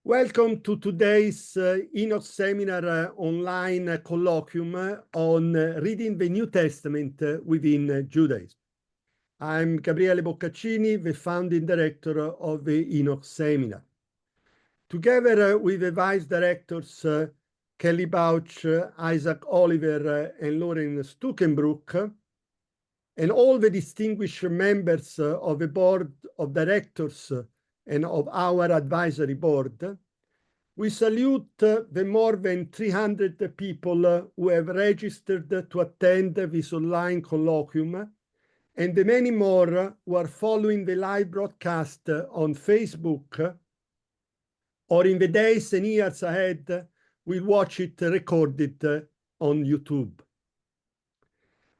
Welcome to today's Enoch seminar online colloquium on reading the New Testament within Judaism. I'm Gabriele Boccaccini, the founding director of the Enoch seminar. Together with the vice directors Kelly Bouch, Isaac Oliver, and Lauren Stukenbrook, and all the distinguished members of the board of directors and of our advisory board, we salute the more than 300 people who have registered to attend this online colloquium, and the many more who are following the live broadcast on Facebook, or in the days and years ahead, will watch it recorded on YouTube.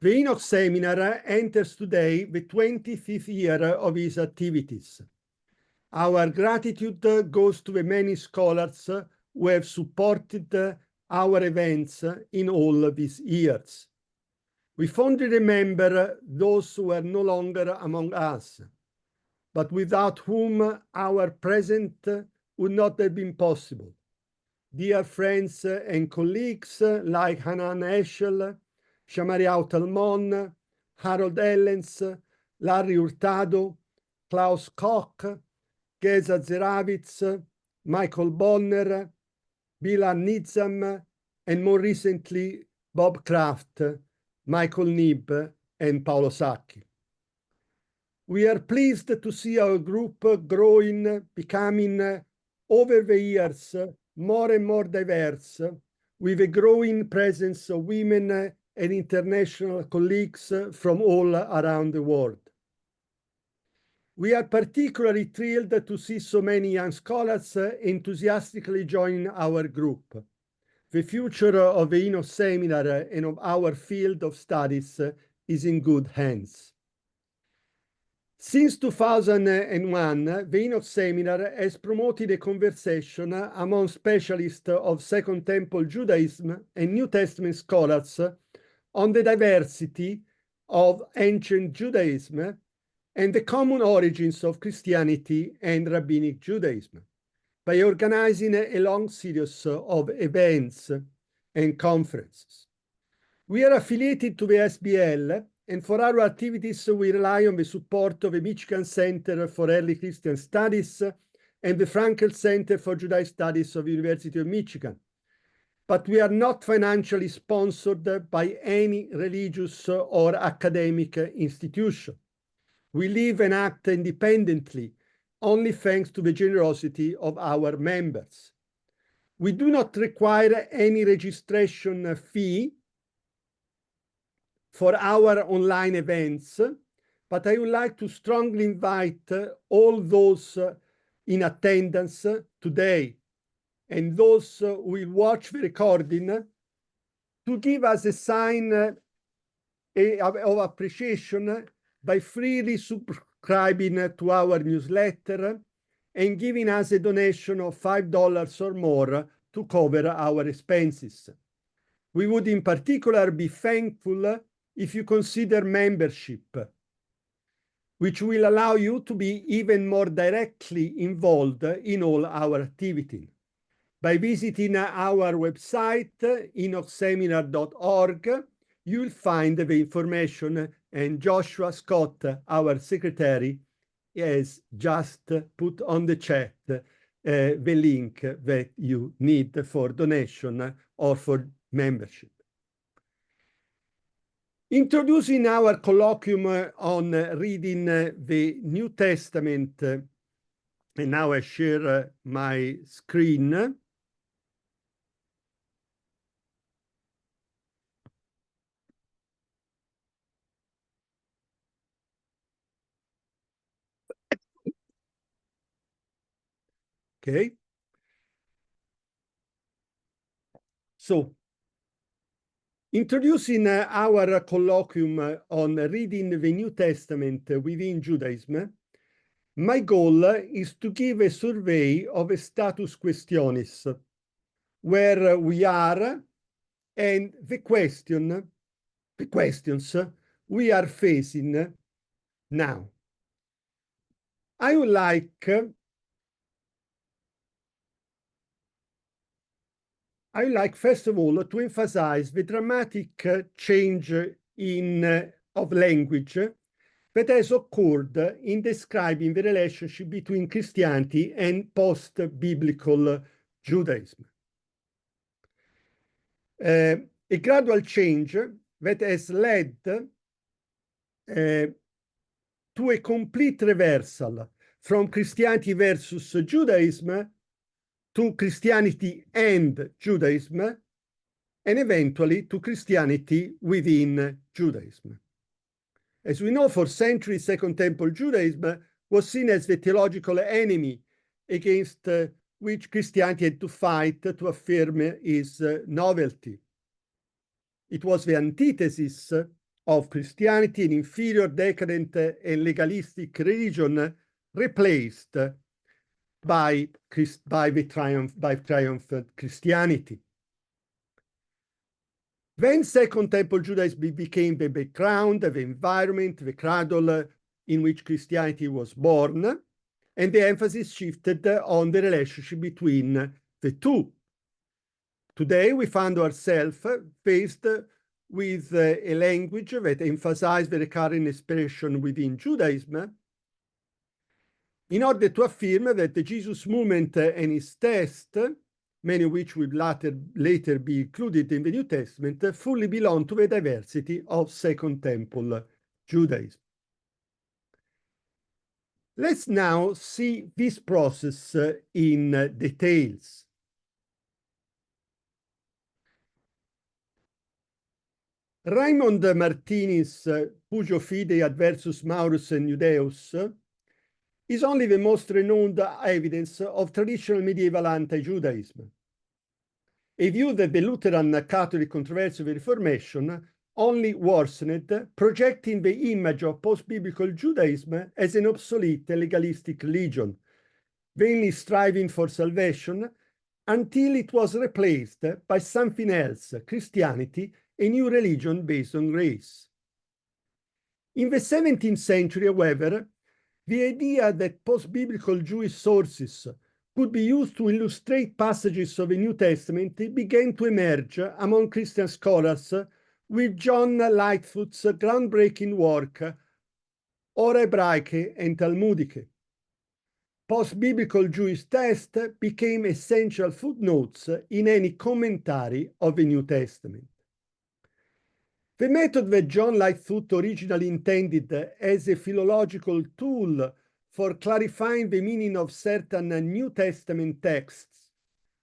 The Enoch Seminar enters today the 25th year of its activities. Our gratitude goes to the many scholars who have supported our events in all these years. We fondly remember those who are no longer among us, but without whom our present would not have been possible. Dear friends and colleagues like Hanan Eschel, Shamaria Talmon, Harold Ellens, Larry Hurtado, Klaus Koch, Geza Zeravitz, Michael Bonner, Bilan Nizam, and more recently, Bob Kraft, Michael Nibb, and Paolo Sacchi. We are pleased to see our group growing, becoming, over the years, more and more diverse, with a growing presence of women and international colleagues from all around the world. We are particularly thrilled to see so many young scholars enthusiastically joining our group. The future of the Enoch Seminar and of our field of studies is in good hands. Since 2001, the Enoch Seminar has promoted a conversation among specialists of Second Temple Judaism and New Testament scholars on the diversity of ancient Judaism and the common origins of Christianity and Rabbinic Judaism by organizing a long series of events and conferences. We are affiliated to the SBL, and for our activities, we rely on the support of the Michigan Center for Early Christian Studies and the Frankel Center for Judaic Studies of the University of Michigan. But we are not financially sponsored by any religious or academic institution. We live and act independently, only thanks to the generosity of our members. We do not require any registration fee for our online events, but I would like to strongly invite all those in attendance today and those who will watch the recording to give us a sign of appreciation by freely subscribing to our newsletter and giving us a donation of $5 or more to cover our expenses. We would in particular be thankful if you consider membership, which will allow you to be even more directly involved in all our activity. By visiting our website, enochseminar.org, you will find the information, and Joshua Scott, our secretary, has just put on the chat the link that you need for donation or for membership. Introducing our colloquium on reading the New Testament, and now I share my screen. Okay. So, introducing our colloquium on reading the New Testament within Judaism, my goal is to give a survey of a status questionis, where we are and the questions we are facing now. I would like I like, first of all, to emphasize the dramatic change of language that has occurred in describing the relationship between Christianity and post-biblical Judaism. A gradual change that has led to a complete reversal from Christianity versus Judaism to Christianity and Judaism, and eventually to Christianity within Judaism. As we know, for centuries, Second Temple Judaism was seen as the theological enemy against which Christianity had to fight to affirm its novelty. It was the antithesis of Christianity, an inferior, decadent, and legalistic religion replaced by triumphant Christianity. Then Second Temple Judaism became the background, the environment, the cradle in which Christianity was born, and the emphasis shifted on the relationship between the two. Today, we find ourselves faced with a language that emphasizes the recurring expression within Judaism, in order to affirm that the Jesus movement and his text, many of which will later be included in the New Testament, fully belong to the diversity of Second Temple Judaism. Let's now see this process in details. Raymond Martini's Pugio Fidei Adversus Maurus and Judaeus is only the most renowned evidence of traditional medieval anti-Judaism, a view that the Lutheran Catholic controversy of the Reformation only worsened, projecting the image of post-biblical Judaism as an obsolete legalistic religion, vainly striving for salvation, until it was replaced by something else, Christianity, a new religion based on grace. In the 17th century, however, the idea that post-biblical Jewish sources could be used to illustrate passages of the New Testament began to emerge among Christian scholars with John Lightfoot's groundbreaking work, Ora Hebraicae and Talmudicae. Post-biblical Jewish texts became essential footnotes in any commentary of the New Testament. The method that John Lightfoot originally intended as a philological tool for clarifying the meaning of certain New Testament texts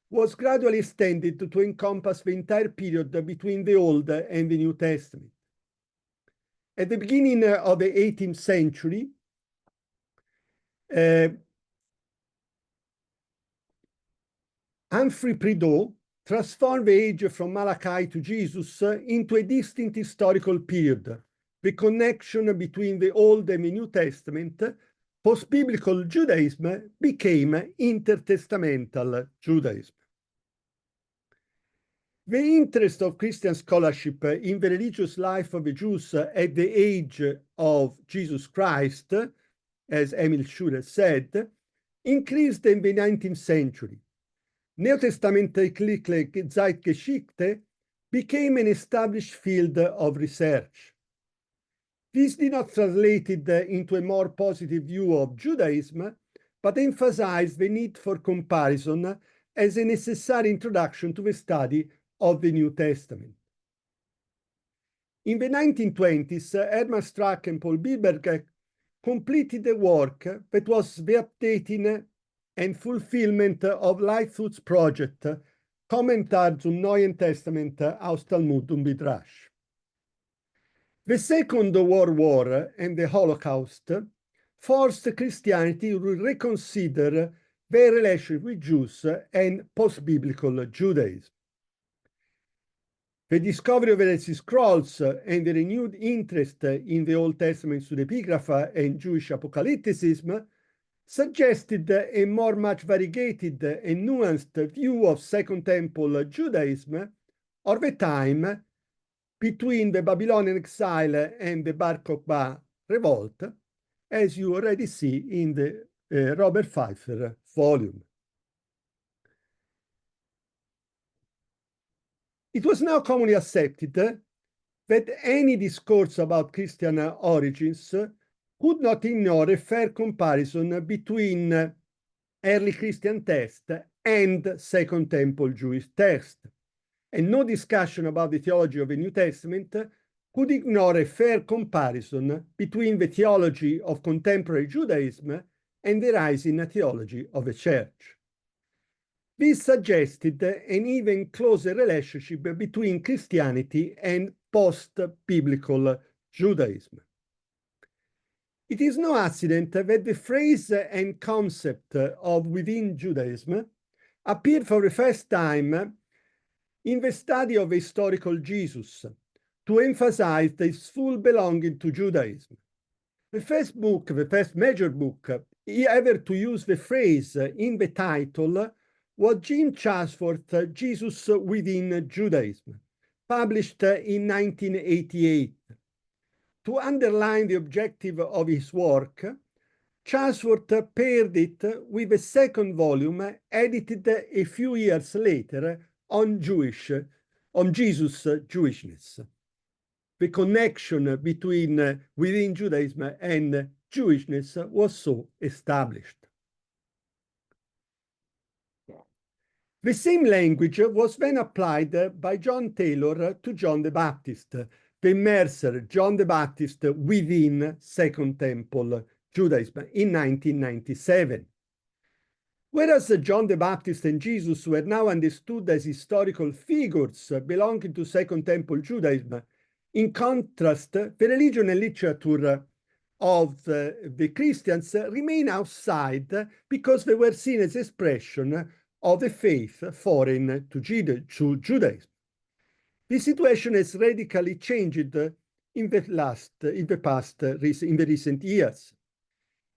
was gradually extended to encompass the entire period between the Old and the New Testament. At the beginning of the 18th century, Humphrey Prideaux transformed the age from Malachi to Jesus into a distinct historical period, the connection between the Old and the New Testament. Post-biblical Judaism became intertestamental Judaism. The interest of Christian scholarship in the religious life of the Jews at the age of Jesus Christ, as Emil Schurer said, increased in the 19th century. Neotestamentliche Zeitgeschichte became an established field of research. This did not translate into a more positive view of Judaism, but emphasized the need for comparison as a necessary introduction to the study of the New Testament. In the 1920s, Hermann Strack and Paul Bilberg completed the work that was the updating and fulfillment of Lightfoot's project, Kommentar zum Neuen Testament aus Talmud und Midrash. The Second World War and the Holocaust forced Christianity to reconsider their relationship with Jews and post-biblical Judaism. The discovery of the Dead Sea Scrolls and the renewed interest in the Old Testament pseudepigrapha and Jewish apocalypticism suggested a much variegated and nuanced view of Second Temple Judaism of the time between the Babylonian exile and the Bar Kokhba revolt, as you already see in the Robert Pfeiffer volume. It was now commonly accepted that any discourse about Christian origins could not ignore a fair comparison between early Christian text and Second Temple Jewish text. And no discussion about the theology of the New Testament could ignore a fair comparison between the theology of contemporary Judaism and the rising theology of the Church. This suggested an even closer relationship between Christianity and post-biblical Judaism. It is no accident that the phrase and concept of within Judaism appeared for the first time in the study of historical Jesus to emphasize his full belonging to Judaism. The first major book ever to use the phrase in the title was Jim Chatsworth's Jesus Within Judaism, published in 1988. To underline the objective of his work, Chatsworth paired it with a second volume edited a few years later on Jesus' Jewishness. The connection between within Judaism and Jewishness was so established. The same language was then applied by John Taylor to John the Baptist, the immerser John the Baptist within Second Temple Judaism in 1997. Whereas John the Baptist and Jesus were now understood as historical figures belonging to Second Temple Judaism, in contrast, the religion and literature of the Christians remain outside because they were seen as expression of a faith foreign to Judaism. The situation has radically changed in the recent years.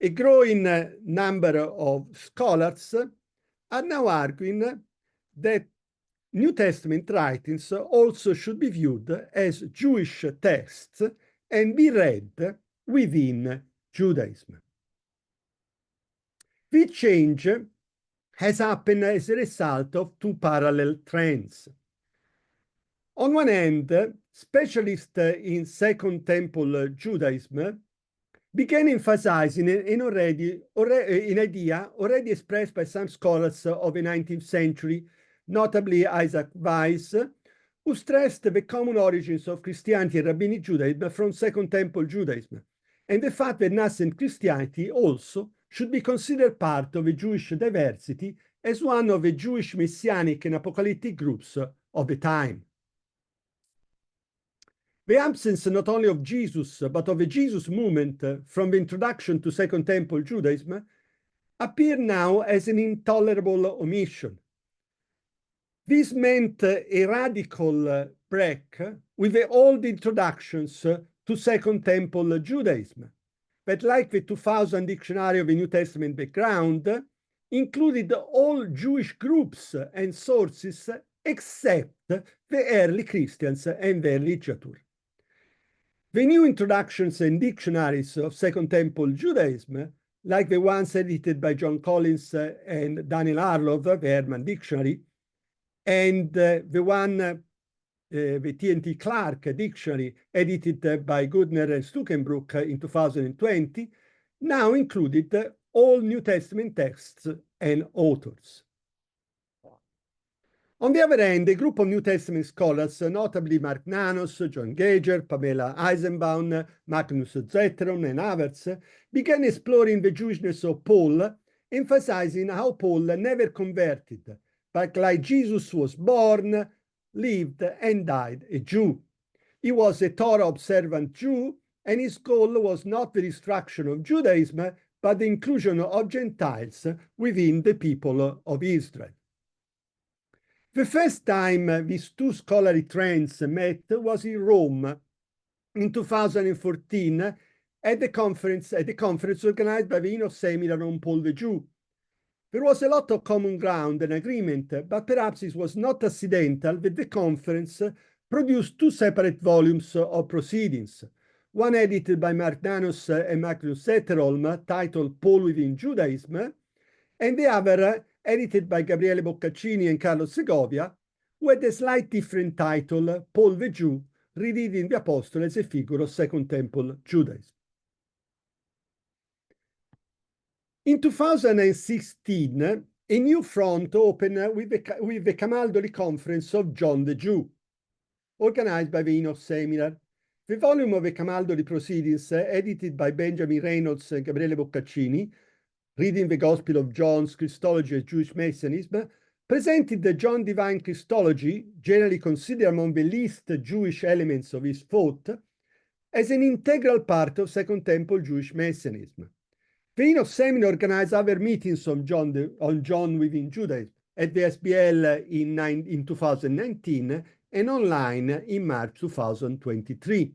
A growing number of scholars are now arguing that New Testament writings also should be viewed as Jewish texts and be read within Judaism. This change has happened as a result of two parallel trends. On one hand, specialists in Second Temple Judaism began emphasizing an idea already expressed by some scholars of the 19th century, notably Isaac Weiss, who stressed the common origins of Christianity and Rabbinic Judaism from Second Temple Judaism, and the fact that nascent Christianity also should be considered part of a Jewish diversity as one of the Jewish messianic and apocalyptic groups of the time. The absence not only of Jesus, but of the Jesus movement from the introduction to Second Temple Judaism appear now as an intolerable omission. This meant a radical break with the old introductions to Second Temple Judaism, that, like the 2000 Dictionary of the New Testament background, included all Jewish groups and sources except the early Christians and their literature. The new introductions and dictionaries of Second Temple Judaism, like the ones edited by John Collins and Daniel Harlow, the Herman Dictionary, and the T&T Clark Dictionary, edited by Goodner and Stukenbrook in 2020, now included all New Testament texts and authors. On the other hand, a group of New Testament scholars, notably Mark Nanos, John Gauger, Pamela Eisenbaum, Magnus Zetteron, and others, began exploring the Jewishness of Paul, emphasizing how Paul never converted, but like Jesus was born, lived, and died a Jew. He was a Torah-observant Jew, and his goal was not the destruction of Judaism, but the inclusion of Gentiles within the people of Israel. The first time these two scholarly trends met was in Rome in 2014 at the conference organized by the Enoch Seminar on Paul the Jew. There was a lot of common ground and agreement, but perhaps it was not accidental that the conference produced two separate volumes of proceedings, one edited by Mark Nanos and Magnus Zetterholm, titled Paul Within Judaism, and the other edited by Gabriele Boccaccini and Carlo Segovia, who had a slight different title, Paul the Jew, rereading the Apostle as a figure of Second Temple Judaism. In 2016, a new front opened with the Camaldoli Conference of John the Jew, organized by the Enoch Seminar. The volume of the Camaldoli Proceedings, edited by Benjamin Reynolds and Gabriele Boccaccini, reading the Gospel of John's Christology as Jewish Messianism, presented the John divine Christology, generally considered among the least Jewish elements of his thought, as an integral part of Second Temple Jewish Messianism. The Enoch Seminar organized other meetings on John within Judaism at the SBL in 2019 and online in March 2023.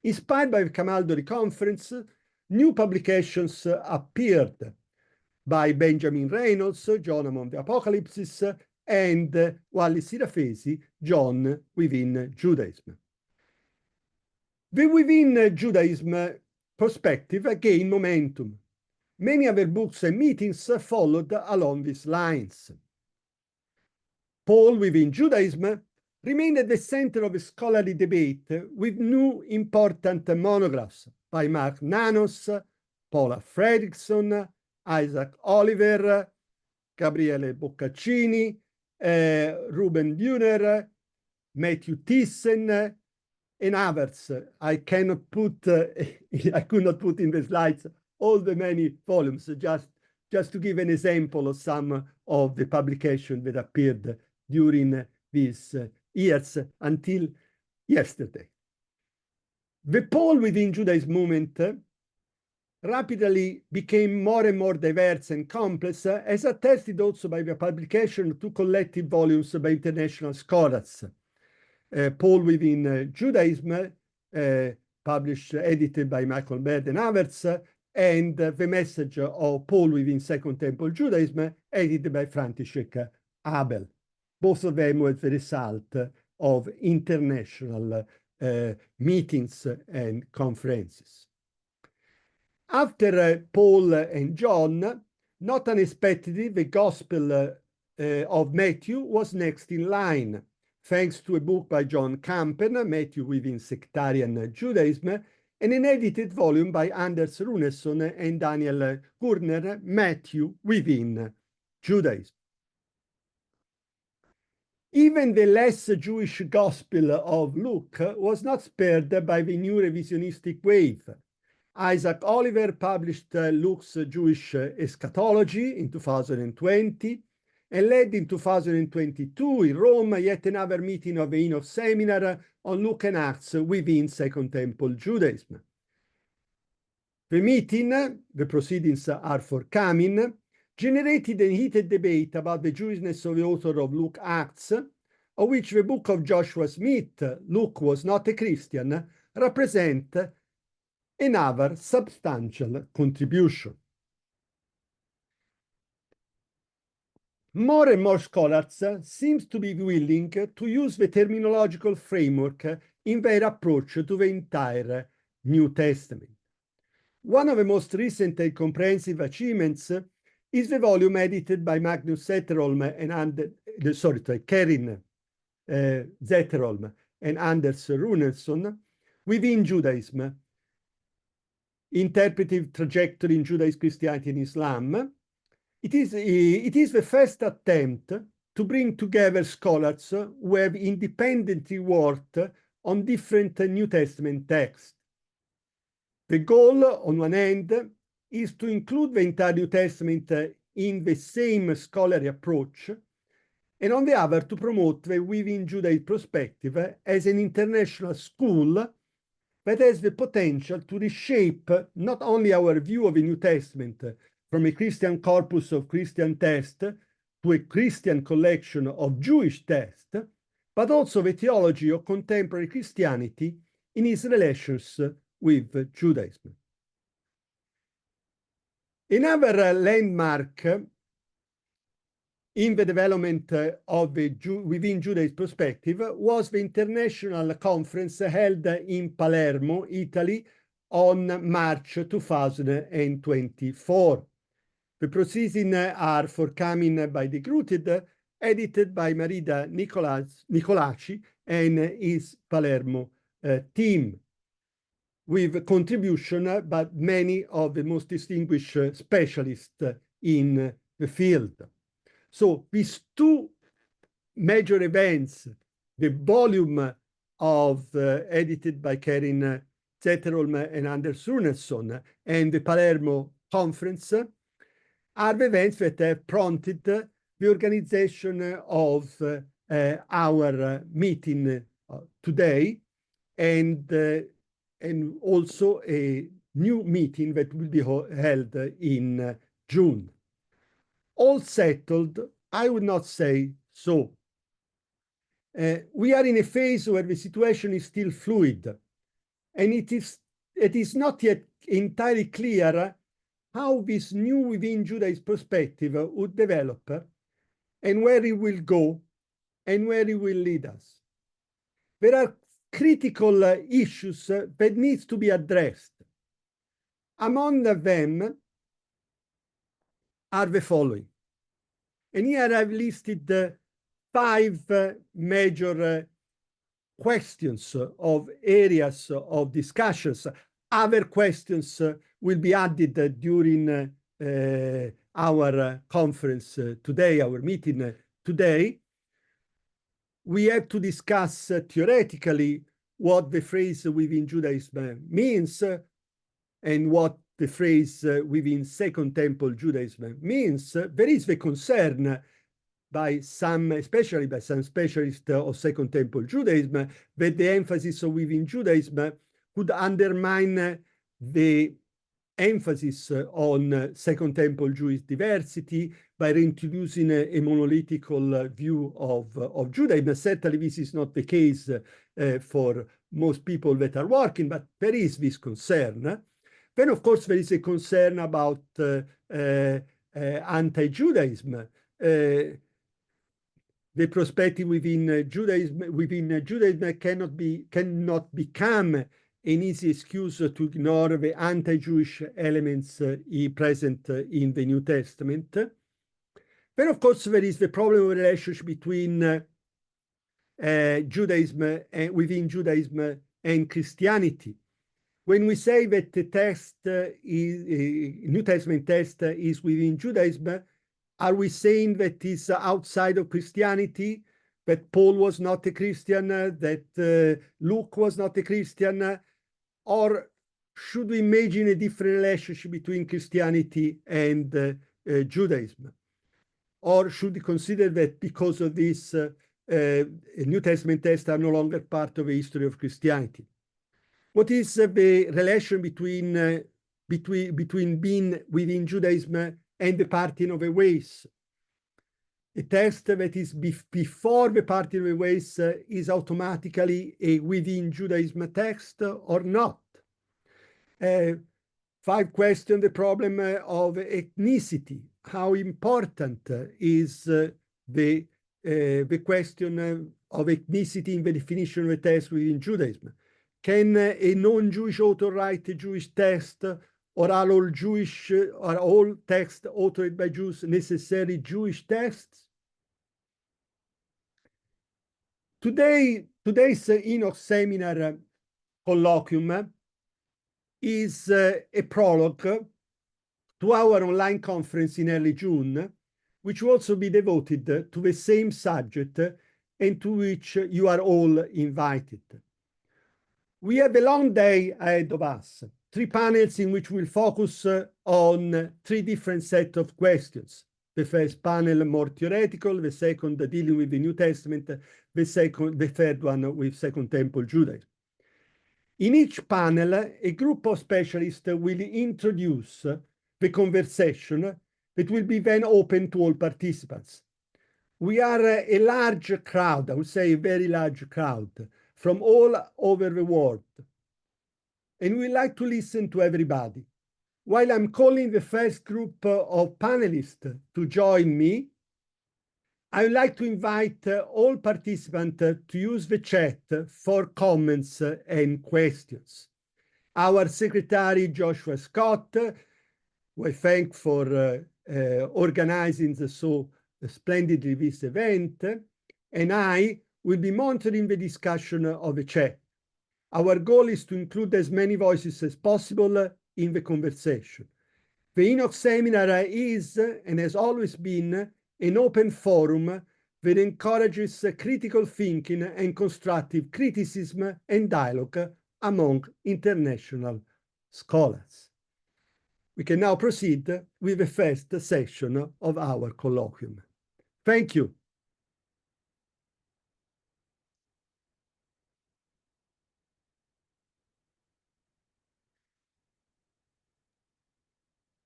Inspired by the Camaldoli Conference, new publications appeared by Benjamin Reynolds, John Among the Apocalypses, and Wally Sirafesi, John Within Judaism. The Within Judaism perspective gained momentum. Many other books and meetings followed along these lines. Paul Within Judaism remained at the center of a scholarly debate with new important monographs by Mark Nanos, Paula Fredrickson, Isaac Oliver, Gabriele Boccaccini, Ruben Buhner, Matthew Thyssen, and others. I could not put in the slides all the many volumes, just to give an example of some of the publications that appeared during these years until yesterday. The Paul Within Judaism movement rapidly became more and more diverse and complex, as attested also by the publication of two collective volumes by international scholars. Paul Within Judaism, edited by Michael Baird and others, and The Message of Paul Within Second Temple Judaism, edited by František Abel. Both of them were the result of international meetings and conferences. After Paul and John, not unexpectedly, the Gospel of Matthew was next in line, thanks to a book by John Campen, Matthew Within Sectarian Judaism, and an edited volume by Anders Runesson and Daniel Gurner, Matthew Within Judaism. Even the less Jewish Gospel of Luke was not spared by the new revisionistic wave. Isaac Oliver published Luke's Jewish Eschatology in 2020 and led in 2022 in Rome yet another meeting of the Enoch Seminar on Luke and Acts within Second Temple Judaism. The meeting, the proceedings are forthcoming, generated a heated debate about the Jewishness of the author of Luke Acts, of which the book of Joshua Smith, Luke Was Not a Christian, represent another substantial contribution. More and more scholars seem to be willing to use the terminological framework in their approach to the entire New Testament. One of the most recent and comprehensive achievements is the volume edited by Magnus Zetterholm and Karin Zetterholm and Anders Runesson, Within Judaism, Interpretive Trajectory in Judaism, Christianity, and Islam. It is the first attempt to bring together scholars who have independently worked on different New Testament texts. The goal, on one hand, is to include the entire New Testament in the same scholarly approach, and on the other, to promote the Within Judaism perspective as an international school that has the potential to reshape not only our view of the New Testament from a Christian corpus of Christian texts to a Christian collection of Jewish texts, but also the theology of contemporary Christianity in its relations with Judaism. Another landmark in the development of the Within Judaism perspective was the international conference held in Palermo, Italy, on March 2024. The proceedings are forthcoming by the Gruted, edited by Marida Nicolacci and his Palermo team, with contribution by many of the most distinguished specialists in the field. So these two major events, the volume of edited by Karin Zetterholm and Anders Runesson and the Palermo conference, are the events that have prompted the organization of our meeting today, and also a new meeting that will be held in June. All settled, I would not say so. We are in a phase where the situation is still fluid, and it is not yet entirely clear how this new within Judaism perspective would develop, and where it will go, and where it will lead us. There are critical issues that needs to be addressed. Among them are the following. And here I've listed 5 major questions of areas of discussions. Other questions will be added during our conference today, our meeting today. We have to discuss theoretically what the phrase within Judaism means, and what the phrase within Second Temple Judaism means. There is the concern by some, especially by some specialists of Second Temple Judaism, that the emphasis of within Judaism could undermine the emphasis on Second Temple Jewish diversity by reintroducing a monolithical view of Judaism. Certainly, this is not the case for most people that are working, but there is this concern. Then, of course, there is a concern about anti-Judaism. The perspective within Judaism cannot become an easy excuse to ignore the anti-Jewish elements present in the New Testament. Then, of course, there is the problem of the relationship between Judaism and within Judaism and Christianity. When we say that the text New Testament text is within Judaism, are we saying that it's outside of Christianity, that Paul was not a Christian, that Luke was not a Christian? Or should we imagine a different relationship between Christianity and Judaism? Or should we consider that because of this, New Testament texts are no longer part of the history of Christianity? What is the relation between being within Judaism and the parting of the ways? A text that is before the parting of the ways is automatically a within Judaism text or not? 5 questions, the problem of ethnicity. How important is the question of ethnicity in the definition of the text within Judaism? Can a non-Jewish author write a Jewish text, or are all texts authored by Jews necessarily Jewish texts? Today's Enoch seminar colloquium is a prologue to our online conference in early June, which will also be devoted to the same subject and to which you are all invited. We have a long day ahead of us, 3 panels in which we'll focus on 3 different sets of questions. The first panel more theoretical, the second dealing with the New Testament, the third one with Second Temple Judaism. In each panel, a group of specialists will introduce the conversation that will be then open to all participants. We are a large crowd, I would say a very large crowd, from all over the world. And we like to listen to everybody. While I'm calling the first group of panelists to join me, I would like to invite all participants to use the chat for comments and questions. Our secretary, Joshua Scott, who I thank for organizing the so splendidly this event, and I will be monitoring the discussion of the chat. Our goal is to include as many voices as possible in the conversation. The Enoch Seminar is, and has always been, an open forum that encourages critical thinking and constructive criticism and dialogue among international scholars. We can now proceed with the first session of our colloquium. Thank you.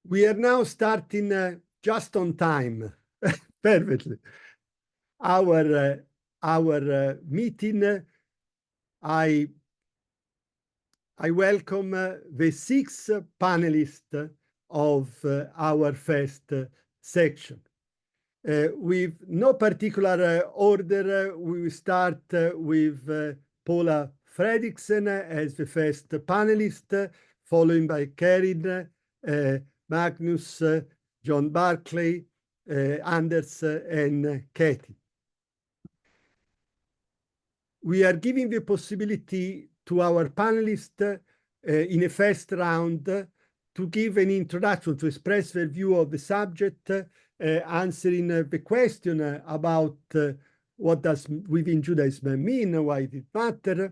We are now starting just on time, perfectly. Our meeting, I welcome the 6 panelists of our first section. With no particular order, we will start with Paula Fredriksen as the first panelist, followed by Karin, Magnus, John Barclay, Anders, and Katie. We are giving the possibility to our panelists in a first round to give an introduction, to express their view of the subject, answering the question about what does within Judaism mean, why it matters,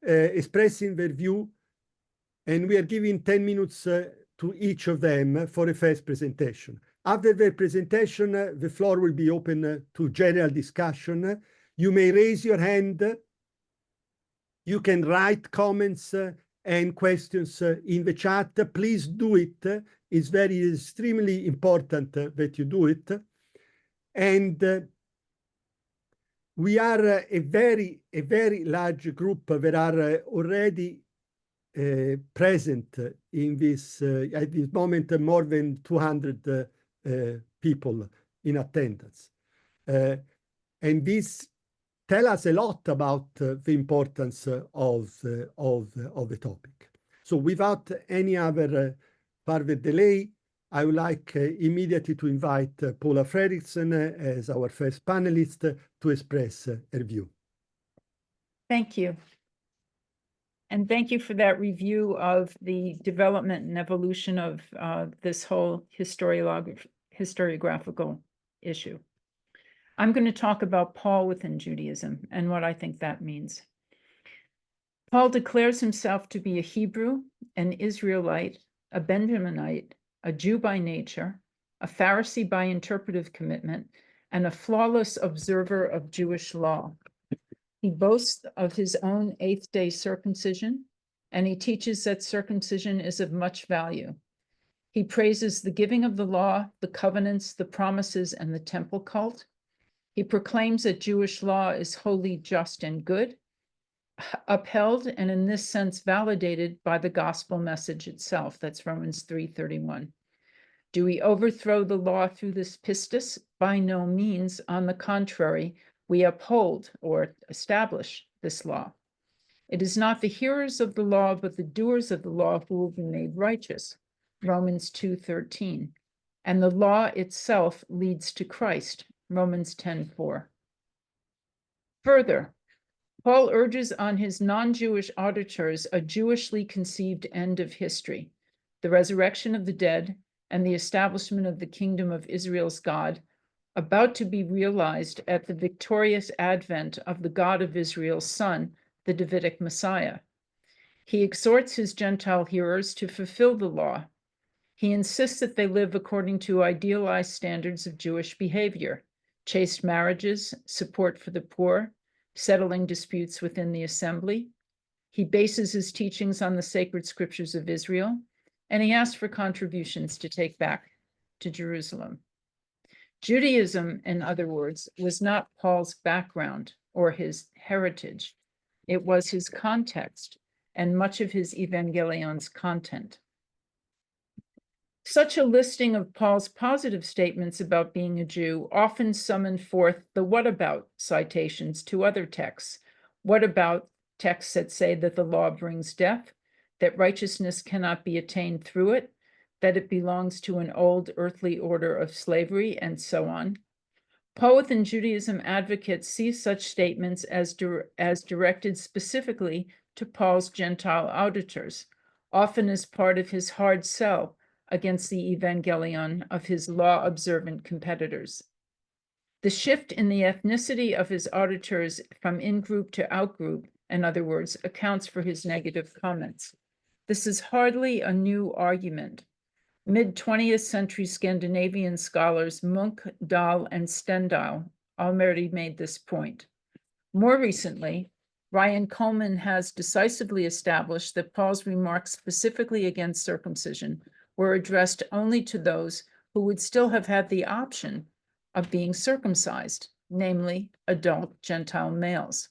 expressing their view, and we are giving 10 minutes to each of them for a first presentation. After their presentation, the floor will be open to general discussion. You may raise your hand. You can write comments and questions in the chat. Please do it. It's extremely important that you do it. And we are a very large group that are already present in this, at this moment, more than 200 people in attendance. And this tells us a lot about the importance of the topic. So without any other further delay, I would like immediately to invite Paula Fredriksen as our first panelist to express her view. Thank you. And thank you for that review of the development and evolution of this whole historiographical issue. I'm going to talk about Paul within Judaism and what I think that means. Paul declares himself to be a Hebrew, an Israelite, a Benjaminite, a Jew by nature, a Pharisee by interpretive commitment, and a flawless observer of Jewish law. He boasts of his own eighth-day circumcision, and he teaches that circumcision is of much value. He praises the giving of the law, the covenants, the promises, and the temple cult. He proclaims that Jewish law is holy, just, and good, upheld, and in this sense validated by the gospel message itself. That's Romans 3:31. Do we overthrow the law through this pistis? By no means. On the contrary, we uphold or establish this law. It is not the hearers of the law, but the doers of the law who will be made righteous. Romans 2:13. And the law itself leads to Christ. Romans 10:4. Further, Paul urges on his non-Jewish auditors a Jewishly conceived end of history, the resurrection of the dead and the establishment of the kingdom of Israel's God, about to be realized at the victorious advent of the God of Israel's Son, the Davidic Messiah. He exhorts his Gentile hearers to fulfill the law. He insists that they live according to idealized standards of Jewish behavior, chaste marriages, support for the poor, settling disputes within the assembly. He bases his teachings on the sacred scriptures of Israel, and he asks for contributions to take back to Jerusalem. Judaism, in other words, was not Paul's background or his heritage. It was his context and much of his evangelion's content. Such a listing of Paul's positive statements about being a Jew often summon forth the what about citations to other texts. What about texts that say that the law brings death, that righteousness cannot be attained through it, that it belongs to an old earthly order of slavery, and so on? Paul within Judaism advocates see such statements as directed specifically to Paul's Gentile auditors, often as part of his hard sell against the evangelion of his law-observant competitors. The shift in the ethnicity of his auditors from in-group to out-group, in other words, accounts for his negative comments. This is hardly a new argument. Mid-20th century Scandinavian scholars Munch, Dahl, and Stendhal already made this point. More recently, Ryan Coleman has decisively established that Paul's remarks specifically against circumcision were addressed only to those who would still have had the option of being circumcised, namely adult Gentile males.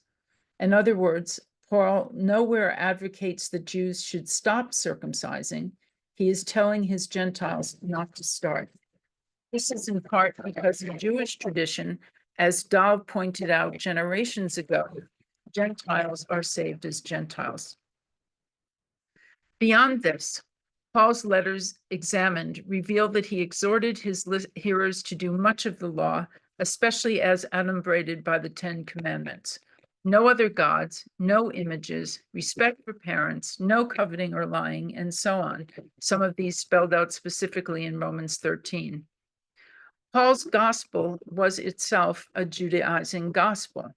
In other words, Paul nowhere advocates that Jews should stop circumcising. He is telling his Gentiles not to start. This is in part because in Jewish tradition, as Dahl pointed out generations ago, Gentiles are saved as Gentiles. Beyond this, Paul's letters examined reveal that he exhorted his hearers to do much of the law, especially as adumbrated by the Ten Commandments. No other gods, no images, respect for parents, no coveting or lying, and so on. Some of these spelled out specifically in Romans 13. Paul's gospel was itself a Judaizing gospel.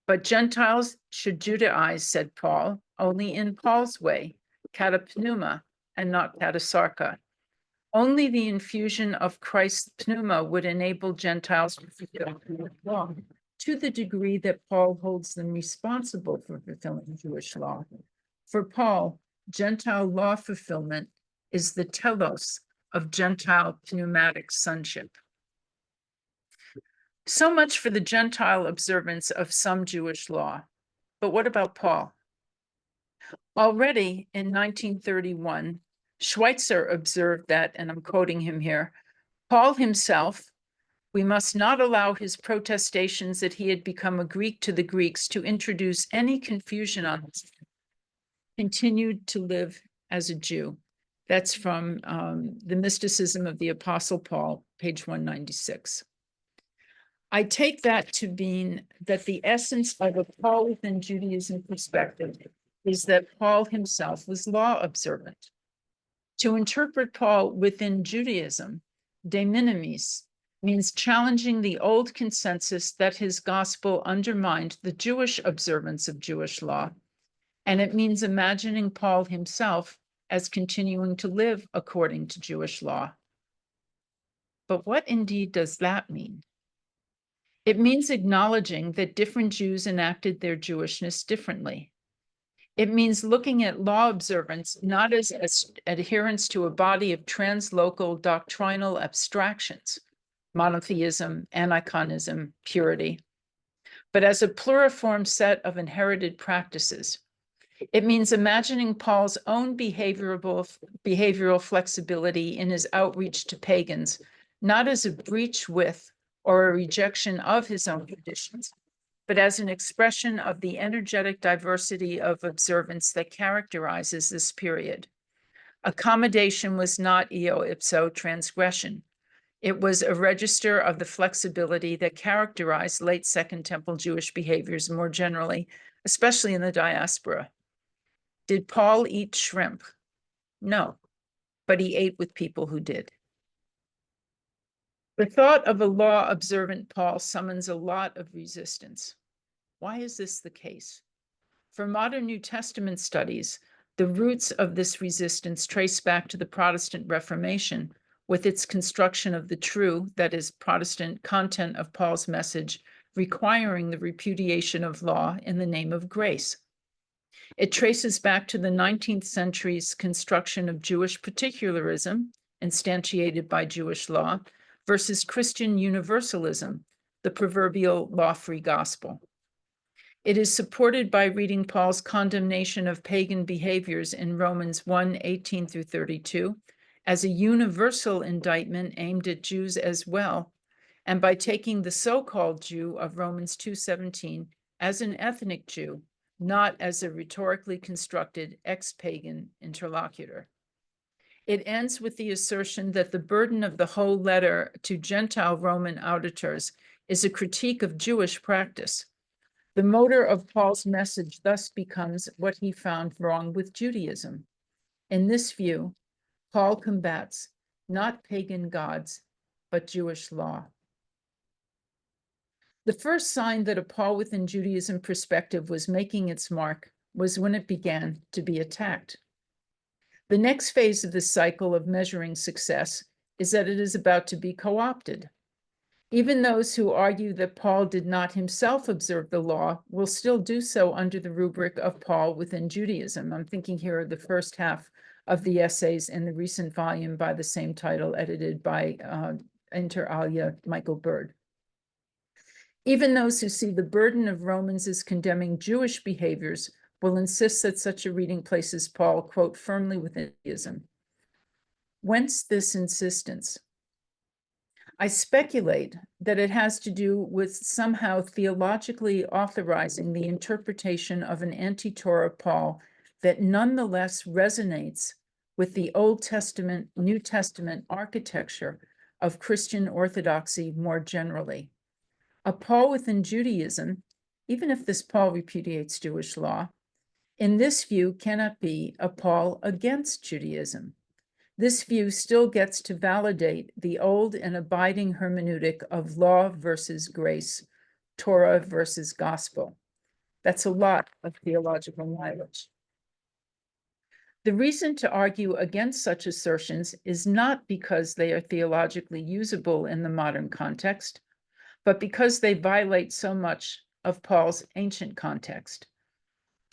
But Gentiles should Judaize, said Paul, only in Paul's way, katapneuma, and not katasarka. Only the infusion of Christ's pneuma would enable Gentiles to fulfill the law, to the degree that Paul holds them responsible for fulfilling Jewish law. For Paul, Gentile law fulfillment is the telos of Gentile pneumatic sonship. So much for the Gentile observance of some Jewish law. But what about Paul? Already in 1931, Schweitzer observed that, and I'm quoting him here, Paul himself, we must not allow his protestations that he had become a Greek to the Greeks to introduce any confusion on us, continued to live as a Jew. That's from The Mysticism of the Apostle Paul, page 196. I take that to mean that the essence of a Paul within Judaism perspective is that Paul himself was law observant. To interpret Paul within Judaism, de minimis, means challenging the old consensus that his gospel undermined the Jewish observance of Jewish law, and it means imagining Paul himself as continuing to live according to Jewish law. But what indeed does that mean? It means acknowledging that different Jews enacted their Jewishness differently. It means looking at law observance not as adherence to a body of translocal doctrinal abstractions, monotheism, aniconism, purity, but as a pluriform set of inherited practices. It means imagining Paul's own behavioral flexibility in his outreach to pagans, not as a breach with or a rejection of his own traditions, but as an expression of the energetic diversity of observance that characterizes this period. Accommodation was not eo ipso transgression. It was a register of the flexibility that characterized late Second Temple Jewish behaviors more generally, especially in the diaspora. Did Paul eat shrimp? No, but he ate with people who did. The thought of a law-observant Paul summons a lot of resistance. Why is this the case? For modern New Testament studies, the roots of this resistance trace back to the Protestant Reformation, with its construction of the true, that is, Protestant content of Paul's message, requiring the repudiation of law in the name of grace. It traces back to the 19th century's construction of Jewish particularism, instantiated by Jewish law, versus Christian universalism, the proverbial law-free gospel. It is supported by reading Paul's condemnation of pagan behaviors in Romans 1:18 through 32, as a universal indictment aimed at Jews as well, and by taking the so-called Jew of Romans 2:17 as an ethnic Jew, not as a rhetorically constructed ex-pagan interlocutor. It ends with the assertion that the burden of the whole letter to Gentile Roman auditors is a critique of Jewish practice. The motor of Paul's message thus becomes what he found wrong with Judaism. In this view, Paul combats not pagan gods, but Jewish law. The first sign that a Paul within Judaism perspective was making its mark was when it began to be attacked. The next phase of this cycle of measuring success is that it is about to be co-opted. Even those who argue that Paul did not himself observe the law will still do so under the rubric of Paul within Judaism. I'm thinking here of the first half of the essays in the recent volume by the same title, edited by inter alia Michael Bird. Even those who see the burden of Romans as condemning Jewish behaviors will insist that such a reading places Paul, quote, firmly within Judaism. Whence this insistence? I speculate that it has to do with somehow theologically authorizing the interpretation of an anti-Torah Paul that nonetheless resonates with the Old Testament, New Testament architecture of Christian orthodoxy more generally. A Paul within Judaism, even if this Paul repudiates Jewish law, in this view cannot be a Paul against Judaism. This view still gets to validate the old and abiding hermeneutic of law versus grace, Torah versus gospel. That's a lot of theological mileage. The reason to argue against such assertions is not because they are theologically usable in the modern context, but because they violate so much of Paul's ancient context.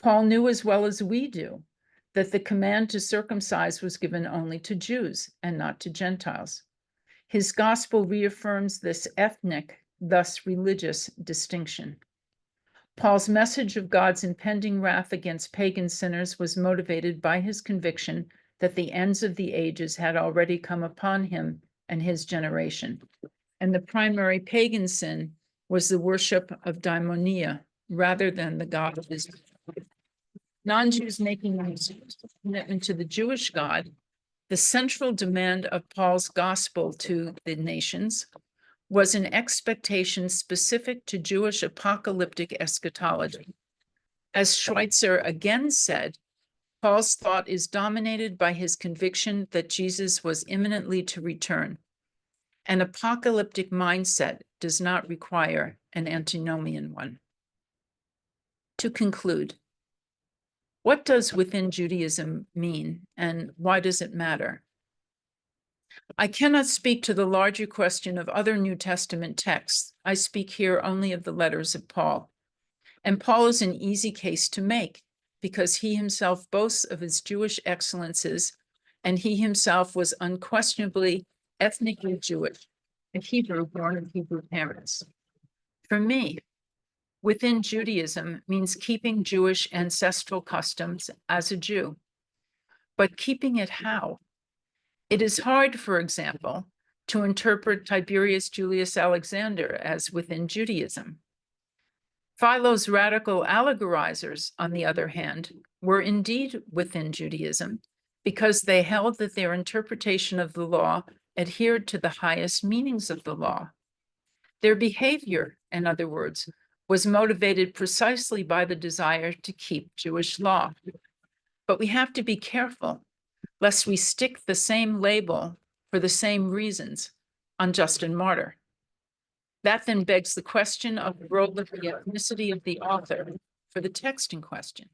Paul knew as well as we do that the command to circumcise was given only to Jews and not to Gentiles. His gospel reaffirms this ethnic, thus religious, distinction. Paul's message of God's impending wrath against pagan sinners was motivated by his conviction that the ends of the ages had already come upon him and his generation. And the primary pagan sin was the worship of daimonia rather than the God of Israel. Non-Jews making a commitment to the Jewish God, the central demand of Paul's gospel to the nations was an expectation specific to Jewish apocalyptic eschatology. As Schweitzer again said, Paul's thought is dominated by his conviction that Jesus was imminently to return. An apocalyptic mindset does not require an antinomian one. To conclude, what does within Judaism mean, and why does it matter? I cannot speak to the larger question of other New Testament texts. I speak here only of the letters of Paul. And Paul is an easy case to make because he himself boasts of his Jewish excellences, and he himself was unquestionably ethnically Jewish, a Hebrew born of Hebrew parents. For me, within Judaism means keeping Jewish ancestral customs as a Jew. But keeping it how? It is hard, for example, to interpret Tiberius Julius Alexander as within Judaism. Philo's radical allegorizers, on the other hand, were indeed within Judaism because they held that their interpretation of the law adhered to the highest meanings of the law. Their behavior, in other words, was motivated precisely by the desire to keep Jewish law. But we have to be careful lest we stick the same label for the same reasons on Justin Martyr. That then begs the question of the role of the ethnicity of the author for the text in question.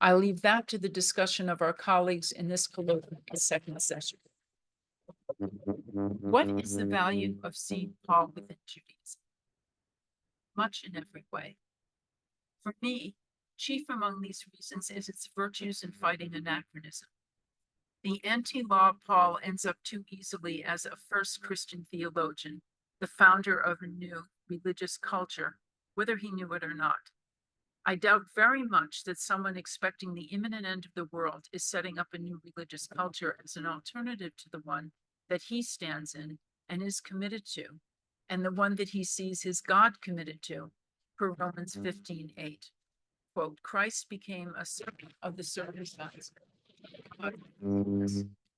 I leave that to the discussion of our colleagues in this colloquial second session. What is the value of seeing Paul within Judaism? Much in every way. For me, chief among these reasons is its virtues in fighting anachronism. The anti-law Paul ends up too easily as a first Christian theologian, the founder of a new religious culture, whether he knew it or not. I doubt very much that someone expecting the imminent end of the world is setting up a new religious culture as an alternative to the one that he stands in and is committed to, and the one that he sees his God committed to, per Romans 15:8. Quote, Christ became a servant of the circumcised.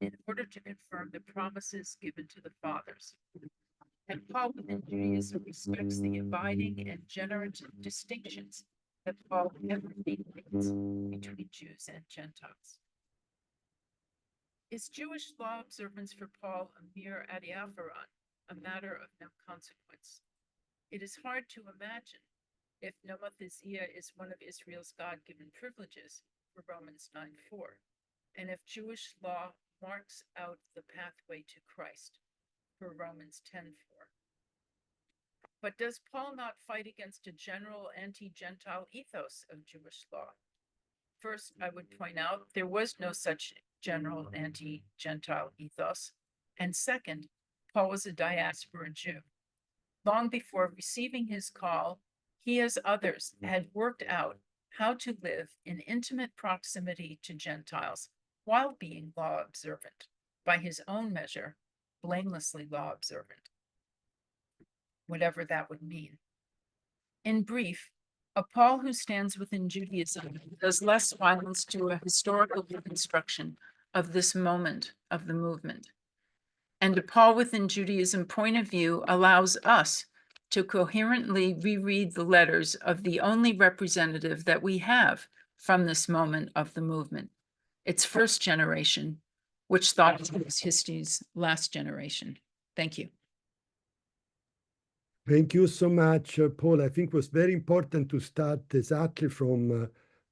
in order to confirm the promises given to the fathers. And Paul within Judaism respects the abiding and generative distinctions that Paul ever makes between Jews and Gentiles. Is Jewish law observance for Paul a mere adiaphoron, a matter of no consequence? It is hard to imagine if nomothesia is one of Israel's God-given privileges for Romans 9:4, and if Jewish law marks out the pathway to Christ for Romans 10:4. But does Paul not fight against a general anti-Gentile ethos of Jewish law? First, I would point out there was no such general anti-Gentile ethos. And second, Paul was a diaspora Jew. Long before receiving his call, he, as others, had worked out how to live in intimate proximity to Gentiles while being law observant, by his own measure, blamelessly law observant, whatever that would mean. In brief, a Paul who stands within Judaism does less violence to a historical reconstruction of this moment of the movement. And a Paul within Judaism point of view allows us to coherently reread the letters of the only representative that we have from this moment of the movement, its first generation, which thought it was history's last generation. Thank you. Thank you so much, Paul. I think it was very important to start exactly from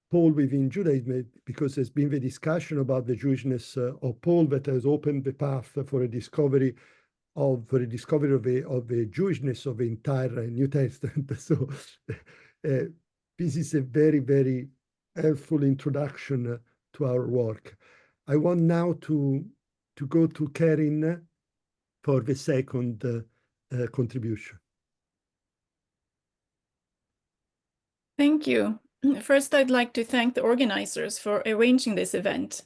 Paul within Judaism, because there's been the discussion about the Jewishness of Paul that has opened the path for a discovery of the Jewishness of the entire New Testament. So this is a very, very helpful introduction to our work. I want now to go to Karin for the second contribution. Thank you. First, I'd like to thank the organizers for arranging this event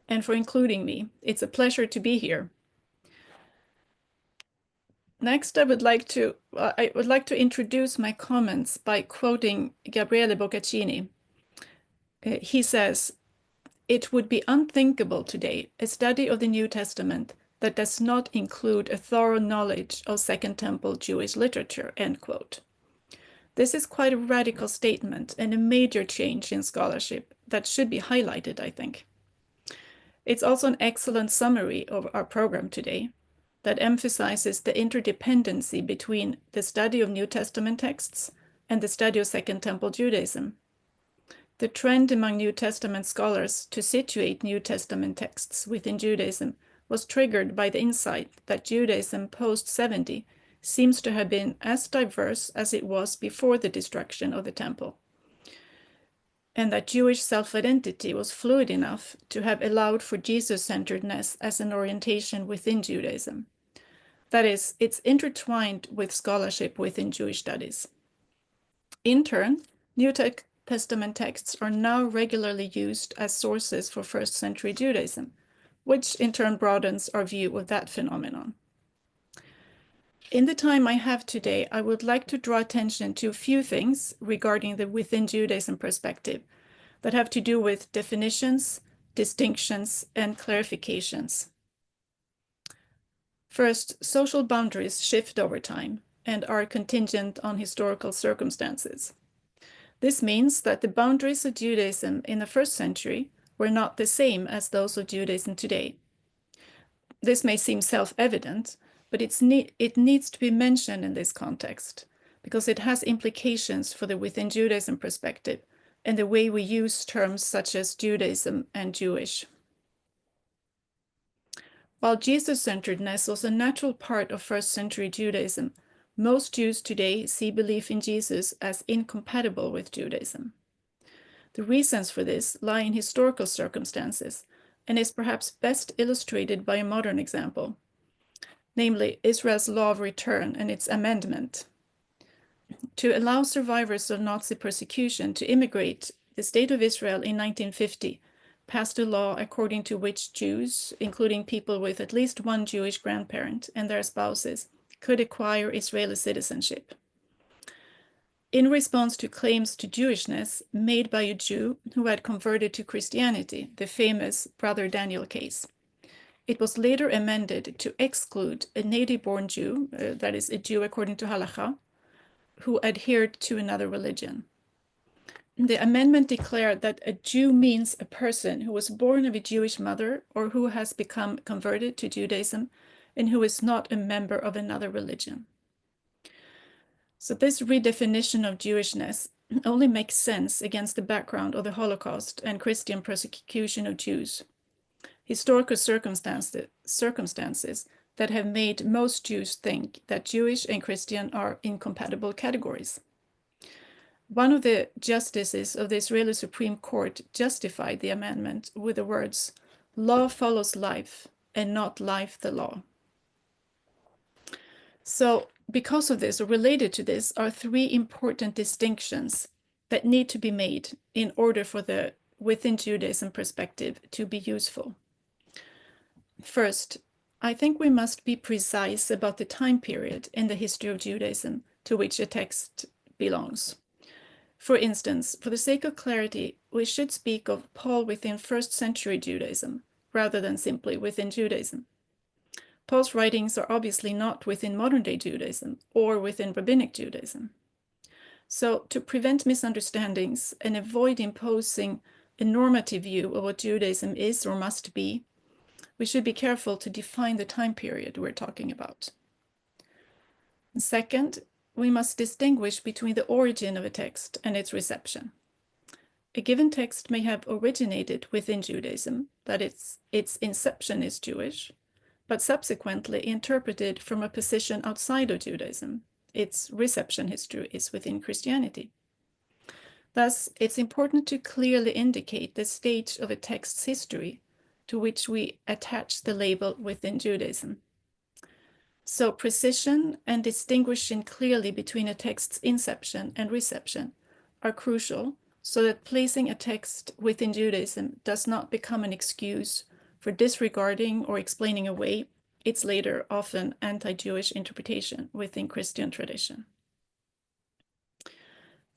and for including me. It's a pleasure to be here. Next, I would like to introduce my comments by quoting Gabriele Boccaccini. He says, "It would be unthinkable today, a study of the New Testament that does not include a thorough knowledge of Second Temple Jewish literature," end quote. This is quite a radical statement and a major change in scholarship that should be highlighted, I think. It's also an excellent summary of our program today that emphasizes the interdependency between the study of New Testament texts and the study of Second Temple Judaism. The trend among New Testament scholars to situate New Testament texts within Judaism was triggered by the insight that Judaism post-70 seems to have been as diverse as it was before the destruction of the temple, and that Jewish self-identity was fluid enough to have allowed for Jesus-centeredness as an orientation within Judaism. That is, it's intertwined with scholarship within Jewish studies. In turn, New Testament texts are now regularly used as sources for first-century Judaism, which in turn broadens our view of that phenomenon. In the time I have today, I would like to draw attention to a few things regarding the within Judaism perspective that have to do with definitions, distinctions, and clarifications. First, social boundaries shift over time and are contingent on historical circumstances. This means that the boundaries of Judaism in the first century were not the same as those of Judaism today. This may seem self-evident, but it needs to be mentioned in this context because it has implications for the within Judaism perspective and the way we use terms such as Judaism and Jewish. While Jesus-centeredness was a natural part of first-century Judaism, most Jews today see belief in Jesus as incompatible with Judaism. The reasons for this lie in historical circumstances and is perhaps best illustrated by a modern example, namely Israel's law of return and its amendment. To allow survivors of Nazi persecution to immigrate, the State of Israel in 1950 passed a law according to which Jews, including people with at least one Jewish grandparent and their spouses, could acquire Israeli citizenship. In response to claims to Jewishness made by a Jew who had converted to Christianity, the famous Brother Daniel case, It was later amended to exclude a native-born Jew, that is, a Jew according to Halacha, who adhered to another religion. The amendment declared that a Jew means a person who was born of a Jewish mother or who has become converted to Judaism and who is not a member of another religion. So this redefinition of Jewishness only makes sense against the background of the Holocaust and Christian persecution of Jews. Historical circumstances that have made most Jews think that Jewish and Christian are incompatible categories. One of the justices of the Israeli Supreme Court justified the amendment with the words, "Law follows life, and not life the law." So because of this, or related to this, are three important distinctions that need to be made in order for the within Judaism perspective to be useful. First, I think we must be precise about the time period in the history of Judaism to which a text belongs. For instance, for the sake of clarity, we should speak of Paul within first century Judaism rather than simply within Judaism. Paul's writings are obviously not within modern-day Judaism or within rabbinic Judaism. So to prevent misunderstandings and avoid imposing a normative view of what Judaism is or must be, we should be careful to define the time period we're talking about. Second, we must distinguish between the origin of a text and its reception. A given text may have originated within Judaism, that its inception is Jewish, but subsequently interpreted from a position outside of Judaism. Its reception history is within Christianity. Thus, it's important to clearly indicate the stage of a text's history to which we attach the label within Judaism. So precision and distinguishing clearly between a text's inception and reception are crucial so that placing a text within Judaism does not become an excuse for disregarding or explaining away its later often anti-Jewish interpretation within Christian tradition.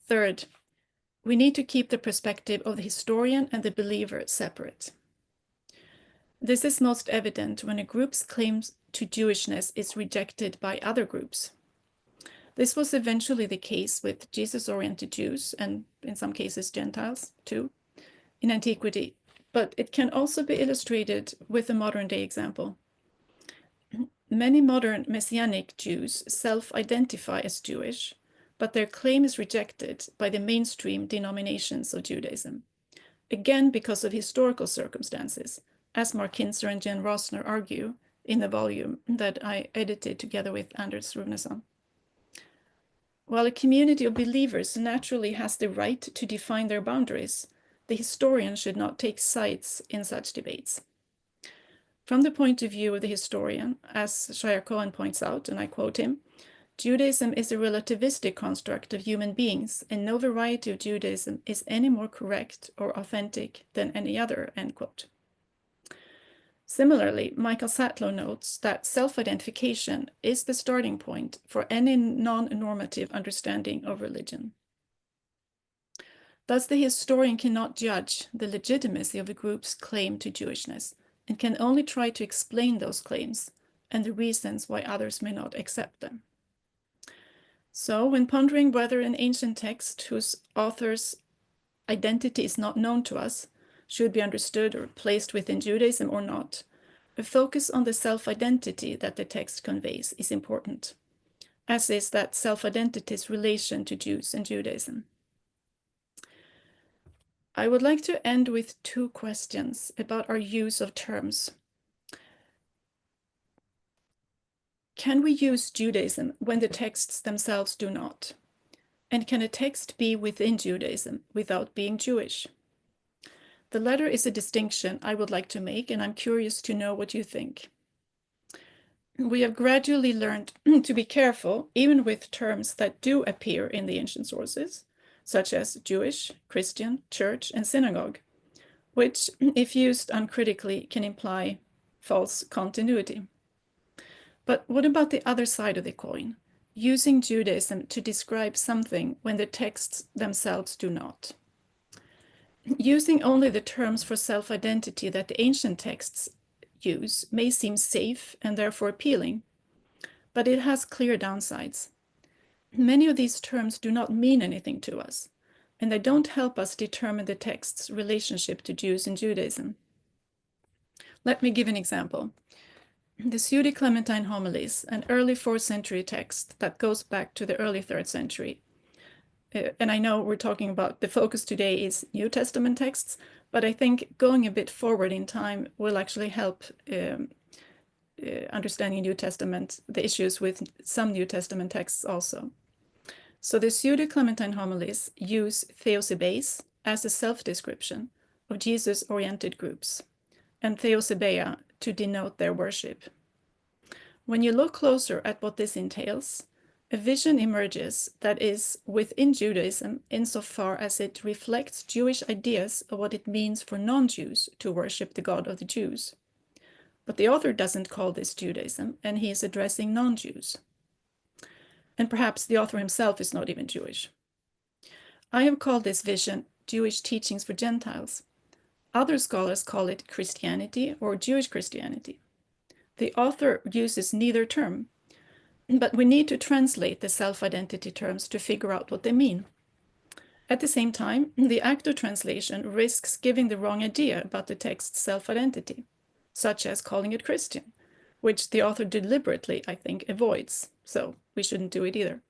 Third, we need to keep the perspective of the historian and the believer separate. This is most evident when a group's claims to Jewishness is rejected by other groups. This was eventually the case with Jesus-oriented Jews, and in some cases Gentiles too, in antiquity, but it can also be illustrated with a modern-day example. Many modern Messianic Jews self-identify as Jewish, but their claim is rejected by the mainstream denominations of Judaism, again because of historical circumstances, as Mark Kinzer and Jen Rosner argue in the volume that I edited together with Anders Runeson. While a community of believers naturally has the right to define their boundaries, the historian should not take sides in such debates. From the point of view of the historian, as Shaya Cohen points out, and I quote him, Judaism is a relativistic construct of human beings, and no variety of Judaism is any more correct or authentic than any other, end quote. Similarly, Michael Satlow notes that self-identification is the starting point for any non-normative understanding of religion. Thus, the historian cannot judge the legitimacy of a group's claim to Jewishness and can only try to explain those claims and the reasons why others may not accept them. So, when pondering whether an ancient text whose author's identity is not known to us should be understood or placed within Judaism or not, a focus on the self-identity that the text conveys is important, as is that self-identity's relation to Jews and Judaism. I would like to end with two questions about our use of terms. Can we use Judaism when the texts themselves do not? And can a text be within Judaism without being Jewish? The latter is a distinction I would like to make, and I'm curious to know what you think. We have gradually learned to be careful, even with terms that do appear in the ancient sources, such as Jewish, Christian, church, and synagogue, which, if used uncritically, can imply false continuity. But what about the other side of the coin, using Judaism to describe something when the texts themselves do not? Using only the terms for self-identity that the ancient texts use may seem safe and therefore appealing, but it has clear downsides. Many of these terms do not mean anything to us, and they don't help us determine the text's relationship to Jews and Judaism. Let me give an example. The Pseudo-Clementine Homilies, an early 4th century text that goes back to the early 3rd century. And I know we're talking about, the focus today is New Testament texts, but I think going a bit forward in time will actually help understanding New Testament, the issues with some New Testament texts also. So the Pseudo-Clementine Homilies use theosebes as a self-description of Jesus-oriented groups, and theosebeia to denote their worship. When you look closer at what this entails, a vision emerges that is within Judaism insofar as it reflects Jewish ideas of what it means for non-Jews to worship the God of the Jews. But the author doesn't call this Judaism, and he is addressing non-Jews. And perhaps the author himself is not even Jewish. I have called this vision Jewish teachings for Gentiles. Other scholars call it Christianity or Jewish Christianity. The author uses neither term, but we need to translate the self-identity terms to figure out what they mean. At the same time, the act of translation risks giving the wrong idea about the text's self-identity, such as calling it Christian, which the author deliberately, I think, avoids, so we shouldn't do it either.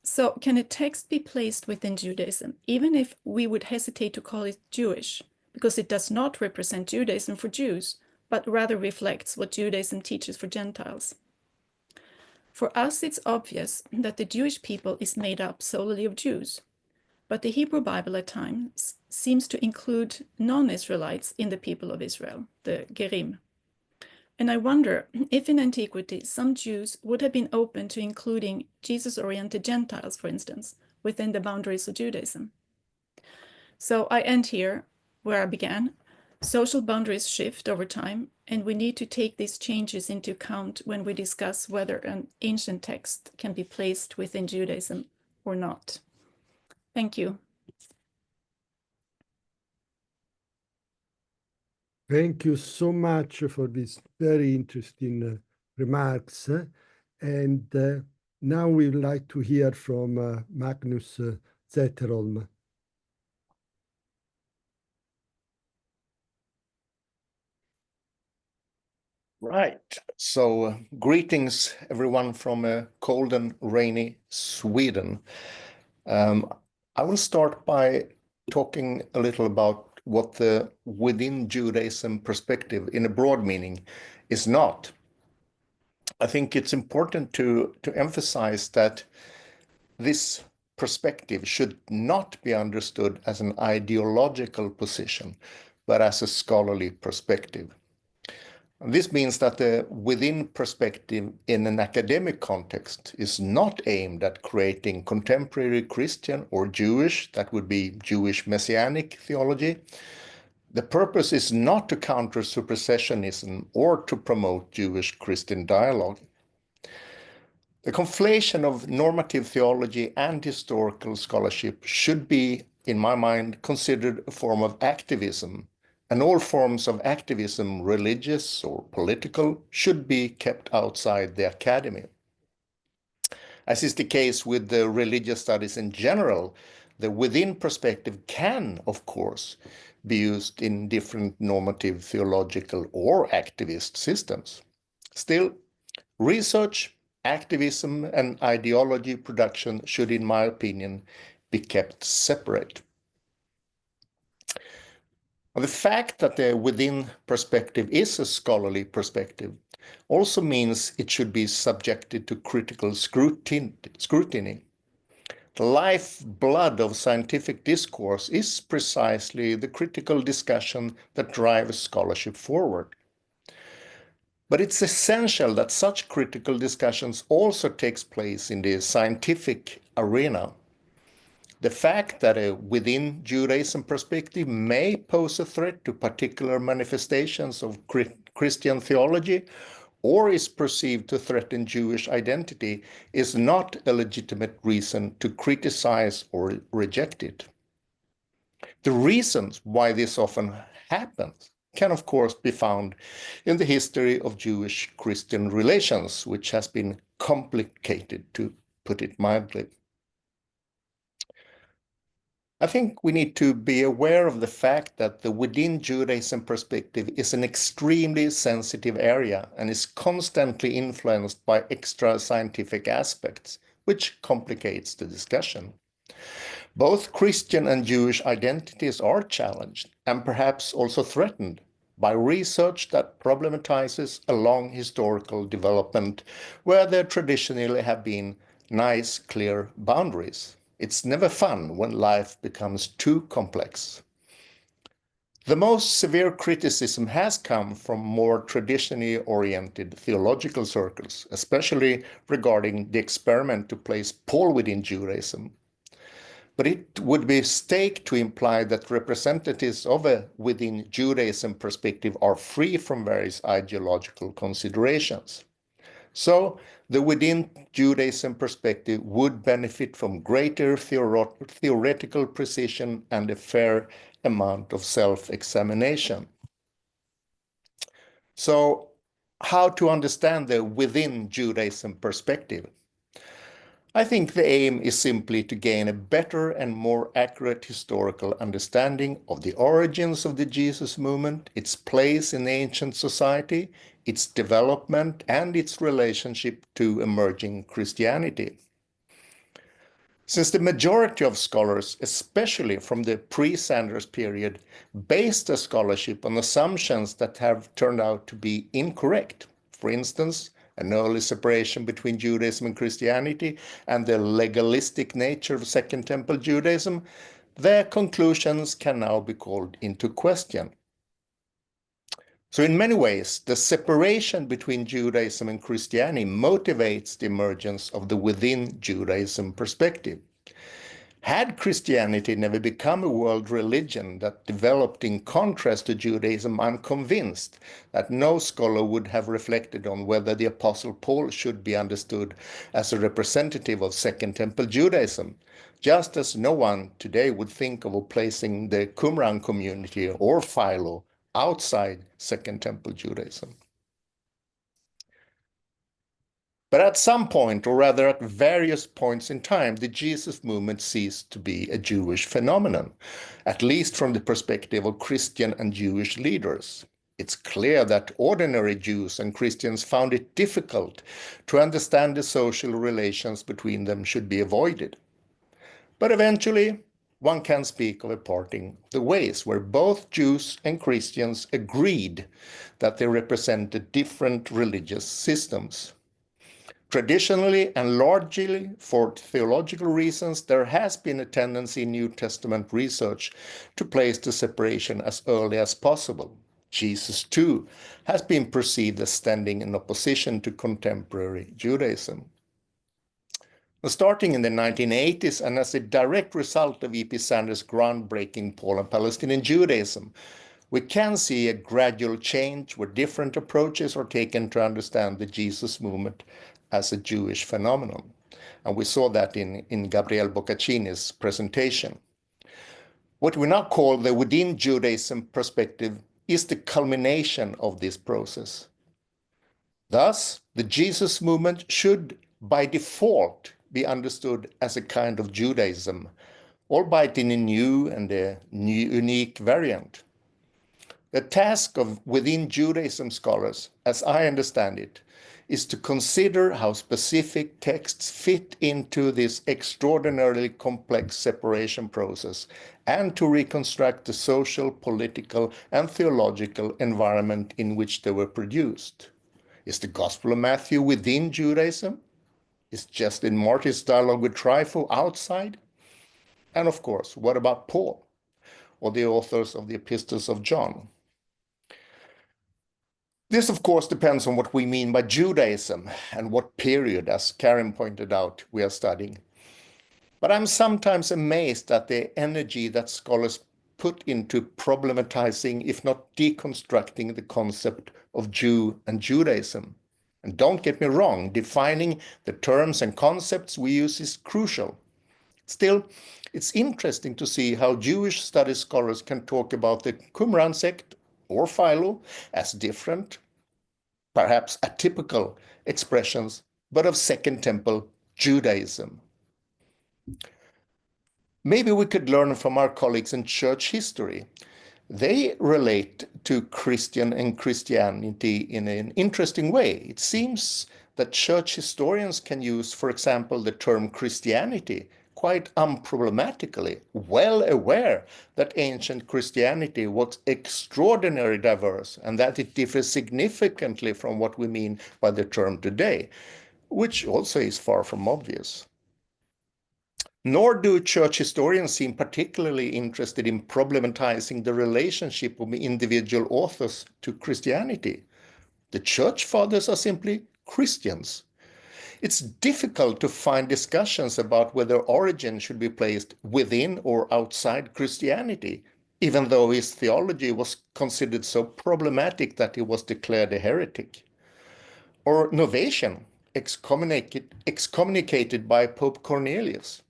So can a text be placed within Judaism, even if we would hesitate to call it Jewish, because it does not represent Judaism for Jews, but rather reflects what Judaism teaches for Gentiles? For us, it's obvious that the Jewish people is made up solely of Jews, but the Hebrew Bible at times seems to include non-Israelites in the people of Israel, the Gerim. And I wonder if in antiquity some Jews would have been open to including Jesus-oriented Gentiles, for instance, within the boundaries of Judaism. So I end here where I began. Social boundaries shift over time, and we need to take these changes into account when we discuss whether an ancient text can be placed within Judaism or not. Thank you. Thank you so much for these very interesting remarks. And now we would like to hear from Magnus Zetterholm. Right. So greetings, everyone, from a cold and rainy Sweden. I will start by talking a little about what the within Judaism perspective in a broad meaning is not. I think it's important to emphasize that this perspective should not be understood as an ideological position, but as a scholarly perspective. This means that the within perspective in an academic context is not aimed at creating contemporary Christian or Jewish, that would be Jewish messianic theology. The purpose is not to counter supersessionism or to promote Jewish-Christian dialogue. The conflation of normative theology and historical scholarship should be, in my mind, considered a form of activism, and all forms of activism, religious or political, should be kept outside the academy. As is the case with the religious studies in general, the within perspective can, of course, be used in different normative theological or activist systems. Still, research, activism, and ideology production should, in my opinion, be kept separate. The fact that the within perspective is a scholarly perspective also means it should be subjected to critical scrutiny. The lifeblood of scientific discourse is precisely the critical discussion that drives scholarship forward. But it's essential that such critical discussions also takes place in the scientific arena. The fact that a within Judaism perspective may pose a threat to particular manifestations of Christian theology or is perceived to threaten Jewish identity is not a legitimate reason to criticize or reject it. The reasons why this often happens can of course be found in the history of Jewish-Christian relations, which has been complicated, to put it mildly. I think we need to be aware of the fact that the within Judaism perspective is an extremely sensitive area and is constantly influenced by extra scientific aspects, which complicates the discussion. Both Christian and Jewish identities are challenged and perhaps also threatened by research that problematizes a long historical development where there traditionally have been nice, clear boundaries. It's never fun when life becomes too complex. The most severe criticism has come from more traditionally oriented theological circles, especially regarding the experiment to place Paul within Judaism. But it would be a mistake to imply that representatives of a within Judaism perspective are free from various ideological considerations. So, the within Judaism perspective would benefit from greater theoretical precision and a fair amount of self-examination. So, how to understand the within Judaism perspective? I think the aim is simply to gain a better and more accurate historical understanding of the origins of the Jesus movement, its place in ancient society, its development, and its relationship to emerging Christianity. Since the majority of scholars, especially from the pre-Sanders period, based their scholarship on assumptions that have turned out to be incorrect, for instance, an early separation between Judaism and Christianity, and the legalistic nature of Second Temple Judaism, their conclusions can now be called into question. So in many ways, the separation between Judaism and Christianity motivates the emergence of the within Judaism perspective. Had Christianity never become a world religion that developed in contrast to Judaism, I'm convinced that no scholar would have reflected on whether the Apostle Paul should be understood as a representative of Second Temple Judaism, just as no one today would think of placing the Qumran community or Philo outside Second Temple Judaism. But at some point, or rather at various points in time, the Jesus movement ceased to be a Jewish phenomenon, at least from the perspective of Christian and Jewish leaders. It's clear that ordinary Jews and Christians found it difficult to understand the social relations between them should be avoided. But eventually, one can speak of a parting of the ways where both Jews and Christians agreed that they represented different religious systems. Traditionally and largely for theological reasons, there has been a tendency in New Testament research to place the separation as early as possible. Jesus, too, has been perceived as standing in opposition to contemporary Judaism. Starting in the 1980s, and as a direct result of E.P. Sanders' groundbreaking Paul and Palestinian Judaism, we can see a gradual change where different approaches are taken to understand the Jesus movement as a Jewish phenomenon. And we saw that in Gabriele Boccaccini's presentation. What we now call the within Judaism perspective is the culmination of this process. Thus, the Jesus movement should, by default, be understood as a kind of Judaism, albeit in a new and a unique variant. The task of within Judaism scholars, as I understand it, is to consider how specific texts fit into this extraordinarily complex separation process and to reconstruct the social, political, and theological environment in which they were produced. Is the Gospel of Matthew within Judaism? Is Justin Martyr's dialogue with Trypho outside? And of course, what about Paul or the authors of the epistles of John? This, of course, depends on what we mean by Judaism and what period, as Karen pointed out, we are studying. But I'm sometimes amazed at the energy that scholars put into problematizing, if not deconstructing, the concept of Jew and Judaism. And don't get me wrong, defining the terms and concepts we use is crucial. Still, it's interesting to see how Jewish studies scholars can talk about the Qumran sect or Philo as different, perhaps atypical expressions, but of Second Temple Judaism. Maybe we could learn from our colleagues in church history. They relate to Christian and Christianity in an interesting way. It seems that church historians can use, for example, the term Christianity quite unproblematically, well aware that ancient Christianity was extraordinarily diverse and that it differs significantly from what we mean by the term today, which also is far from obvious. Nor do church historians seem particularly interested in problematizing the relationship of individual authors to Christianity. The church fathers are simply Christians. It's difficult to find discussions about whether Origen should be placed within or outside Christianity, even though his theology was considered so problematic that he was declared a heretic. Or Novatian, excommunicated by Pope Cornelius.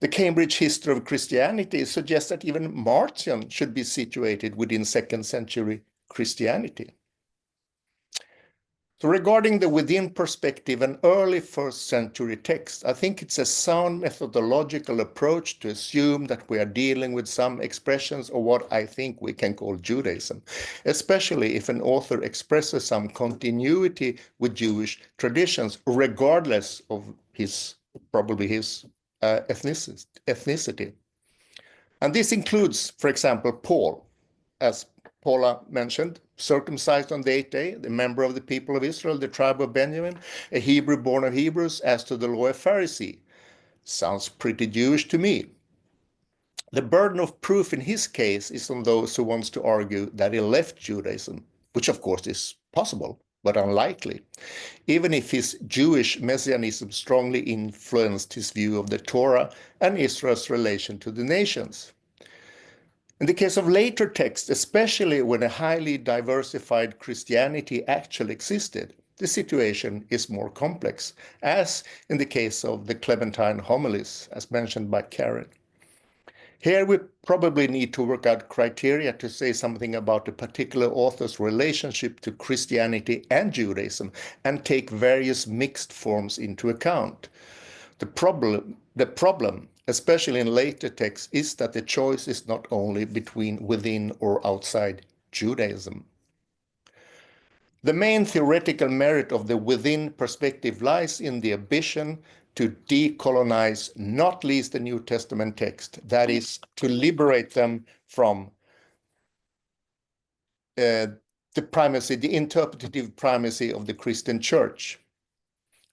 The Cambridge History of Christianity suggests that even Marcion should be situated within 2nd century Christianity. So regarding the within perspective and early 1st century text, I think it's a sound methodological approach to assume that we are dealing with some expressions of what I think we can call Judaism, especially if an author expresses some continuity with Jewish traditions, regardless of probably his ethnicity. And this includes, for example, Paul, as Paula mentioned, circumcised on the 8th day, the member of the people of Israel, the tribe of Benjamin, a Hebrew born of Hebrews, as to the law a Pharisee. Sounds pretty Jewish to me. The burden of proof in his case is on those who wants to argue that he left Judaism, which of course is possible, but unlikely, even if his Jewish messianism strongly influenced his view of the Torah and Israel's relation to the nations. In the case of later texts, especially when a highly diversified Christianity actually existed, the situation is more complex, as in the case of the Clementine homilies, as mentioned by Karen. Here we probably need to work out criteria to say something about a particular author's relationship to Christianity and Judaism and take various mixed forms into account. The problem, especially in later texts, is that the choice is not only between within or outside Judaism. The main theoretical merit of the within perspective lies in the ambition to decolonize not least the New Testament text, that is, to liberate them from the interpretative primacy of the Christian church.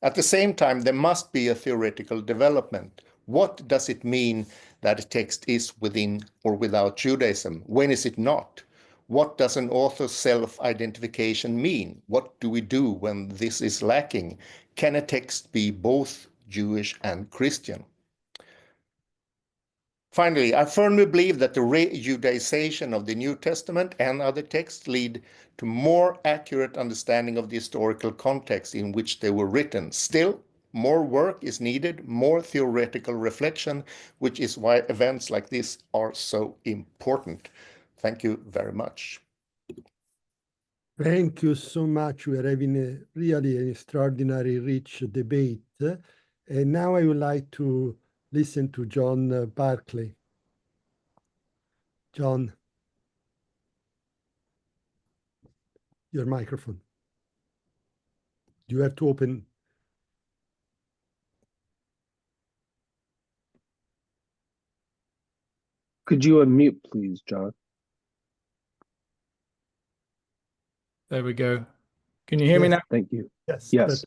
At the same time, there must be a theoretical development. What does it mean that a text is within or without Judaism? When is it not? What does an author's self-identification mean? What do we do when this is lacking? Can a text be both Jewish and Christian? Finally, I firmly believe that the re-Judaization of the New Testament and other texts lead to more accurate understanding of the historical context in which they were written. Still, more work is needed, more theoretical reflection, which is why events like this are so important. Thank you very much. Thank you so much. We are having a really an extraordinary rich debate. And now I would like to listen to John Barclay. John, your microphone. You have to open. Could you unmute, please, John? There we go. Can you hear me now? Thank you. Yes. Yes.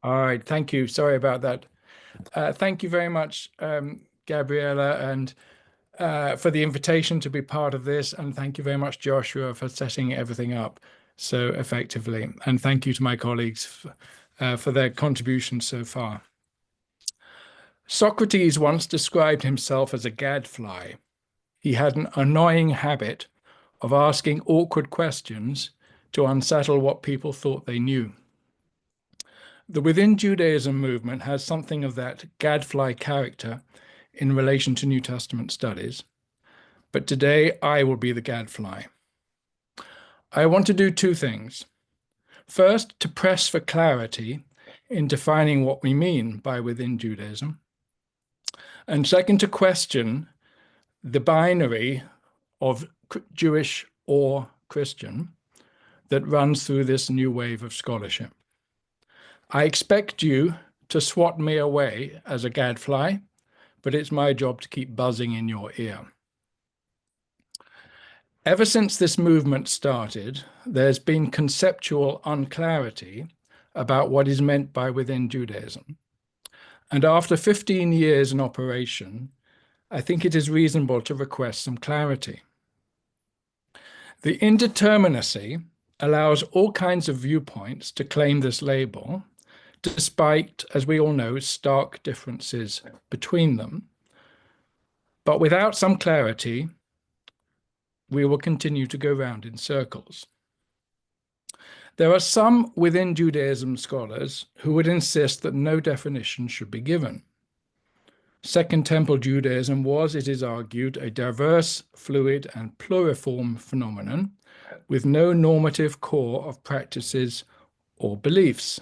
All right. Thank you. Sorry about that. Thank you very much, Gabriella, and for the invitation to be part of this. And thank you very much, Joshua, for setting everything up so effectively. And thank you to my colleagues for their contributions so far. Socrates once described himself as a gadfly. He had an annoying habit of asking awkward questions to unsettle what people thought they knew. The Within Judaism movement has something of that gadfly character in relation to New Testament studies, but today I will be the gadfly. I want to do two things. First, to press for clarity in defining what we mean by within Judaism. And second, to question the binary of Jewish or Christian that runs through this new wave of scholarship. I expect you to swat me away as a gadfly, but it's my job to keep buzzing in your ear. Ever since this movement started, there's been conceptual unclarity about what is meant by within Judaism. And after 15 years in operation, I think it is reasonable to request some clarity. The indeterminacy allows all kinds of viewpoints to claim this label, despite, as we all know, stark differences between them. But without some clarity, we will continue to go round in circles. There are some within Judaism scholars who would insist that no definition should be given. Second Temple Judaism was, it is argued, a diverse, fluid, and pluriform phenomenon with no normative core of practices or beliefs.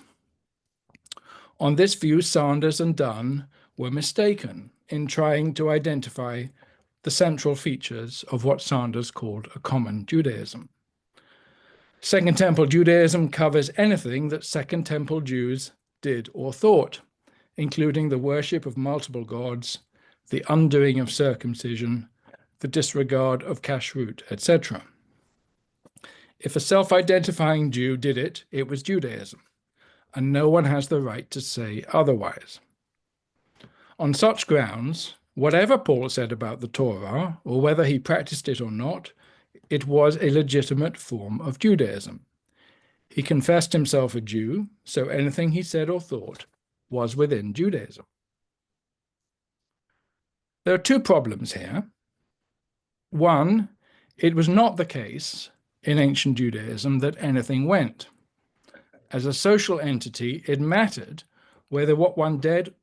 On this view, Sanders and Dunn were mistaken in trying to identify the central features of what Sanders called a common Judaism. Second Temple Judaism covers anything that Second Temple Jews did or thought, including the worship of multiple gods, the undoing of circumcision, the disregard of kashrut, etc. If a self-identifying Jew did it, it was Judaism, and no one has the right to say otherwise. On such grounds, whatever Paul said about the Torah, or whether he practiced it or not, it was a legitimate form of Judaism. He confessed himself a Jew, so anything he said or thought was within Judaism. There are two problems here. One, it was not the case in ancient Judaism that anything went. As a social entity, it mattered whether what one did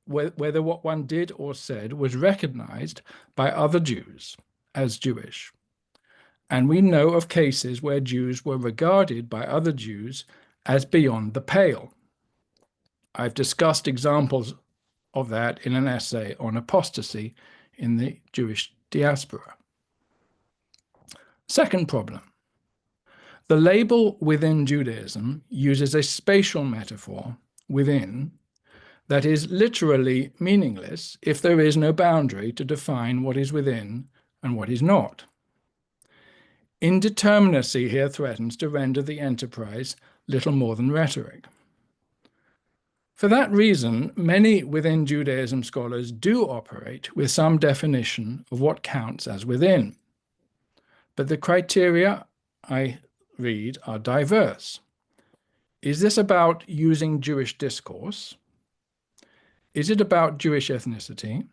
or said was recognized by other Jews as Jewish. And we know of cases where Jews were regarded by other Jews as beyond the pale. I've discussed examples of that in an essay on apostasy in the Jewish diaspora. Second problem. The label within Judaism uses a spatial metaphor, within, that is literally meaningless if there is no boundary to define what is within and what is not. Indeterminacy here threatens to render the enterprise little more than rhetoric. For that reason, many within Judaism scholars do operate with some definition of what counts as within. But the criteria I read are diverse. Is this about using Jewish discourse? Is it about Jewish ethnicity?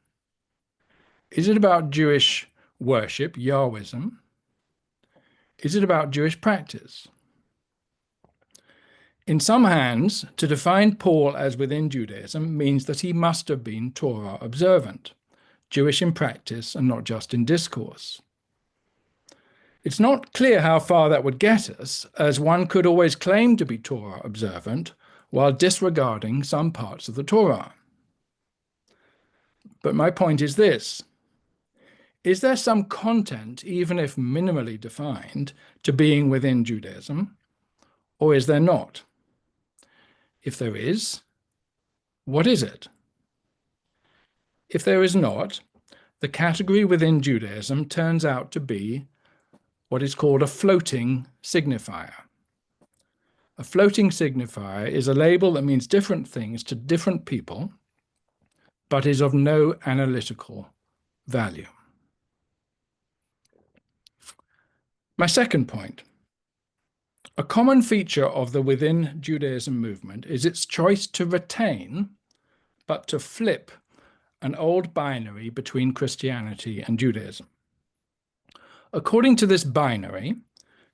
Is it about Jewish worship, Yahwism? Is it about Jewish practice? In some hands, to define Paul as within Judaism means that he must have been Torah observant, Jewish in practice and not just in discourse. It's not clear how far that would get us, as one could always claim to be Torah observant while disregarding some parts of the Torah. But my point is this: is there some content, even if minimally defined, to being within Judaism, or is there not? If there is, what is it? If there is not, the category within Judaism turns out to be what is called a floating signifier. A floating signifier is a label that means different things to different people, but is of no analytical value. My second point. A common feature of the within Judaism movement is its choice to retain, but to flip, an old binary between Christianity and Judaism. According to this binary,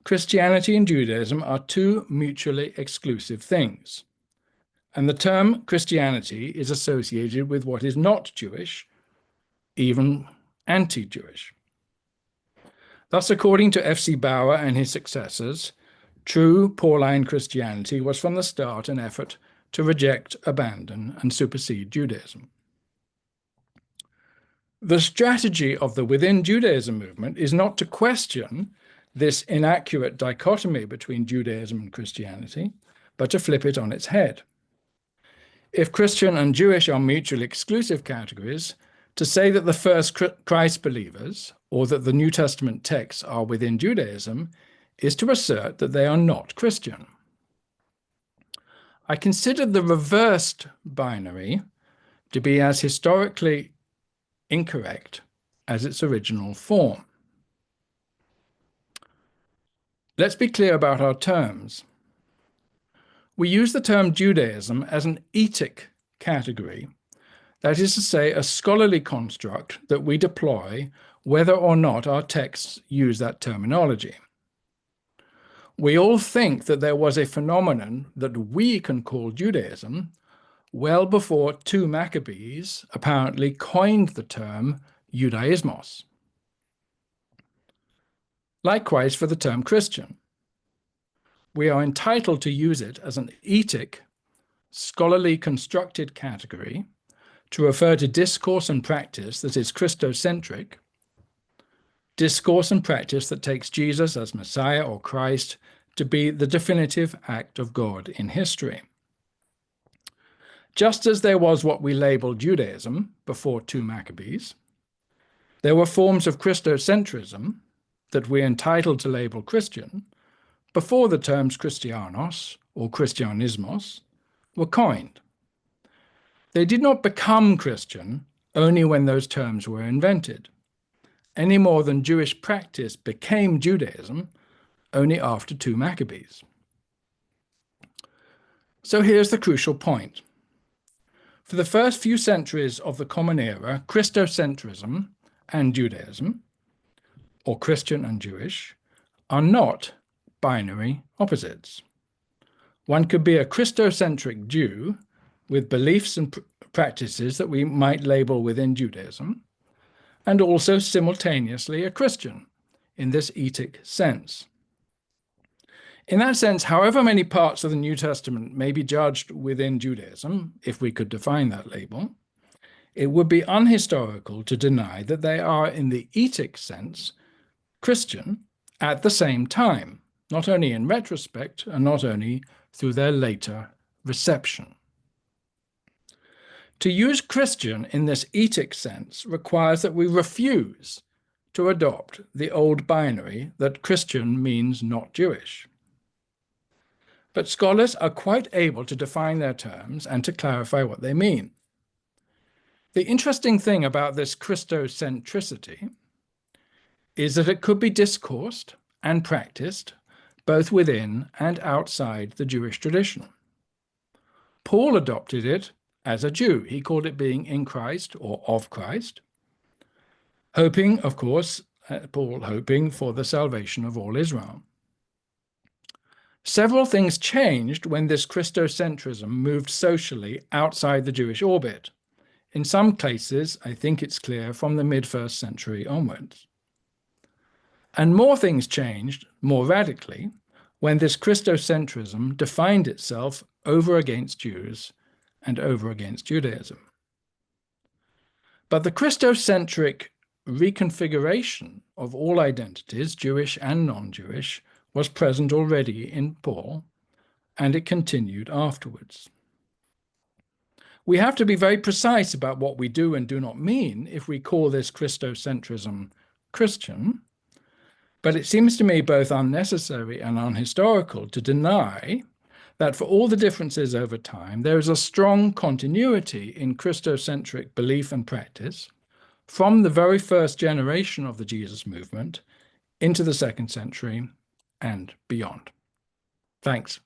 Christianity and Judaism are two mutually exclusive things, and the term Christianity is associated with what is not Jewish, even anti-Jewish. Thus, according to F.C. Bauer and his successors, True Pauline Christianity was from the start an effort to reject, abandon, and supersede Judaism. The strategy of the Within Judaism movement is not to question this inaccurate dichotomy between Judaism and Christianity, but to flip it on its head. If Christian and Jewish are mutually exclusive categories, to say that the first Christ believers or that the New Testament texts are within Judaism is to assert that they are not Christian. I consider the reversed binary to be as historically incorrect as its original form. Let's be clear about our terms. We use the term Judaism as an etic category, that is to say, a scholarly construct that we deploy whether or not our texts use that terminology. We all think that there was a phenomenon that we can call Judaism well before 2 Maccabees apparently coined the term Judaismos. Likewise for the term Christian. We are entitled to use it as an etic, scholarly constructed category to refer to discourse and practice that is Christocentric, discourse and practice that takes Jesus as Messiah or Christ to be the definitive act of God in history. Just as there was what we label Judaism before 2 Maccabees, there were forms of Christocentrism that we're entitled to label Christian before the terms Christianos or Christianismos were coined. They did not become Christian only when those terms were invented, any more than Jewish practice became Judaism only after 2 Maccabees. So here's the crucial point. For the first few centuries of the Common Era, Christocentrism and Judaism, or Christian and Jewish, are not binary opposites. One could be a Christocentric Jew with beliefs and practices that we might label within Judaism, and also simultaneously a Christian in this etic sense. In that sense, however many parts of the New Testament may be judged within Judaism, if we could define that label, it would be unhistorical to deny that they are, in the etic sense, Christian at the same time, not only in retrospect and not only through their later reception. To use Christian in this etic sense requires that we refuse to adopt the old binary that Christian means not Jewish. But scholars are quite able to define their terms and to clarify what they mean. The interesting thing about this Christocentricity is that it could be discoursed and practiced both within and outside the Jewish tradition. Paul adopted it as a Jew. He called it being in Christ or of Christ, hoping, of course, Paul hoping for the salvation of all Israel. Several things changed when this Christocentrism moved socially outside the Jewish orbit. In some cases, I think it's clear, from the mid-1st century onwards. And more things changed, more radically, when this Christocentrism defined itself over against Jews and over against Judaism. But the Christocentric reconfiguration of all identities, Jewish and non-Jewish, was present already in Paul, and it continued afterwards. We have to be very precise about what we do and do not mean if we call this Christocentrism Christian, but it seems to me both unnecessary and unhistorical to deny that for all the differences over time, there is a strong continuity in Christocentric belief and practice from the very first generation of the Jesus movement into the 2nd century and beyond. Thanks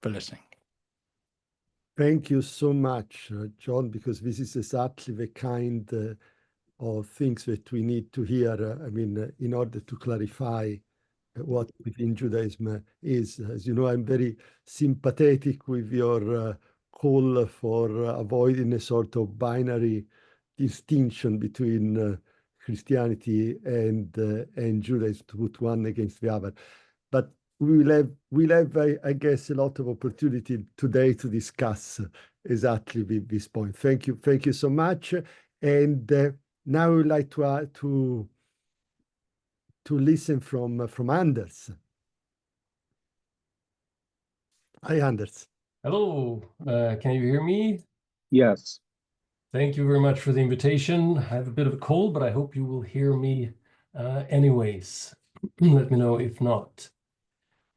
for listening. Thank you so much, John, because this is exactly the kind of things that we need to hear, in order to clarify what within Judaism is. As you know, I'm very sympathetic with your call for avoiding a sort of binary distinction between Christianity and Judaism, to put one against the other. But we'll have I guess, a lot of opportunity today to discuss exactly this point. Thank you so much. And now I would like to listen from Anders. Hi, Anders. Hello, can you hear me? Yes. Thank you very much for the invitation. I have a bit of a cold, but I hope you will hear me anyways. Let me know if not.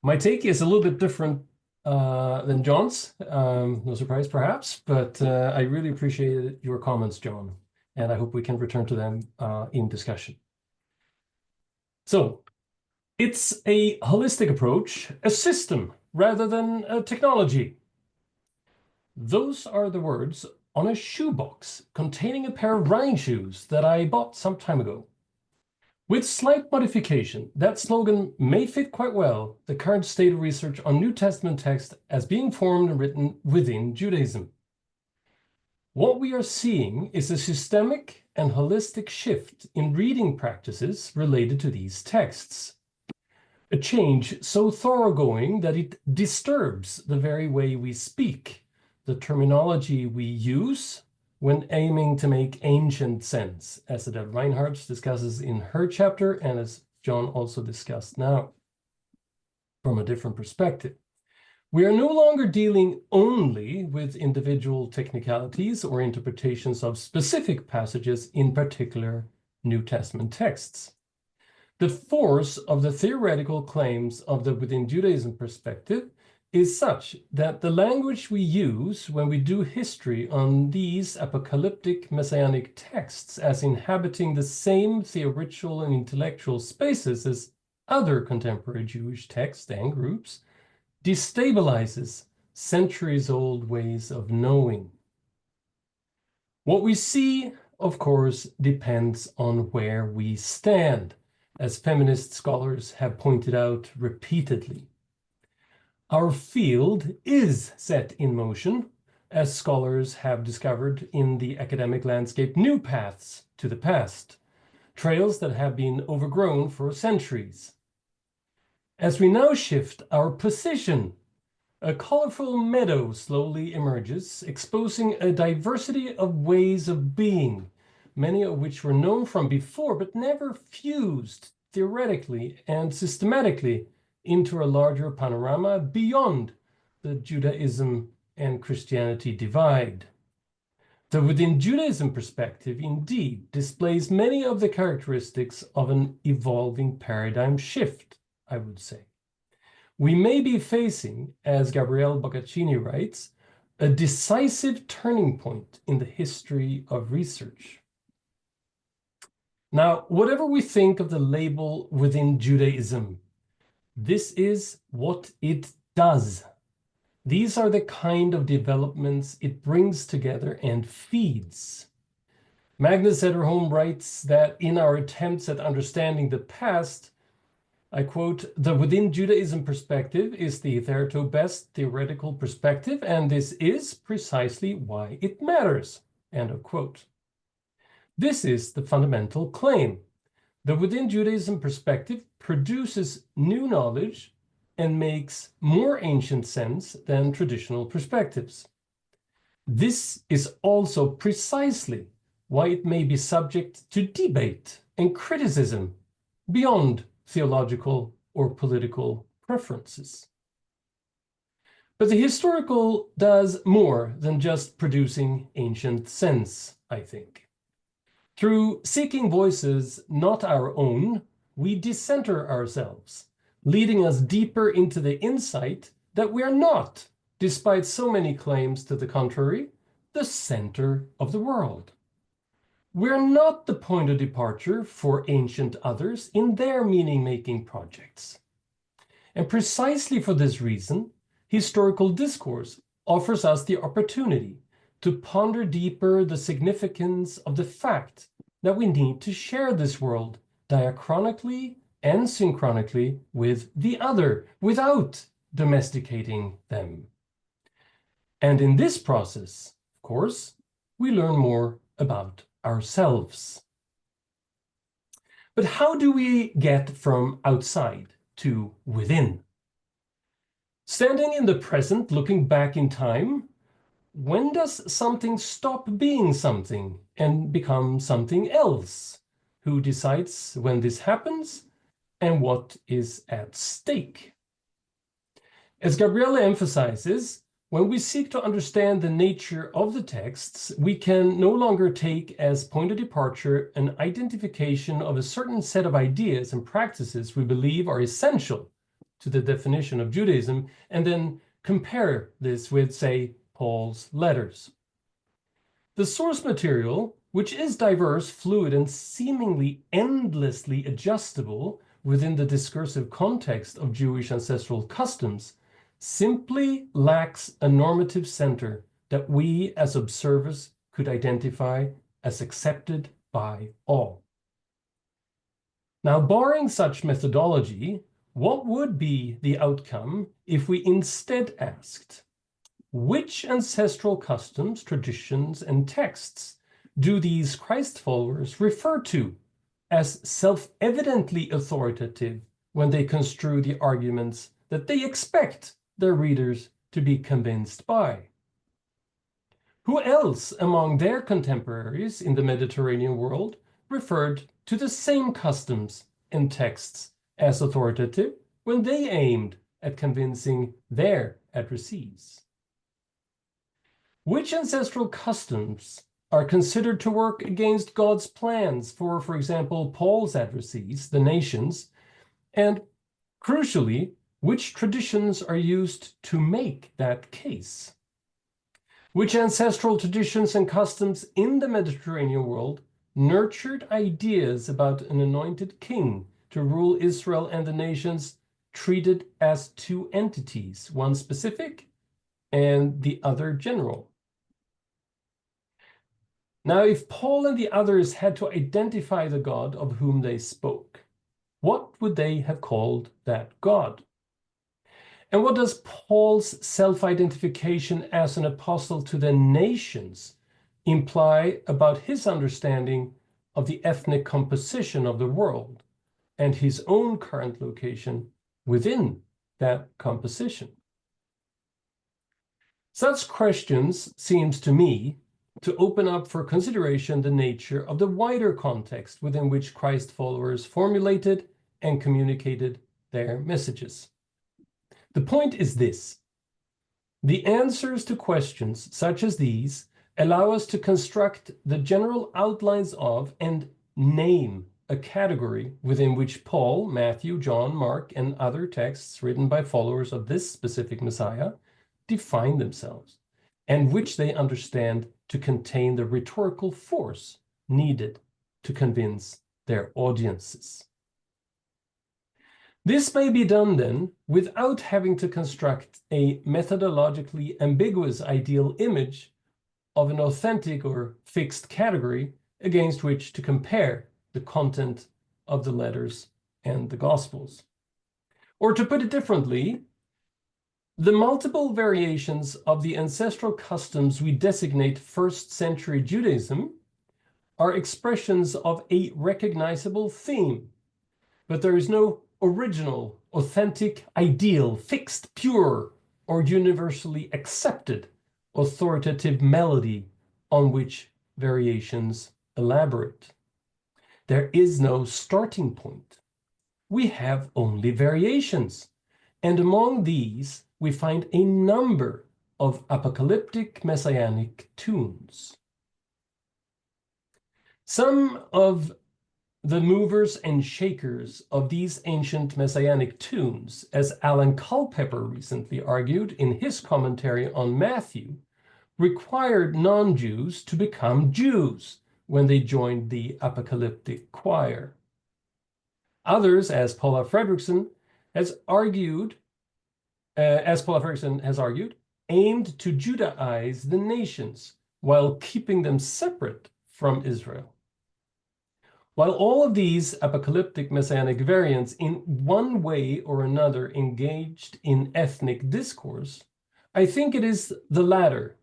My take is a little bit different than John's, no surprise perhaps, but I really appreciate your comments, John, and I hope we can return to them in discussion. So, it's a holistic approach, a system rather than a technology. Those are the words on a shoebox containing a pair of running shoes that I bought some time ago. With slight modification, that slogan may fit quite well the current state of research on New Testament text as being formed and written within Judaism. What we are seeing is a systemic and holistic shift in reading practices related to these texts. A change so thoroughgoing that it disturbs the very way we speak, the terminology we use when aiming to make ancient sense, as Adele Reinhardt discusses in her chapter and as John also discussed now from a different perspective. We are no longer dealing only with individual technicalities or interpretations of specific passages in particular New Testament texts. The force of the theoretical claims of the within Judaism perspective is such that the language we use when we do history on these apocalyptic messianic texts as inhabiting the same theoretical and intellectual spaces as other contemporary Jewish texts and groups destabilizes centuries-old ways of knowing. What we see, of course, depends on where we stand, as feminist scholars have pointed out repeatedly. Our field is set in motion, as scholars have discovered in the academic landscape new paths to the past, trails that have been overgrown for centuries. As we now shift our position, a colorful meadow slowly emerges, exposing a diversity of ways of being, many of which were known from before but never fused theoretically and systematically into a larger panorama beyond the Judaism and Christianity divide. The within Judaism perspective indeed displays many of the characteristics of an evolving paradigm shift, I would say. We may be facing, as Gabriele Boccaccini writes, a decisive turning point in the history of research. Now, whatever we think of the label within Judaism, this is what it does. These are the kind of developments it brings together and feeds. Magnus Ederholm writes that in our attempts at understanding the past, I quote, "The within Judaism perspective is the hitherto best theoretical perspective, and this is precisely why it matters," end of quote. This is the fundamental claim. The within Judaism perspective produces new knowledge and makes more ancient sense than traditional perspectives. This is also precisely why it may be subject to debate and criticism beyond theological or political preferences. But the historical does more than just producing ancient sense, I think. Through seeking voices not our own, we decenter ourselves, leading us deeper into the insight that we are not, despite so many claims to the contrary, the center of the world. We're not the point of departure for ancient others in their meaning-making projects. And precisely for this reason, historical discourse offers us the opportunity to ponder deeper the significance of the fact that we need to share this world diachronically and synchronically with the other without domesticating them. And in this process, of course, we learn more about ourselves. But how do we get from outside to within? Standing in the present, looking back in time, when does something stop being something and become something else? Who decides when this happens and what is at stake? As Gabriele emphasizes, when we seek to understand the nature of the texts, we can no longer take as point of departure an identification of a certain set of ideas and practices we believe are essential to the definition of Judaism, and then compare this with, say, Paul's letters. The source material, which is diverse, fluid, and seemingly endlessly adjustable within the discursive context of Jewish ancestral customs, simply lacks a normative center that we as observers could identify as accepted by all. Now, barring such methodology, what would be the outcome if we instead asked, which ancestral customs, traditions, and texts do these Christ followers refer to as self-evidently authoritative when they construe the arguments that they expect their readers to be convinced by? Who else among their contemporaries in the Mediterranean world referred to the same customs and texts as authoritative when they aimed at convincing their addressees? Which ancestral customs are considered to work against God's plans for example, Paul's addressees, the nations, and crucially, which traditions are used to make that case? Which ancestral traditions and customs in the Mediterranean world nurtured ideas about an anointed king to rule Israel and the nations treated as two entities, one specific and the other general? Now, if Paul and the others had to identify the God of whom they spoke, what would they have called that God? And what does Paul's self-identification as an apostle to the nations imply about his understanding of the ethnic composition of the world and his own current location within that composition? Such questions seems to me to open up for consideration the nature of the wider context within which Christ followers formulated and communicated their messages. The point is this: the answers to questions such as these allow us to construct the general outlines of and name a category within which Paul, Matthew, John, Mark, and other texts written by followers of this specific Messiah define themselves, and which they understand to contain the rhetorical force needed to convince their audiences. This may be done then without having to construct a methodologically ambiguous ideal image of an authentic or fixed category against which to compare the content of the letters and the Gospels. Or to put it differently, the multiple variations of the ancestral customs we designate first-century Judaism are expressions of a recognizable theme, but there is no original, authentic, ideal, fixed, pure, or universally accepted authoritative melody on which variations elaborate. There is no starting point. We have only variations, and among these we find a number of apocalyptic messianic tunes. Some of the movers and shakers of these ancient messianic tunes, as Alan Culpepper recently argued in his commentary on Matthew, required non-Jews to become Jews when they joined the apocalyptic choir. Others, as Paula Fredrickson has argued, aimed to Judaize the nations while keeping them separate from Israel. While all of these apocalyptic messianic variants in one way or another engaged in ethnic discourse, I think it is the latter,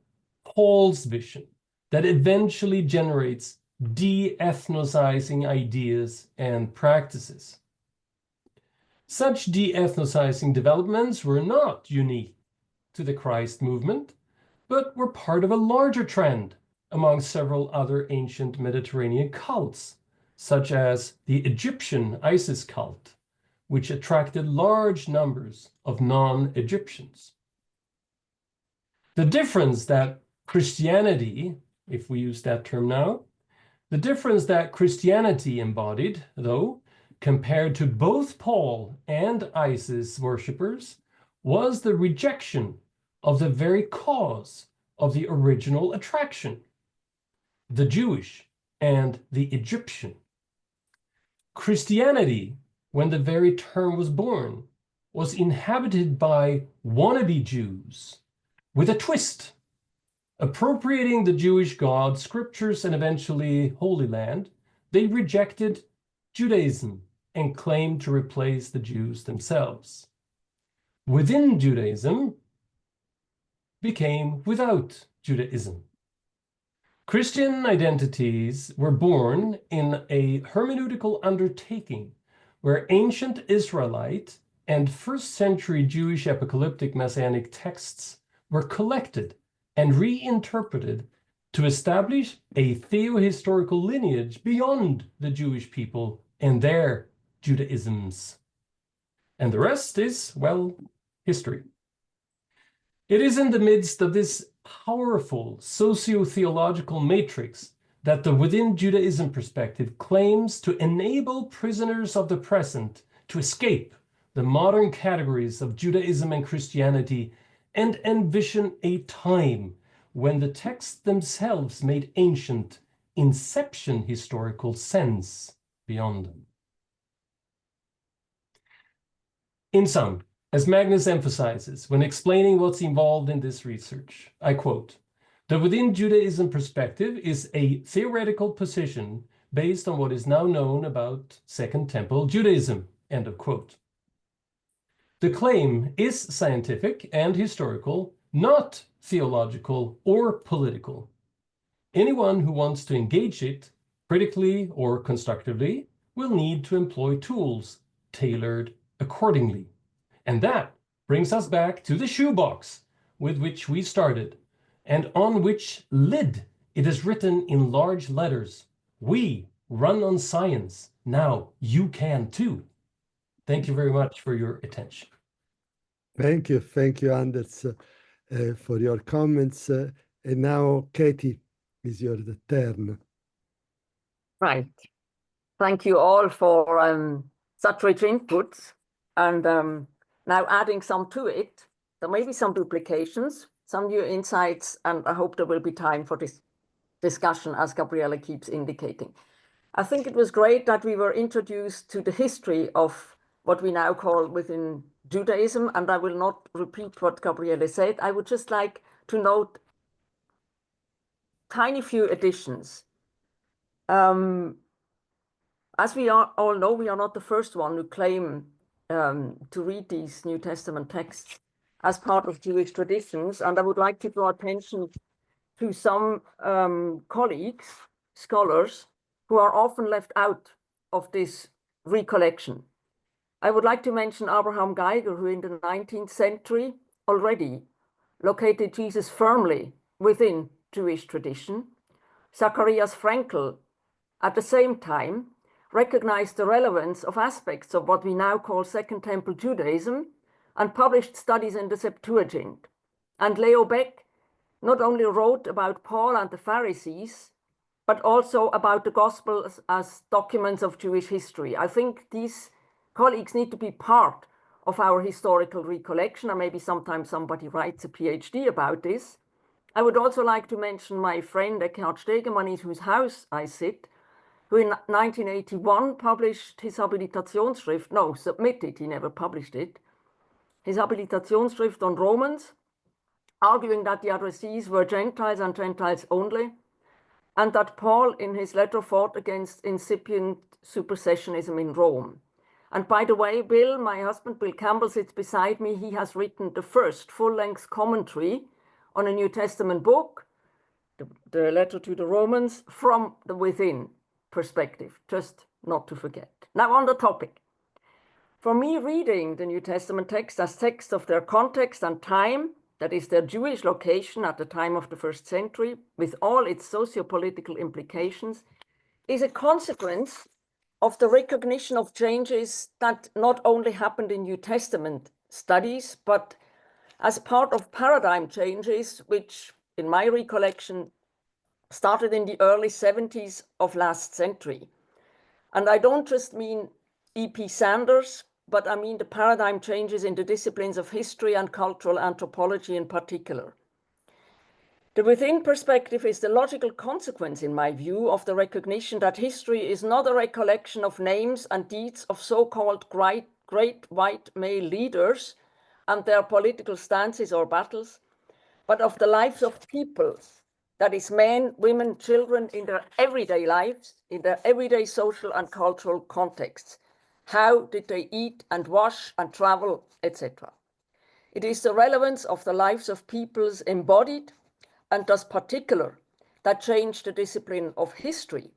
Paul's vision, that eventually generates de-ethnicizing ideas and practices. Such de-ethnicizing developments were not unique to the Christ movement, but were part of a larger trend among several other ancient Mediterranean cults, such as the Egyptian Isis cult, which attracted large numbers of non-Egyptians. The difference that Christianity, if we use that term now, the difference that Christianity embodied, though, compared to both Paul and Isis worshippers, was the rejection of the very cause of the original attraction, the Jewish and the Egyptian. Christianity, when the very term was born, was inhabited by wannabe Jews with a twist, appropriating the Jewish God, scriptures, and eventually Holy Land. They rejected Judaism and claimed to replace the Jews themselves. Within Judaism became without Judaism. Christian identities were born in a hermeneutical undertaking where ancient Israelite and first-century Jewish apocalyptic messianic texts were collected and reinterpreted to establish a theohistorical lineage beyond the Jewish people and their Judaisms. And the rest is, well, history. It is in the midst of this powerful socio-theological matrix that the within Judaism perspective claims to enable prisoners of the present to escape the modern categories of Judaism and Christianity and envision a time when the texts themselves made ancient inception historical sense beyond them. In sum, as Magnus emphasizes when explaining what's involved in this research, I quote, "The within Judaism perspective is a theoretical position based on what is now known about Second Temple Judaism," end of quote. The claim is scientific and historical, not theological or political. Anyone who wants to engage it, critically or constructively, will need to employ tools tailored accordingly. And that brings us back to the shoebox with which we started, and on which lid it is written in large letters, "We run on science. Now you can too." Thank you very much for your attention. Thank you, Anders, for your comments. And now, Katie, is your turn. Right. Thank you all for such rich inputs. And now adding some to it, there may be some duplications, some new insights, and I hope there will be time for this discussion, as Gabriele keeps indicating. I think it was great that we were introduced to the history of what we now call within Judaism, and I will not repeat what Gabriele said. I would just like to note tiny few additions. As we all know, we are not the first one who claim to read these New Testament texts as part of Jewish traditions, and I would like to draw attention to some colleagues, scholars, who are often left out of this recollection. I would like to mention Abraham Geiger, who in the 19th century already located Jesus firmly within Jewish tradition. Zacharias Frankel, at the same time, recognized the relevance of aspects of what we now call Second Temple Judaism and published studies in the Septuagint. And Leo Beck not only wrote about Paul and the Pharisees, but also about the Gospels as documents of Jewish history. I think these colleagues need to be part of our historical recollection, and maybe sometimes somebody writes a PhD about this. I would also like to mention my friend Eckhard Stegemann, at whose house I sit, who in 1981 published his Habilitationsschrift, no, submitted, he never published it, his Habilitationsschrift on Romans, arguing that the addressees were Gentiles and Gentiles only, and that Paul in his letter fought against incipient supersessionism in Rome. And by the way, Bill, my husband, Bill Campbell, sits beside me. He has written the first full-length commentary on a New Testament book, the letter to the Romans, from the within perspective, just not to forget. Now on the topic. For me, reading the New Testament text as text of their context and time, that is their Jewish location at the time of the 1st century, with all its socio-political implications, is a consequence of the recognition of changes that not only happened in New Testament studies, but as part of paradigm changes, which, in my recollection, started in the early 70s of last century. And I don't just mean E.P. Sanders, but I mean the paradigm changes in the disciplines of history and cultural anthropology in particular. The within perspective is the logical consequence, in my view, of the recognition that history is not a recollection of names and deeds of so-called great white male leaders and their political stances or battles, but of the lives of people, that is men, women, children in their everyday lives, in their everyday social and cultural contexts. How did they eat and wash and travel, etc.? It is the relevance of the lives of peoples embodied and thus particular that changed the discipline of history.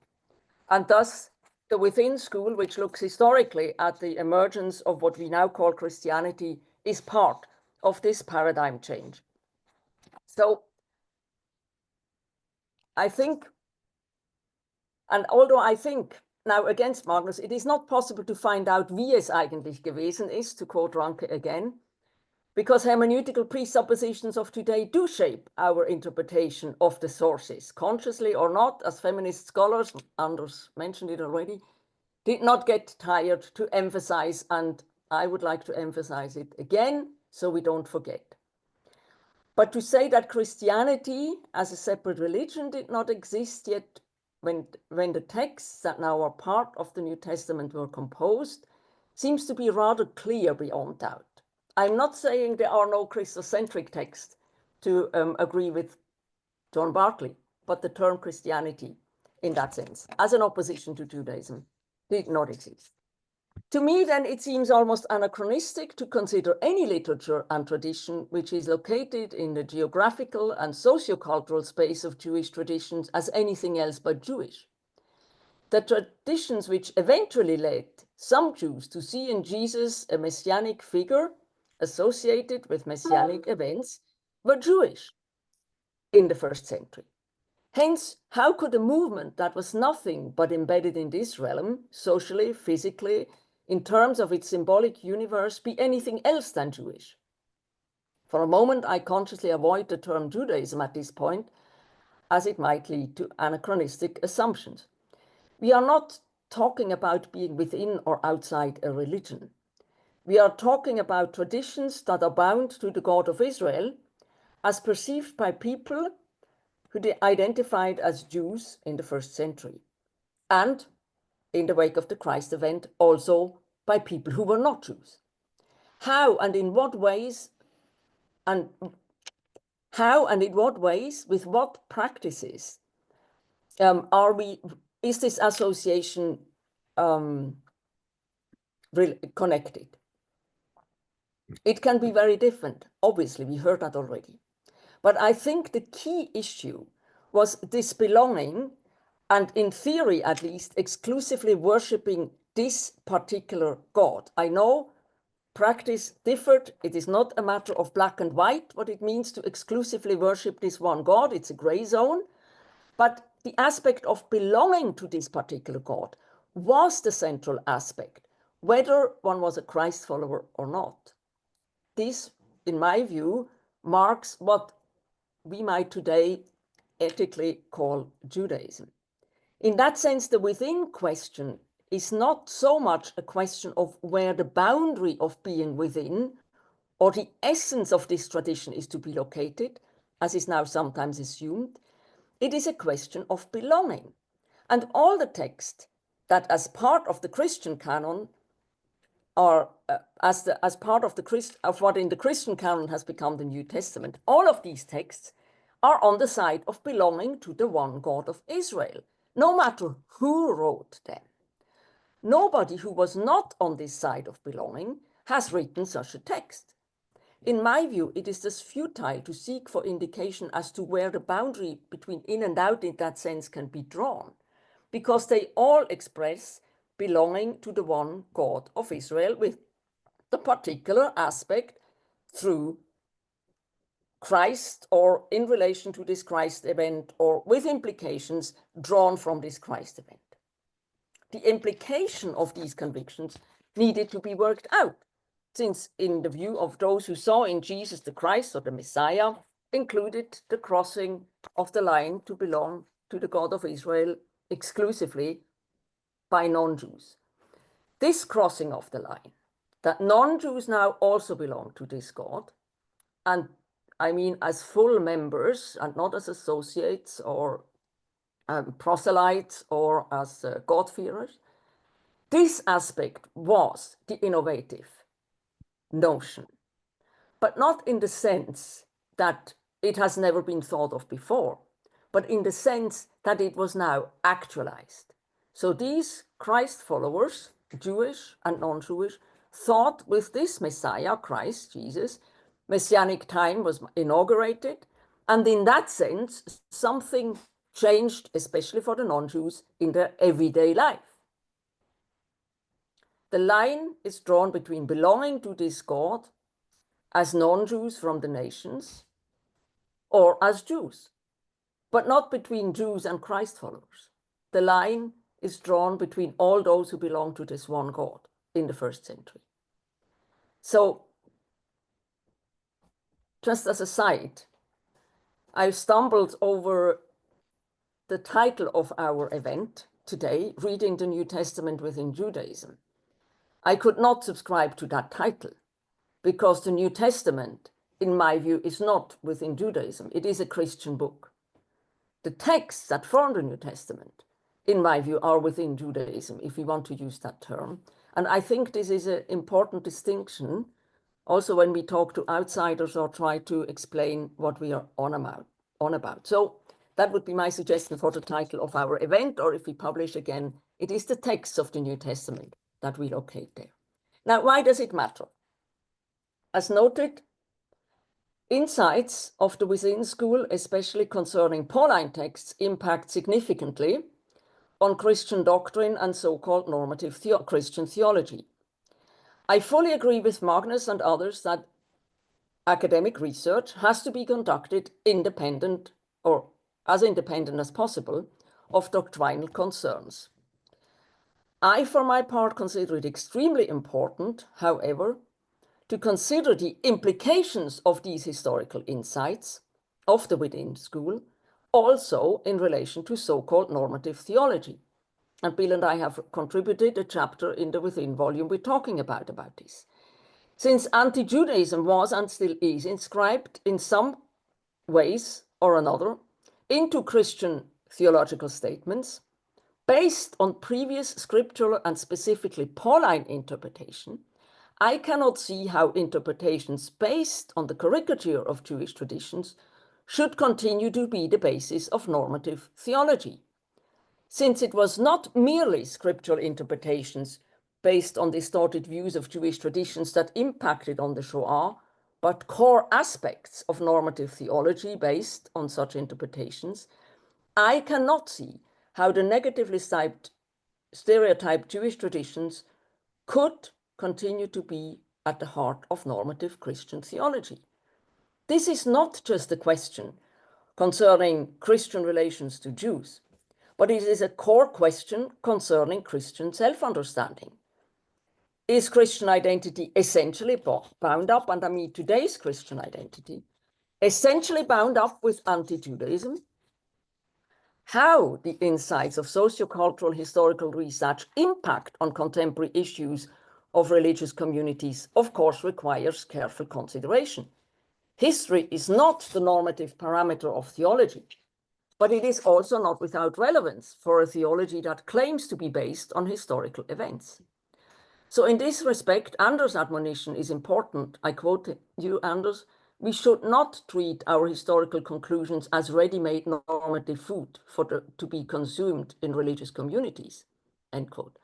And thus the within school, which looks historically at the emergence of what we now call Christianity, is part of this paradigm change. So I think, and although I think now against Magnus, it is not possible to find out wie es eigentlich gewesen ist, to quote Ranke again, because hermeneutical presuppositions of today do shape our interpretation of the sources, consciously or not, as feminist scholars, Anders mentioned it already, did not get tired to emphasize, and I would like to emphasize it again, so we don't forget. But to say that Christianity as a separate religion did not exist yet when the texts that now are part of the New Testament were composed seems to be rather clear beyond doubt. I'm not saying there are no Christocentric texts, to agree with John Barclay, but the term Christianity in that sense, as an opposition to Judaism, did not exist. To me, then, it seems almost anachronistic to consider any literature and tradition which is located in the geographical and sociocultural space of Jewish traditions as anything else but Jewish. The traditions which eventually led some Jews to see in Jesus a messianic figure associated with messianic events were Jewish in the 1st century. Hence, how could a movement that was nothing but embedded in this realm, socially, physically, in terms of its symbolic universe, be anything else than Jewish? For a moment, I consciously avoid the term Judaism at this point, as it might lead to anachronistic assumptions. We are not talking about being within or outside a religion. We are talking about traditions that are bound to the God of Israel, as perceived by people who they identified as Jews in the 1st century, and in the wake of the Christ event, also by people who were not Jews. How and in what ways, with what practices is this association connected? It can be very different. Obviously, we heard that already. But I think the key issue was this belonging, and in theory, at least, exclusively worshipping this particular God. I know practice differed. It is not a matter of black and white, what it means to exclusively worship this one God. It's a gray zone. But the aspect of belonging to this particular God was the central aspect, whether one was a Christ follower or not. This, in my view, marks what we might today ethically call Judaism. In that sense, the within question is not so much a question of where the boundary of being within or the essence of this tradition is to be located, as is now sometimes assumed. It is a question of belonging. And all the texts that as part of the Christian canon are as part of what in the Christian canon has become the New Testament, all of these texts are on the side of belonging to the one God of Israel, no matter who wrote them. Nobody who was not on this side of belonging has written such a text. In my view, it is thus futile to seek for indication as to where the boundary between in and out in that sense can be drawn, because they all express belonging to the one God of Israel with the particular aspect through Christ or in relation to this Christ event or with implications drawn from this Christ event. The implication of these convictions needed to be worked out, since in the view of those who saw in Jesus the Christ or the Messiah included the crossing of the line to belong to the God of Israel exclusively by non-Jews. This crossing of the line, that non-Jews now also belong to this God, and I mean as full members and not as associates or proselytes or as God-fearers, this aspect was the innovative notion, but not in the sense that it has never been thought of before, but in the sense that it was now actualized. So these Christ followers, Jewish and non-Jewish, thought with this Messiah, Christ Jesus, Messianic time was inaugurated, and in that sense, something changed, especially for the non-Jews, in their everyday life. The line is drawn between belonging to this God as non-Jews from the nations or as Jews, but not between Jews and Christ followers. The line is drawn between all those who belong to this one God in the first century. So, just as a side, I stumbled over the title of our event today, Reading the New Testament within Judaism. I could not subscribe to that title because the New Testament, in my view, is not within Judaism. It is a Christian book. The texts that form the New Testament, in my view, are within Judaism, if we want to use that term. And I think this is an important distinction, also when we talk to outsiders or try to explain what we are on about. So that would be my suggestion for the title of our event, or if we publish again, it is the texts of the New Testament that we locate there. Now, why does it matter? As noted, insights of the Within School, especially concerning Pauline texts, impact significantly on Christian doctrine and so-called normative Christian theology. I fully agree with Magnus and others that academic research has to be conducted independent or as independent as possible of doctrinal concerns. I, for my part, consider it extremely important, however, to consider the implications of these historical insights of the Within School, also in relation to so-called normative theology. And Bill and I have contributed a chapter in the Within volume we're talking about this. Since anti-Judaism was and still is inscribed in some ways or another into Christian theological statements, based on previous scriptural and specifically Pauline interpretation, I cannot see how interpretations based on the caricature of Jewish traditions should continue to be the basis of normative theology, since it was not merely scriptural interpretations based on distorted views of Jewish traditions that impacted on the Shoah, but core aspects of normative theology based on such interpretations. I cannot see how the negatively stereotyped Jewish traditions could continue to be at the heart of normative Christian theology. This is not just a question concerning Christian relations to Jews, but it is a core question concerning Christian self-understanding. Is Christian identity essentially bound up, and I mean today's Christian identity, essentially bound up with anti-Judaism? How the insights of sociocultural historical research impact on contemporary issues of religious communities, of course, requires careful consideration. History is not the normative parameter of theology, but it is also not without relevance for a theology that claims to be based on historical events. So in this respect, Anders' admonition is important. I quote you, Anders, "We should not treat our historical conclusions as ready-made normative food to be consumed in religious communities," end quote.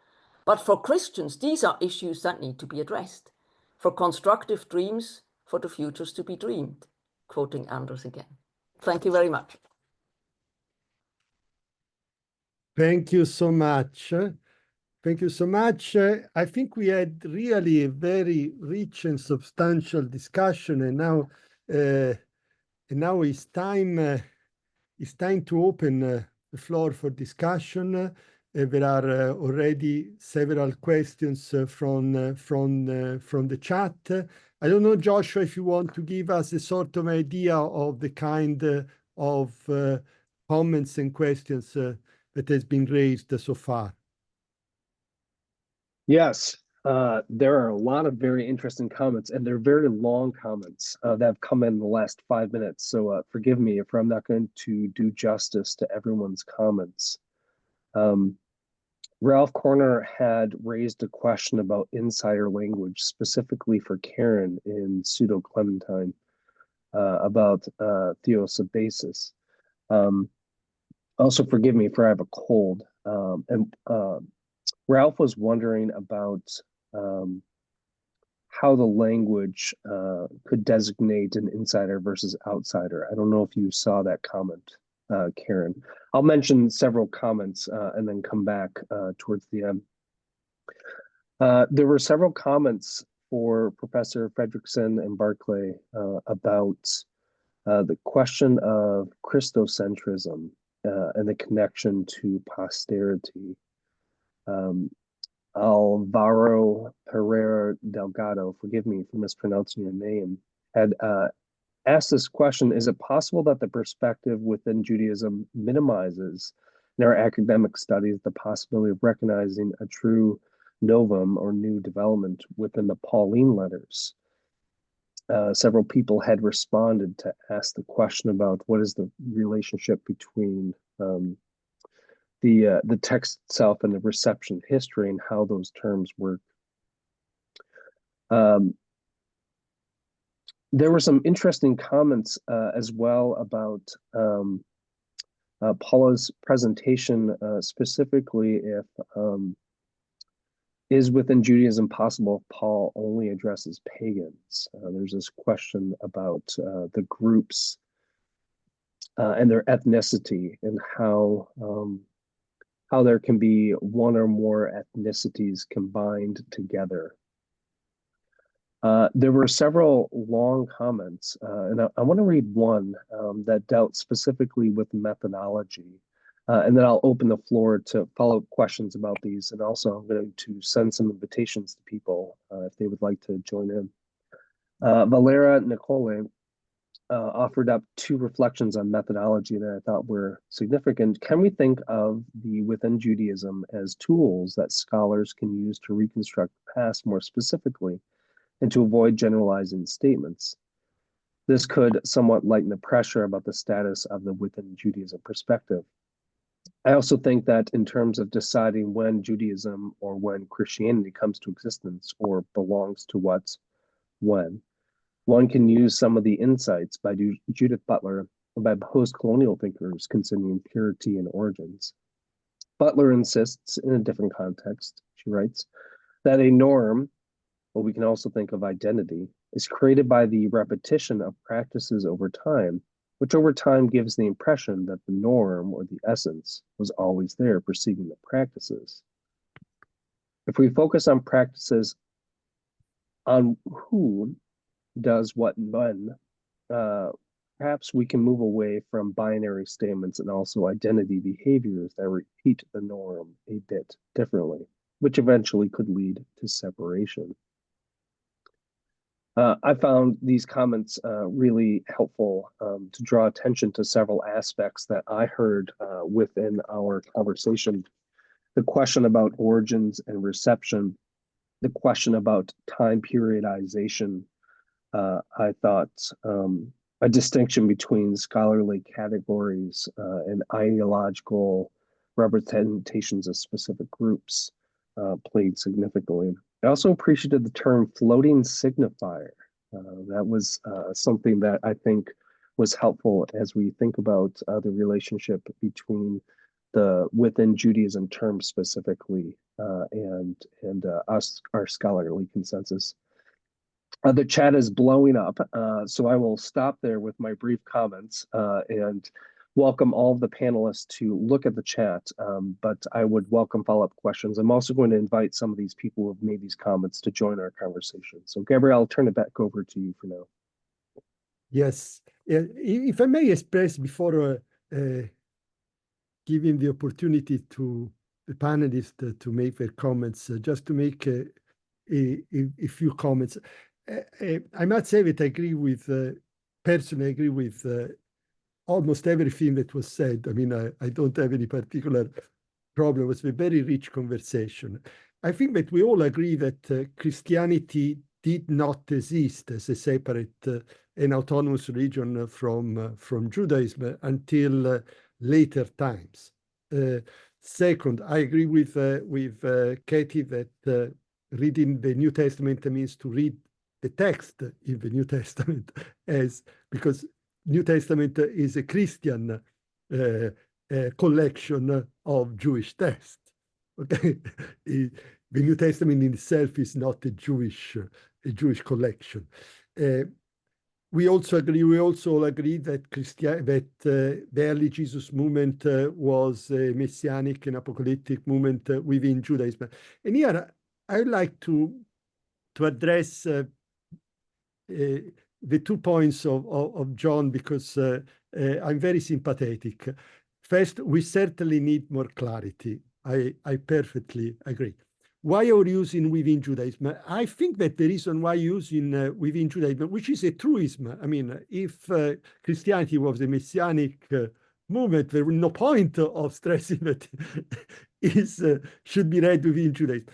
But for Christians, these are issues that need to be addressed, for constructive dreams for the futures to be dreamed, quoting Anders again. Thank you very much. Thank you so much. Thank you so much. I think we had really a very rich and substantial discussion, and now it's time to open the floor for discussion. There are already several questions from the chat. I don't know, Joshua, if you want to give us a sort of idea of the kind of comments and questions that has been raised so far. Yes, there are a lot of very interesting comments, and they're very long comments that have come in the last 5 minutes. So forgive me if I'm not going to do justice to everyone's comments. Ralph Corner had raised a question about insider language, specifically for Karen in Pseudo Clementine, about theosabasis. Also, forgive me for I have a cold. Ralph was wondering about how the language could designate an insider versus outsider. I don't know if you saw that comment, Karen. I'll mention several comments and then come back towards the end. There were several comments for Professor Fredrickson and Barclay about the question of Christocentrism and the connection to posterity. Alvaro Pereira Delgado, forgive me for mispronouncing your name, had asked this question: is it possible that the perspective within Judaism minimizes in our academic studies the possibility of recognizing a true novum or new development within the Pauline letters? Several people had responded to ask the question about what is the relationship between the text itself and the reception history and how those terms work. There were some interesting comments as well about Paula's presentation, specifically if is within Judaism possible if Paul only addresses pagans? There's this question about the groups and their ethnicity and how there can be one or more ethnicities combined together. There were several long comments, and I want to read one that dealt specifically with methodology, and then I'll open the floor to follow-up questions about these, and also I'm going to send some invitations to people if they would like to join in. Valera Nicole offered up two reflections on methodology that I thought were significant. Can we think of the within Judaism as tools that scholars can use to reconstruct the past more specifically and to avoid generalizing statements? This could somewhat lighten the pressure about the status of the within Judaism perspective. I also think that in terms of deciding when Judaism or when Christianity comes to existence or belongs to what, when, one can use some of the insights by Judith Butler and by post-colonial thinkers concerning purity and origins. Butler insists, in a different context, she writes, that a norm, what we can also think of identity, is created by the repetition of practices over time, which over time gives the impression that the norm or the essence was always there preceding the practices. If we focus on practices on who does what and when, perhaps we can move away from binary statements and also identity behaviors that repeat the norm a bit differently, which eventually could lead to separation. I found these comments really helpful to draw attention to several aspects that I heard within our conversation. The question about origins and reception, the question about time periodization. I thought a distinction between scholarly categories and ideological representations of specific groups played significantly. I also appreciated the term floating signifier. That was something that I think was helpful as we think about the relationship between the within Judaism term specifically and our scholarly consensus. The chat is blowing up, so I will stop there with my brief comments and welcome all of the panelists to look at the chat, but I would welcome follow-up questions. I'm also going to invite some of these people who have made these comments to join our conversation. So Gabrielle, I'll turn it back over to you for now. Yes, if I may express before giving the opportunity to the panelists to make their comments, just to make a few comments. I must say that I agree with, personally agree with almost everything that was said. I mean, I don't have any particular problem. It was a very rich conversation. I think that we all agree that Christianity did not exist as a separate and autonomous religion from Judaism until later times. Second, I agree with Katie that reading the New Testament means to read the text in the New Testament, because New Testament is a Christian collection of Jewish texts. Okay, the New Testament in itself is not a Jewish collection. We also agree that the early Jesus movement was a messianic and apocalyptic movement within Judaism. And here I would like to address the 2 points of John, because I'm very sympathetic. First, we certainly need more clarity. I perfectly agree. Why are we using within Judaism? I think that the reason why using within Judaism, which is a truism, I mean, if Christianity was a messianic movement, there was no point of stressing that it should be read within Judaism.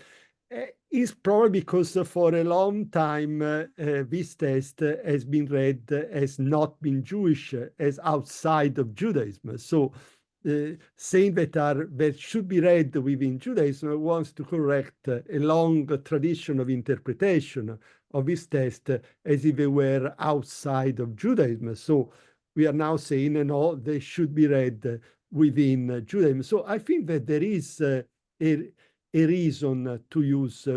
Is probably because for a long time this text has been read as not being Jewish, as outside of Judaism. So saying that should be read within Judaism wants to correct a long tradition of interpretation of this text as if they were outside of Judaism. So we are now saying, no, they should be read within Judaism. So I think that there is a reason to use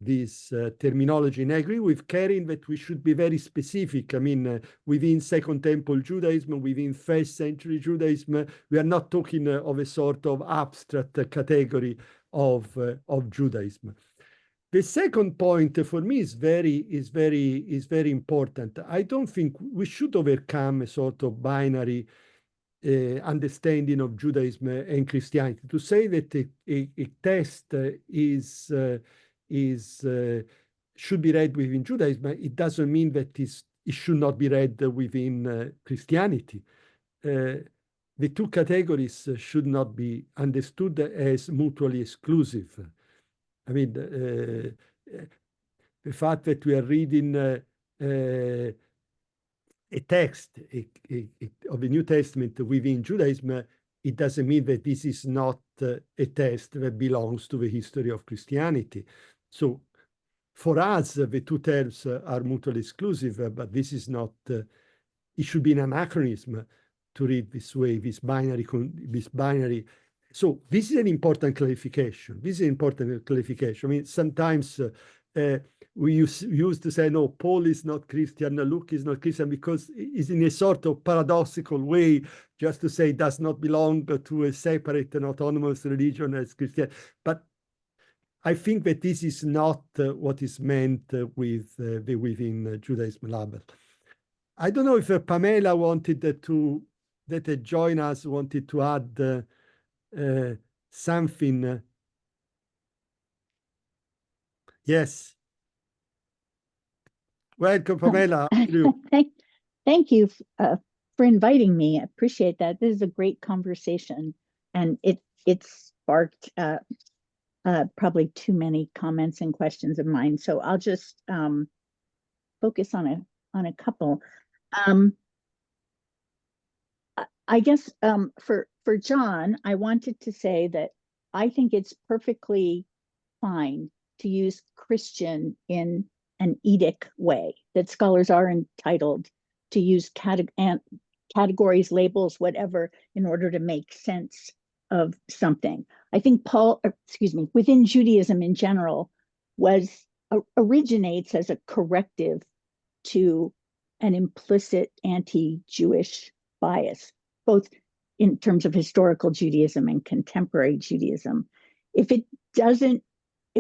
this terminology. And I agree with Karen that we should be very specific. I mean, within Second Temple Judaism, within first century Judaism, we are not talking of a sort of abstract category of Judaism. The second point for me is very important. I don't think we should overcome a sort of binary understanding of Judaism and Christianity. To say that a text should be read within Judaism, it doesn't mean that it should not be read within Christianity. The two categories should not be understood as mutually exclusive. I mean, the fact that we are reading a text of the New Testament within Judaism, it doesn't mean that this is not a text that belongs to the history of Christianity. So for us, the two terms are mutually exclusive, but this is not, it should be an anachronism to read this way, this binary. So this is an important clarification. I mean, sometimes we used to say, no, Paul is not Christian, Luke is not Christian, because it's in a sort of paradoxical way, just to say does not belong to a separate and autonomous religion as Christian. But I think that this is not what is meant with the within Judaism label. I don't know if Pamela wanted to, join us, wanted to add something. Yes. Welcome, Pamela. Thank you for inviting me. I appreciate that. This is a great conversation, and it sparked probably too many comments and questions of mine. So I'll just focus on a couple. I guess for John, I wanted to say that I think it's perfectly fine to use Christian in an Edic way, that scholars are entitled to use categories, labels, whatever, in order to make sense of something. I think within Judaism in general, originates as a corrective to an implicit anti-Jewish bias, both in terms of historical Judaism and contemporary Judaism. If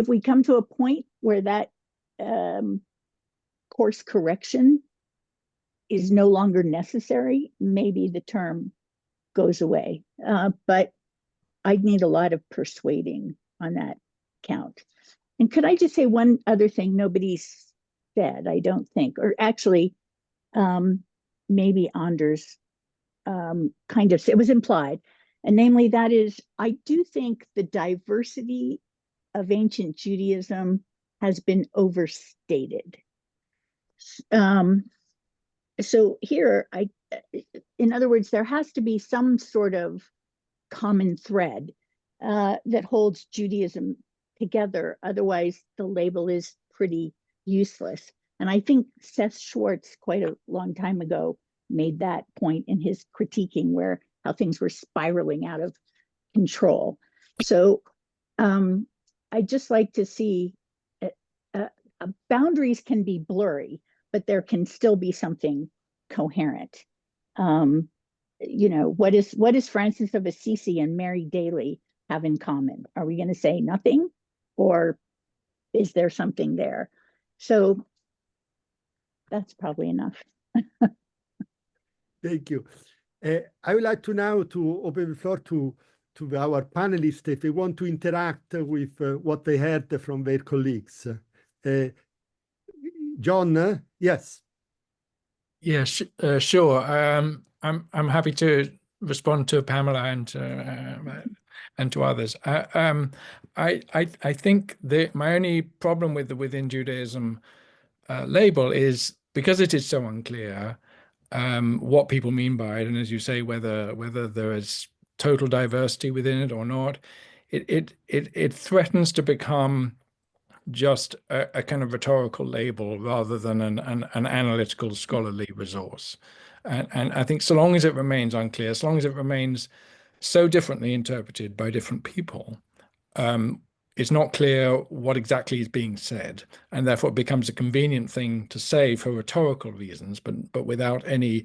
we come to a point where that course correction is no longer necessary, maybe the term goes away. But I'd need a lot of persuading on that count. And could I just say one other thing nobody's said, I don't think, or actually maybe Anders kind of, it was implied, and namely that is, I do think the diversity of ancient Judaism has been overstated. So here, in other words, there has to be some sort of common thread that holds Judaism together. Otherwise, the label is pretty useless. And I think Seth Schwartz, quite a long time ago, made that point in his critiquing how things were spiraling out of control. So I'd just like to see boundaries can be blurry, but there can still be something coherent. What does Francis of Assisi and Mary Daly have in common? Are we going to say nothing, or is there something there? So that's probably enough. Thank you. I would like to now to open the floor to our panelists if they want to interact with what they heard from their colleagues. John, yes. Yes, sure. I'm happy to respond to Pamela and to others. I think my only problem with the Within Judaism label is because it is so unclear what people mean by it, and as you say, whether there is total diversity within it or not, it threatens to become just a kind of rhetorical label rather than an analytical scholarly resource. And I think so long as it remains unclear, so long as it remains so differently interpreted by different people, it's not clear what exactly is being said, and therefore it becomes a convenient thing to say for rhetorical reasons, but without any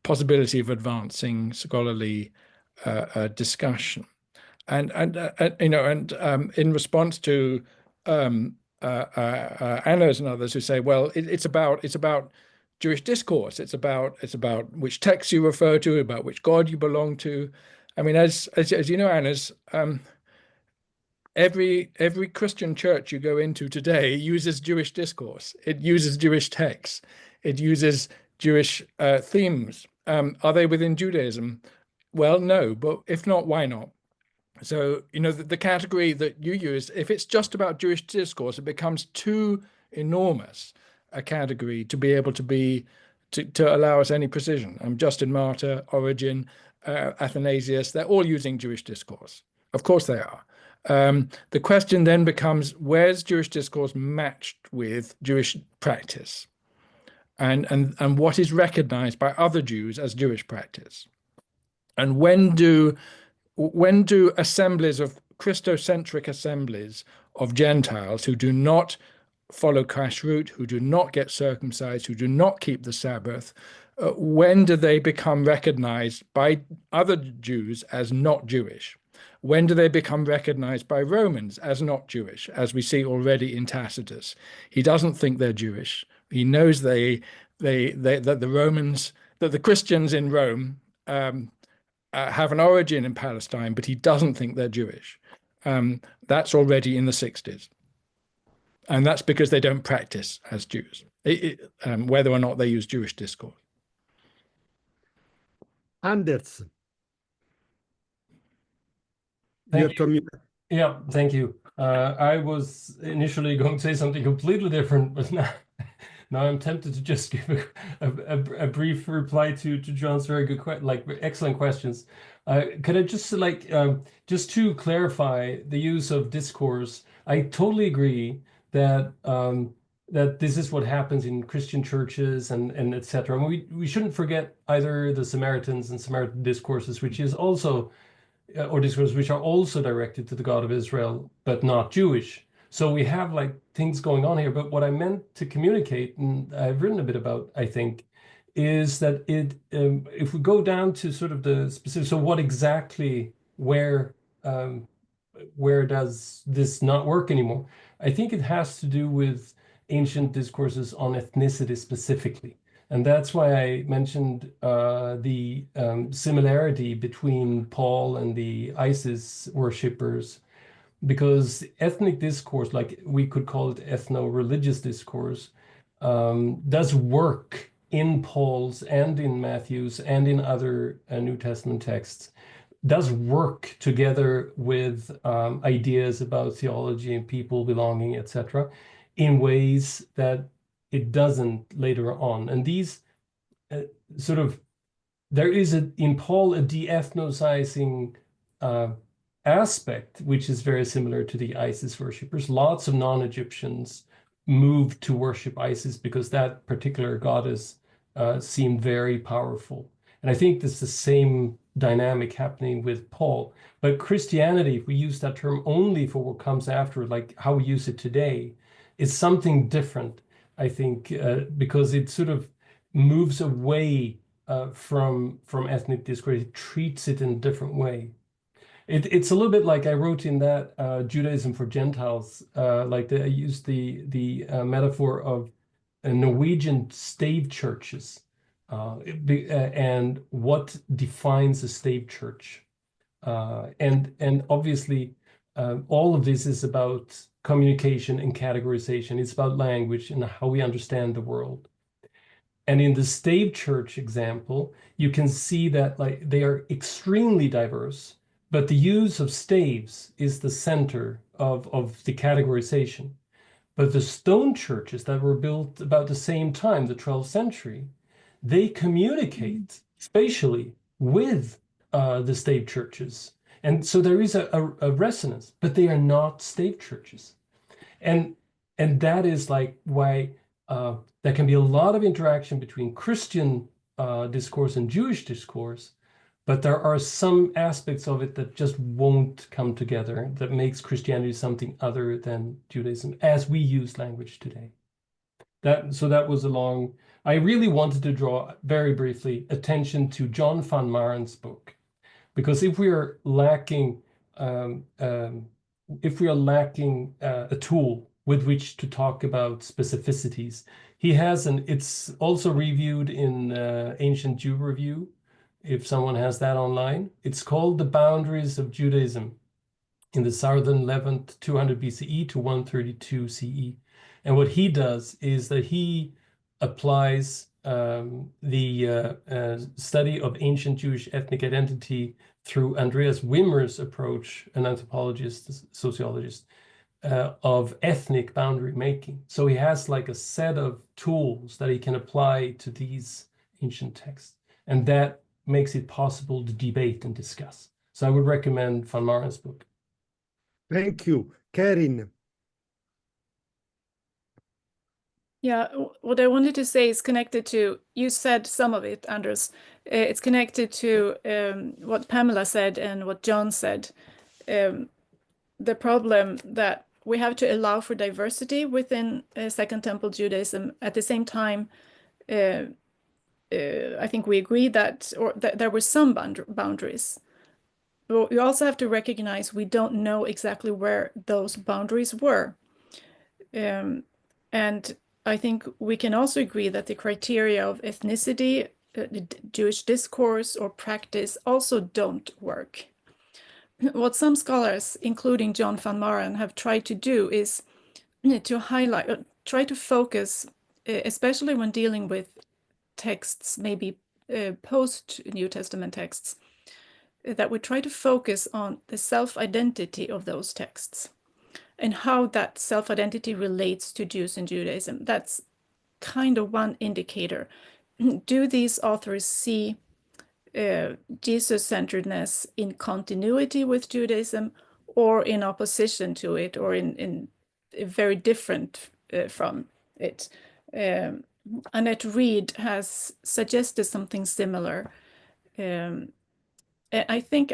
possibility of advancing scholarly discussion. And in response to Anna's and others who say, well, it's about Jewish discourse. It's about which text you refer to, about which God you belong to. I mean, as you know, Anna's, every Christian church you go into today uses Jewish discourse. It uses Jewish texts. It uses Jewish themes. Are they within Judaism? Well, no, but if not, why not? So, the category that you use, if it's just about Jewish discourse, it becomes too enormous a category to be able to allow us any precision. Justin Martyr, Origen, Athanasius, they're all using Jewish discourse. Of course they are. The question then becomes, where's Jewish discourse matched with Jewish practice? And what is recognized by other Jews as Jewish practice? And when do assemblies of Christocentric assemblies of Gentiles who do not follow kashrut, who do not get circumcised, who do not keep the Sabbath, when do they become recognized by other Jews as not Jewish? When do they become recognized by Romans as not Jewish, as we see already in Tacitus? He doesn't think they're Jewish. He knows that the Christians in Rome have an origin in Palestine, but he doesn't think they're Jewish. That's already in the 60s. And that's because they don't practice as Jews, whether or not they use Jewish discourse. Anders. Thank you. Yeah, thank you. I was initially going to say something completely different, but now I'm tempted to just give a brief reply to John's very good, excellent questions. Could I just just to clarify the use of discourse? I totally agree that that this is what happens in Christian churches and etc. We shouldn't forget either the Samaritans and Samaritan discourses, which is also or discourses which are also directed to the God of Israel, but not Jewish. So we have things going on here. But what I meant to communicate, and I've written a bit about, I think, is that if we go down to sort of the specific, so what exactly, where does this not work anymore? I think it has to do with ancient discourses on ethnicity specifically. And that's why I mentioned the similarity between Paul and the Isis worshippers, because ethnic discourse, like we could call it ethno-religious discourse, does work in Paul's and in Matthew's and in other New Testament texts, does work together with ideas about theology and people belonging, etc., in ways that it doesn't later on. And these sort of, there is in Paul a de-ethnocizing aspect, which is very similar to the Isis worshippers. Lots of non-Egyptians moved to worship Isis because that particular goddess seemed very powerful. And I think there's the same dynamic happening with Paul. But Christianity, if we use that term only for what comes after, like how we use it today, is something different, I think, because it sort of moves away from ethnic discourse. It treats it in a different way. It's a little bit like I wrote in that Judaism for Gentiles, like I used the metaphor of Norwegian stave churches and what defines a stave church. And obviously, all of this is about communication and categorization. It's about language and how we understand the world. And in the stave church example, you can see that like they are extremely diverse, but the use of staves is the center of the categorization. But the stone churches that were built about the same time, the 12th century, they communicate spatially with the stave churches. And so there is a resonance, but they are not stave churches. And that is like why there can be a lot of interaction between Christian discourse and Jewish discourse, but there are some aspects of it that just won't come together, that makes Christianity something other than Judaism as we use language today. So that was a long, I really wanted to draw very briefly attention to John van Maren's book, because if we are lacking a tool with which to talk about specificities, he has, and it's also reviewed in Ancient Jew Review, if someone has that online. It's called The Boundaries of Judaism in the Southern Levant, 200 BCE to 132 CE. And what he does is that he applies the study of ancient Jewish ethnic identity through Andreas Wimmer's approach, an anthropologist, sociologist, of ethnic boundary making. So he has like a set of tools that he can apply to these ancient texts. And that makes it possible to debate and discuss. So I would recommend Van Maren's book. Thank you. Karin. Yeah, what I wanted to say is connected to, you said some of it, Anders. It's connected to what Pamela said and what John said. The problem that we have to allow for diversity within Second Temple Judaism. At the same time, I think we agree that there were some boundaries. But you also have to recognize we don't know exactly where those boundaries were. And I think we can also agree that the criteria of ethnicity, Jewish discourse or practice also don't work. What some scholars, including John van Maren, have tried to do is to highlight, try to focus, especially when dealing with texts, maybe post-New Testament texts, that we try to focus on the self-identity of those texts and how that self-identity relates to Jews and Judaism. That's kind of one indicator. Do these authors see Jesus-centeredness in continuity with Judaism or in opposition to it, or in very different from it? Annette Reed has suggested something similar. I think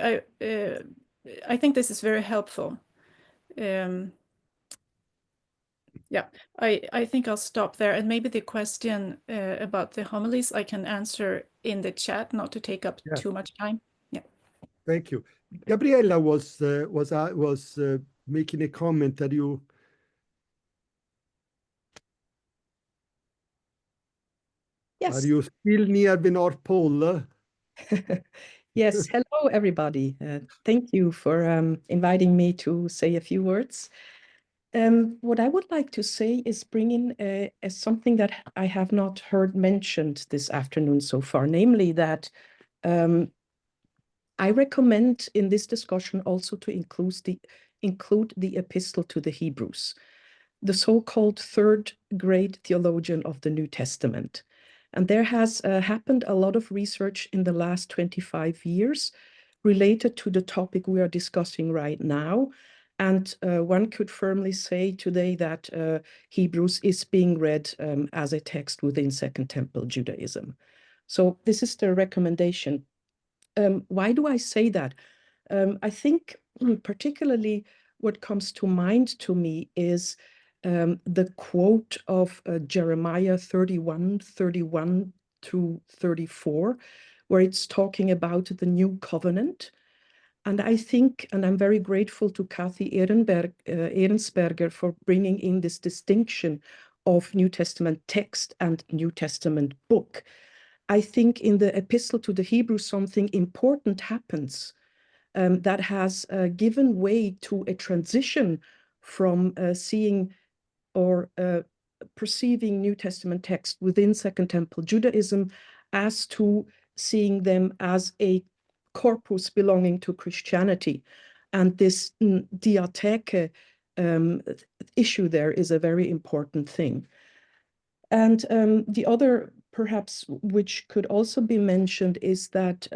this is very helpful. Yeah, I think I'll stop there. And maybe the question about the homilies I can answer in the chat, not to take up too much time. Yeah. Thank you. Gabriella was making a comment that you. Yes. Are you still near the North Pole? Yes. Hello, everybody. Thank you for inviting me to say a few words. What I would like to say is bring in something that I have not heard mentioned this afternoon so far, namely that I recommend in this discussion also to include the epistle to the Hebrews, the so-called third great theologian of the New Testament. And there has happened a lot of research in the last 25 years related to the topic we are discussing right now. And one could firmly say today that Hebrews is being read as a text within Second Temple Judaism. So this is the recommendation. Why do I say that? I think particularly what comes to mind to me is the quote of Jeremiah 31 to 34, where it's talking about the new covenant. And I think, and I'm very grateful to Kathy Ehrensberger for bringing in this distinction of New Testament text and New Testament book. I think in the epistle to the Hebrews, something important happens that has given way to a transition from seeing or perceiving New Testament text within Second Temple Judaism as to seeing them as a corpus belonging to Christianity. And this diatheke issue there is a very important thing. And the other, perhaps, which could also be mentioned is that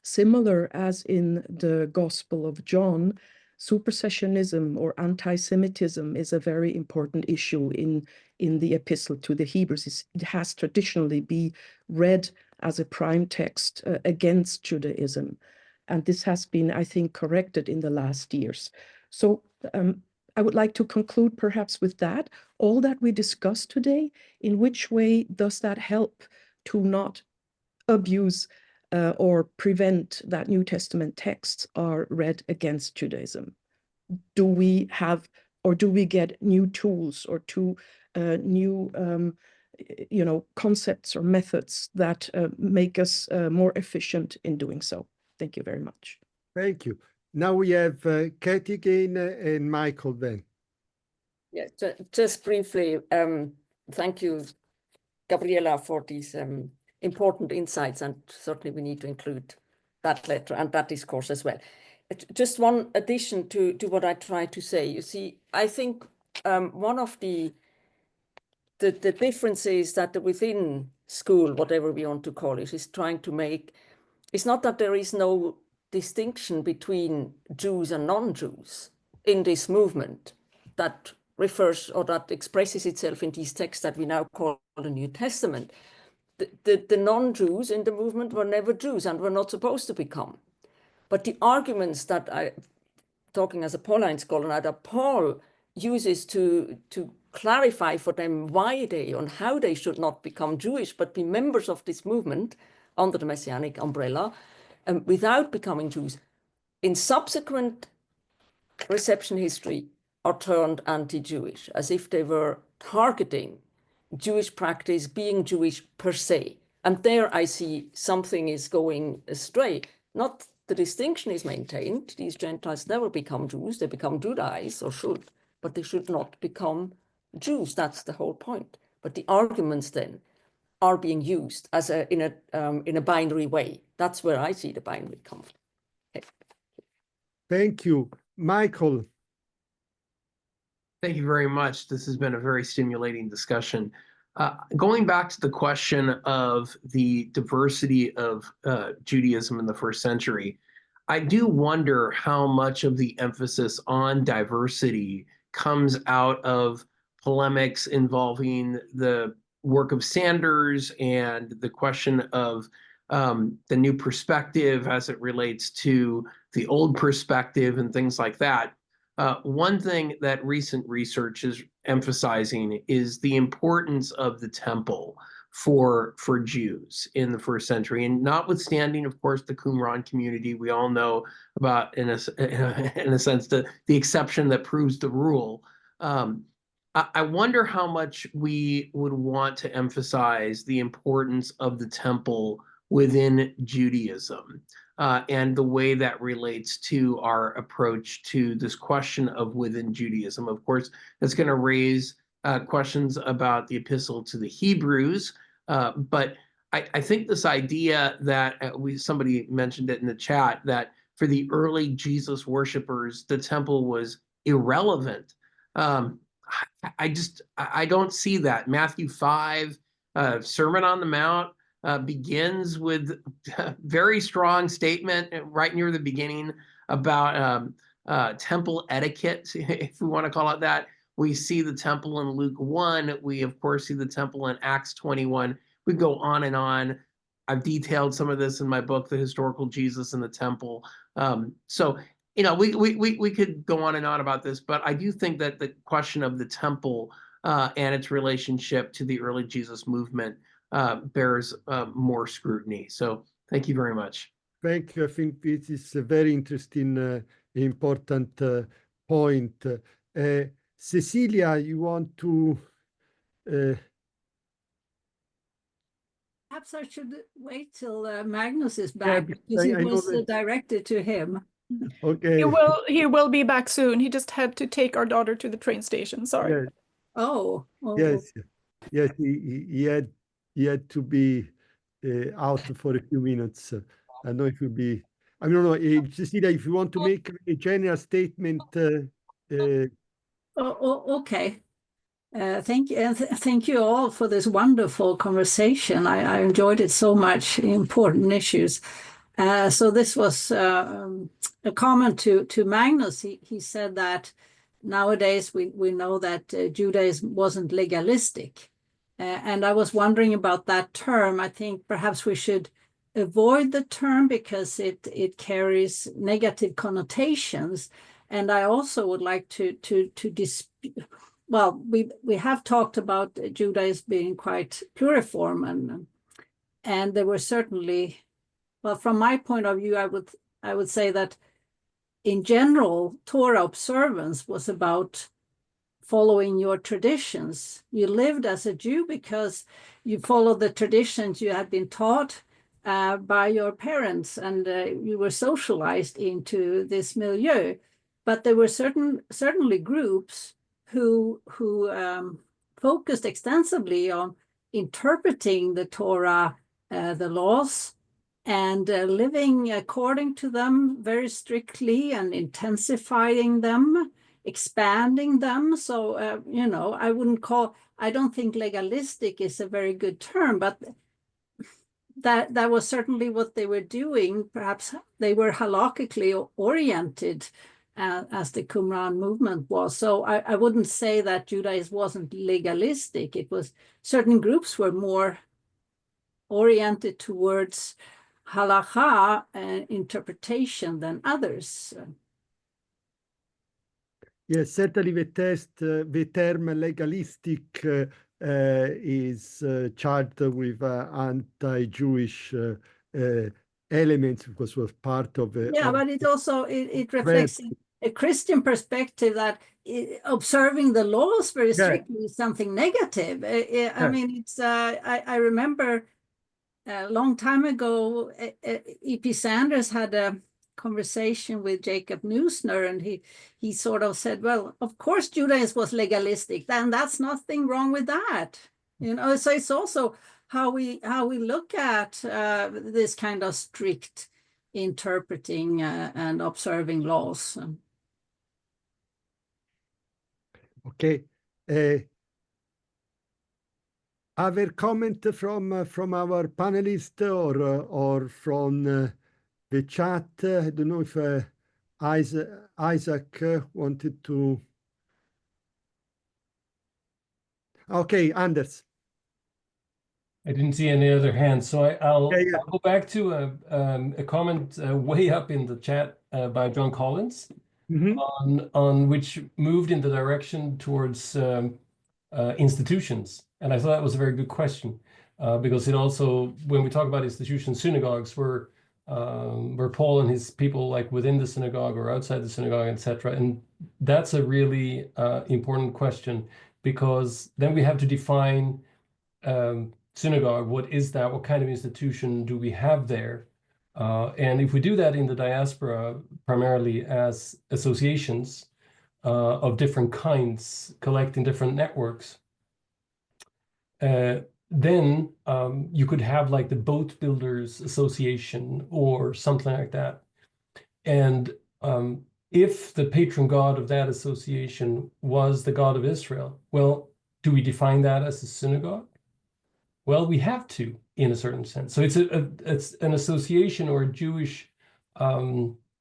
similar as in the Gospel of John, supersessionism or anti-Semitism is a very important issue in the epistle to the Hebrews. It has traditionally been read as a prime text against Judaism. And this has been, I think, corrected in the last years. So I would like to conclude perhaps with that. All that we discussed today, in which way does that help to not abuse or prevent that New Testament texts are read against Judaism? Do we have, or do we get new tools or new concepts or methods that make us more efficient in doing so? Thank you very much. Thank you. Now we have Katie again and Michael then. Yeah, just briefly, thank you, Gabriella, for these important insights, and certainly we need to include that letter and that discourse as well. Just one addition to what I tried to say. You see, I think one of the differences that within school, whatever we want to call it, is trying to make, it's not that there is no distinction between Jews and non-Jews in this movement that refers or that expresses itself in these texts that we now call the New Testament. The non-Jews in the movement were never Jews and were not supposed to become. But the arguments that talking as a Pauline scholar now, that Paul uses to clarify for them why they and how they should not become Jewish, but be members of this movement under the Messianic umbrella without becoming Jews, in subsequent reception history are turned anti-Jewish, as if they were targeting Jewish practice, being Jewish per se. And there I see something is going astray. Not the distinction is maintained. These Gentiles never become Jews. They become Judaized, or should, but they should not become Jews. That's the whole point. But the arguments then are being used as in a binary way. That's where I see the binary conflict. Okay. Thank you. Michael. Thank you very much. This has been a very stimulating discussion. Going back to the question of the diversity of Judaism in the first century, I do wonder how much of the emphasis on diversity comes out of polemics involving the work of Sanders and the question of the new perspective as it relates to the old perspective and things like that. One thing that recent research is emphasizing is the importance of the temple for Jews in the first century, and notwithstanding, of course, the Qumran community, we all know about, in a sense, the exception that proves the rule. I wonder how much we would want to emphasize the importance of the temple within Judaism, and the way that relates to our approach to this question of within Judaism. Of course, that's going to raise questions about the epistle to the Hebrews, but I think this idea that somebody mentioned it in the chat, that for the early Jesus worshipers, the temple was irrelevant. I don't see that. Matthew 5, Sermon on the Mount, begins with a very strong statement right near the beginning about temple etiquette, if we want to call it that. We see the temple in Luke 1. We, of course, see the temple in Acts 21. We go on and on. I've detailed some of this in my book, The Historical Jesus and the Temple. So, you know, we could go on and on about this, but I do think that the question of the temple and its relationship to the early Jesus movement bears more scrutiny. So thank you very much. Thank you. I think this is a very interesting, important point. Cecilia, you want to... Perhaps I should wait till Magnus is back, because it was directed to him. Okay. He will be back soon. He just had to take our daughter to the train station. Sorry. Yes. Oh. Yes. He had to be out for a few minutes. I don't know if you'll be... I don't know, Cecilia, if you want to make a general statement. Okay. Thank you, and thank you all for this wonderful conversation. I enjoyed it so much. Important issues. So this was a comment to Magnus. He said that nowadays we know that Judaism wasn't legalistic, and I was wondering about that term. I think perhaps we should avoid the term because it carries negative connotations, and I also would like to dispute. Well, we have talked about Judaism being quite puriform, and there were certainly, well, from my point of view, I would say that in general, Torah observance was about following your traditions. You lived as a Jew because you followed the traditions you had been taught by your parents, and you were socialized into this milieu. But there were certainly groups who focused extensively on interpreting the Torah, the laws, and living according to them very strictly and intensifying them, expanding them. So, you know, I don't think legalistic is a very good term, but that was certainly what they were doing. Perhaps they were halakhically oriented, as the Qumran movement was. So I wouldn't say that Judaism wasn't legalistic. It was certain groups were more oriented towards halakha interpretation than others. Yes, certainly the term legalistic is charged with anti-Jewish elements, because it was part of it. Yeah, but it also it reflects a Christian perspective that observing the laws very strictly is something negative. I mean, it's I remember a long time ago, E.P. Sanders had a conversation with Jacob Neusner, and he sort of said, well, of course Judaism was legalistic, and that's nothing wrong with that. You know, so it's also how we look at this kind of strict interpreting and observing laws. Okay. Other comment from our panelists or from the chat? I don't know if Isaac wanted to. Okay, Anders. I didn't see any other hands, so I'll go back to a comment way up in the chat by John Collins. on which moved in the direction towards institutions. And I thought that was a very good question, because it also, when we talk about institutions, synagogues were Paul and his people like within the synagogue or outside the synagogue, etc. And that's a really important question, because then we have to define synagogue. What is that? What kind of institution do we have there? And if we do that in the diaspora, primarily as associations of different kinds, collecting different networks, then you could have like the Boat Builders Association or something like that. And if the patron god of that association was the God of Israel, well, do we define that as a synagogue? Well, we have to, in a certain sense. So it's an association, or a Jewish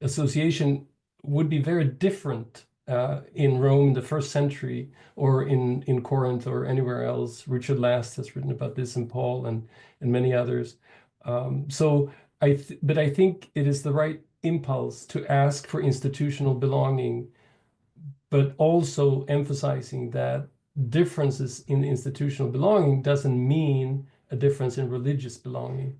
association would be very different in Rome in the 1st century, or in Corinth, or anywhere else. Richard Last has written about this, and Paul and many others. But I think it is the right impulse to ask for institutional belonging, but also emphasizing that differences in institutional belonging doesn't mean a difference in religious belonging.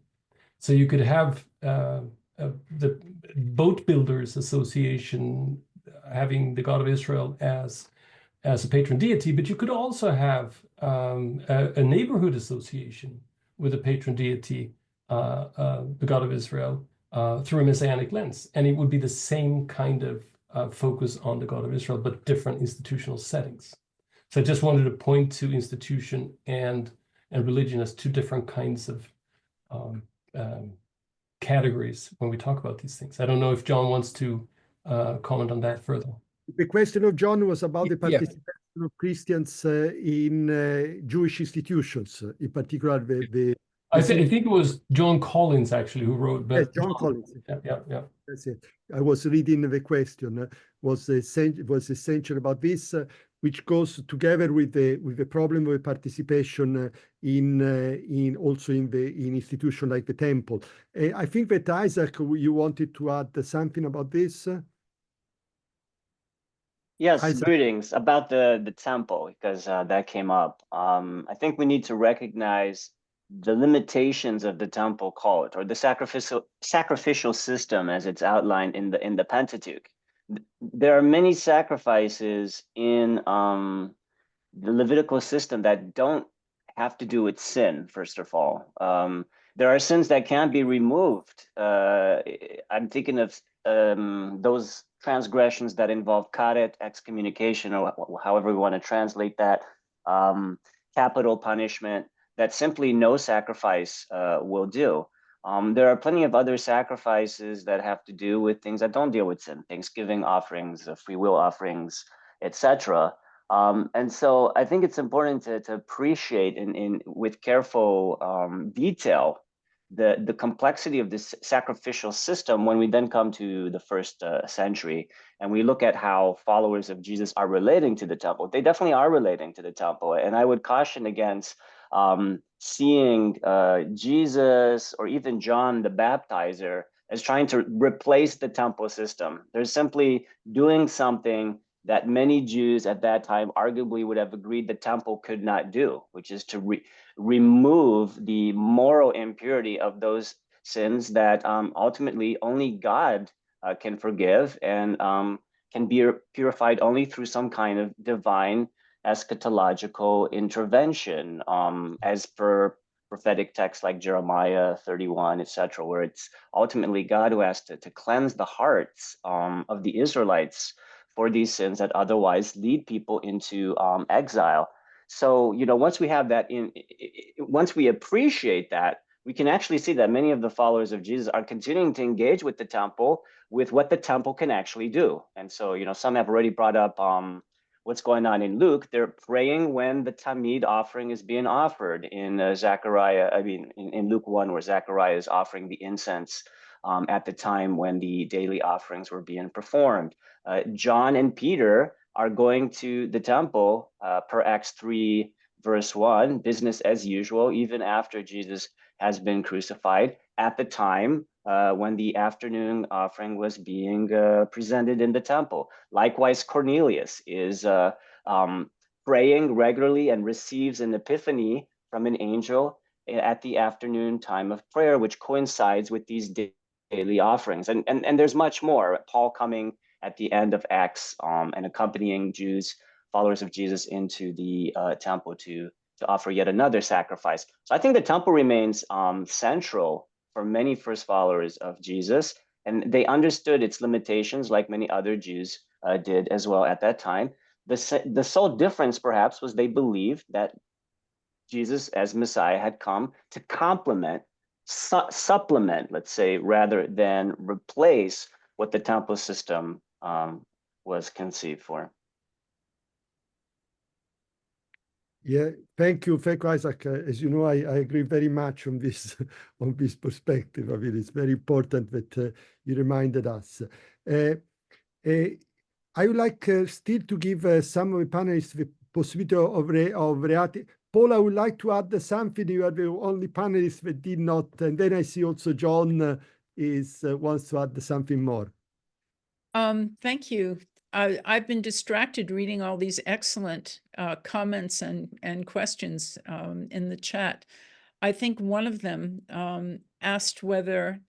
So you could have the Boat Builders Association having the God of Israel as a patron deity, but you could also have a neighborhood association with a patron deity, the God of Israel, through a messianic lens. And it would be the same kind of focus on the God of Israel, but different institutional settings. So I just wanted to point to institution and religion as two different kinds of categories when we talk about these things. I don't know if John wants to comment on that further. The question of John was about the participation of Christians in Jewish institutions, in particular I think it was John Collins actually who wrote. But yes, John Collins. Yeah. That's it. I was reading the question. Was essential about this, which goes together with the problem of participation in institutions like the temple. I think that Isaac, you wanted to add something about this. Yes, Isaac. greetings. About the temple, because that came up. I think we need to recognize the limitations of the temple cult, or the sacrificial system as it's outlined in the Pentateuch. There are many sacrifices in the Levitical system that don't have to do with sin, first of all. There are sins that can't be removed. I'm thinking of those transgressions that involve karet, excommunication, or however we want to translate that, capital punishment, that simply no sacrifice will do. There are plenty of other sacrifices that have to do with things that don't deal with sin, Thanksgiving offerings, free will offerings, etc. And so I think it's important to appreciate with careful detail the complexity of this sacrificial system when we then come to the 1st century and we look at how followers of Jesus are relating to the temple. They definitely are relating to the temple. And I would caution against seeing Jesus or even John the Baptizer as trying to replace the temple system. They're simply doing something that many Jews at that time arguably would have agreed the temple could not do, which is to remove the moral impurity of those sins that ultimately only God can forgive and can be purified only through some kind of divine eschatological intervention, as per prophetic texts like Jeremiah 31, etc., where it's ultimately God who has to cleanse the hearts of the Israelites for these sins that otherwise lead people into exile. So, once we have that once we appreciate that, we can actually see that many of the followers of Jesus are continuing to engage with the temple, with what the temple can actually do. And so, some have already brought up what's going on in Luke. They're praying when the Tamid offering is being offered in in Luke 1, where Zechariah is offering the incense at the time when the daily offerings were being performed. John and Peter are going to the temple per Acts 3, verse 1, business as usual, even after Jesus has been crucified, at the time when the afternoon offering was being presented in the temple. Likewise, Cornelius is praying regularly and receives an epiphany from an angel at the afternoon time of prayer, which coincides with these daily offerings. And there's much more. Paul coming at the end of Acts and accompanying Jews, followers of Jesus, into the temple to offer yet another sacrifice. So I think the temple remains central for many first followers of Jesus, and they understood its limitations like many other Jews did as well at that time. The sole difference, perhaps, was they believed that Jesus as Messiah had come to complement, supplement, let's say, rather than replace what the temple system was conceived for. Yeah, thank you, Isaac. As you know, I agree very much on this on this perspective. I mean, it's very important that you reminded us. I would like still to give some of the panelists the possibility of reacting. Paul, I would like to add something. You are the only panelist that did not, and then I see also John wants to add something more. Thank you. I've been distracted reading all these excellent comments and questions in the chat. I think one of them asked whether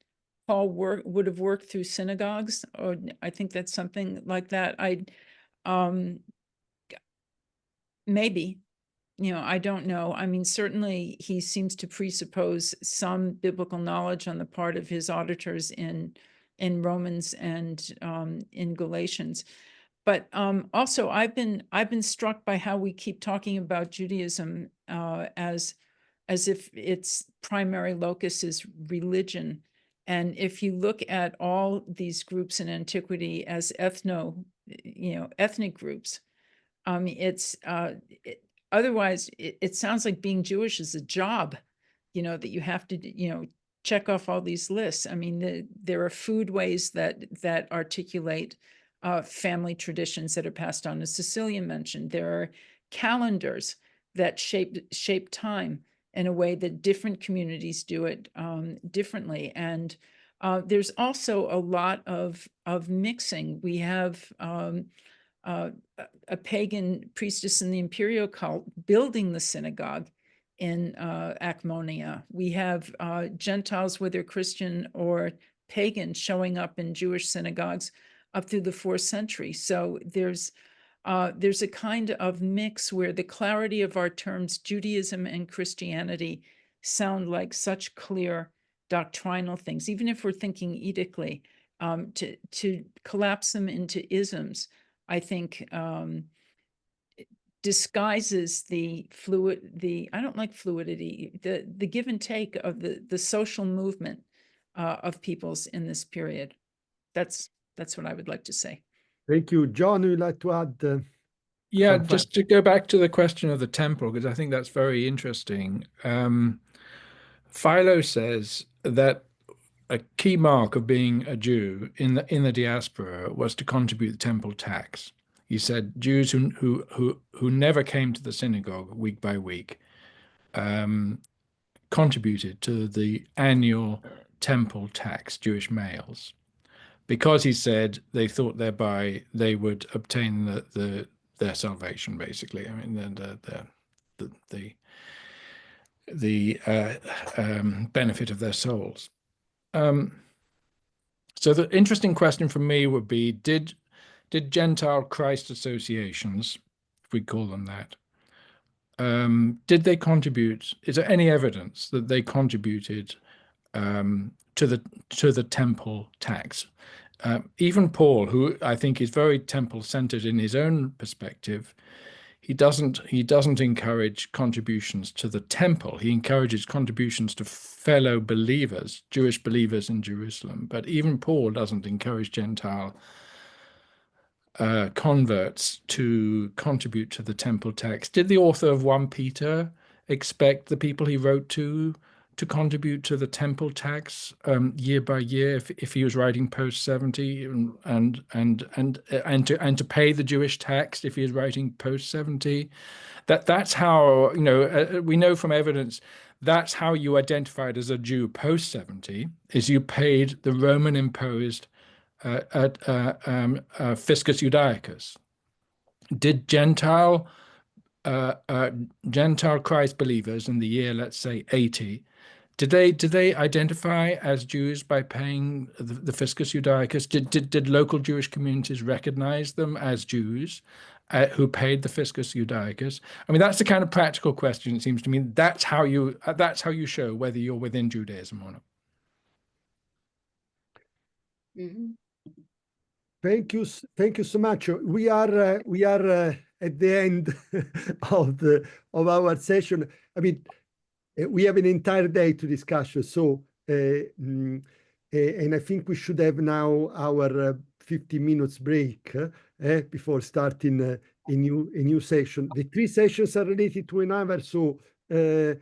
Paul would have worked through synagogues, or I think that's something like that. Maybe, I don't know. I mean, certainly he seems to presuppose some biblical knowledge on the part of his auditors in Romans and in Galatians. But also, I've been struck by how we keep talking about Judaism as if its primary locus is religion. And if you look at all these groups in antiquity as ethnic groups, otherwise it sounds like being Jewish is a job, that you have to, check off all these lists. I mean, there are foodways that articulate family traditions that are passed on, as Cecilia mentioned. There are calendars that shape time in a way that different communities do it differently. And there's also a lot of mixing. We have a pagan priestess in the imperial cult building the synagogue in Achamonia. We have Gentiles, whether Christian or pagan, showing up in Jewish synagogues up through the 4th century. So there's a kind of mix where the clarity of our terms, Judaism and Christianity, sound like such clear doctrinal things. Even if we're thinking edictly, to collapse them into isms, I think disguises I don't like fluidity, the give and take of the social movement of peoples in this period. That's what I would like to say. Thank you. John, would you like to add? Yeah, just to go back to the question of the temple, because I think that's very interesting. Philo says that a key mark of being a Jew in the diaspora was to contribute the temple tax. He said Jews who never came to the synagogue week by week contributed to the annual temple tax, Jewish males, because he said they thought thereby they would obtain their salvation, basically. I mean, the benefit of their souls. So the interesting question for me would be, did Gentile Christ associations, if we call them that, did they contribute? Is there any evidence that they contributed to the temple tax? Even Paul, who I think is very temple-centered in his own perspective, he doesn't encourage contributions to the temple. He encourages contributions to fellow believers, Jewish believers in Jerusalem. But even Paul doesn't encourage Gentile converts to contribute to the temple tax. Did the author of 1 Peter expect the people he wrote to to contribute to the temple tax year by year if he was writing post 70, and to pay the Jewish tax if he was writing post 70? That's how, you know, we know from evidence that's how you identified as a Jew post 70, is you paid the Roman imposed fiscus judaicus. Did Gentile Christ believers in the year, let's say 80, did they identify as Jews by paying the fiscus judaicus? Did local Jewish communities recognize them as Jews who paid the fiscus judaicus? I mean, that's the kind of practical question, it seems to me. That's how you show whether you're within Judaism or not. Mm-hmm. Thank you so much. We are at the end of our session. I mean, we have an entire day to discuss, so and I think we should have now our 50 minutes break before starting a new session. The 3 sessions are related to another, so the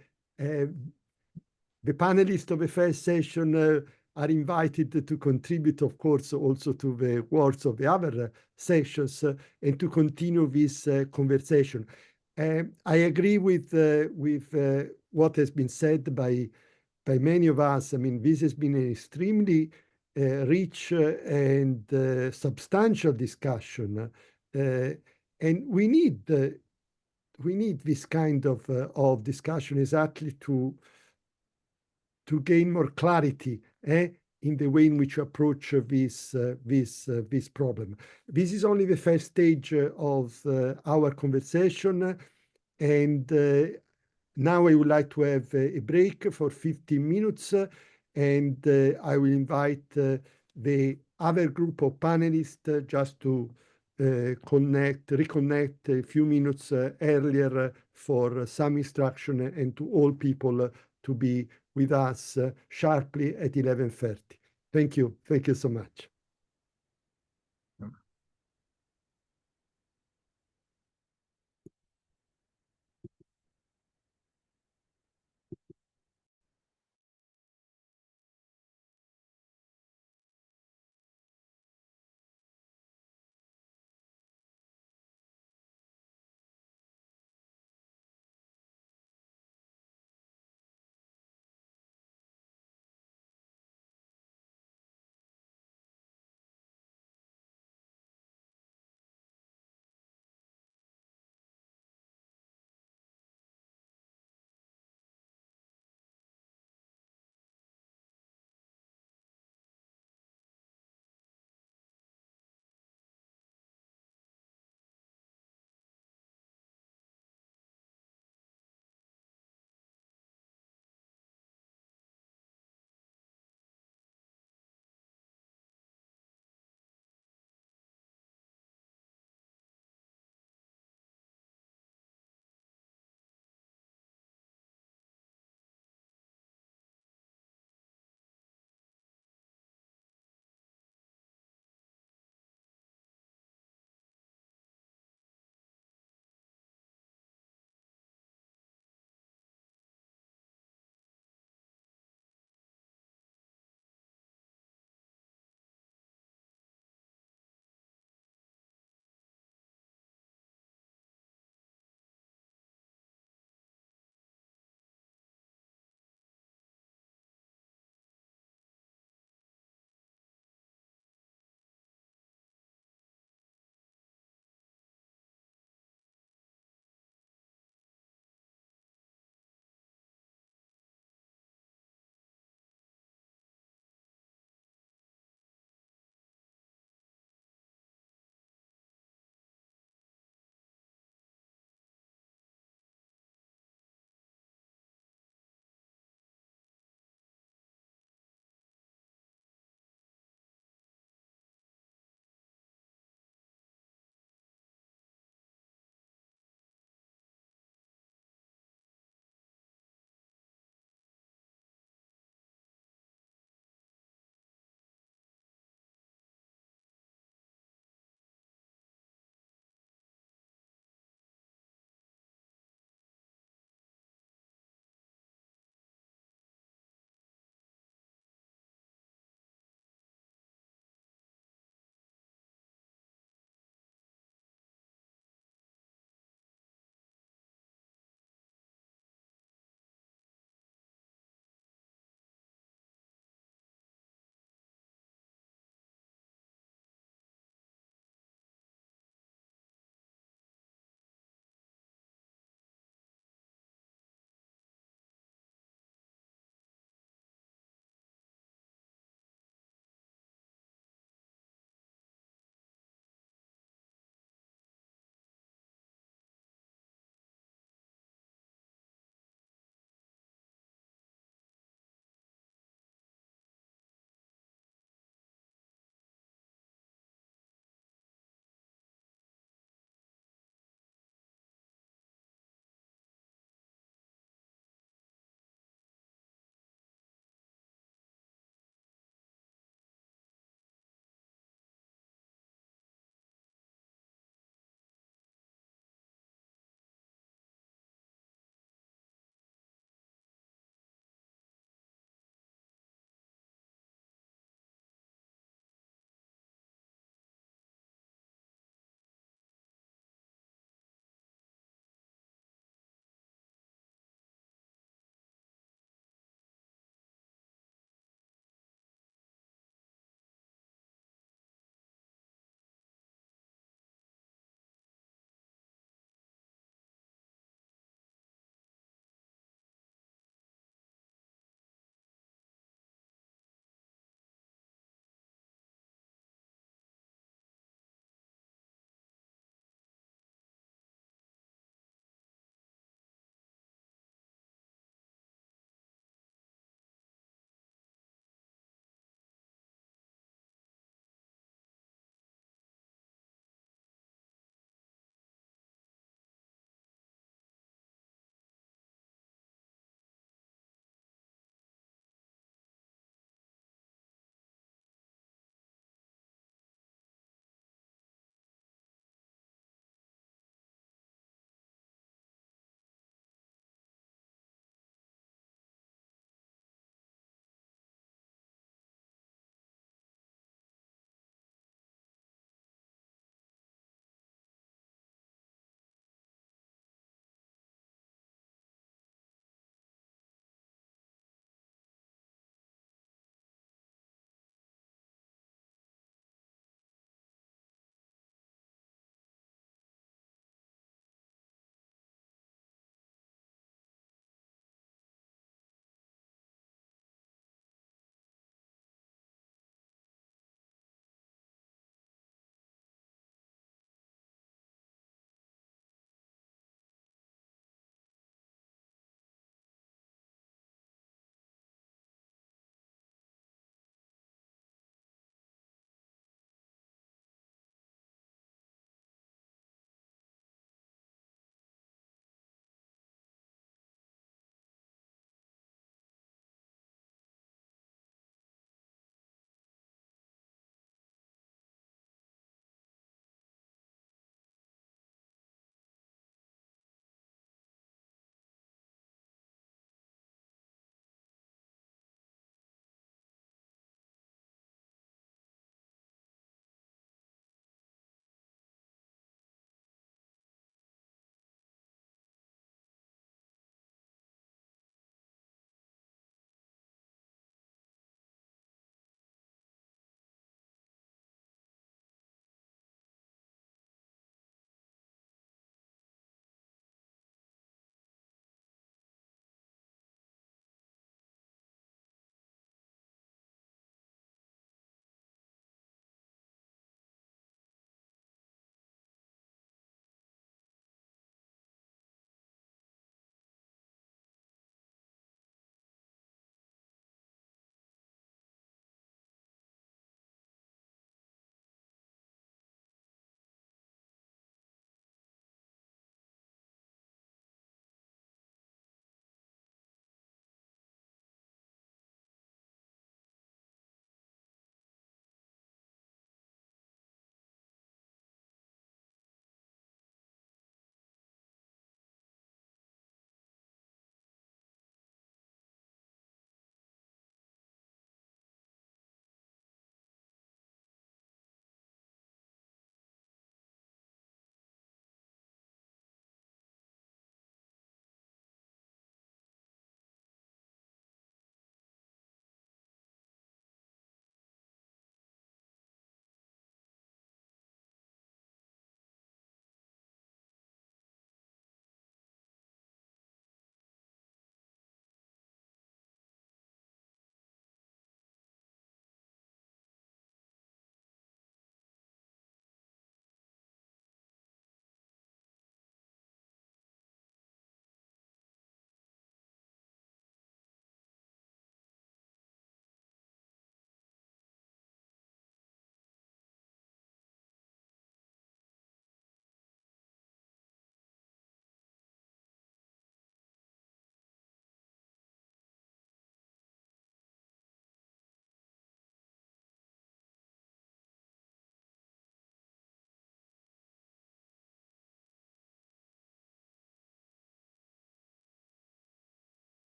panelists of the first session are invited to contribute, of course, also to the works of the other sessions and to continue this conversation. I agree with what has been said by many of us. I mean, this has been an extremely rich and substantial discussion, and we need this kind of discussion exactly to gain more clarity in the way in which you approach this problem. This is only the first stage of our conversation, and now I would like to have a break for 15 minutes, and I will invite the other group of panelists just to reconnect a few minutes earlier for some instruction, and to all people to be with us sharply at 11:30. Thank you. Thank you so much.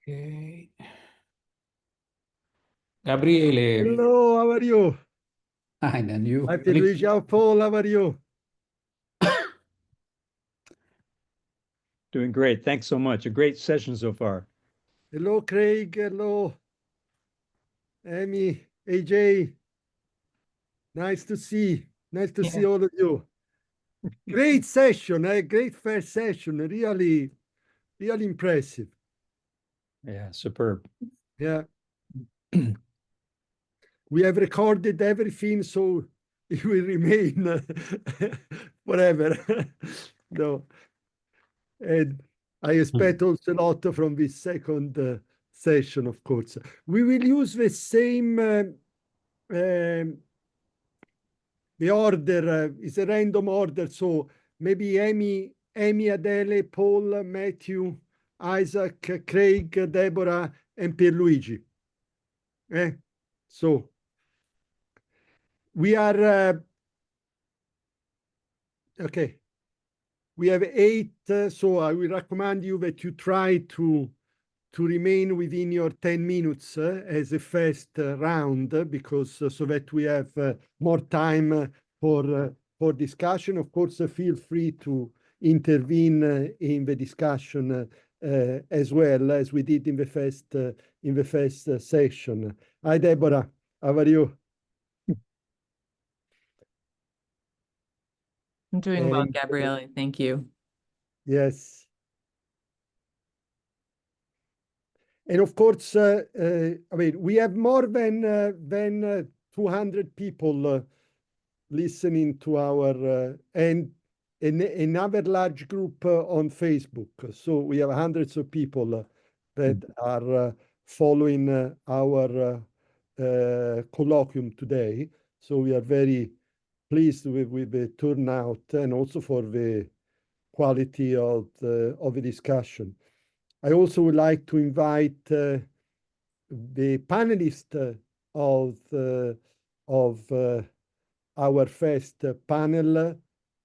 Okay. Gabriele. Hello, how are you? Fine, and you? Hi, Pierluigi. Ciao, Paul. How are you? Doing great. Thanks so much. A great session so far. Hello, Craig. Hello, Amy, AJ. Nice to see. Nice to see all of you. Great session, great first session. Really, really impressive. Yeah, superb. Yeah. We have recorded everything, so it will remain forever. No. And I expect also a lot from this second session, of course. We will use the same, the order is a random order, so maybe Amy, Adele, Paul, Matthew, Isaac, Craig, Deborah, and Pierluigi. So we are, okay. We have 8, so I will recommend you that you try to remain within your 10 minutes as a first round, because so that we have more time for discussion. Of course, feel free to intervene in the discussion as well as we did in the first session. Hi, Deborah. How are you? I'm doing well, Gabriele. Thank you. Yes. And of course, I mean, we have more than 200 people listening to our, and another large group on Facebook. So we have hundreds of people that are following our colloquium today. So we are very pleased with the turnout and also for the quality of the discussion. I also would like to invite the panelists of our first panel, of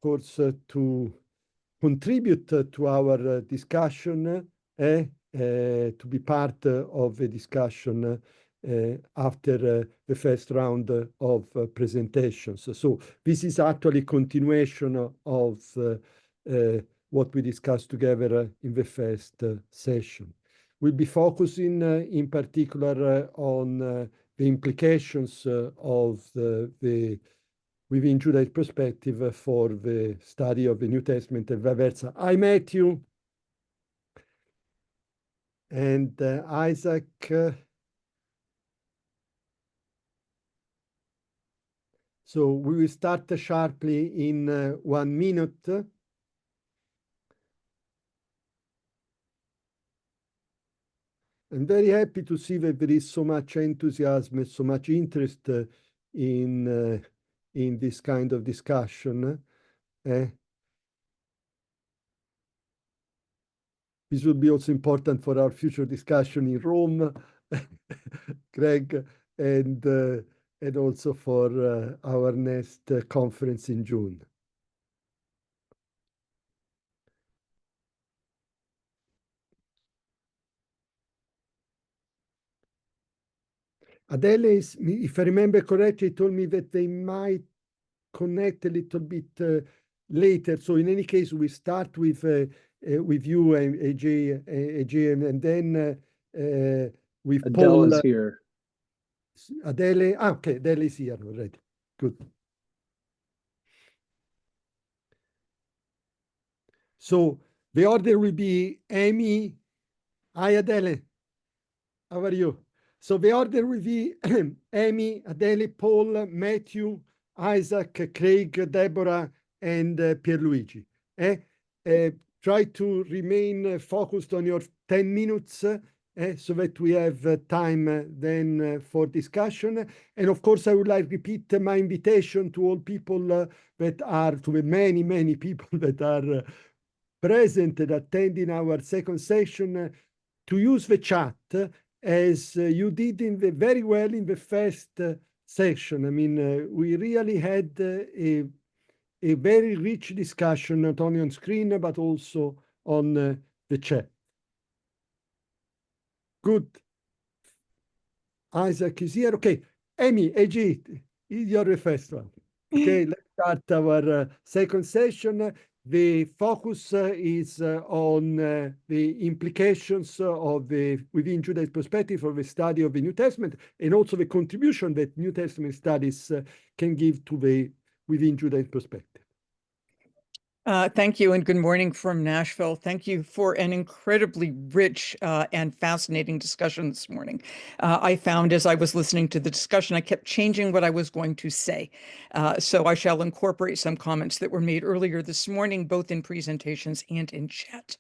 course, to contribute to our discussion, to be part of the discussion after the first round of presentations. So this is actually continuation of what we discussed together in the first session. We'll be focusing in particular on the implications of the within Judaism perspective for the study of the New Testament and vice versa. Hi, Matthew and Isaac. So we will start sharply in 1 minute. I'm very happy to see that there is so much enthusiasm and so much interest in this kind of discussion. This will be also important for our future discussion in Rome, Greg, and also for our next conference in June. Adele, if I remember correctly, told me that they might connect a little bit later. So in any case, we start with you and AJ, and then with Adele Paul. is here. Adele, okay, Adele is here already. Good. So the order will be Amy. Hi, Adele. How are you? So the order will be Amy, Adele, Paul, Matthew, Isaac, Craig, Deborah, and Pierluigi. Try to remain focused on your 10 minutes so that we have time then for discussion. And of course, I would like to repeat my invitation to all people that are, to the many, many people that are present and attending our second session to use the chat as you did very well in the first session. I mean, we really had a very rich discussion, not only on screen, but also on the chat. Good. Isaac is here. Okay. Amy, AG, you're the first one. Okay, let's start our second session. The focus is on the implications of the within Judaism perspective of the study of the New Testament, and also the contribution that New Testament studies can give to the within Judaism perspective. Thank you, and good morning from Nashville. Thank you for an incredibly rich and fascinating discussion this morning. I found as I was listening to the discussion, I kept changing what I was going to say. So I shall incorporate some comments that were made earlier this morning, both in presentations and in chat.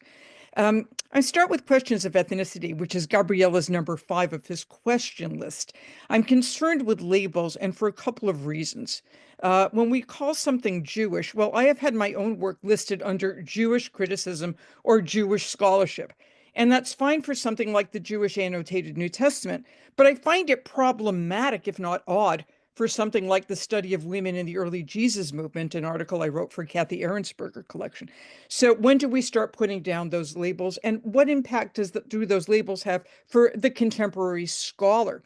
I start with questions of ethnicity, which is Gabriela's number 5 of his question list. I'm concerned with labels, and for a couple of reasons. When we call something Jewish, well, I have had my own work listed under Jewish criticism or Jewish scholarship. And that's fine for something like the Jewish annotated New Testament, but I find it problematic, if not odd, for something like the study of women in the early Jesus movement, an article I wrote for Kathy Ahrensberger collection. So when do we start putting down those labels, and what impact do those labels have for the contemporary scholar?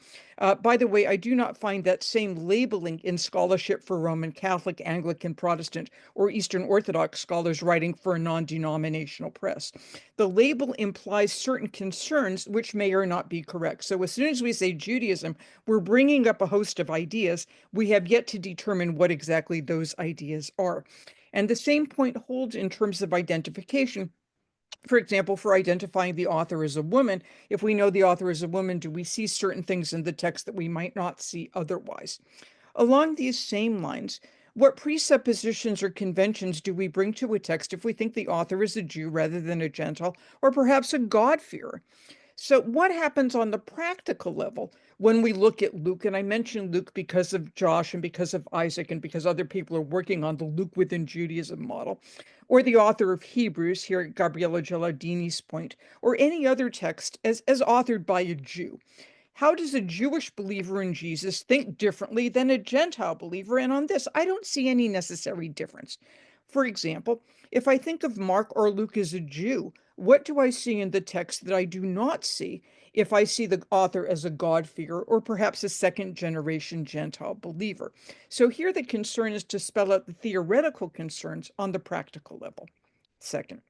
By the way, I do not find that same labeling in scholarship for Roman Catholic, Anglican, Protestant, or Eastern Orthodox scholars writing for a non-denominational press. The label implies certain concerns which may or not be correct. So as soon as we say Judaism, we're bringing up a host of ideas. We have yet to determine what exactly those ideas are. And the same point holds in terms of identification. For example, for identifying the author as a woman, if we know the author is a woman, do we see certain things in the text that we might not see otherwise? Along these same lines, what presuppositions or conventions do we bring to a text if we think the author is a Jew rather than a Gentile, or perhaps a God-fearer? So what happens on the practical level when we look at Luke? And I mentioned Luke because of Josh and because of Isaac and because other people are working on the Luke within Judaism model, or the author of Hebrews, here at Gabriela Gilardini's point, or any other text as authored by a Jew. How does a Jewish believer in Jesus think differently than a Gentile believer? And on this, I don't see any necessary difference. For example, if I think of Mark or Luke as a Jew, what do I see in the text that I do not see if I see the author as a God-fearer or perhaps a second-generation Gentile believer? So here the concern is to spell out the theoretical concerns on the practical level. Second,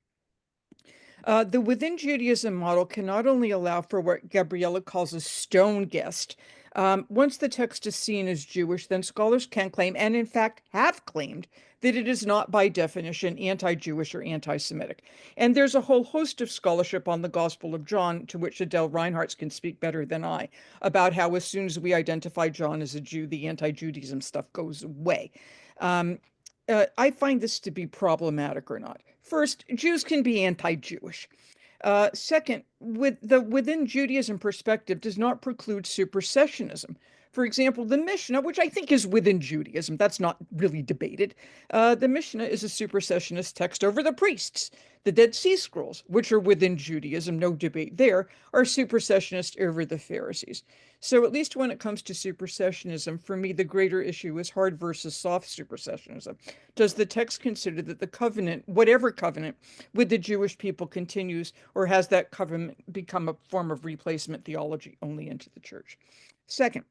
the within Judaism model can not only allow for what Gabriela calls a stone guest. Once the text is seen as Jewish, then scholars can claim, and in fact have claimed, that it is not by definition anti-Jewish or anti-Semitic. And there's a whole host of scholarship on the Gospel of John, to which Adele Reinhardt can speak better than I, about how as soon as we identify John as a Jew, the anti-Judaism stuff goes away. I find this to be problematic or not. First, Jews can be anti-Jewish. Second, within Judaism perspective does not preclude supersessionism. For example, the Mishnah, which I think is within Judaism, that's not really debated. The Mishnah is a supersessionist text over the priests. The Dead Sea Scrolls, which are within Judaism, no debate there, are supersessionist over the Pharisees. So at least when it comes to supersessionism, for me, the greater issue is hard versus soft supersessionism. Does the text consider that the covenant, whatever covenant, with the Jewish people continues, or has that covenant become a form of replacement theology only into the church? Second,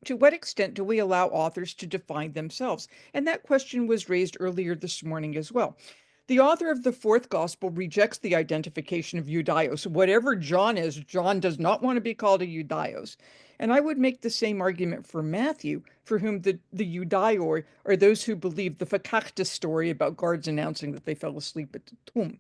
to what extent do we allow authors to define themselves? And that question was raised earlier this morning as well. The author of the fourth gospel rejects the identification of Judaios. Whatever John is, John does not want to be called a Judaios. And I would make the same argument for Matthew, for whom the Judaioi are those who believe the Fakakta story about guards announcing that they fell asleep at the tomb.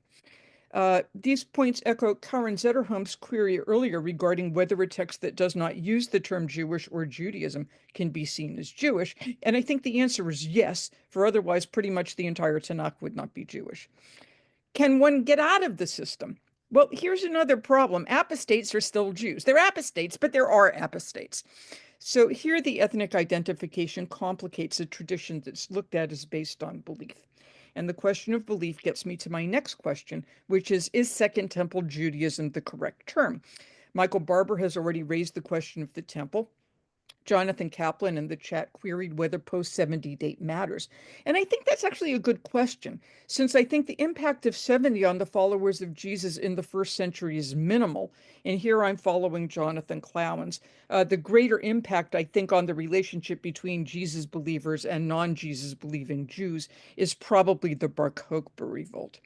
These points echo Karen Zetterholm's query earlier regarding whether a text that does not use the term Jewish or Judaism can be seen as Jewish. And I think the answer is yes, for otherwise pretty much the entire Tanakh would not be Jewish. Can one get out of the system? Well, here's another problem. Apostates are still Jews. They're apostates, but there are apostates. So here the ethnic identification complicates a tradition that's looked at as based on belief. And the question of belief gets me to my next question, which is Second Temple Judaism the correct term? Michael Barber has already raised the question of the temple. Jonathan Kaplan in the chat queried whether post-70 date matters. And I think that's actually a good question, since I think the impact of 70 on the followers of Jesus in the first century is minimal. And here I'm following Jonathan Clowens. The greater impact, I think, on the relationship between Jesus believers and non-Jesus believing Jews is probably the Bar Kokhba revolt.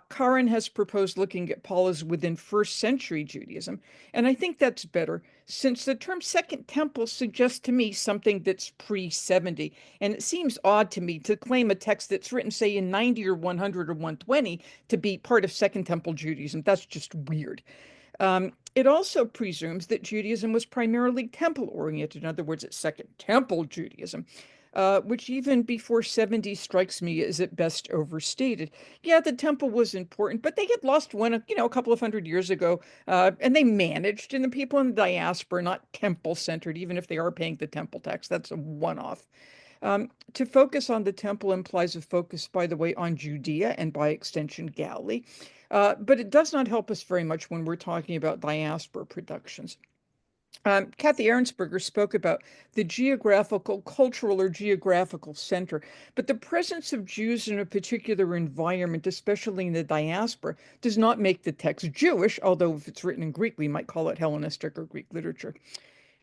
Karen has proposed looking at Paul as within first century Judaism, and I think that's better since the term Second Temple suggests to me something that's pre-70, and it seems odd to me to claim a text that's written, say, in 90 or 100 or 120 to be part of Second Temple Judaism. That's just weird. It also presumes that Judaism was primarily temple-oriented. In other words, it's Second Temple Judaism. Which even before 70 strikes me as at best overstated. Yeah, the temple was important, but they had lost one, a couple of hundred years ago, and they managed, and the people in the diaspora are not temple-centered, even if they are paying the temple tax. That's a one-off. To focus on the temple implies a focus, by the way, on Judea and by extension Galilee, but it does not help us very much when we're talking about diaspora productions. Kathy Ahrensberger spoke about the geographical, cultural, or geographical center, but the presence of Jews in a particular environment, especially in the diaspora, does not make the text Jewish, although if it's written in Greek, we might call it Hellenistic or Greek literature.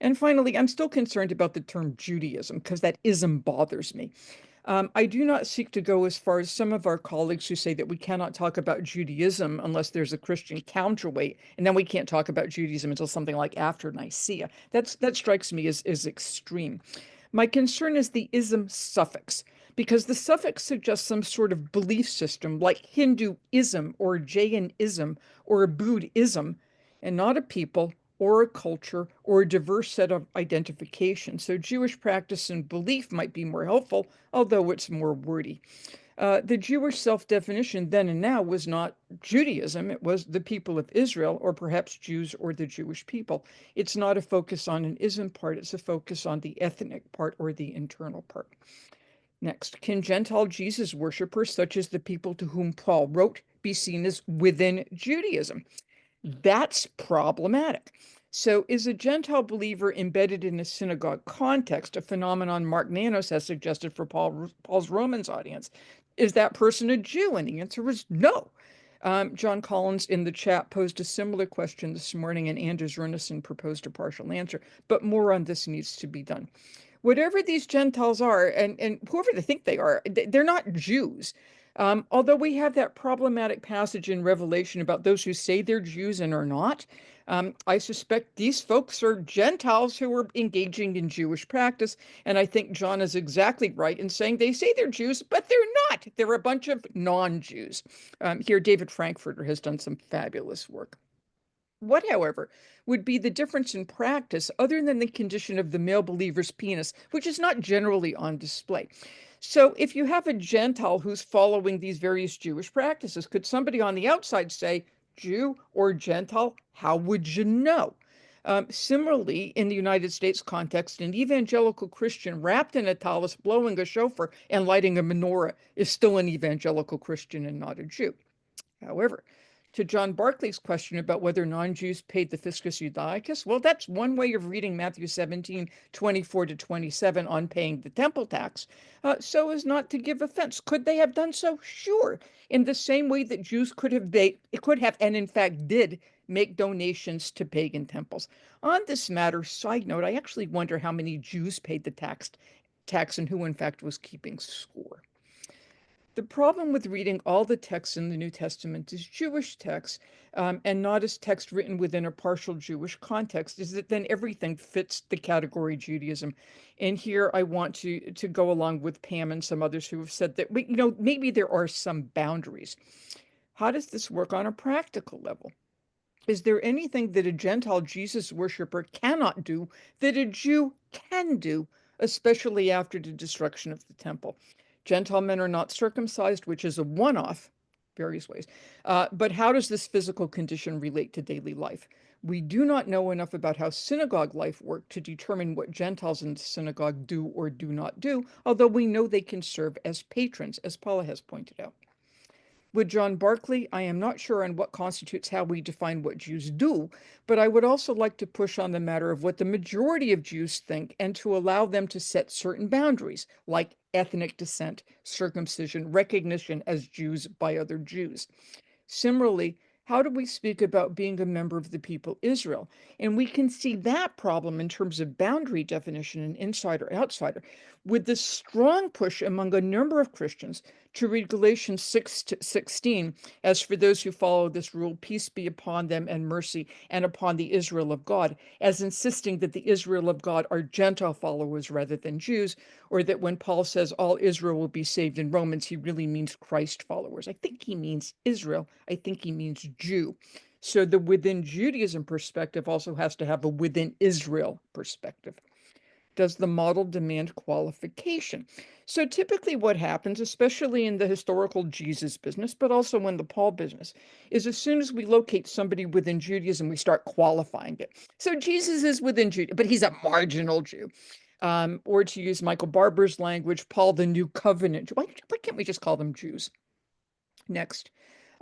And finally, I'm still concerned about the term Judaism because that ism bothers me. I do not seek to go as far as some of our colleagues who say that we cannot talk about Judaism unless there's a Christian counterweight, and then we can't talk about Judaism until something like after Nicaea. That strikes me as extreme. My concern is the ism suffix, because the suffix suggests some sort of belief system like Hinduism or Jainism or Buddhism, and not a people or a culture or a diverse set of identification. So Jewish practice and belief might be more helpful, although it's more wordy. The Jewish self-definition then and now was not Judaism, it was the people of Israel, or perhaps Jews or the Jewish people. It's not a focus on an ism part, it's a focus on the ethnic part or the internal part. Next, can Gentile Jesus worshippers, such as the people to whom Paul wrote, be seen as within Judaism? That's problematic. So is a Gentile believer embedded in a synagogue context, a phenomenon Mark Nanos has suggested for Paul's Romans audience? Is that person a Jew? And the answer is no. John Collins in the chat posed a similar question this morning, and Anders Runeson proposed a partial answer, but more on this needs to be done. Whatever these Gentiles are, and whoever they think they are, they're not Jews. Although we have that problematic passage in Revelation about those who say they're Jews and are not, I suspect these folks are Gentiles who are engaging in Jewish practice. And I think John is exactly right in saying they say they're Jews, but they're not. They're a bunch of non-Jews. Here, David Frankfurter has done some fabulous work. What, however, would be the difference in practice other than the condition of the male believer's penis, which is not generally on display? So if you have a Gentile who's following these various Jewish practices, could somebody on the outside say, Jew or Gentile? How would you know? Similarly, in the United States context, an evangelical Christian wrapped in a tallis, blowing a shofar and lighting a menorah is still an evangelical Christian and not a Jew. However, to John Barclay's question about whether non-Jews paid the fiscus judaicus, well, that's one way of reading Matthew 17, 24 to 27 on paying the temple tax, so as not to give offense. Could they have done so? Sure. In the same way that Jews could have, and in fact did, make donations to pagan temples. On this matter, side note, I actually wonder how many Jews paid the tax and who in fact was keeping score. The problem with reading all the texts in the New Testament as Jewish texts and not as text written within a partial Jewish context is that then everything fits the category Judaism. And here I want to go along with Pam and some others who have said that, maybe there are some boundaries. How does this work on a practical level? Is there anything that a Gentile Jesus worshiper cannot do that a Jew can do, especially after the destruction of the temple? Gentile men are not circumcised, which is a one-off, various ways. But how does this physical condition relate to daily life? We do not know enough about how synagogue life worked to determine what Gentiles in the synagogue do or do not do, although we know they can serve as patrons, as Paula has pointed out. With John Barclay, I am not sure on what constitutes how we define what Jews do, but I would also like to push on the matter of what the majority of Jews think and to allow them to set certain boundaries, like ethnic descent, circumcision, recognition as Jews by other Jews. Similarly, how do we speak about being a member of the people Israel? And we can see that problem in terms of boundary definition and insider-outsider, with the strong push among a number of Christians to read Galatians 6:16 as for those who follow this rule, peace be upon them and mercy and upon the Israel of God, as insisting that the Israel of God are Gentile followers rather than Jews, or that when Paul says all Israel will be saved in Romans, he really means Christ followers. I think he means Israel. I think he means Jew. So the within Judaism perspective also has to have a within Israel perspective. Does the model demand qualification? So typically what happens, especially in the historical Jesus business, but also in the Paul business, is as soon as we locate somebody within Judaism, we start qualifying it. So Jesus is within Judaism, but he's a marginal Jew. Or to use Michael Barber's language, Paul the New Covenant. Why can't we just call them Jews? Next,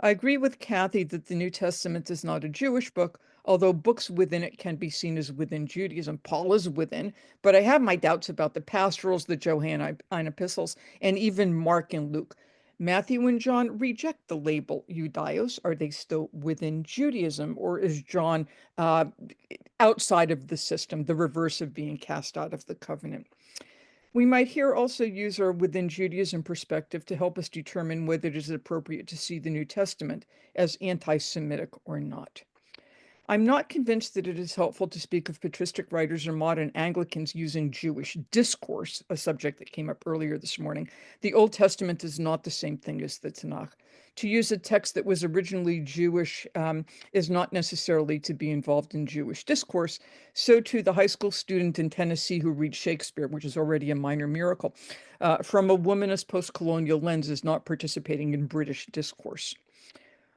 I agree with Kathy that the New Testament is not a Jewish book, although books within it can be seen as within Judaism. Paul is within, but I have my doubts about the pastorals, the Johannine epistles, and even Mark and Luke. Matthew and John reject the label Judaios. Are they still within Judaism, or is John outside of the system, the reverse of being cast out of the covenant? We might here also use our within Judaism perspective to help us determine whether it is appropriate to see the New Testament as anti-Semitic or not. I'm not convinced that it is helpful to speak of patristic writers or modern Anglicans using Jewish discourse, a subject that came up earlier this morning. The Old Testament is not the same thing as the Tanakh. To use a text that was originally Jewish is not necessarily to be involved in Jewish discourse. So too, the high school student in Tennessee who reads Shakespeare, which is already a minor miracle, from a womanist post-colonial lens is not participating in British discourse.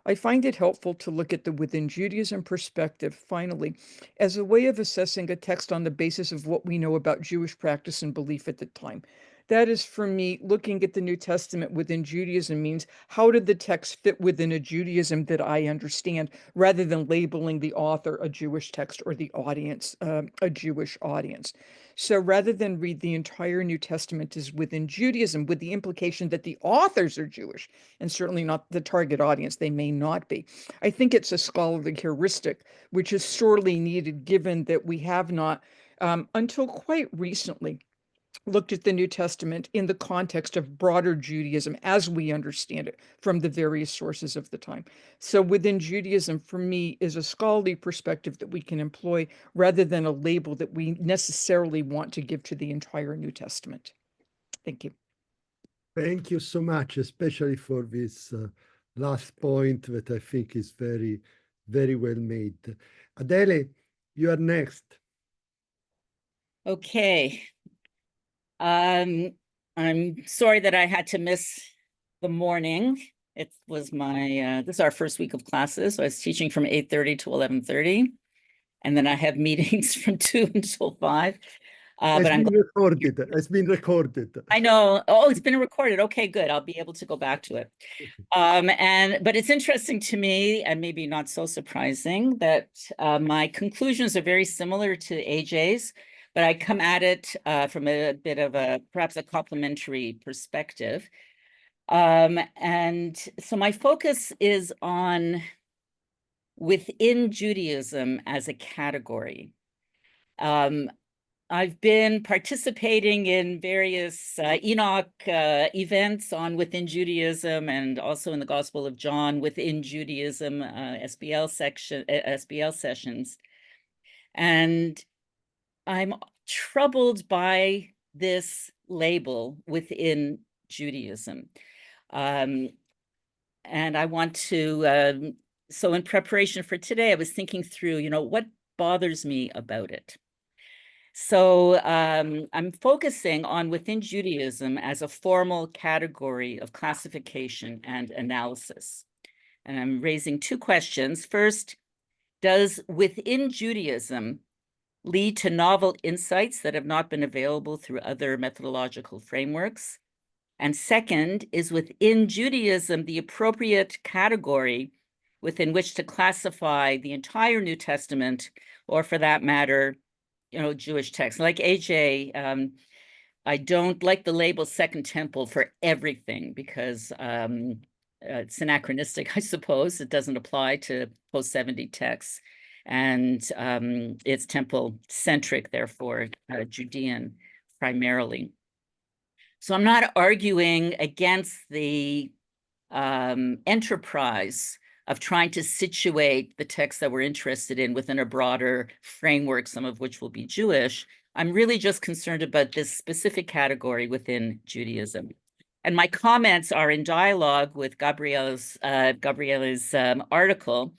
I find it helpful to look at the within Judaism perspective, finally, as a way of assessing a text on the basis of what we know about Jewish practice and belief at the time. That is, for me, looking at the New Testament within Judaism means how did the text fit within a Judaism that I understand, rather than labeling the author a Jewish text or the audience a Jewish audience. So rather than read the entire New Testament as within Judaism, with the implication that the authors are Jewish, and certainly not the target audience, they may not be. I think it's a scholarly heuristic, which is sorely needed given that we have not, until quite recently, looked at the New Testament in the context of broader Judaism as we understand it from the various sources of the time. So within Judaism, for me, is a scholarly perspective that we can employ rather than a label that we necessarily want to give to the entire New Testament. Thank you. Thank you so much, especially for this last point that I think is very, very well made. Adele, you are next. Okay. I'm sorry that I had to miss the morning. It was my, this is our first week of classes. So I was teaching from 8:30 to 11:30. And then I have meetings from 2 until 5. It's been recorded. It's been recorded. I know. Oh, it's been recorded. Okay, good. I'll be able to go back to it. But it's interesting to me, and maybe not so surprising, that my conclusions are very similar to AJ's, but I come at it from a bit of perhaps a complementary perspective. And so my focus is on within Judaism as a category. I've been participating in various Enoch events on within Judaism, and also in the Gospel of John within Judaism SBL sessions. And I'm troubled by this label within Judaism. And I want to, so in preparation for today, I was thinking through, what bothers me about it. So I'm focusing on within Judaism as a formal category of classification and analysis. And I'm raising 2 questions. First, does within Judaism lead to novel insights that have not been available through other methodological frameworks? And second, is within Judaism the appropriate category within which to classify the entire New Testament, or for that matter, Jewish texts? Like AJ, I don't like the label Second Temple for everything because it's anachronistic, I suppose. It doesn't apply to post-70 texts. And it's temple-centric, therefore, Judean primarily. So I'm not arguing against the enterprise of trying to situate the texts that we're interested in within a broader framework, some of which will be Jewish. I'm really just concerned about this specific category within Judaism. And my comments are in dialogue with Gabriele's article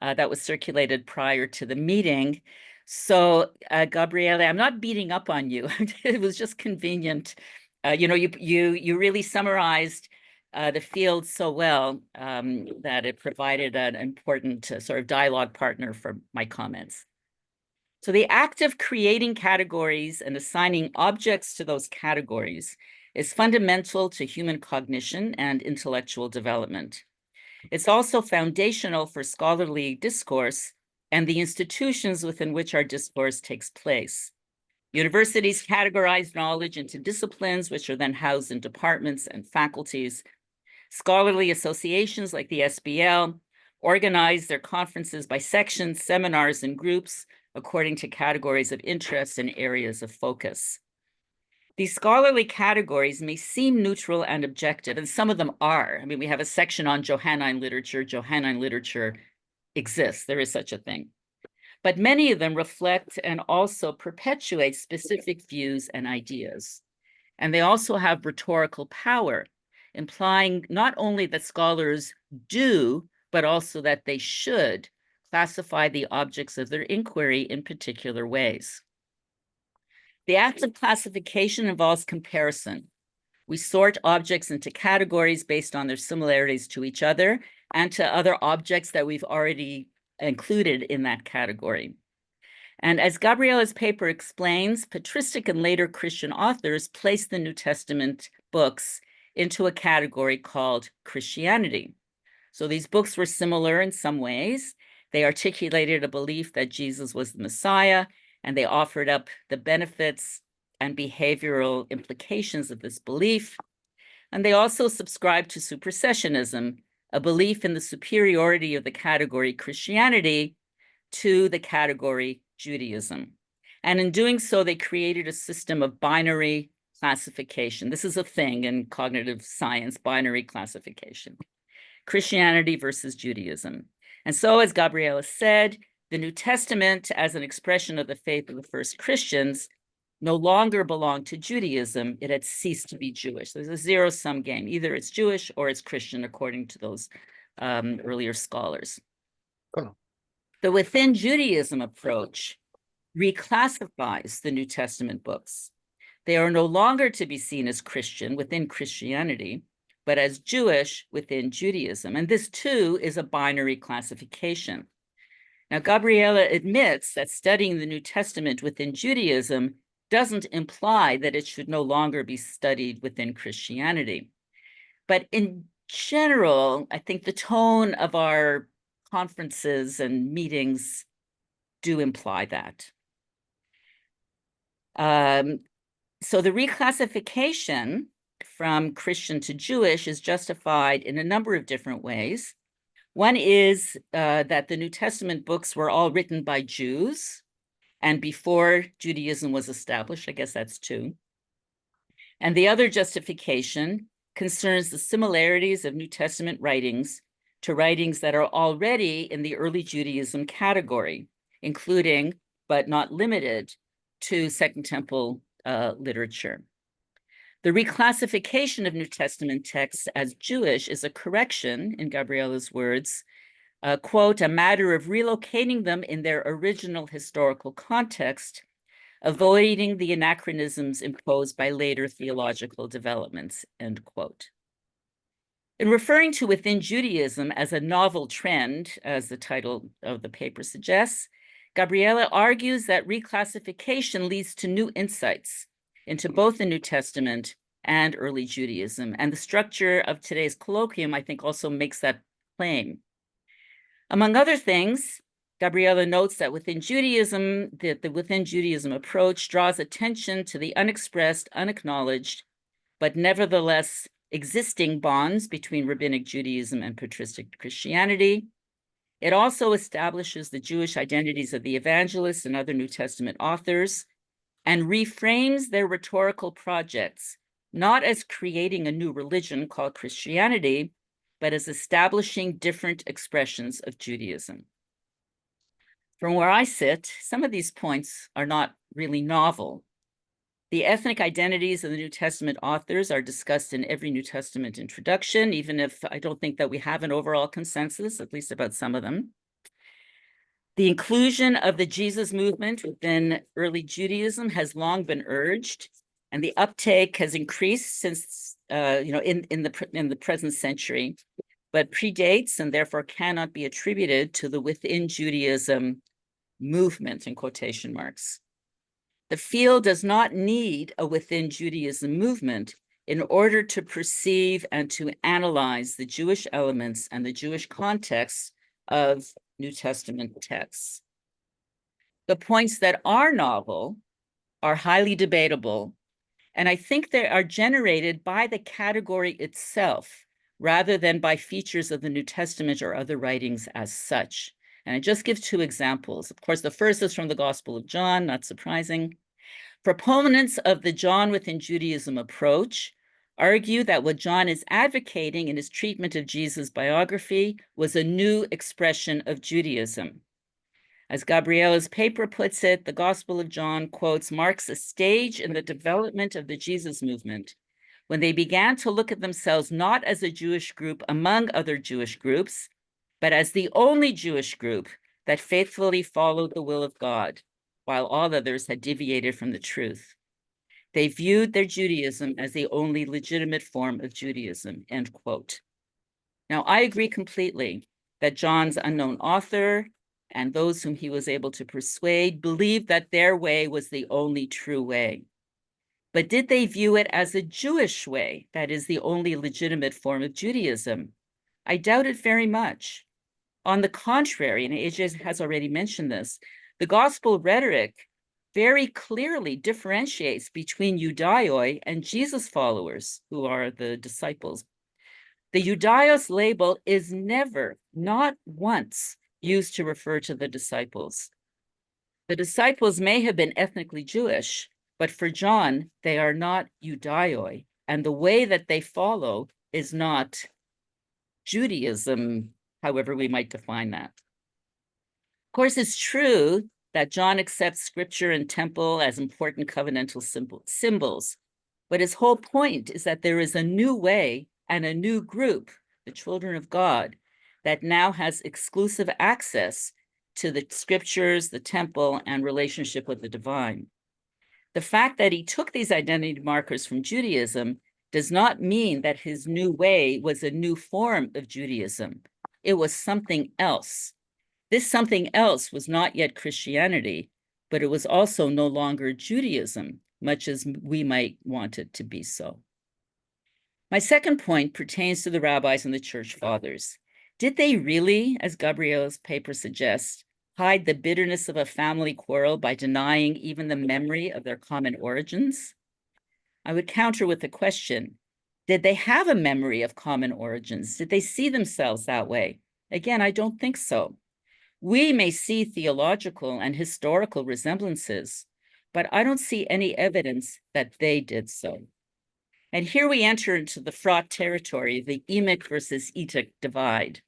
that was circulated prior to the meeting. So, Gabriele, I'm not beating up on you. It was just convenient. You really summarized the field so well that it provided an important sort of dialogue partner for my comments. So the act of creating categories and assigning objects to those categories is fundamental to human cognition and intellectual development. It's also foundational for scholarly discourse and the institutions within which our discourse takes place. Universities categorize knowledge into disciplines, which are then housed in departments and faculties. Scholarly associations like the SBL organize their conferences by sections, seminars, and groups according to categories of interest and areas of focus. These scholarly categories may seem neutral and objective, and some of them are. I mean, we have a section on Johannine literature. Johannine literature exists. There is such a thing. But many of them reflect and also perpetuate specific views and ideas. And they also have rhetorical power, implying not only that scholars do, but also that they should classify the objects of their inquiry in particular ways. The act of classification involves comparison. We sort objects into categories based on their similarities to each other and to other objects that we've already included in that category. And as Gabriele's paper explains, patristic and later Christian authors placed the New Testament books into a category called Christianity. So these books were similar in some ways. They articulated a belief that Jesus was the Messiah, and they offered up the benefits and behavioral implications of this belief. And they also subscribed to supersessionism, a belief in the superiority of the category Christianity to the category Judaism. And in doing so, they created a system of binary classification. This is a thing in cognitive science, binary classification. Christianity versus Judaism. And so, as Gabriele said, the New Testament, as an expression of the faith of the first Christians, no longer belonged to Judaism. It had ceased to be Jewish. There's a zero-sum game. Either it's Jewish or it's Christian, according to those earlier scholars. The within Judaism approach reclassifies the New Testament books. They are no longer to be seen as Christian within Christianity, but as Jewish within Judaism. And this too is a binary classification. Now, Gabriele admits that studying the New Testament within Judaism doesn't imply that it should no longer be studied within Christianity. But in general, I think the tone of our conferences and meetings do imply that. So the reclassification from Christian to Jewish is justified in a number of different ways. One is that the New Testament books were all written by Jews and before Judaism was established. I guess that's two. And the other justification concerns the similarities of New Testament writings to writings that are already in the early Judaism category, including, but not limited to, Second Temple literature. The reclassification of New Testament texts as Jewish is a correction, in Gabriele's words, quote, a matter of relocating them in their original historical context, avoiding the anachronisms imposed by later theological developments, end quote. In referring to within Judaism as a novel trend, as the title of the paper suggests, Gabriele argues that reclassification leads to new insights into both the New Testament and early Judaism. And the structure of today's colloquium, I think, also makes that claim. Among other things, Gabriela notes that within Judaism, the within Judaism approach draws attention to the unexpressed, unacknowledged, but nevertheless existing bonds between rabbinic Judaism and patristic Christianity. It also establishes the Jewish identities of the evangelists and other New Testament authors and reframes their rhetorical projects, not as creating a new religion called Christianity, but as establishing different expressions of Judaism. From where I sit, some of these points are not really novel. The ethnic identities of the New Testament authors are discussed in every New Testament introduction, even if I don't think that we have an overall consensus, at least about some of them. The inclusion of the Jesus movement within early Judaism has long been urged, and the uptake has increased since, in the present century, but predates and therefore cannot be attributed to the within Judaism movement, in quotation marks. The field does not need a within Judaism movement in order to perceive and to analyze the Jewish elements and the Jewish context of New Testament texts. The points that are novel are highly debatable, and I think they are generated by the category itself rather than by features of the New Testament or other writings as such. And I just give two examples. Of course, the first is from the Gospel of John, not surprising. Proponents of the John within Judaism approach argue that what John is advocating in his treatment of Jesus' biography was a new expression of Judaism. As Gabriela's paper puts it, the Gospel of John, quotes, marks a stage in the development of the Jesus movement when they began to look at themselves not as a Jewish group among other Jewish groups, but as the only Jewish group that faithfully followed the will of God, while all others had deviated from the truth. They viewed their Judaism as the only legitimate form of Judaism, end quote. Now, I agree completely that John's unknown author and those whom he was able to persuade believed that their way was the only true way. But did they view it as a Jewish way, that is the only legitimate form of Judaism? I doubt it very much. On the contrary, and AJ has already mentioned this, the gospel rhetoric very clearly differentiates between Judaioi and Jesus followers, who are the disciples. The Judaios label is never, not once, used to refer to the disciples. The disciples may have been ethnically Jewish, but for John, they are not Judaioi, and the way that they follow is not Judaism, however we might define that. Of course, it's true that John accepts scripture and temple as important covenantal symbols, but his whole point is that there is a new way and a new group, the children of God, that now has exclusive access to the scriptures, the temple, and relationship with the divine. The fact that he took these identity markers from Judaism does not mean that his new way was a new form of Judaism. It was something else. This something else was not yet Christianity, but it was also no longer Judaism, much as we might want it to be so. My second point pertains to the rabbis and the church fathers. Did they really, as Gabriela's paper suggests, hide the bitterness of a family quarrel by denying even the memory of their common origins? I would counter with the question, did they have a memory of common origins? Did they see themselves that way? Again, I don't think so. We may see theological and historical resemblances, but I don't see any evidence that they did so. And here we enter into the fraught territory, the Emic versus Etic divide.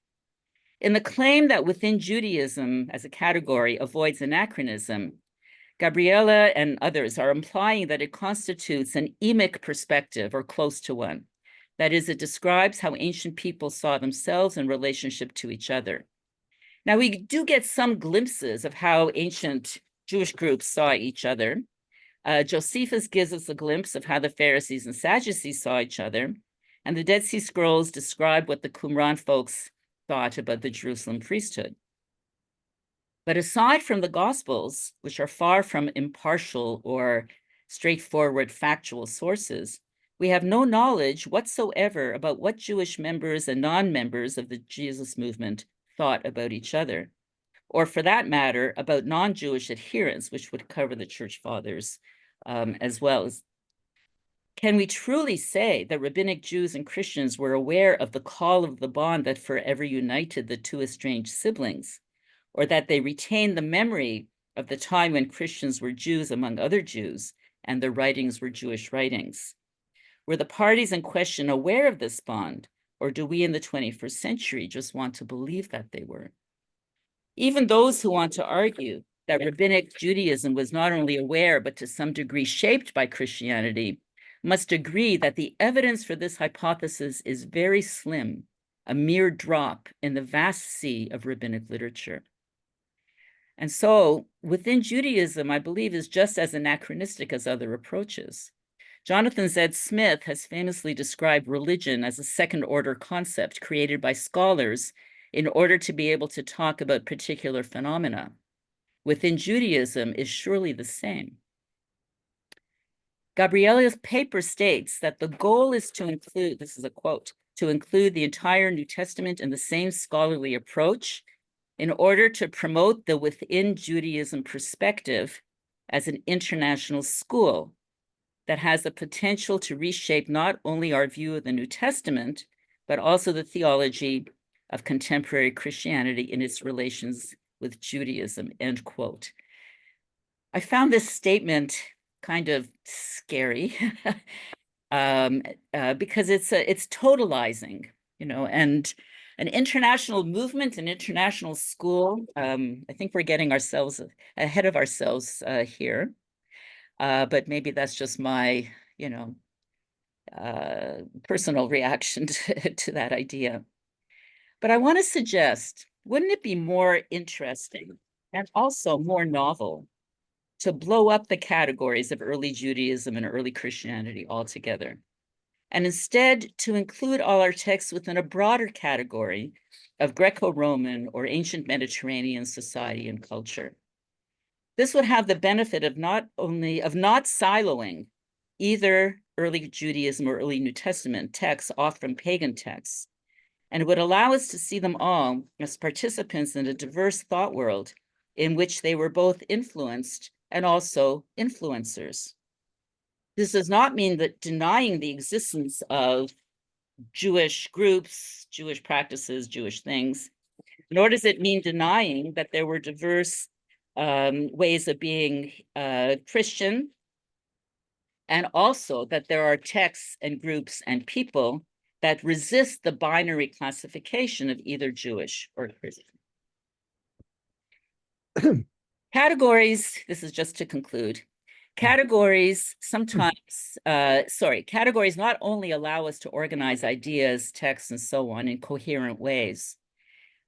In the claim that within Judaism as a category avoids anachronism, Gabriela and others are implying that it constitutes an emic perspective or close to one. That is, it describes how ancient people saw themselves in relationship to each other. Now, we do get some glimpses of how ancient Jewish groups saw each other. Josephus gives us a glimpse of how the Pharisees and Sadducees saw each other, and the Dead Sea Scrolls describe what the Qumran folks thought about the Jerusalem priesthood. But aside from the Gospels, which are far from impartial or straightforward factual sources, We have no knowledge whatsoever about what Jewish members and non-members of the Jesus movement thought about each other, or for that matter, about non-Jewish adherents, which would cover the church fathers as well. Can we truly say that rabbinic Jews and Christians were aware of the call of the bond that forever united the two estranged siblings, or that they retained the memory of the time when Christians were Jews among other Jews and their writings were Jewish writings? Were the parties in question aware of this bond, or do we in the 21st century just want to believe that they were? Even those who want to argue that rabbinic Judaism was not only aware, but to some degree shaped by Christianity, must agree that the evidence for this hypothesis is very slim, a mere drop in the vast sea of rabbinic literature. And so within Judaism, I believe, is just as anachronistic as other approaches. Jonathan Z. Smith has famously described religion as a second-order concept created by scholars in order to be able to talk about particular phenomena. Within Judaism is surely the same. Gabriele's paper states that the goal is to include, this is a quote, to include the entire New Testament in the same scholarly approach in order to promote the within Judaism perspective as an international school that has the potential to reshape not only our view of the New Testament, but also the theology of contemporary Christianity in its relations with Judaism, end quote. I found this statement kind of scary because it's totalizing, you know, and an international movement, an international school. I think we're getting ourselves ahead of ourselves here, but maybe that's just my, you know, personal reaction to that idea. But I want to suggest, wouldn't it be more interesting and also more novel to blow up the categories of early Judaism and early Christianity altogether, and instead to include all our texts within a broader category of Greco-Roman or ancient Mediterranean society and culture? This would have the benefit of not siloing either early Judaism or early New Testament texts off from pagan texts, and it would allow us to see them all as participants in a diverse thought world in which they were both influenced and also influencers. This does not mean that denying the existence of Jewish groups, Jewish practices, Jewish things, nor does it mean denying that there were diverse ways of being Christian, and also that there are texts and groups and people that resist the binary classification of either Jewish or Christian. Categories, this is just to conclude, categories sometimes, categories not only allow us to organize ideas, texts, and so on in coherent ways,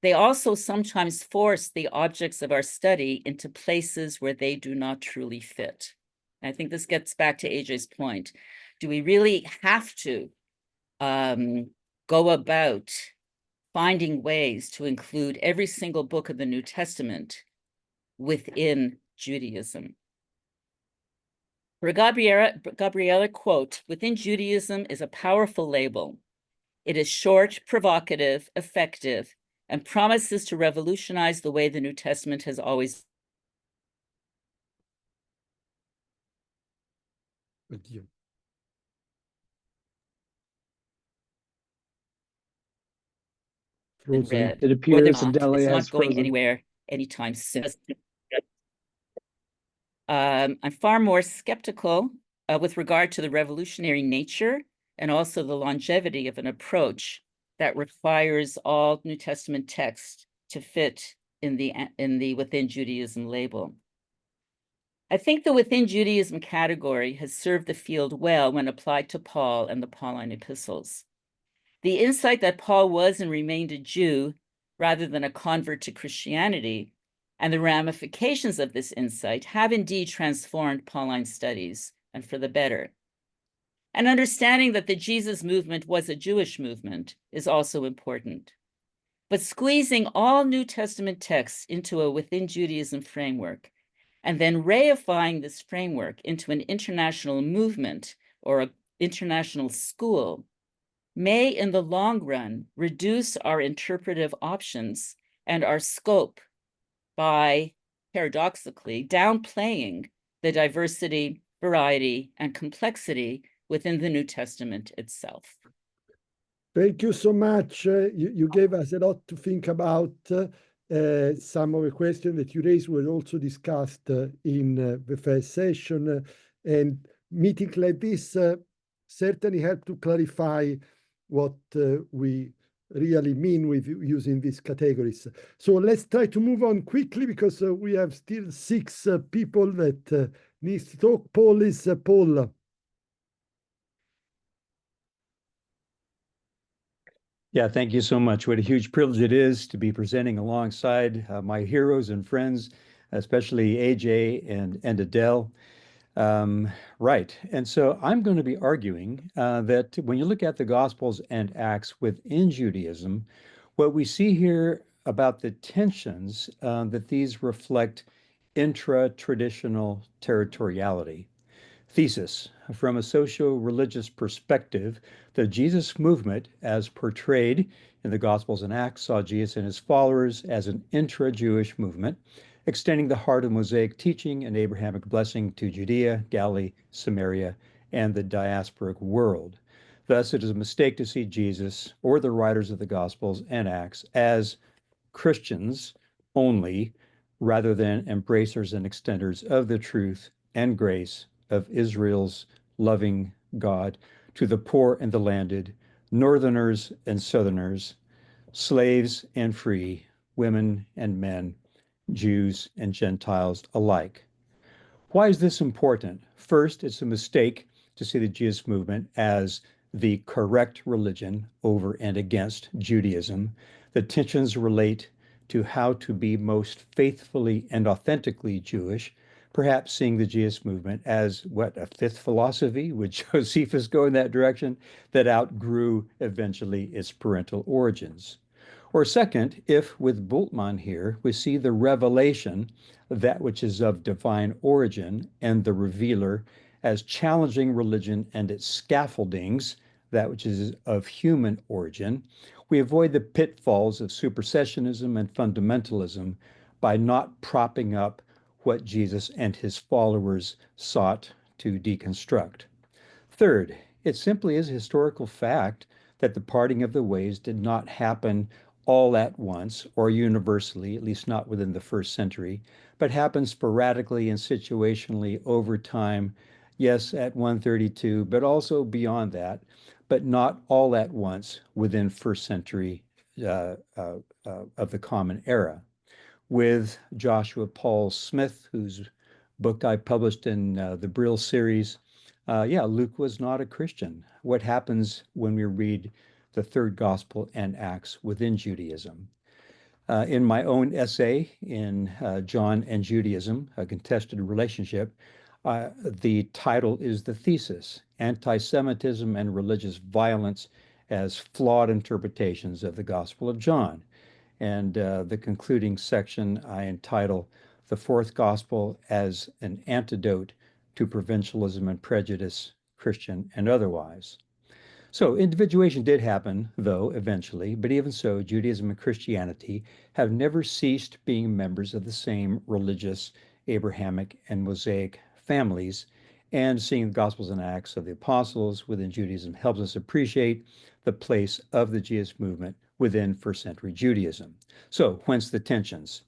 they also sometimes force the objects of our study into places where they do not truly fit. And I think this gets back to AJ's point. Do we really have to go about finding ways to include every single book of the New Testament within Judaism? For Gabriele, quote, "Within Judaism is a powerful label. It is short, provocative, effective, and promises to revolutionize the way the New Testament has always." Oddio. Frozen. Read, It appears not. Adele It's has not going frozen. anywhere anytime soon. I'm far more skeptical with regard to the revolutionary nature and also the longevity of an approach that requires all New Testament texts to fit in the within Judaism label. I think the within Judaism category has served the field well when applied to Paul and the Pauline epistles. The insight that Paul was and remained a Jew rather than a convert to Christianity, and the ramifications of this insight have indeed transformed Pauline studies, and for the better. And understanding that the Jesus movement was a Jewish movement is also important. But squeezing all New Testament texts into a within Judaism framework, and then reifying this framework into an international movement or international school may in the long run reduce our interpretive options and our scope by, paradoxically, downplaying the diversity, variety, and complexity within the New Testament itself. Thank you so much. You gave us a lot to think about. Some of the questions that you raised were also discussed in the first session. And meetings like this certainly help to clarify what we really mean with using these categories. So let's try to move on quickly because we have still 6 people that need to talk. Paul is Paul. Yeah, thank you so much. What a huge privilege it is to be presenting alongside my heroes and friends, especially AJ and Adele. Right. And so I'm going to be arguing that when you look at the Gospels and Acts within Judaism, what we see here about the tensions that these reflect intra-traditional territoriality. Thesis: from a socio-religious perspective, the Jesus movement, as portrayed in the Gospels and Acts, saw Jesus and his followers as an intra-Jewish movement, extending the heart of Mosaic teaching and Abrahamic blessing to Judea, Galilee, Samaria, and the diasporic world. Thus, it is a mistake to see Jesus or the writers of the Gospels and Acts as Christians only, rather than embracers and extenders of the truth and grace of Israel's loving God to the poor and the landed, northerners and southerners, slaves and free, women and men, Jews and Gentiles alike. Why is this important? First, it's a mistake to see the Jesus movement as the correct religion over and against Judaism. The tensions relate to how to be most faithfully and authentically Jewish, perhaps seeing the Jesus movement as a fifth philosophy. Would Josephus go in that direction? That outgrew eventually its parental origins. Or second, if with Bultmann here, we see the revelation, that which is of divine origin, and the revealer as challenging religion and its scaffoldings, that which is of human origin, we avoid the pitfalls of supersessionism and fundamentalism by not propping up what Jesus and his followers sought to deconstruct. Third, it simply is a historical fact that the parting of the ways did not happen all at once or universally, at least not within the first century, but happened sporadically and situationally over time, yes, at 132, but also beyond that, but not all at once within first century of the Common Era. With Joshua Paul Smith, whose book I published in the Brill series, Luke was not a Christian. What happens when we read the third gospel and Acts within Judaism? In my own essay in John and Judaism, a contested relationship, the title is the thesis, Anti-Semitism and Religious Violence as Flawed Interpretations of the Gospel of John. And the concluding section I entitle The Fourth Gospel as an Antidote to Provincialism and Prejudice, Christian and otherwise. So individuation did happen, though, eventually, but even so, Judaism and Christianity have never ceased being members of the same religious, Abrahamic, and Mosaic families, and seeing the Gospels and Acts of the Apostles within Judaism helps us appreciate the place of the Jesus movement within first century Judaism. So, whence the tensions?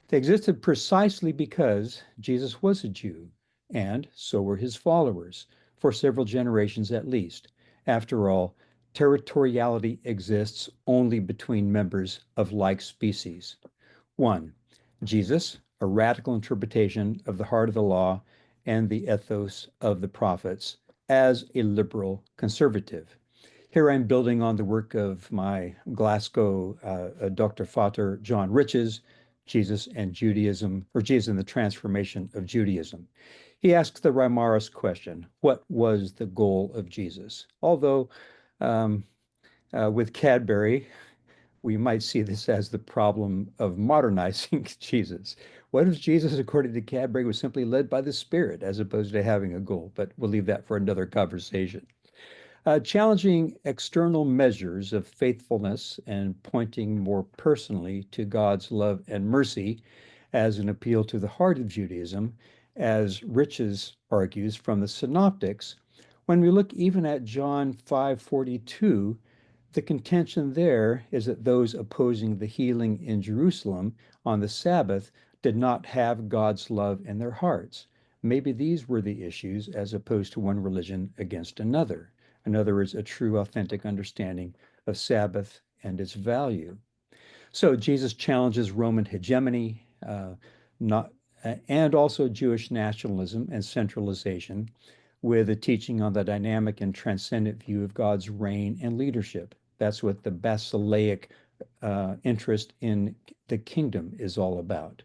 They existed precisely because Jesus was a Jew, and so were his followers, for several generations at least. After all, territoriality exists only between members of like species. 1. Jesus, a radical interpretation of the heart of the law and the ethos of the prophets, as a liberal conservative. Here I'm building on the work of my Glasgow Dr. Vater John Riches, Jesus and Judaism, or Jesus and the Transformation of Judaism. He asks the Reimarus question, what was the goal of Jesus? Although with Cadbury, we might see this as the problem of modernizing Jesus. What if Jesus, according to Cadbury, was simply led by the Spirit as opposed to having a goal? But we'll leave that for another conversation. challenging external measures of faithfulness and pointing more personally to God's love and mercy as an appeal to the heart of Judaism, as Riches argues from the Synoptics. When we look even at John 5:42, the contention there is that those opposing the healing in Jerusalem on the Sabbath did not have God's love in their hearts. Maybe these were the issues as opposed to one religion against another. In other words, a true, authentic understanding of Sabbath and its value. So Jesus challenges Roman hegemony, and also Jewish nationalism and centralization, with a teaching on the dynamic and transcendent view of God's reign and leadership. That's what the Basileic interest in the kingdom is all about.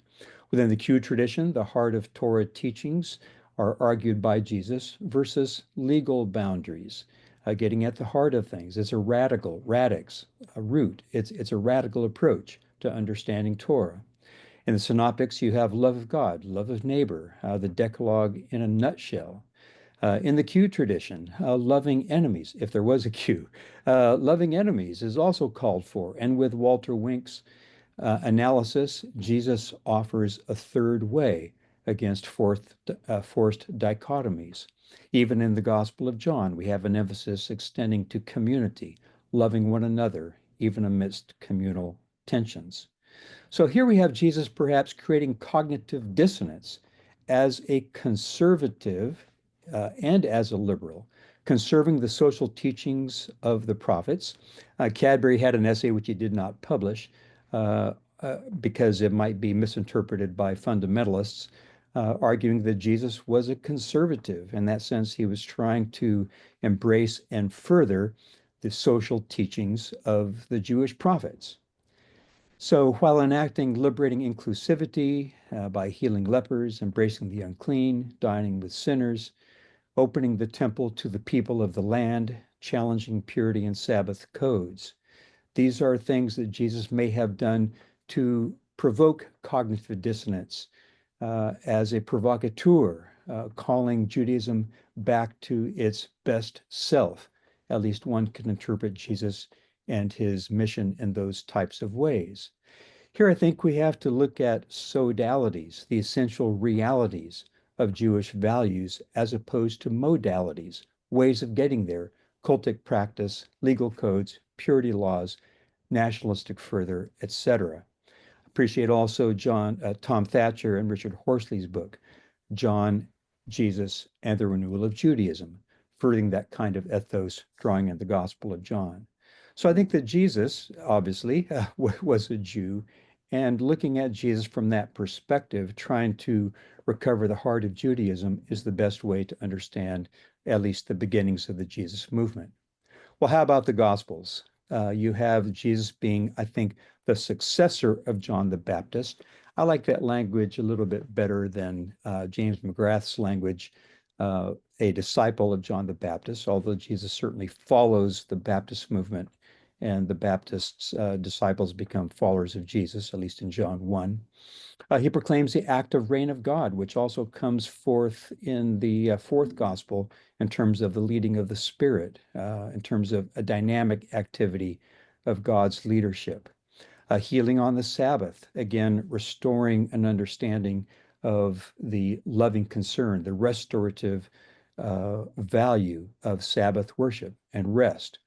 Within the Q tradition, the heart of Torah teachings are argued by Jesus versus legal boundaries, getting at the heart of things. It's a root. It's a radical approach to understanding Torah. In the Synoptics, you have love of God, love of neighbor, the Decalogue in a nutshell. In the Q tradition, loving enemies, if there was a Q, loving enemies is also called for. And with Walter Wink's analysis, Jesus offers a third way against forced dichotomies. Even in the Gospel of John, we have an emphasis extending to community, loving one another, even amidst communal tensions. So here we have Jesus perhaps creating cognitive dissonance as a conservative and as a liberal, conserving the social teachings of the prophets. Cadbury had an essay which he did not publish because it might be misinterpreted by fundamentalists, arguing that Jesus was a conservative. In that sense, he was trying to embrace and further the social teachings of the Jewish prophets. So while enacting liberating inclusivity by healing lepers, embracing the unclean, dining with sinners, opening the temple to the people of the land, challenging purity and Sabbath codes. These are things that Jesus may have done to provoke cognitive dissonance as a provocateur, calling Judaism back to its best self. At least one can interpret Jesus and his mission in those types of ways. Here, I think we have to look at sodalities, the essential realities of Jewish values, as opposed to modalities, ways of getting there, cultic practice, legal codes, purity laws, nationalistic further, etc. Appreciate also Tom Thatcher and Richard Horsley's book, John, Jesus, and the Renewal of Judaism, furthering that kind of ethos, drawing in the Gospel of John. So I think that Jesus, obviously, was a Jew, and looking at Jesus from that perspective, trying to recover the heart of Judaism is the best way to understand at least the beginnings of the Jesus movement. Well, how about the Gospels? You have Jesus being, I think, the successor of John the Baptist. I like that language a little bit better than James McGrath's language, a disciple of John the Baptist, although Jesus certainly follows the Baptist movement, and the Baptist's disciples become followers of Jesus, at least in John 1. He proclaims the active reign of God, which also comes forth in the fourth gospel in terms of the leading of the Spirit, in terms of a dynamic activity of God's leadership. Healing on the Sabbath, again, restoring an understanding of the loving concern, the restorative value of Sabbath worship and rest.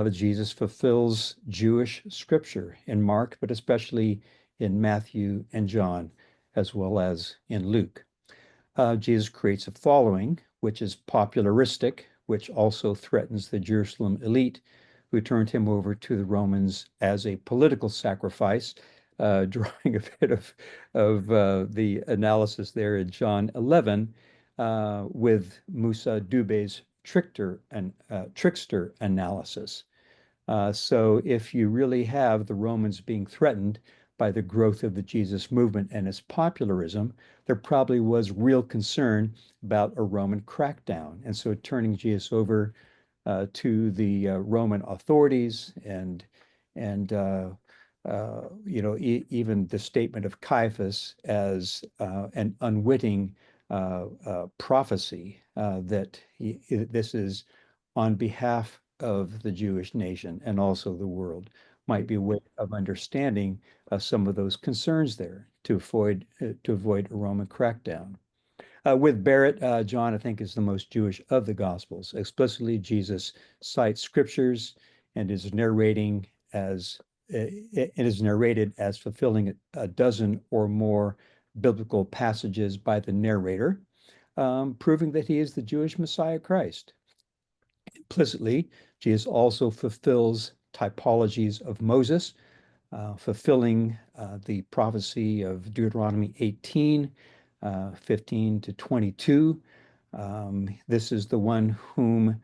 Jesus fulfills Jewish scripture in Mark, but especially in Matthew and John, as well as in Luke. Jesus creates a following, which is popularistic, which also threatens the Jerusalem elite, who turned him over to the Romans as a political sacrifice, drawing a bit of the analysis there in John 11 with Musa Dube's trickster analysis. So if you really have the Romans being threatened by the growth of the Jesus movement and its popularism, there probably was real concern about a Roman crackdown. And so turning Jesus over to the Roman authorities and even the statement of Caiaphas as an unwitting prophecy that this is on behalf of the Jewish nation and also the world might be a way of understanding some of those concerns there to avoid a Roman crackdown. With Barrett, John, I think, is the most Jewish of the Gospels. Explicitly, Jesus cites scriptures and is narrating as it is narrated as fulfilling a dozen or more biblical passages by the narrator, proving that he is the Jewish Messiah Christ. Implicitly, Jesus also fulfills typologies of Moses, fulfilling the prophecy of Deuteronomy 18, 15 to 22. This is the one whom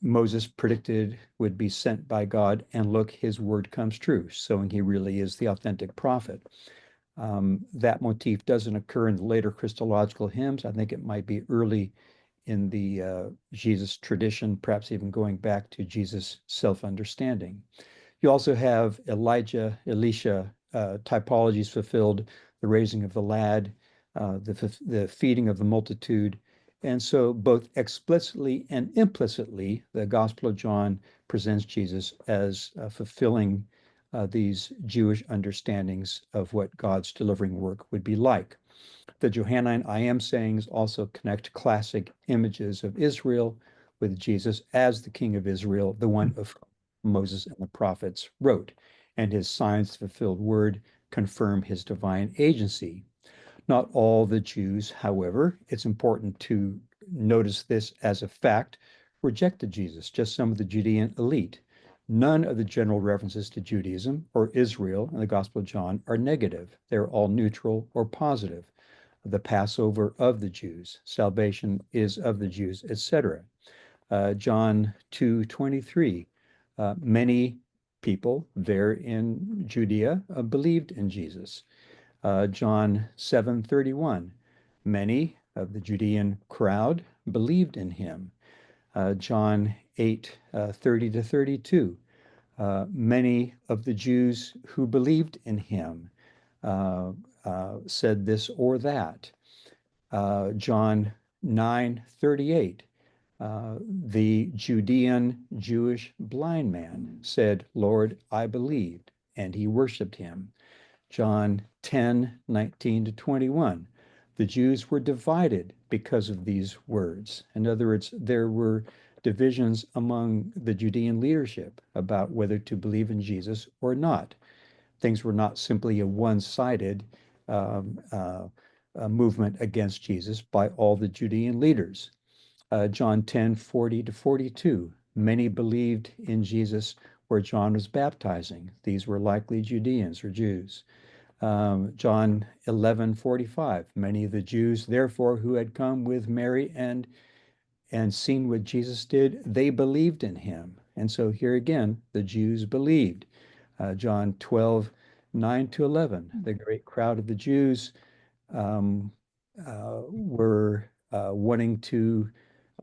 Moses predicted would be sent by God, and look, his word comes true, showing he really is the authentic prophet. That motif doesn't occur in the later Christological hymns. I think it might be early in the Jesus tradition, perhaps even going back to Jesus' self-understanding. You also have Elijah, Elisha typologies fulfilled, the raising of the lad, the feeding of the multitude. And so both explicitly and implicitly, the Gospel of John presents Jesus as fulfilling these Jewish understandings of what God's delivering work would be like. The Johannine I am sayings also connect classic images of Israel with Jesus as the King of Israel, the one of Moses and the prophets wrote, and his signs-fulfilled word confirm his divine agency. Not all the Jews, however, it's important to notice this as a fact, rejected Jesus, just some of the Judean elite. None of the general references to Judaism or Israel in the Gospel of John are negative. They're all neutral or positive. The Passover of the Jews, salvation is of the Jews, etc. John 2:23, many people there in Judea believed in Jesus. John 7:31, many of the Judean crowd believed in him. John 8:30 to 32, many of the Jews who believed in him said this or that. John 9:38, the Judean Jewish blind man said, Lord, I believed, and he worshiped him. John 10:19 to 21, the Jews were divided because of these words. In other words, there were divisions among the Judean leadership about whether to believe in Jesus or not. Things were not simply a one-sided movement against Jesus by all the Judean leaders. John 10:40 to 42, many believed in Jesus where John was baptizing. These were likely Judeans or Jews. John 11:45, many of the Jews, therefore, who had come with Mary and seen what Jesus did, they believed in him. And so here again, the Jews believed. John 12:9 to 11, the great crowd of the Jews were wanting to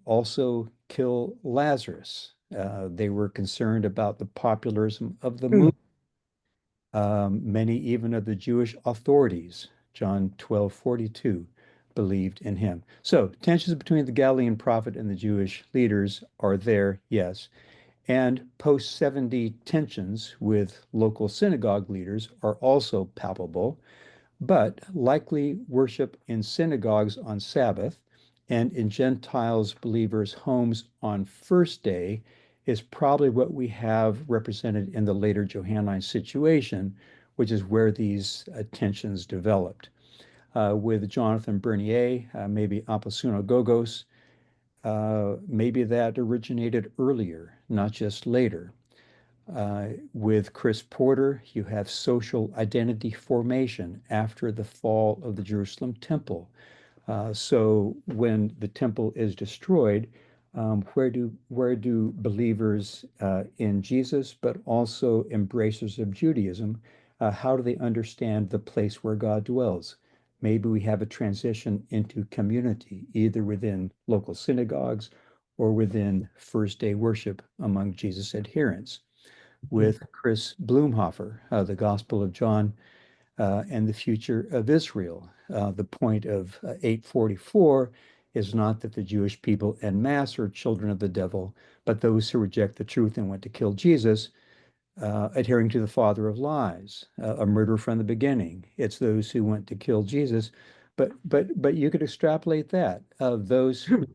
also kill Lazarus. They were concerned about the popularism of the movement. Many even of the Jewish authorities, John 12:42, believed in him. So tensions between the Galilean prophet and the Jewish leaders are there, yes. And post-70 tensions with local synagogue leaders are also palpable, but likely worship in synagogues on Sabbath and in Gentiles' believers' homes on first day is probably what we have represented in the later Johannine situation, which is where these tensions developed. With Jonathan Bernier, maybe aposunagogos, maybe that originated earlier, not just later. With Chris Porter, you have social identity formation after the fall of the Jerusalem temple. So when the temple is destroyed, where do believers in Jesus, but also embracers of Judaism, how do they understand the place where God dwells? Maybe we have a transition into community, either within local synagogues or within first day worship among Jesus adherents. With Chris Blumhofer, the Gospel of John and the future of Israel. The point of 844 is not that the Jewish people en masse are children of the devil, but those who reject the truth and went to kill Jesus, adhering to the father of lies, a murderer from the beginning. It's those who went to kill Jesus, but you could extrapolate that of those who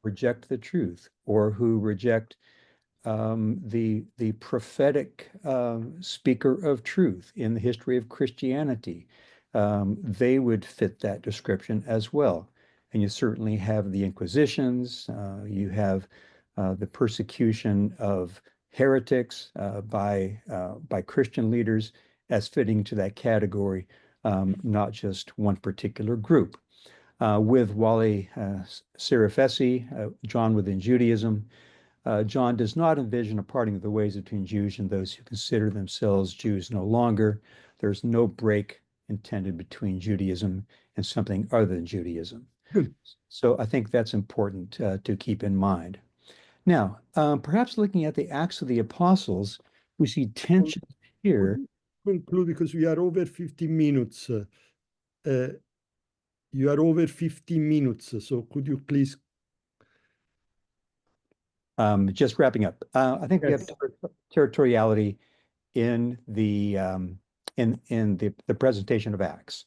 reject the truth or who reject the prophetic speaker of truth in the history of Christianity. They would fit that description as well. And you certainly have the Inquisitions, you have the persecution of heretics by Christian leaders as fitting to that category, not just one particular group. With Wally Serafesi, John within Judaism, John does not envision a parting of the ways between Jews and those who consider themselves Jews no longer. There's no break intended between Judaism and something other than Judaism. So I think that's important to keep in mind. Now, perhaps looking at the Acts of the Apostles, we see tension here. Conclude because we are over 15 minutes. You are over 15 minutes, so could you please? Just wrapping up. I think we have territoriality in the presentation of Acts,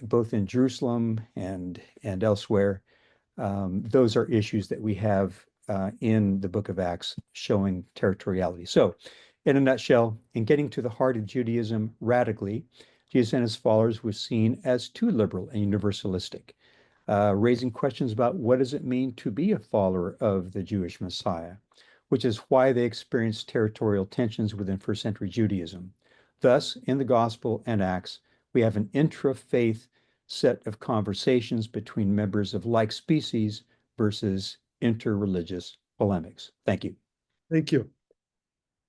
both in Jerusalem and elsewhere. Those are issues that we have in the book of Acts showing territoriality. So, in a nutshell, in getting to the heart of Judaism radically, Jesus and his followers were seen as too liberal and universalistic, raising questions about what does it mean to be a follower of the Jewish Messiah, which is why they experienced territorial tensions within first century Judaism. Thus, in the Gospel and Acts, we have an intra-faith set of conversations between members of like species versus inter-religious polemics. Thank you. Thank you.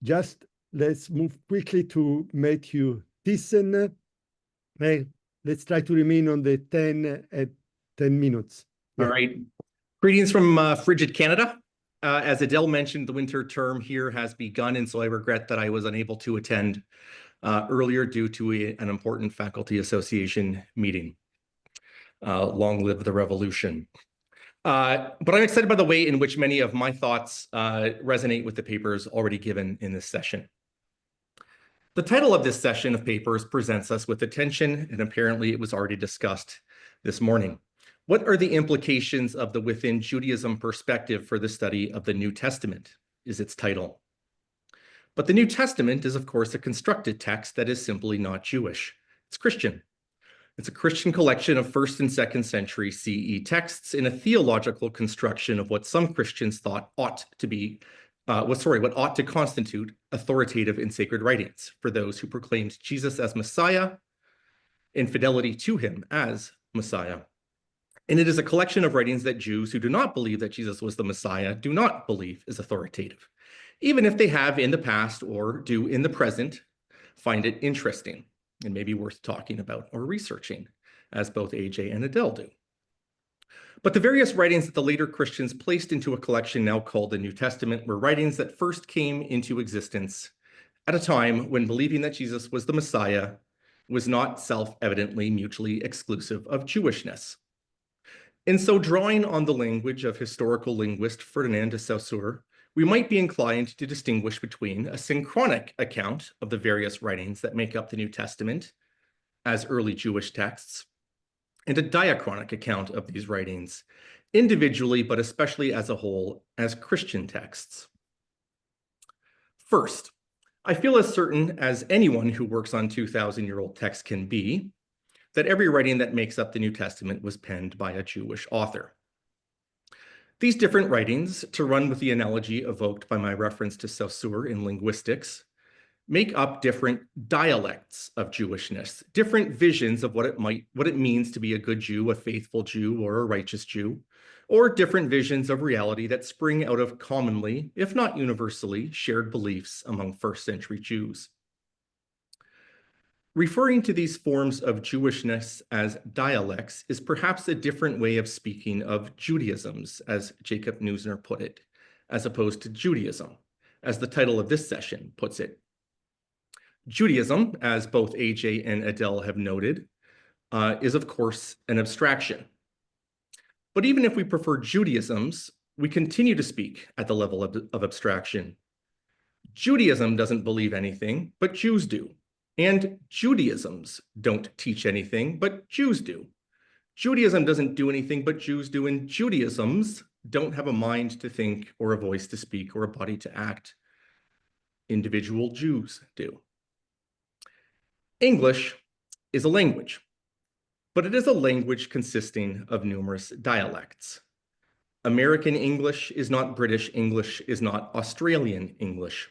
Just let's move quickly to Matthew Thyssen. Let's try to remain on the 10 minutes. All right. Greetings from frigid Canada. As Adele mentioned, the winter term here has begun, and so I regret that I was unable to attend earlier due to an important faculty association meeting. Long live the revolution. But I'm excited by the way in which many of my thoughts resonate with the papers already given in this session. The title of this session of papers presents us with attention, and apparently it was already discussed this morning. What are the implications of the within Judaism perspective for the study of the New Testament, is its title. But the New Testament is, of course, a constructed text that is simply not Jewish. It's Christian. It's a Christian collection of 1st and 2nd century CE texts in a theological construction of what some Christians thought ought to be, what ought to constitute authoritative and sacred writings for those who proclaimed Jesus as Messiah and fidelity to him as Messiah. And it is a collection of writings that Jews who do not believe that Jesus was the Messiah do not believe is authoritative, even if they have in the past or do in the present find it interesting and maybe worth talking about or researching, as both AJ and Adele do. But the various writings that the later Christians placed into a collection now called the New Testament were writings that first came into existence at a time when believing that Jesus was the Messiah was not self-evidently mutually exclusive of Jewishness. And so, drawing on the language of historical linguist Ferdinand de Saussure, we might be inclined to distinguish between a synchronic account of the various writings that make up the New Testament as early Jewish texts, and a diachronic account of these writings, individually, but especially as a whole, as Christian texts. First, I feel as certain as anyone who works on 2,000-year-old texts can be that every writing that makes up the New Testament was penned by a Jewish author. These different writings, to run with the analogy evoked by my reference to Saussure in linguistics, make up different dialects of Jewishness, different visions of what it means to be a good Jew, a faithful Jew, or a righteous Jew, or different visions of reality that spring out of commonly, if not universally, shared beliefs among first century Jews. Referring to these forms of Jewishness as dialects is perhaps a different way of speaking of Judaisms, as Jacob Neusner put it, as opposed to Judaism, as the title of this session puts it. Judaism, as both AJ and Adele have noted, is of course an abstraction. But even if we prefer Judaisms, we continue to speak at the level of abstraction. Judaism doesn't believe anything, but Jews do. And Judaisms don't teach anything, but Jews do. Judaism doesn't do anything, but Jews do. And Judaisms don't have a mind to think or a voice to speak or a body to act. Individual Jews do. English is a language, but it is a language consisting of numerous dialects. American English is not British English, is not Australian English.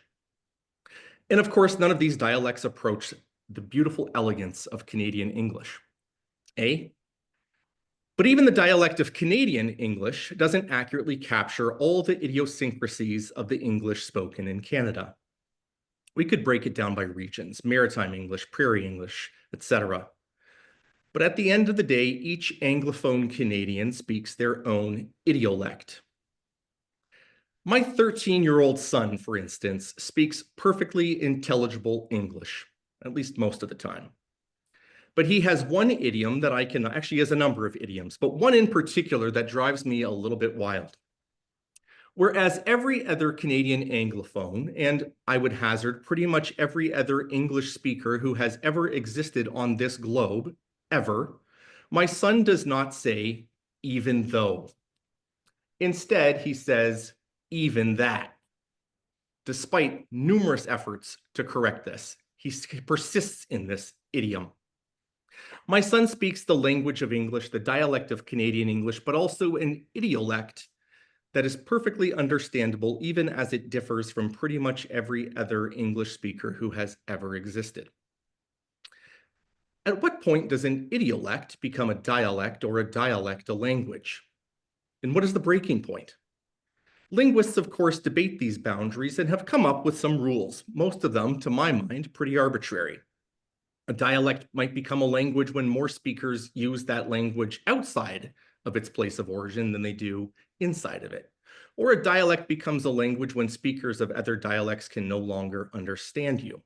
And of course, none of these dialects approach the beautiful elegance of Canadian English. But even the dialect of Canadian English doesn't accurately capture all the idiosyncrasies of the English spoken in Canada. We could break it down by regions, Maritime English, Prairie English, etc. But at the end of the day, each Anglophone Canadian speaks their own idiolect. My 13-year-old son, for instance, speaks perfectly intelligible English, at least most of the time. But he has one idiom that actually has a number of idioms, but one in particular that drives me a little bit wild. Whereas every other Canadian Anglophone, and I would hazard pretty much every other English speaker who has ever existed on this globe, ever, my son does not say, even though. Instead, he says, even that. Despite numerous efforts to correct this, he persists in this idiom. My son speaks the language of English, the dialect of Canadian English, but also an idiolect that is perfectly understandable, even as it differs from pretty much every other English speaker who has ever existed. At what point does an idiolect become a dialect or a dialect a language? And what is the breaking point? Linguists, of course, debate these boundaries and have come up with some rules, most of them, to my mind, pretty arbitrary. A dialect might become a language when more speakers use that language outside of its place of origin than they do inside of it. Or a dialect becomes a language when speakers of other dialects can no longer understand you.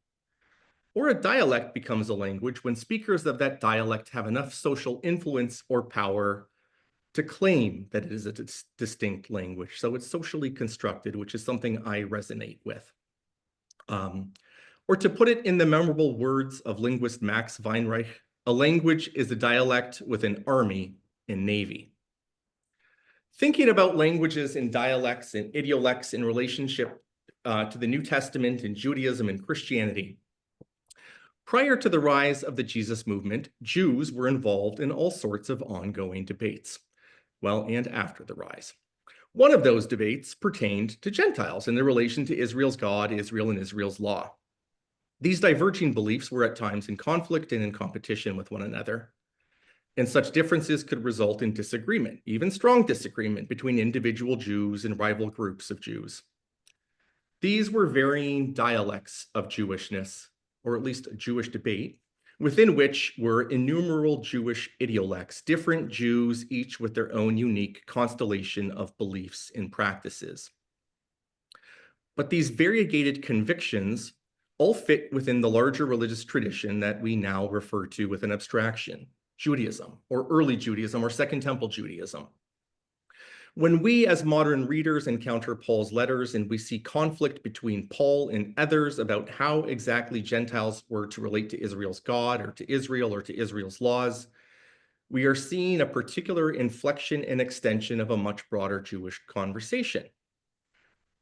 Or a dialect becomes a language when speakers of that dialect have enough social influence or power to claim that it is a distinct language. So it's socially constructed, which is something I resonate with. Or to put it in the memorable words of linguist Max Weinreich, a language is a dialect with an army and navy. Thinking about languages and dialects and idiolects in relationship to the New Testament and Judaism and Christianity. Prior to the rise of the Jesus movement, Jews were involved in all sorts of ongoing debates, well, and after the rise. One of those debates pertained to Gentiles and their relation to Israel's God, Israel, and Israel's law. These diverging beliefs were at times in conflict and in competition with one another. And such differences could result in disagreement, even strong disagreement between individual Jews and rival groups of Jews. These were varying dialects of Jewishness, or at least a Jewish debate, within which were innumerable Jewish idiolects, different Jews, each with their own unique constellation of beliefs and practices. But these variegated convictions all fit within the larger religious tradition that we now refer to with an abstraction, Judaism, or early Judaism, or Second Temple Judaism. When we as modern readers encounter Paul's letters and we see conflict between Paul and others about how exactly Gentiles were to relate to Israel's God or to Israel's laws, we are seeing a particular inflection and extension of a much broader Jewish conversation.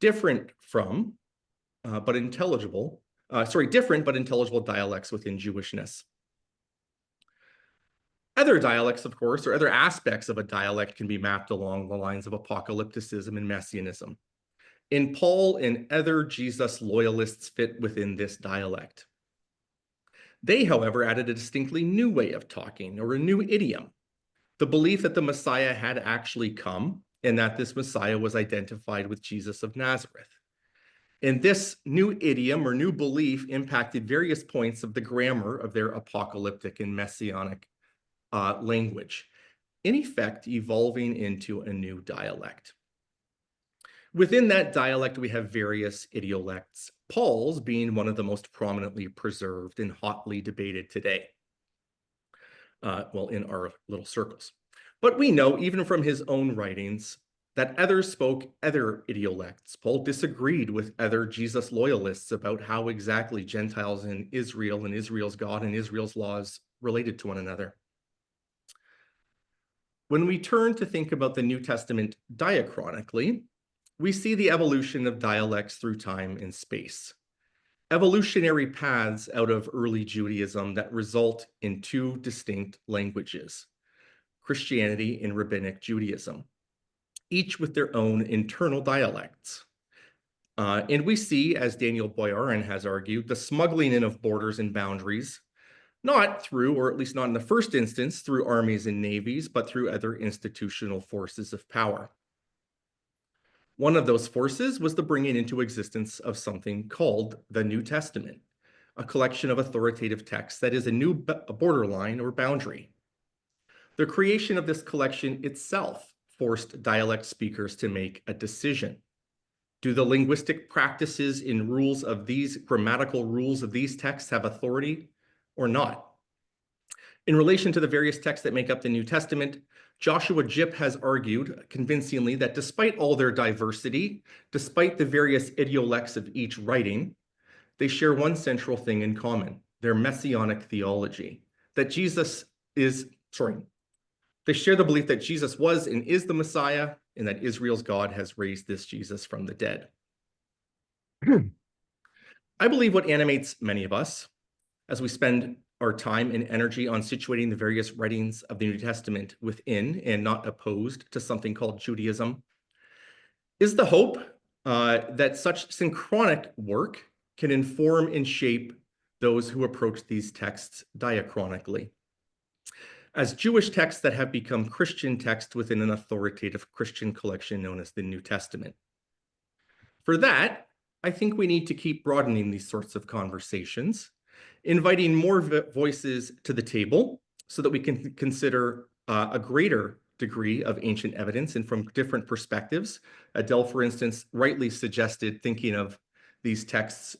Different but intelligible dialects within Jewishness. Other dialects, of course, or other aspects of a dialect can be mapped along the lines of apocalypticism and messianism. And Paul and other Jesus loyalists fit within this dialect. They, however, added a distinctly new way of talking, or a new idiom, the belief that the Messiah had actually come and that this Messiah was identified with Jesus of Nazareth. And this new idiom or new belief impacted various points of the grammar of their apocalyptic and messianic language, in effect evolving into a new dialect. Within that dialect, we have various idiolects, Paul's being one of the most prominently preserved and hotly debated today, in our little circles. But we know, even from his own writings, that others spoke other idiolects. Paul disagreed with other Jesus loyalists about how exactly Gentiles in Israel and Israel's God and Israel's laws related to one another. When we turn to think about the New Testament diachronically, we see the evolution of dialects through time and space. Evolutionary paths out of early Judaism that result in two distinct languages, Christianity and Rabbinic Judaism, each with their own internal dialects. And we see, as Daniel Boyarin has argued, the smuggling in of borders and boundaries, not through, or at least not in the first instance, through armies and navies, but through other institutional forces of power. One of those forces was the bringing into existence of something called the New Testament, a collection of authoritative texts that is a new borderline or boundary. The creation of this collection itself forced dialect speakers to make a decision. Do the linguistic practices and rules of these grammatical rules of these texts have authority or not? In relation to the various texts that make up the New Testament, Joshua Jipp has argued convincingly that despite all their diversity, despite the various idiolects of each writing, they share one central thing in common, their messianic theology, that they share the belief that Jesus was and is the Messiah, and that Israel's God has raised this Jesus from the dead. I believe what animates many of us as we spend our time and energy on situating the various writings of the New Testament within and not opposed to something called Judaism is the hope that such synchronic work can inform and shape those who approach these texts diachronically as Jewish texts that have become Christian texts within an authoritative Christian collection known as the New Testament. For that, I think we need to keep broadening these sorts of conversations, inviting more voices to the table so that we can consider a greater degree of ancient evidence and from different perspectives. Adele, for instance, rightly suggested thinking of these texts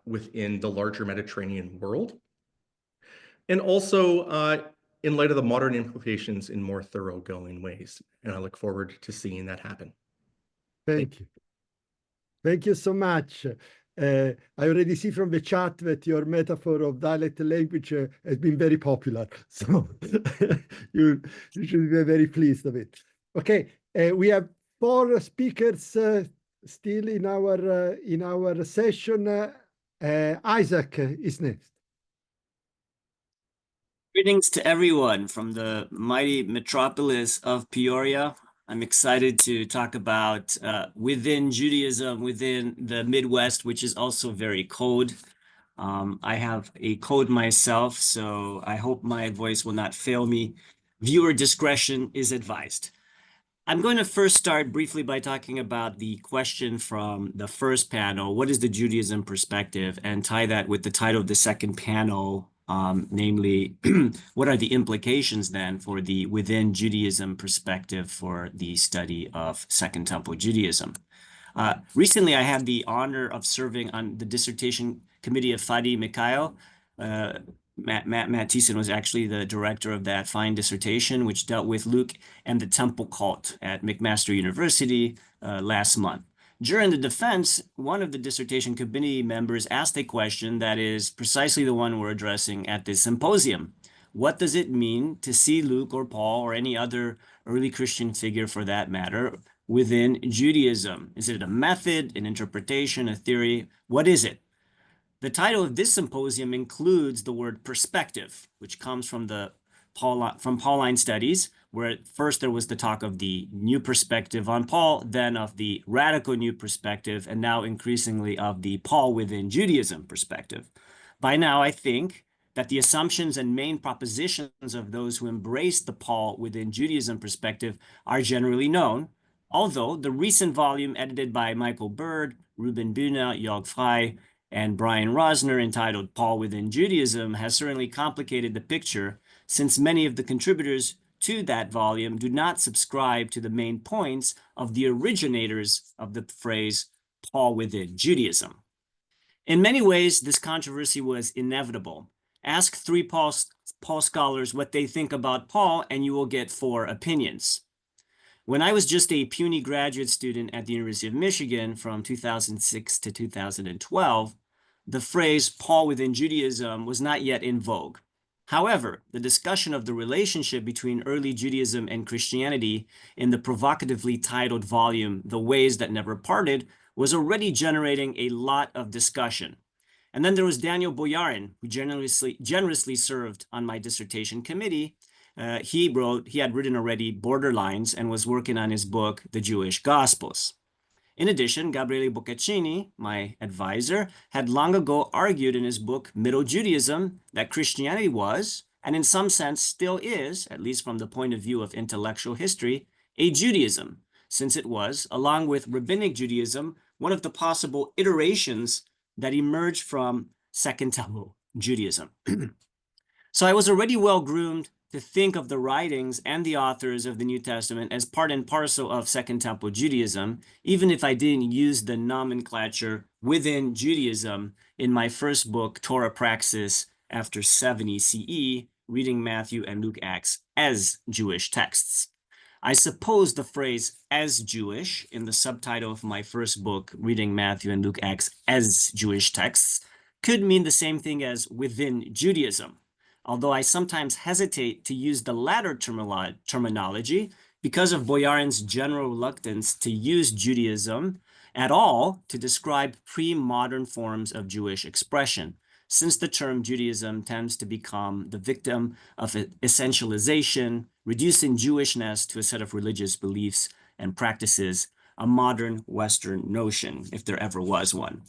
within the larger Mediterranean world. And also in light of the modern implications in more thoroughgoing ways. And I look forward to seeing that happen. Thank you. Thank you so much. I already see from the chat that your metaphor of dialect language has been very popular. So you should be very pleased of it. Okay, we have 4 speakers still in our session. Isaac is next. Greetings to everyone from the mighty metropolis of Peoria. I'm excited to talk about within Judaism, within the Midwest, which is also very cold. I have a cold myself, so I hope my voice will not fail me. Viewer discretion is advised. I'm going to first start briefly by talking about the question from the first panel, what is the Judaism perspective, and tie that with the title of the second panel, namely, what are the implications then for the within Judaism perspective for the study of Second Temple Judaism? Recently, I had the honor of serving on the dissertation committee of Fadi Mikhail. Matt Thiessen was actually the director of that fine dissertation, which dealt with Luke and the temple cult at McMaster University last month. During the defense, one of the dissertation committee members asked a question that is precisely the one we're addressing at this symposium. What does it mean to see Luke or Paul or any other early Christian figure for that matter within Judaism? Is it a method, an interpretation, a theory? What is it? The title of this symposium includes the word perspective, which comes from Pauline studies, where at first there was the talk of the new perspective on Paul, then of the radical new perspective, and now increasingly of the Paul within Judaism perspective. By now, I think that the assumptions and main propositions of those who embrace the Paul within Judaism perspective are generally known, although the recent volume edited by Michael Bird, Ruben Bühner, Jörg Frey, and Brian Rosner, entitled Paul Within Judaism, has certainly complicated the picture, since many of the contributors to that volume do not subscribe to the main points of the originators of the phrase Paul within Judaism. In many ways, this controversy was inevitable, Ask 3 Paul scholars what they think about Paul, and you will get 4 opinions. When I was just a puny graduate student at the University of Michigan from 2006 to 2012, the phrase Paul within Judaism was not yet in vogue. However, the discussion of the relationship between early Judaism and Christianity in the provocatively titled volume, The Ways That Never Parted, was already generating a lot of discussion. And then there was Daniel Boyarin, who generously served on my dissertation committee. He had written already Borderlines and was working on his book, The Jewish Gospels. In addition, Gabriele Boccaccini, my advisor, had long ago argued in his book, Middle Judaism, that Christianity was, and in some sense still is, at least from the point of view of intellectual history, a Judaism, since it was, along with Rabbinic Judaism, one of the possible iterations that emerged from Second Temple Judaism. So I was already well-groomed to think of the writings and the authors of the New Testament as part and parcel of Second Temple Judaism, even if I didn't use the nomenclature within Judaism in my first book, Torah Praxis, after 70 CE, reading Matthew and Luke Acts as Jewish texts. I suppose the phrase as Jewish in the subtitle of my first book, reading Matthew and Luke Acts as Jewish texts, could mean the same thing as within Judaism, although I sometimes hesitate to use the latter terminology because of Boyarin's general reluctance to use Judaism at all to describe pre-modern forms of Jewish expression, since the term Judaism tends to become the victim of essentialization, reducing Jewishness to a set of religious beliefs and practices, a modern Western notion, if there ever was one.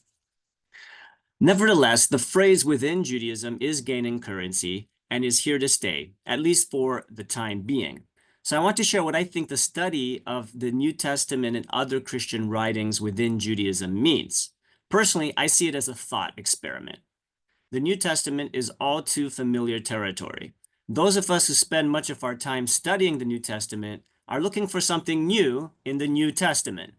Nevertheless, the phrase within Judaism is gaining currency and is here to stay, at least for the time being. So I want to share what I think the study of the New Testament and other Christian writings within Judaism means. Personally, I see it as a thought experiment. The New Testament is all too familiar territory. Those of us who spend much of our time studying the New Testament are looking for something new in the New Testament.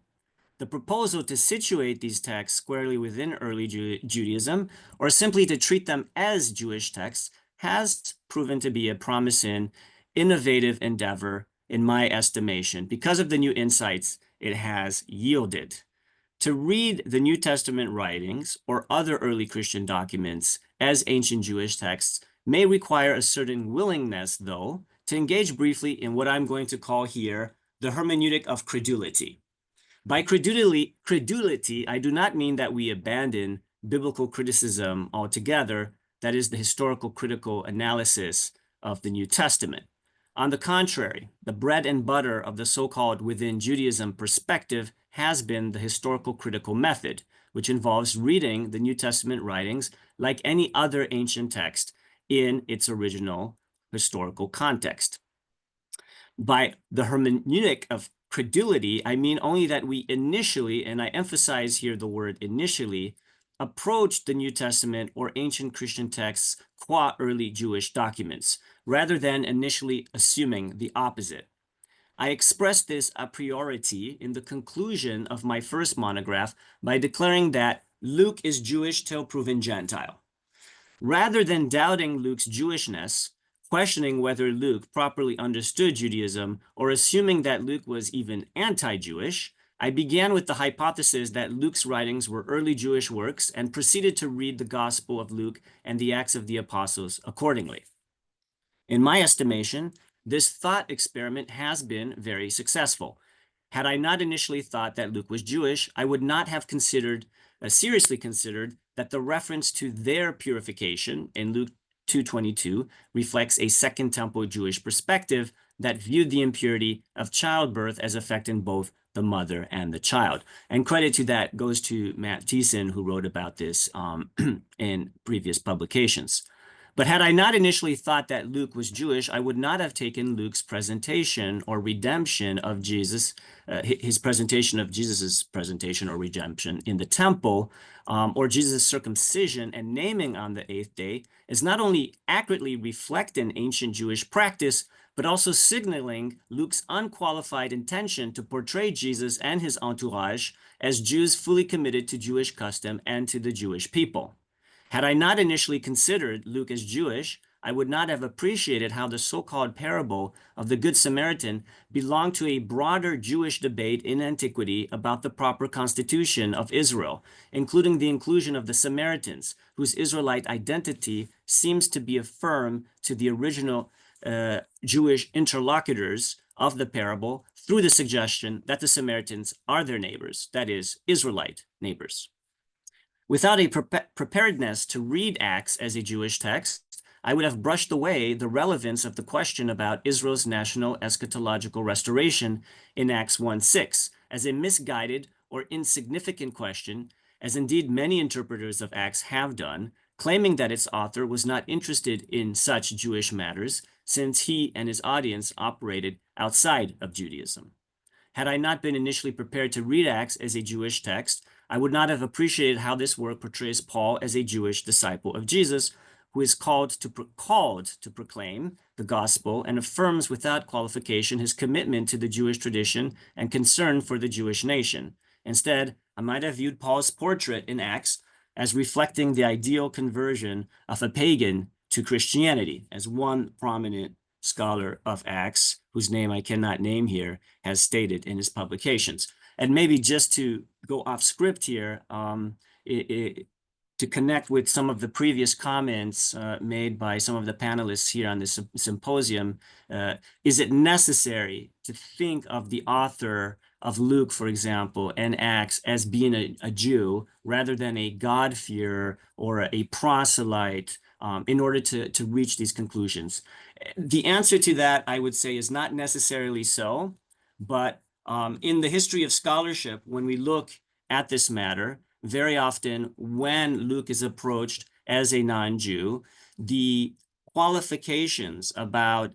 The proposal to situate these texts squarely within early Judaism, or simply to treat them as Jewish texts, has proven to be a promising, innovative endeavor, in my estimation, because of the new insights it has yielded. To read the New Testament writings or other early Christian documents as ancient Jewish texts may require a certain willingness, though, to engage briefly in what I'm going to call here the hermeneutic of credulity. By credulity, I do not mean that we abandon biblical criticism altogether, that is the historical critical analysis of the New Testament. On the contrary, the bread and butter of the so-called within Judaism perspective has been the historical critical method, which involves reading the New Testament writings like any other ancient text in its original historical context. By the hermeneutic of credulity, I mean only that we initially, and I emphasize here the word initially, approach the New Testament or ancient Christian texts qua early Jewish documents, rather than initially assuming the opposite. I expressed this a priori in the conclusion of my first monograph by declaring that Luke is Jewish till proven Gentile. Rather than doubting Luke's Jewishness, questioning whether Luke properly understood Judaism, or assuming that Luke was even anti-Jewish, I began with the hypothesis that Luke's writings were early Jewish works and proceeded to read the Gospel of Luke and the Acts of the Apostles accordingly. In my estimation, this thought experiment has been very successful. Had I not initially thought that Luke was Jewish, I would not have seriously considered that the reference to their purification in Luke 2:22 reflects a Second Temple Jewish perspective that viewed the impurity of childbirth as affecting both the mother and the child. And credit to that goes to Matt Thiessen, who wrote about this in previous publications. But had I not initially thought that Luke was Jewish, I would not have taken Luke's presentation or redemption of Jesus, his presentation of Jesus's presentation or redemption in the temple, or Jesus' circumcision and naming on the 8th day, as not only accurately reflecting ancient Jewish practice, but also signaling Luke's unqualified intention to portray Jesus and his entourage as Jews fully committed to Jewish custom and to the Jewish people. Had I not initially considered Luke as Jewish, I would not have appreciated how the so-called parable of the Good Samaritan belonged to a broader Jewish debate in antiquity about the proper constitution of Israel, including the inclusion of the Samaritans, whose Israelite identity seems to be affirmed to the original Jewish interlocutors of the parable through the suggestion that the Samaritans are their neighbors, that is, Israelite neighbors. Without a preparedness to read Acts as a Jewish text, I would have brushed away the relevance of the question about Israel's national eschatological restoration in Acts 1:6 as a misguided or insignificant question, as indeed many interpreters of Acts have done, claiming that its author was not interested in such Jewish matters since he and his audience operated outside of Judaism. Had I not been initially prepared to read Acts as a Jewish text, I would not have appreciated how this work portrays Paul as a Jewish disciple of Jesus, who is called to proclaim the gospel and affirms without qualification his commitment to the Jewish tradition and concern for the Jewish nation. Instead, I might have viewed Paul's portrait in Acts as reflecting the ideal conversion of a pagan to Christianity, as one prominent scholar of Acts, whose name I cannot name here, has stated in his publications. And maybe just to go off script here, to connect with some of the previous comments made by some of the panelists here on this symposium, is it necessary to think of the author of Luke, for example, and Acts as being a Jew rather than a God-fearer or a proselyte in order to reach these conclusions? The answer to that, I would say, is not necessarily so, but in the history of scholarship, when we look at this matter, very often when Luke is approached as a non-Jew, the qualifications about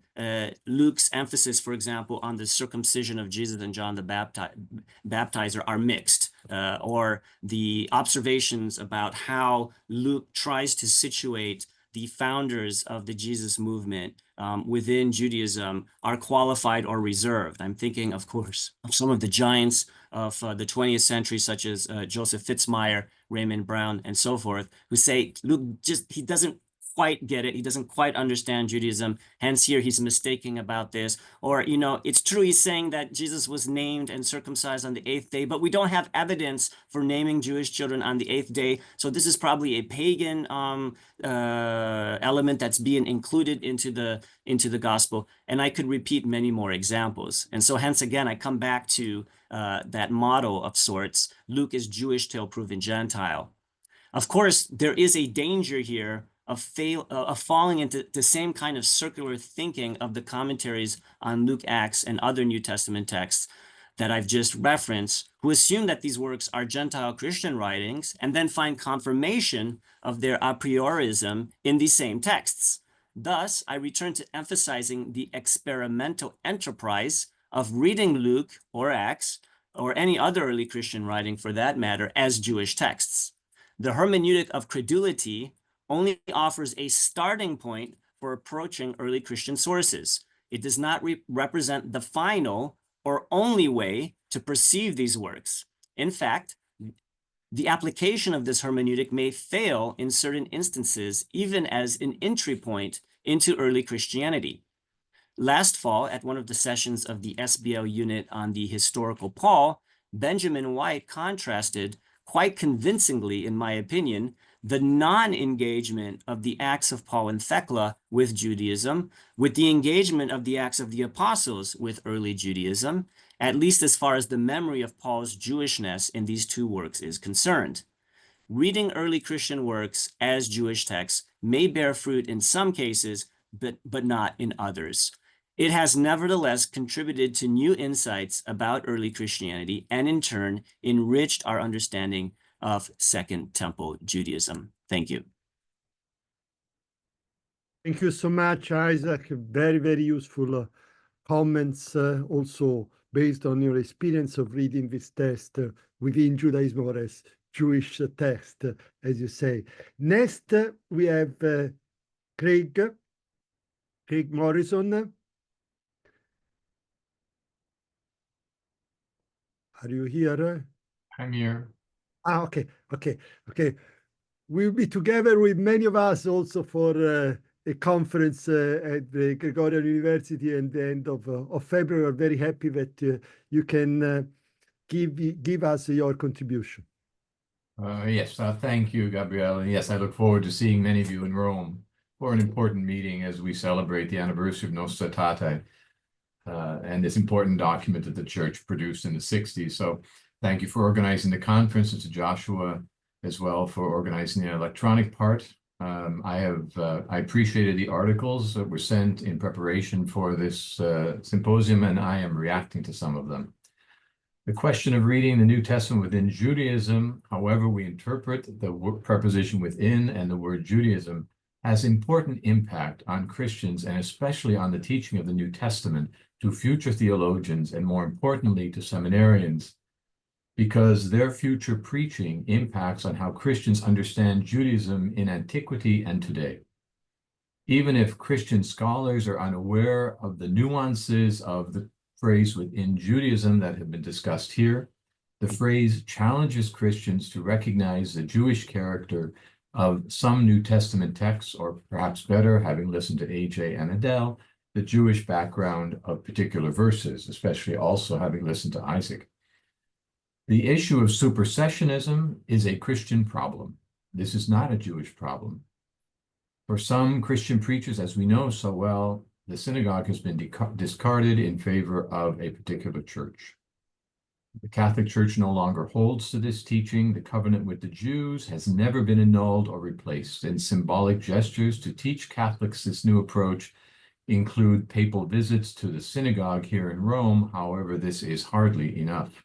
Luke's emphasis, for example, on the circumcision of Jesus and John the Baptizer are mixed, or the observations about how Luke tries to situate the founders of the Jesus movement within Judaism are qualified or reserved. I'm thinking, of course, of some of the giants of the 20th century, such as Joseph Fitzmyer, Raymond Brown, and so forth, who say Luke he doesn't quite get it. He doesn't quite understand Judaism. Hence here he's mistaking about this. Or, it's true he's saying that Jesus was named and circumcised on the 8th day, but we don't have evidence for naming Jewish children on the 8th day. So this is probably a pagan element that's being included into the gospel. And I could repeat many more examples. And so hence again, I come back to that model of sorts. Luke is Jewish till proven Gentile. Of course, there is a danger here of falling into the same kind of circular thinking of the commentaries on Luke, Acts, and other New Testament texts that I've just referenced, who assume that these works are Gentile Christian writings and then find confirmation of their a priorism in these same texts. Thus, I return to emphasizing the experimental enterprise of reading Luke or Acts, or any other early Christian writing for that matter, as Jewish texts. The hermeneutic of credulity only offers a starting point for approaching early Christian sources. It does not represent the final or only way to perceive these works. In fact, the application of this hermeneutic may fail in certain instances, even as an entry point into early Christianity. Last fall, at one of the sessions of the SBL unit on the historical Paul, Benjamin White contrasted quite convincingly, in my opinion, the non-engagement of the Acts of Paul and Thecla with Judaism, with the engagement of the Acts of the Apostles with early Judaism, at least as far as the memory of Paul's Jewishness in these two works is concerned. Reading early Christian works as Jewish texts may bear fruit in some cases, but not in others. It has nevertheless contributed to new insights about early Christianity and in turn enriched our understanding of Second Temple Judaism. Thank you. Thank you so much, Isaac. Very, very useful comments, also based on your experience of reading this text within Judaism or as Jewish text, as you say. Next, we have Craig Morrison. Are you here? I'm here. Okay. we'll be together with many of us also for a conference at the Gregorian University at the end of February. We're very happy that you can give us your contribution. Yes, thank you, Gabriele. And yes, I look forward to seeing many of you in Rome for an important meeting as we celebrate the anniversary of Nostra Aetate and this important document that the church produced in the 60s. So thank you for organizing the conference, and to Joshua as well for organizing the electronic part. I appreciated the articles that were sent in preparation for this symposium, and I am reacting to some of them. The question of reading the New Testament within Judaism, however we interpret the preposition within and the word Judaism, has important impact on Christians and especially on the teaching of the New Testament to future theologians and, more importantly, to seminarians, because their future preaching impacts on how Christians understand Judaism in antiquity and today. Even if Christian scholars are unaware of the nuances of the phrase within Judaism that have been discussed here, the phrase challenges Christians to recognize the Jewish character of some New Testament texts, or perhaps better, having listened to AJ and Adele, the Jewish background of particular verses, especially also having listened to Isaac. The issue of supersessionism is a Christian problem. This is not a Jewish problem. For some Christian preachers, as we know so well, the synagogue has been discarded in favor of a particular church. The Catholic Church no longer holds to this teaching. The covenant with the Jews has never been annulled or replaced, and symbolic gestures to teach Catholics this new approach include papal visits to the synagogue here in Rome. However, this is hardly enough.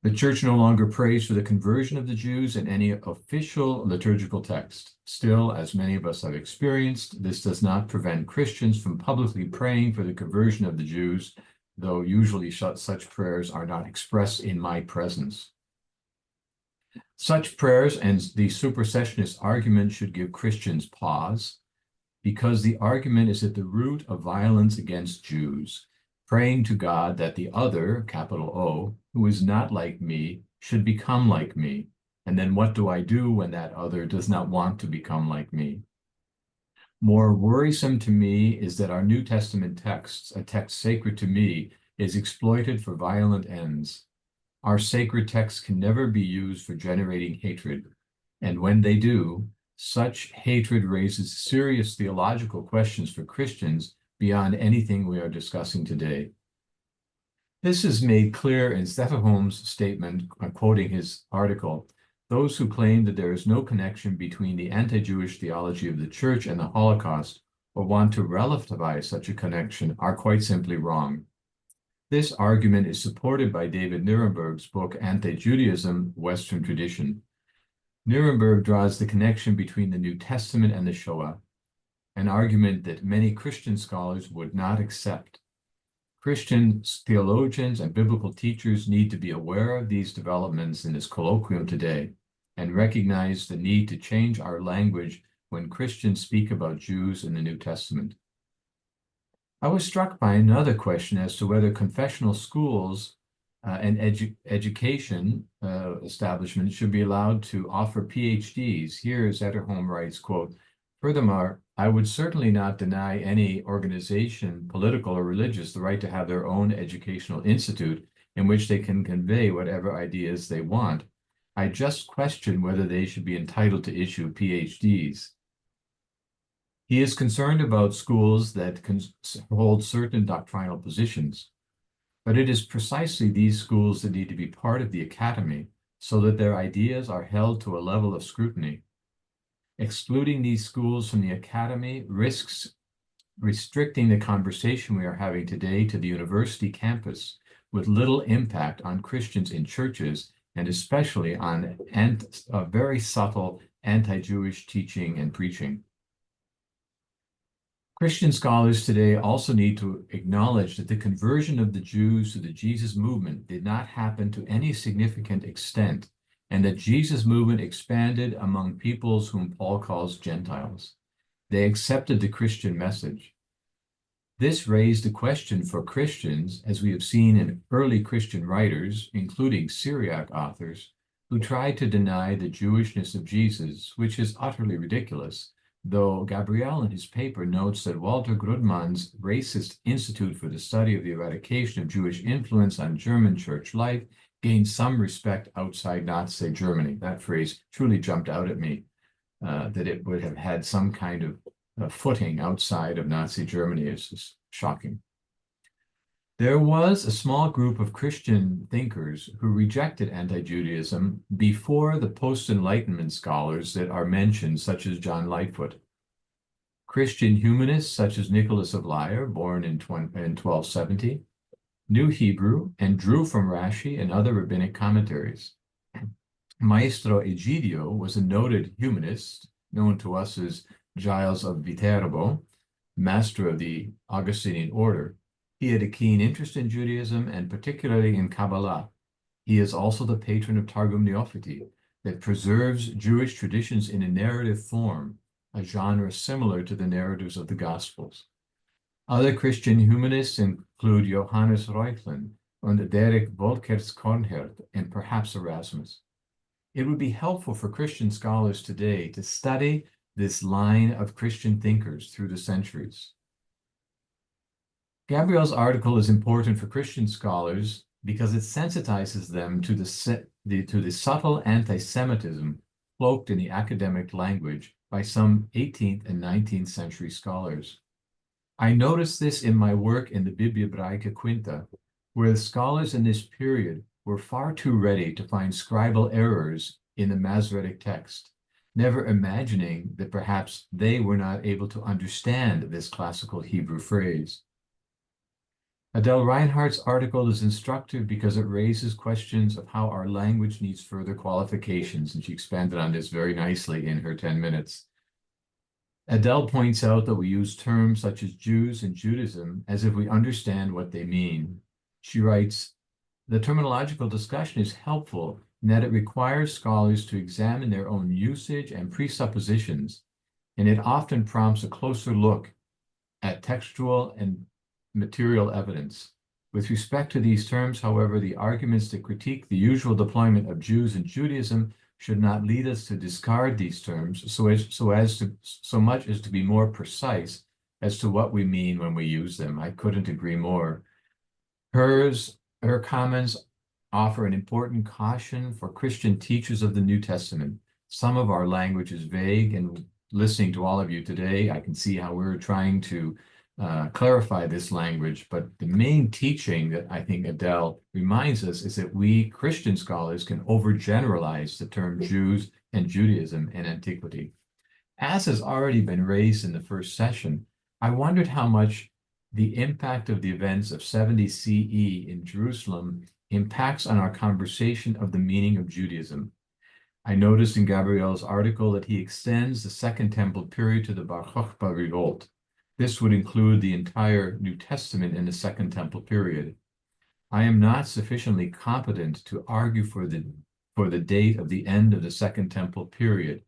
The Church no longer prays for the conversion of the Jews in any official liturgical text. Still, as many of us have experienced, this does not prevent Christians from publicly praying for the conversion of the Jews, though usually such prayers are not expressed in my presence. Such prayers and the supersessionist argument should give Christians pause, because the argument is at the root of violence against Jews, praying to God that the other, capital O, who is not like me, should become like me. And then what do I do when that other does not want to become like me? More worrisome to me is that our New Testament texts, a text sacred to me, is exploited for violent ends. Our sacred texts can never be used for generating hatred. And when they do, such hatred raises serious theological questions for Christians beyond anything we are discussing today. This is made clear in Stefahom's statement, quoting his article. Those who claim that there is no connection between the anti-Jewish theology of the Church and the Holocaust, or want to relativize such a connection, are quite simply wrong. This argument is supported by David Nirenberg's book, Anti-Judaism, Western Tradition. Nirenberg draws the connection between the New Testament and the Shoah, an argument that many Christian scholars would not accept. Christian theologians and biblical teachers need to be aware of these developments in this colloquium today and recognize the need to change our language when Christians speak about Jews in the New Testament. I was struck by another question as to whether confessional schools and education establishments should be allowed to offer PhDs. Here, Zetterholm writes, quote, "Furthermore, I would certainly not deny any organization, political or religious, the right to have their own educational institute in which they can convey whatever ideas they want. I just question whether they should be entitled to issue PhDs." He is concerned about schools that can hold certain doctrinal positions, but it is precisely these schools that need to be part of the academy so that their ideas are held to a level of scrutiny. Excluding these schools from the academy risks restricting the conversation we are having today to the university campus with little impact on Christians in churches and especially on very subtle anti-Jewish teaching and preaching. Christian scholars today also need to acknowledge that the conversion of the Jews to the Jesus movement did not happen to any significant extent, and that Jesus' movement expanded among peoples whom Paul calls Gentiles. They accepted the Christian message. This raised a question for Christians, as we have seen in early Christian writers, including Syriac authors, who tried to deny the Jewishness of Jesus, which is utterly ridiculous, though Gabriel in his paper notes that Walter Grudman's racist Institute for the Study of the Eradication of Jewish Influence on German church life gained some respect outside Nazi Germany. That phrase truly jumped out at me, that it would have had some kind of footing outside of Nazi Germany. It's just shocking. There was a small group of Christian thinkers who rejected anti-Judaism before the post-Enlightenment scholars that are mentioned, such as John Lightfoot. Christian humanists such as Nicholas of Lyre, born in 1270, knew Hebrew and drew from Rashi and other rabbinic commentaries. Maestro Egidio was a noted humanist, known to us as Giles of Viterbo, master of the Augustinian order. He had a keen interest in Judaism and particularly in Kabbalah. He is also the patron of Targum Neophiti, that preserves Jewish traditions in a narrative form, a genre similar to the narratives of the Gospels. Other Christian humanists include Johannes Reuchlin and Derek Volkers-Kornhert, and perhaps Erasmus. It would be helpful for Christian scholars today to study this line of Christian thinkers through the centuries. Gabriel's article is important for Christian scholars because it sensitizes them to the subtle anti-Semitism cloaked in the academic language by some 18th and 19th century scholars. I noticed this in my work in the Biblia Hebraica Quinta, where the scholars in this period were far too ready to find scribal errors in the Masoretic text, never imagining that perhaps they were not able to understand this classical Hebrew phrase. Adele Reinhardt's article is instructive because it raises questions of how our language needs further qualifications, and she expanded on this very nicely in her 10 minutes. Adele points out that we use terms such as Jews and Judaism as if we understand what they mean. She writes, the terminological discussion is helpful in that it requires scholars to examine their own usage and presuppositions, and it often prompts a closer look at textual and material evidence. With respect to these terms, however, the arguments that critique the usual deployment of Jews and Judaism should not lead us to discard these terms so much as to be more precise as to what we mean when we use them. I couldn't agree more. Her comments offer an important caution for Christian teachers of the New Testament. Some of our language is vague, and listening to all of you today, I can see how we're trying to clarify this language, but the main teaching that I think Adele reminds us is that we Christian scholars can overgeneralize the term Jews and Judaism in antiquity. As has already been raised in the first session, I wondered how much the impact of the events of 70 CE in Jerusalem impacts on our conversation of the meaning of Judaism. I noticed in Gabriel's article that he extends the Second Temple period to the Bar Kokhba revolt. This would include the entire New Testament in the Second Temple period. I am not sufficiently competent to argue for the date of the end of the Second Temple period,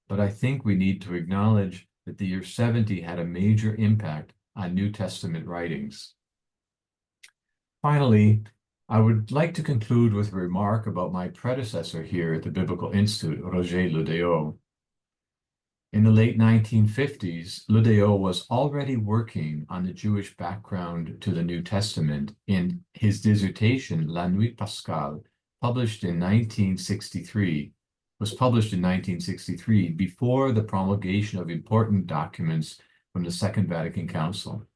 but I think we need to acknowledge that the year 70 had a major impact on New Testament writings. Finally, I would like to conclude with a remark about my predecessor here at the Biblical Institute, Roger Le Déaut. In the late 1950s, Le Déaut was already working on the Jewish background to the New Testament in his dissertation, La Nuit Pascale, was published in 1963, before the promulgation of important documents from the Second Vatican Council.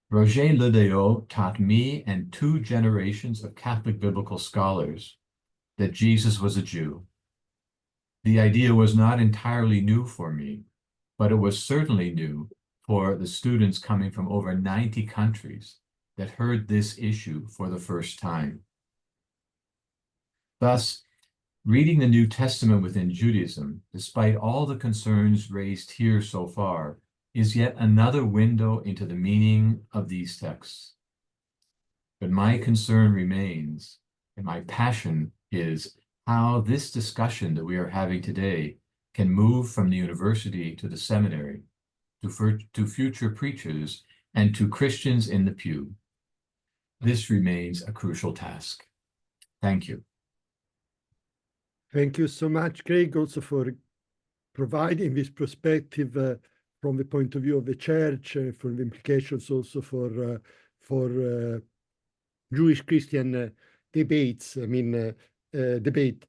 Roger Le Déaut taught me and 2 generations of Catholic biblical scholars that Jesus was a Jew. The idea was not entirely new for me, but it was certainly new for the students coming from over 90 countries that heard this issue for the first time. Thus, reading the New Testament within Judaism, despite all the concerns raised here so far, is yet another window into the meaning of these texts. But my concern remains, and my passion is how this discussion that we are having today can move from the university to the seminary, to future preachers, and to Christians in the pew. This remains a crucial task. Thank you. Thank you so much, Craig, also for providing this perspective from the point of view of the church, for the implications also for Jewish-Christian debates. I mean, debate.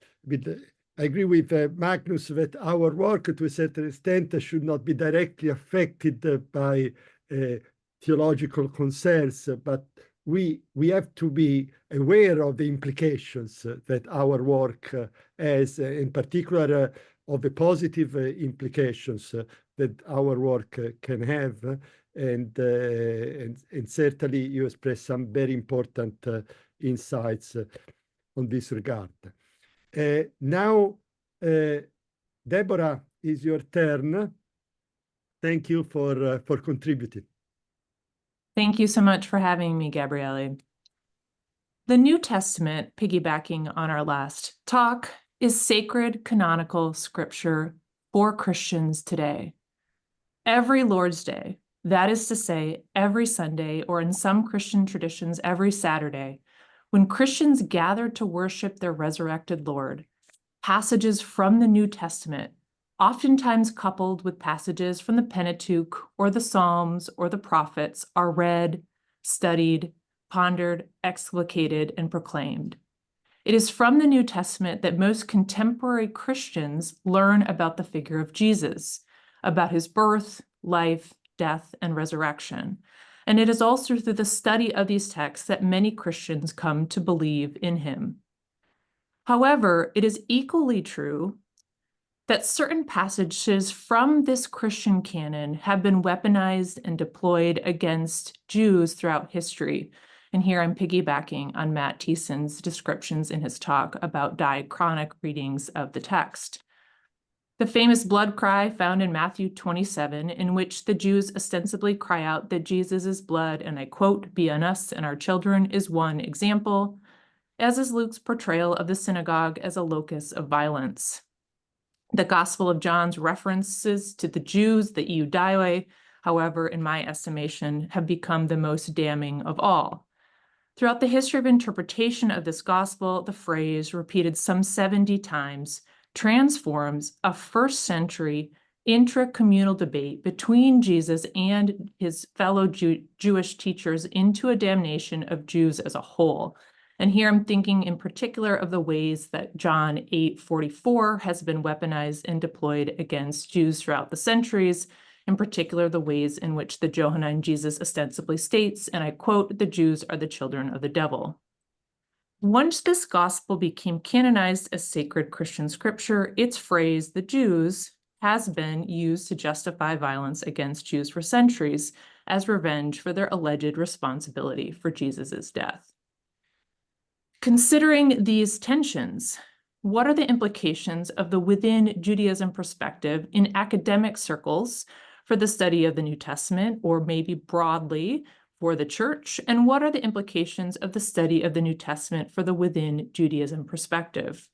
I agree with Magnus that our work, to a certain extent, should not be directly affected by theological concerns, but we have to be aware of the implications that our work has, in particular of the positive implications that our work can have. And certainly you express some very important insights on this regard. Now, Deborah, is your turn. Thank you for contributing. Thank you so much for having me, Gabriele. The New Testament, piggybacking on our last talk, is sacred canonical scripture for Christians today. Every Lord's Day, that is to say, every Sunday, or in some Christian traditions, every Saturday, when Christians gather to worship their resurrected Lord, passages from the New Testament, oftentimes coupled with passages from the Pentateuch or the Psalms or the prophets, are read, studied, pondered, explicated, and proclaimed. It is from the New Testament that most contemporary Christians learn about the figure of Jesus, about his birth, life, death, and resurrection. And it is also through the study of these texts that many Christians come to believe in him. However, it is equally true that certain passages from this Christian canon have been weaponized and deployed against Jews throughout history. And here I'm piggybacking on Matt Thiessen's descriptions in his talk about diachronic readings of the text. The famous blood cry found in Matthew 27, in which the Jews ostensibly cry out that Jesus' blood, and I quote, "be on us and our children," is one example, as is Luke's portrayal of the synagogue as a locus of violence. The Gospel of John's references to the Jews, the Iudaioi, however, in my estimation, have become the most damning of all. Throughout the history of interpretation of this Gospel, the phrase, repeated some 70 times, transforms a first-century intra-communal debate between Jesus and his fellow Jewish teachers into a damnation of Jews as a whole. And here I'm thinking in particular of the ways that John 8:44 has been weaponized and deployed against Jews throughout the centuries, in particular the ways in which the Johannine Jesus ostensibly states, and I quote, "the Jews are the children of the devil." Once this gospel became canonized as sacred Christian scripture, its phrase, "the Jews," has been used to justify violence against Jews for centuries as revenge for their alleged responsibility for Jesus's death. Considering these tensions, what are the implications of the within Judaism perspective in academic circles for the study of the New Testament, or maybe broadly for the church? And what are the implications of the study of the New Testament for the within Judaism perspective?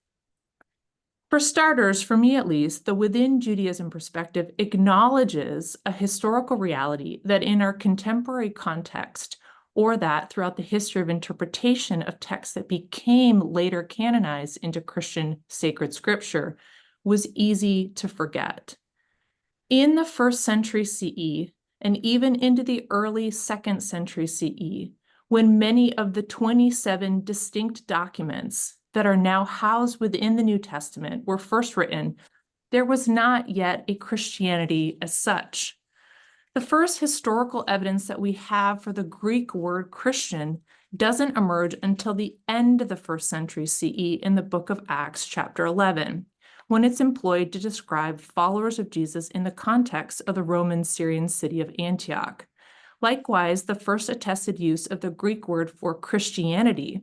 For starters, for me at least, the within Judaism perspective acknowledges a historical reality that in our contemporary context, or that throughout the history of interpretation of texts that became later canonized into Christian sacred scripture, was easy to forget. In the 1st century CE, and even into the early 2nd century CE, when many of the 27 distinct documents that are now housed within the New Testament were first written, there was not yet a Christianity as such. The first historical evidence that we have for the Greek word Christian doesn't emerge until the end of the 1st century CE in the book of Acts, chapter 11, when it's employed to describe followers of Jesus in the context of the Roman Syrian city of Antioch. Likewise, the first attested use of the Greek word for Christianity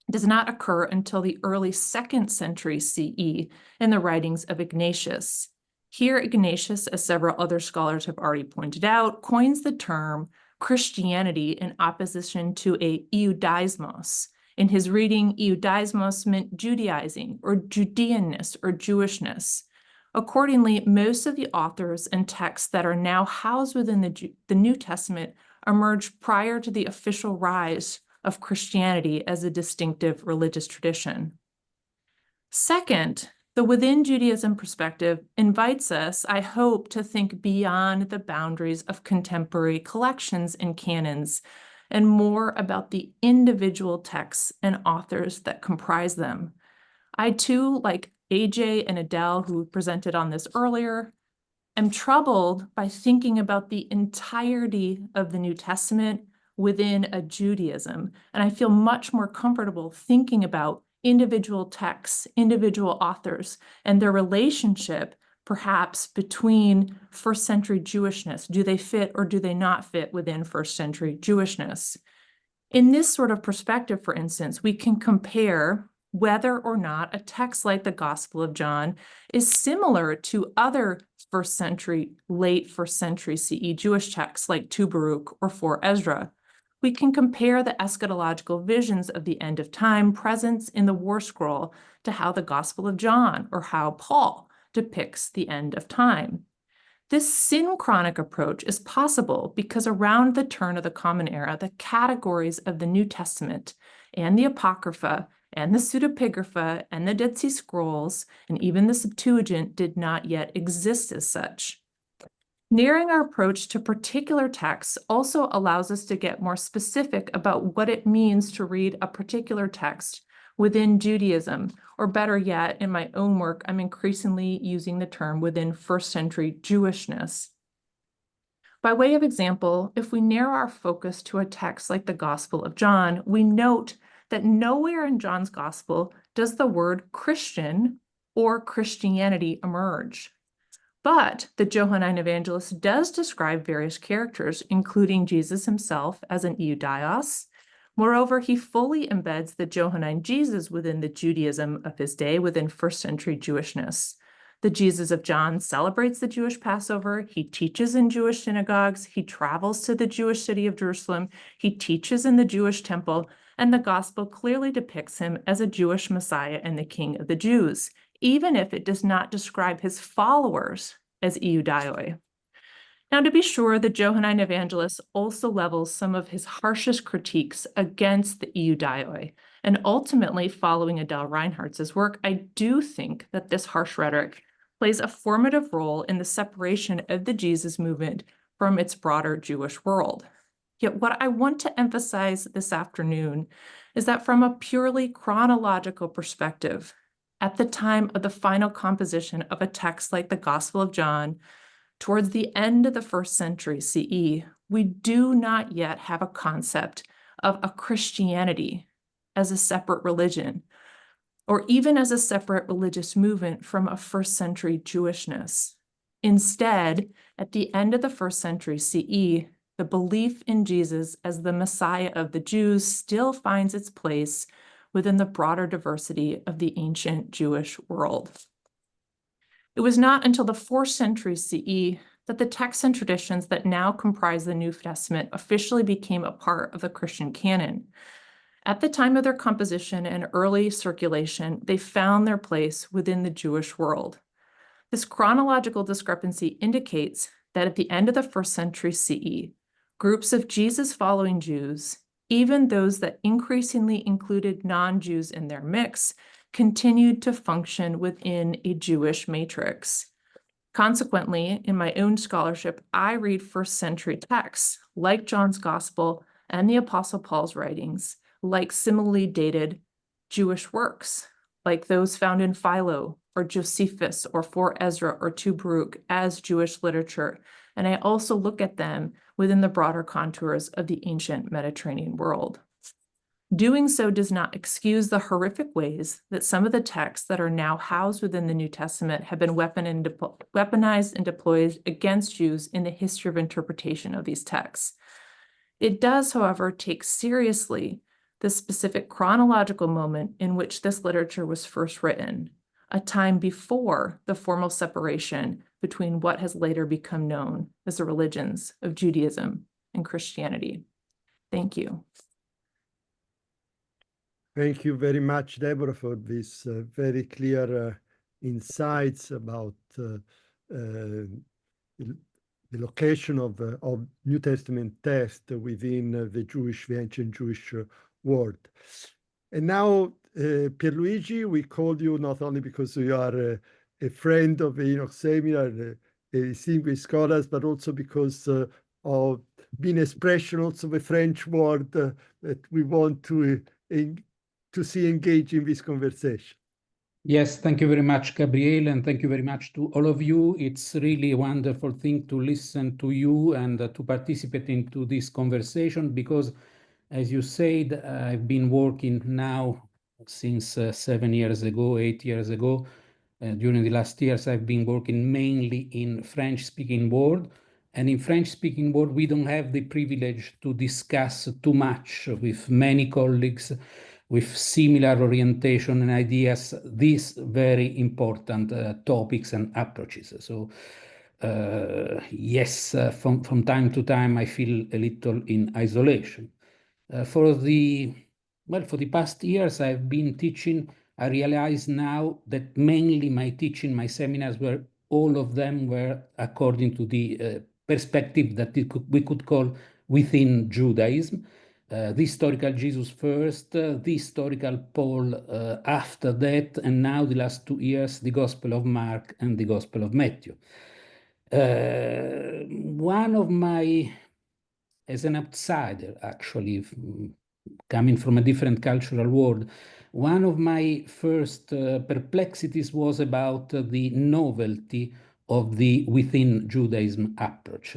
does not occur until the early 2nd century CE in the writings of Ignatius. Here, Ignatius, as several other scholars have already pointed out, coins the term Christianity in opposition to a Judaismos. In his reading, Judaismos meant Judaizing, or Judeanness, or Jewishness. Accordingly, most of the authors and texts that are now housed within the New Testament emerged prior to the official rise of Christianity as a distinctive religious tradition. Second, the within Judaism perspective invites us, I hope, to think beyond the boundaries of contemporary collections and canons and more about the individual texts and authors that comprise them. I too, like AJ and Adele, who presented on this earlier, am troubled by thinking about the entirety of the New Testament within a Judaism. And I feel much more comfortable thinking about individual texts, individual authors, and their relationship perhaps between first century Jewishness. Do they fit or do they not fit within first century Jewishness? In this sort of perspective, for instance, we can compare whether or not a text like the Gospel of John is similar to other first century, late first century CE Jewish texts like 2 Baruch or 4 Ezra. We can compare the eschatological visions of the end of time presence in the War Scroll to how the Gospel of John or how Paul depicts the end of time. This synchronic approach is possible because around the turn of the Common Era, the categories of the New Testament and the Apocrypha and the Pseudepigrapha and the Dead Sea Scrolls and even the Septuagint did not yet exist as such. Narrowing our approach to particular texts also allows us to get more specific about what it means to read a particular text within Judaism, or better yet, in my own work, I'm increasingly using the term within first century Jewishness. By way of example, if we narrow our focus to a text like the Gospel of John, we note that nowhere in John's Gospel does the word Christian or Christianity emerge. But the Johannine evangelist does describe various characters, including Jesus himself as an Iudaios. Moreover, he fully embeds the Johannine Jesus within the Judaism of his day, within first century Jewishness. The Jesus of John celebrates the Jewish Passover. He teaches in Jewish synagogues. He travels to the Jewish city of Jerusalem. He teaches in the Jewish temple. And the gospel clearly depicts him as a Jewish Messiah and the King of the Jews, even if it does not describe his followers as Iudaioi. Now, to be sure, the Johannine evangelist also levels some of his harshest critiques against the Iudaioi. And ultimately, following Adele Reinhardt's work, I do think that this harsh rhetoric plays a formative role in the separation of the Jesus movement from its broader Jewish world. Yet what I want to emphasize this afternoon is that from a purely chronological perspective, at the time of the final composition of a text like the Gospel of John, towards the end of the first century CE, we do not yet have a concept of a Christianity as a separate religion, or even as a separate religious movement from a first century Jewishness. Instead, at the end of the first century CE, the belief in Jesus as the Messiah of the Jews still finds its place within the broader diversity of the ancient Jewish world. It was not until the 4th century CE that the texts and traditions that now comprise the New Testament officially became a part of the Christian canon. At the time of their composition and early circulation, they found their place within the Jewish world. This chronological discrepancy indicates that at the end of the 1st century CE, groups of Jesus-following Jews, even those that increasingly included non-Jews in their mix, continued to function within a Jewish matrix. Consequently, in my own scholarship, I read first century texts like John's Gospel and the Apostle Paul's writings, like similarly dated Jewish works, like those found in Philo or Josephus or 4 Ezra or 2 Baruch as Jewish literature. And I also look at them within the broader contours of the ancient Mediterranean world. Doing so does not excuse the horrific ways that some of the texts that are now housed within the New Testament have been weaponized and deployed against Jews in the history of interpretation of these texts. It does, however, take seriously the specific chronological moment in which this literature was first written, a time before the formal separation between what has later become known as the religions of Judaism and Christianity. Thank you. Thank you very much, Deborah, for this very clear insights about the location of New Testament text within the ancient Jewish world. And now, Pierluigi, we called you not only because you are a friend of the Enoch Seminar, a distinguished scholar, but also because of being expression also the French word that we want to see engage in this conversation. Yes, thank you very much, Gabriele, and thank you very much to all of you. It's really a wonderful thing to listen to you and to participate into this conversation because, as you said, I've been working now since 7 years ago, 8 years ago. During the last years, I've been working mainly in French-speaking world. And in French-speaking world, we don't have the privilege to discuss too much with many colleagues with similar orientation and ideas, these very important topics and approaches. So yes, from time to time, I feel a little in isolation. For the past years, I've been teaching. I realize now that mainly my teaching, my seminars were, all of them were according to the perspective that we could call within Judaism. The historical Jesus first, the historical Paul after that, and now the last 2 years, the Gospel of Mark and the Gospel of Matthew. One of my, as an outsider, actually, coming from a different cultural world, one of my first perplexities was about the novelty of the within Judaism approach.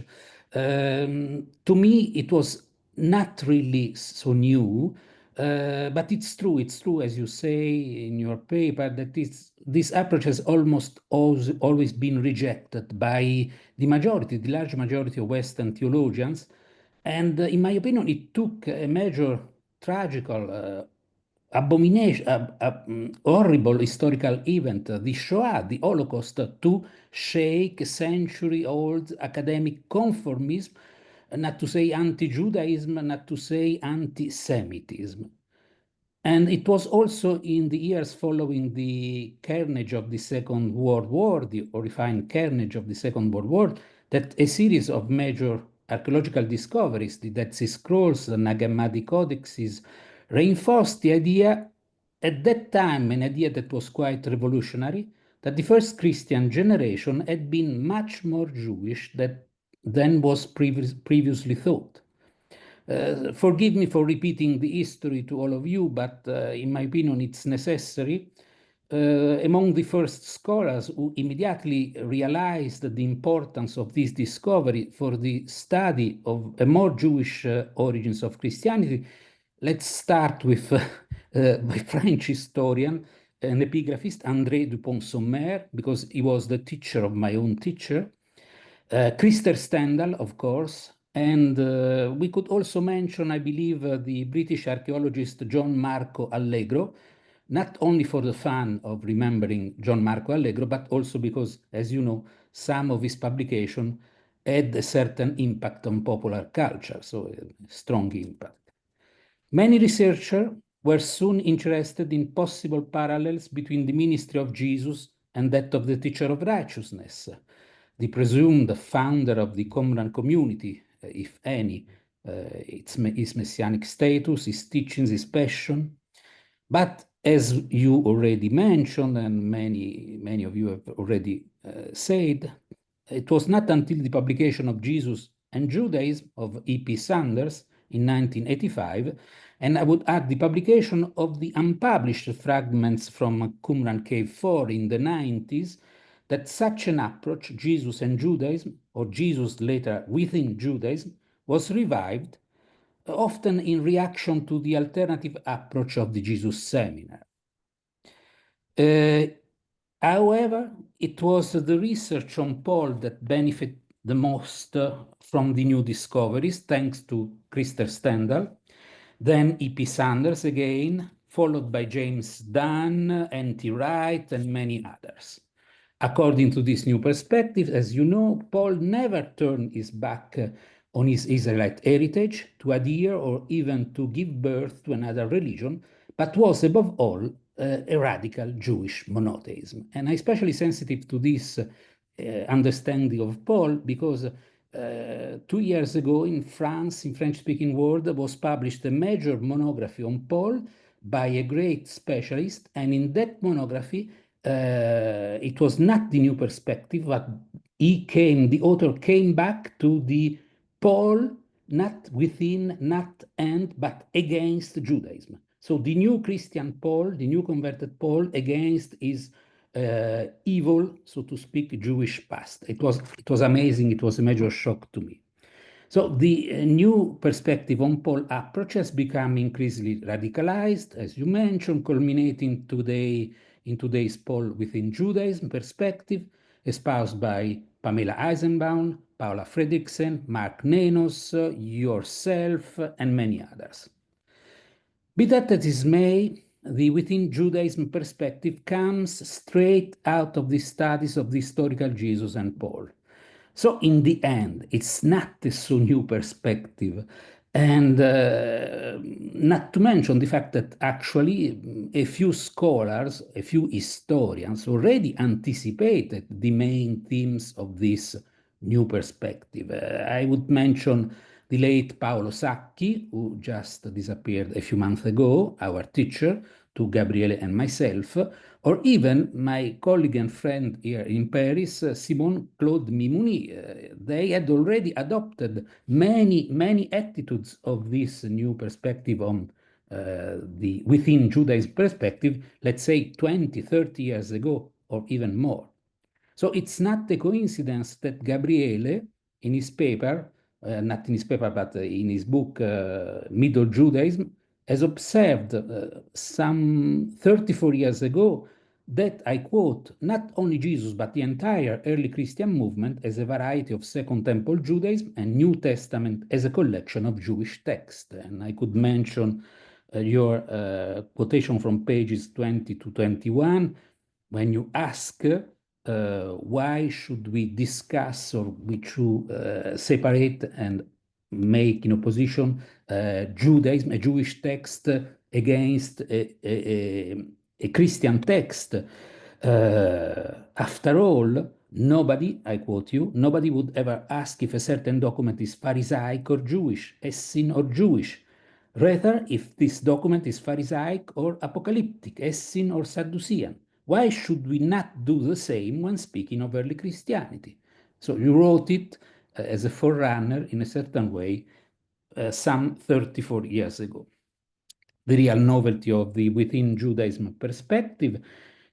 To me, it was not really so new, but it's true, as you say in your paper, that this approach has almost always been rejected by the large majority of Western theologians. And in my opinion, it took a major tragical abomination, horrible historical event, the Shoah, the Holocaust, to shake century-old academic conformism, not to say anti-Judaism, not to say anti-Semitism. And it was also in the years following the carnage of the Second World War, the horrifying carnage of the Second World War, that a series of major archaeological discoveries, the Dead Sea Scrolls, the Nag Hammadi codexes, reinforced the idea, at that time, an idea that was quite revolutionary, that the first Christian generation had been much more Jewish than was previously thought. Forgive me for repeating the history to all of you, but in my opinion, it's necessary. Among the first scholars who immediately realized the importance of this discovery for the study of a more Jewish origins of Christianity, let's start with the French historian and epigraphist André Dupont-Sommer, because he was the teacher of my own teacher. Christer Stendhal, of course, and we could also mention, I believe, the British archaeologist John Marco Allegro, not only for the fun of remembering John Marco Allegro, but also because, as you know, some of his publications had a certain impact on popular culture, so a strong impact. Many researchers were soon interested in possible parallels between the ministry of Jesus and that of the teacher of righteousness, the presumed founder of the Qumran community, if any, his messianic status, his teachings, his passion. But as you already mentioned, and many of you have already said, it was not until the publication of Jesus and Judaism of E.P. Sanders in 1985, and I would add the publication of the unpublished fragments from Qumran Cave 4 in the 90s, that such an approach, Jesus and Judaism, or Jesus later within Judaism, was revived, often in reaction to the alternative approach of the Jesus Seminar. However, it was the research on Paul that benefited the most from the new discoveries, thanks to Christer Stendhal, then E.P. Sanders again, followed by James Dunn, N.T. Wright, and many others. According to this new perspective, as you know, Paul never turned his back on his Israelite heritage to adhere or even to give birth to another religion, but was above all a radical Jewish monotheism. And I'm especially sensitive to this understanding of Paul because 2 years ago in France, in French-speaking world, was published a major monography on Paul by a great specialist, and in that monography, it was not the new perspective, but the author came back to the pole, not within, not and, but against Judaism. So the new Christian pole, the new converted pole against is evil, so to speak, Jewish past. It was amazing. It was a major shock to me. So the new perspective on Paul approach has become increasingly radicalized, as you mentioned, culminating today in today's Paul within Judaism perspective, espoused by Pamela Eisenbaum, Paula Fredriksen, Mark Nenos, yourself, and many others. Be that as it may, the within Judaism perspective comes straight out of the studies of the historical Jesus and Paul. So in the end, it's not a so new perspective. And not to mention the fact that actually a few scholars, a few historians already anticipated the main themes of this new perspective. I would mention the late Paolo Sacchi, who just disappeared a few months ago, our teacher to Gabriele and myself, or even my colleague and friend here in Paris, Simon Claude Mimouni. They had already adopted many attitudes of this new perspective on the within Judaism perspective, let's say 20, 30 years ago, or even more. So it's not a coincidence that Gabriele, in his paper, not in his paper, but in his book, Middle Judaism, has observed some 34 years ago that, I quote, not only Jesus, but the entire early Christian movement as a variety of Second Temple Judaism and New Testament as a collection of Jewish texts. And I could mention your quotation from pages 20 to 21, when you ask why should we discuss or we should separate and make in opposition Judaism, a Jewish text, against a Christian text. After all, nobody, I quote you, nobody would ever ask if a certain document is Pharisaic or Jewish, Essene or Jewish. Rather, if this document is Pharisaic or apocalyptic, Essene or Sadducean. Why should we not do the same when speaking of early Christianity? So you wrote it as a forerunner in a certain way some 34 years ago. The real novelty of the within Judaism perspective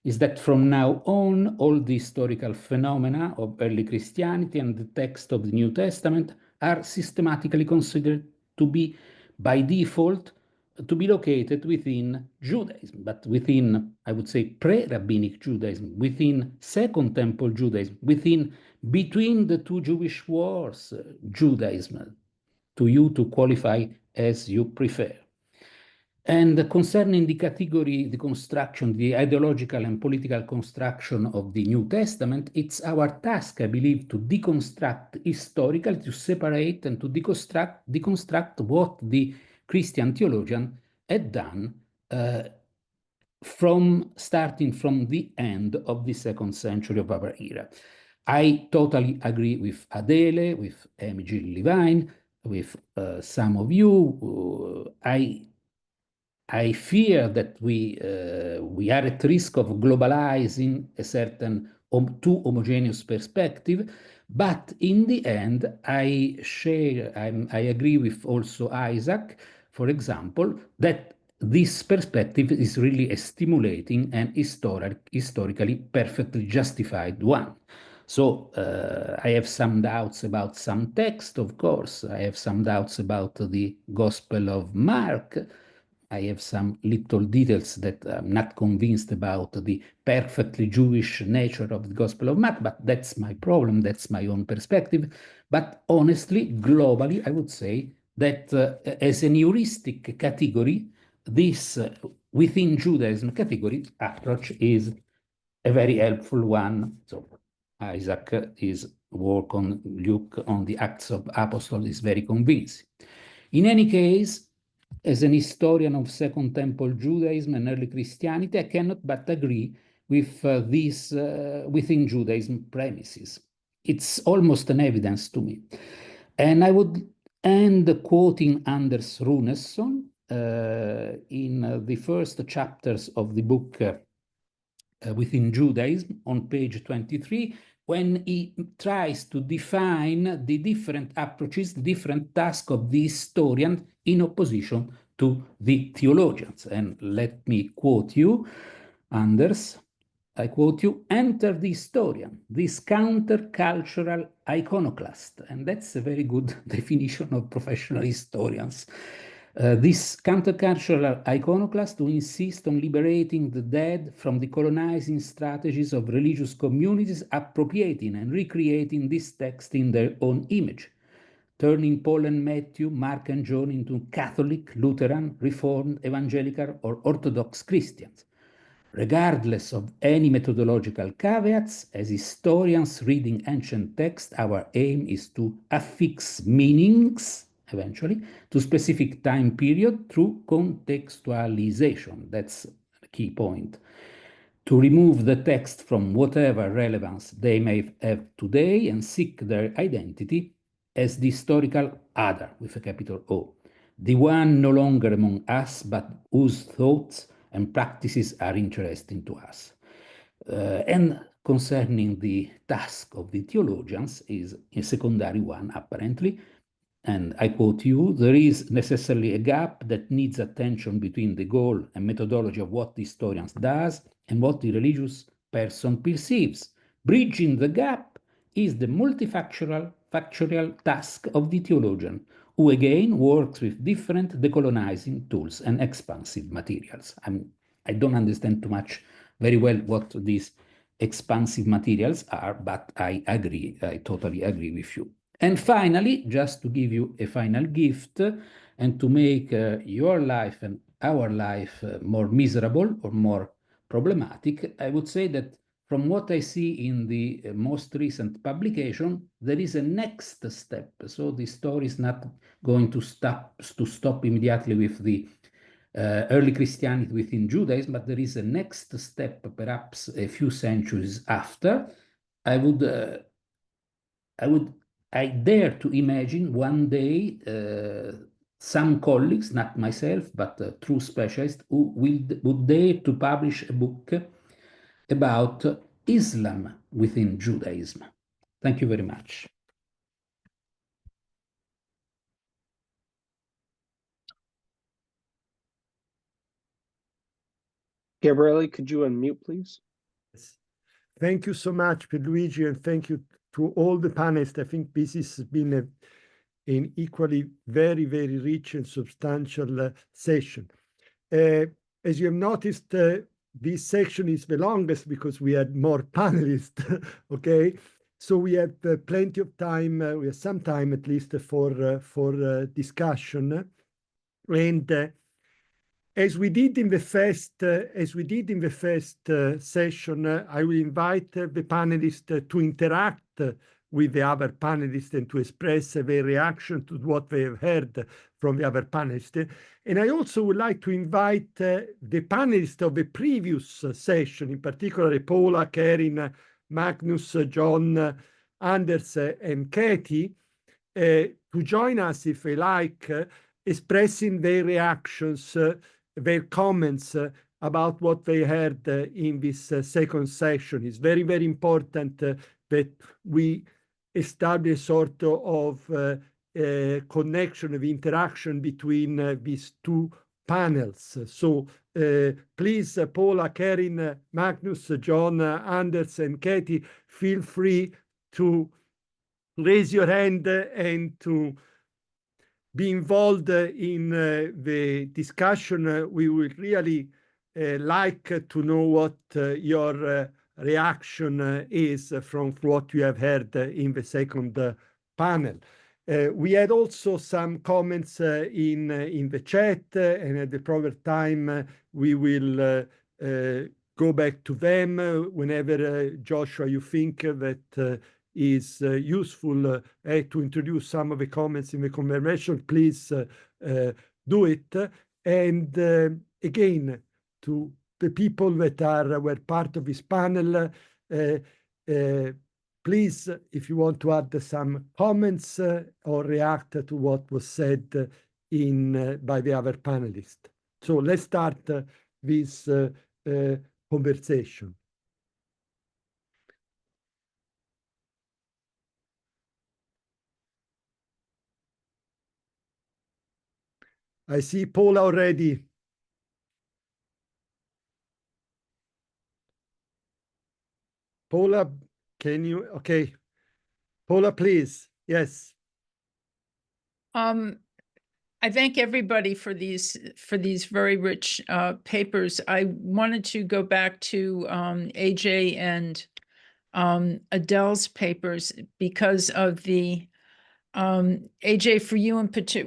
is that from now on, all the historical phenomena of early Christianity and the text of the New Testament are systematically considered to be, by default, to be located within Judaism, but within, I would say, pre-rabbinic Judaism, within Second Temple Judaism, between the two Jewish wars, Judaism, to you to qualify as you prefer. And concerning the category, the construction, the ideological and political construction of the New Testament, it's our task, I believe, to deconstruct historically, to separate and to deconstruct what the Christian theologian had done starting from the end of the 2nd century of our era. I totally agree with Adele, with Amy Jill Levine, with some of you. I fear that we are at risk of globalizing a certain too homogeneous perspective, but in the end, I agree with also Isaac, for example, that this perspective is really a stimulating and historically perfectly justified one. So I have some doubts about some text, of course. I have some doubts about the Gospel of Mark. I have some little details that I'm not convinced about the perfectly Jewish nature of the Gospel of Mark, but that's my problem, that's my own perspective. But honestly, globally, I would say that as an heuristic category, this within Judaism category approach is a very helpful one. So Isaac, his work on Luke, on the Acts of Apostles is very convincing. In any case, as an historian of Second Temple Judaism and early Christianity, I cannot but agree with these within Judaism premises. It's almost an evidence to me. And I would end quoting Anders Runesson in the first chapters of the book Within Judaism on page 23, when he tries to define the different approaches, the different tasks of the historian in opposition to the theologians. And let me quote you, Anders, I quote you, enter the historian, this countercultural iconoclast. And that's a very good definition of professional historians. This countercultural iconoclast who insist on liberating the dead from the colonizing strategies of religious communities, appropriating and recreating this text in their own image, turning Paul and Matthew, Mark and John into Catholic, Lutheran, Reformed, Evangelical, or Orthodox Christians. Regardless of any methodological caveats, as historians reading ancient texts, our aim is to affix meanings, eventually, to specific time period through contextualization. That's the key point. To remove the text from whatever relevance they may have today and seek their identity as the historical other, with a capital O, the one no longer among us, but whose thoughts and practices are interesting to us. And concerning the task of the theologians is a secondary one, apparently. And I quote you, there is necessarily a gap that needs attention between the goal and methodology of what the historian does and what the religious person perceives. Bridging the gap is the multifactorial task of the theologian, who again works with different decolonizing tools and expansive materials. I don't understand too much very well what these expansive materials are, but I agree, I totally agree with you. And finally, just to give you a final gift and to make your life and our life more miserable or more problematic, I would say that from what I see in the most recent publication, there is a next step. So the story is not going to stop immediately with the early Christianity within Judaism, but there is a next step, perhaps a few centuries after. I dare to imagine one day some colleagues, not myself, but true specialists, who would dare to publish a book about Islam within Judaism. Thank you very much. Gabriele, could you unmute, please? Yes. Thank you so much, Pierluigi, and thank you to all the panelists. I think this has been an equally very, very rich and substantial session. As you have noticed, this section is the longest because we had more panelists, okay? So we have plenty of time, we have some time at least for discussion. And as we did in the first session, I will invite the panelists to interact with the other panelists and to express their reaction to what they have heard from the other panelists. And I also would like to invite the panelists of the previous session, in particular Paula, Karin, Magnus, John, Anders, and Katie, to join us if they like, expressing their reactions, their comments about what they heard in this second session. It's very, very important that we establish sort of connection of interaction between these two panels. So please, Paula, Karin, Magnus, John, Anders, and Katie, feel free to raise your hand and to be involved in the discussion. We would really like to know what your reaction is from what you have heard in the second panel. We had also some comments in the chat, and at the proper time we will go back to them whenever, Joshua, you think that is useful to introduce some of the comments in the conversation, please do it. And again, to the people that were part of this panel, please, if you want to add some comments or react to what was said by the other panelists. So let's start this conversation. I see Paula already. Paula, can you? Okay. Paula, please. Yes. I thank everybody for these very rich papers. I wanted to go back to AJ and Adele's papers because of the AJ, for you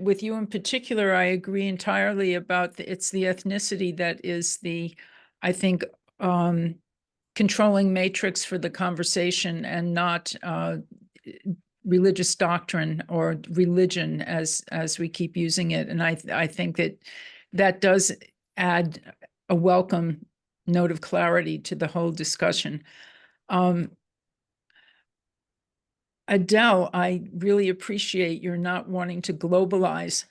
with you in particular, I agree entirely about it's the ethnicity that is the, I think, controlling matrix for the conversation and not religious doctrine or religion as we keep using it. And I think that does add a welcome note of clarity to the whole discussion. Adele, I really appreciate your not wanting to globalize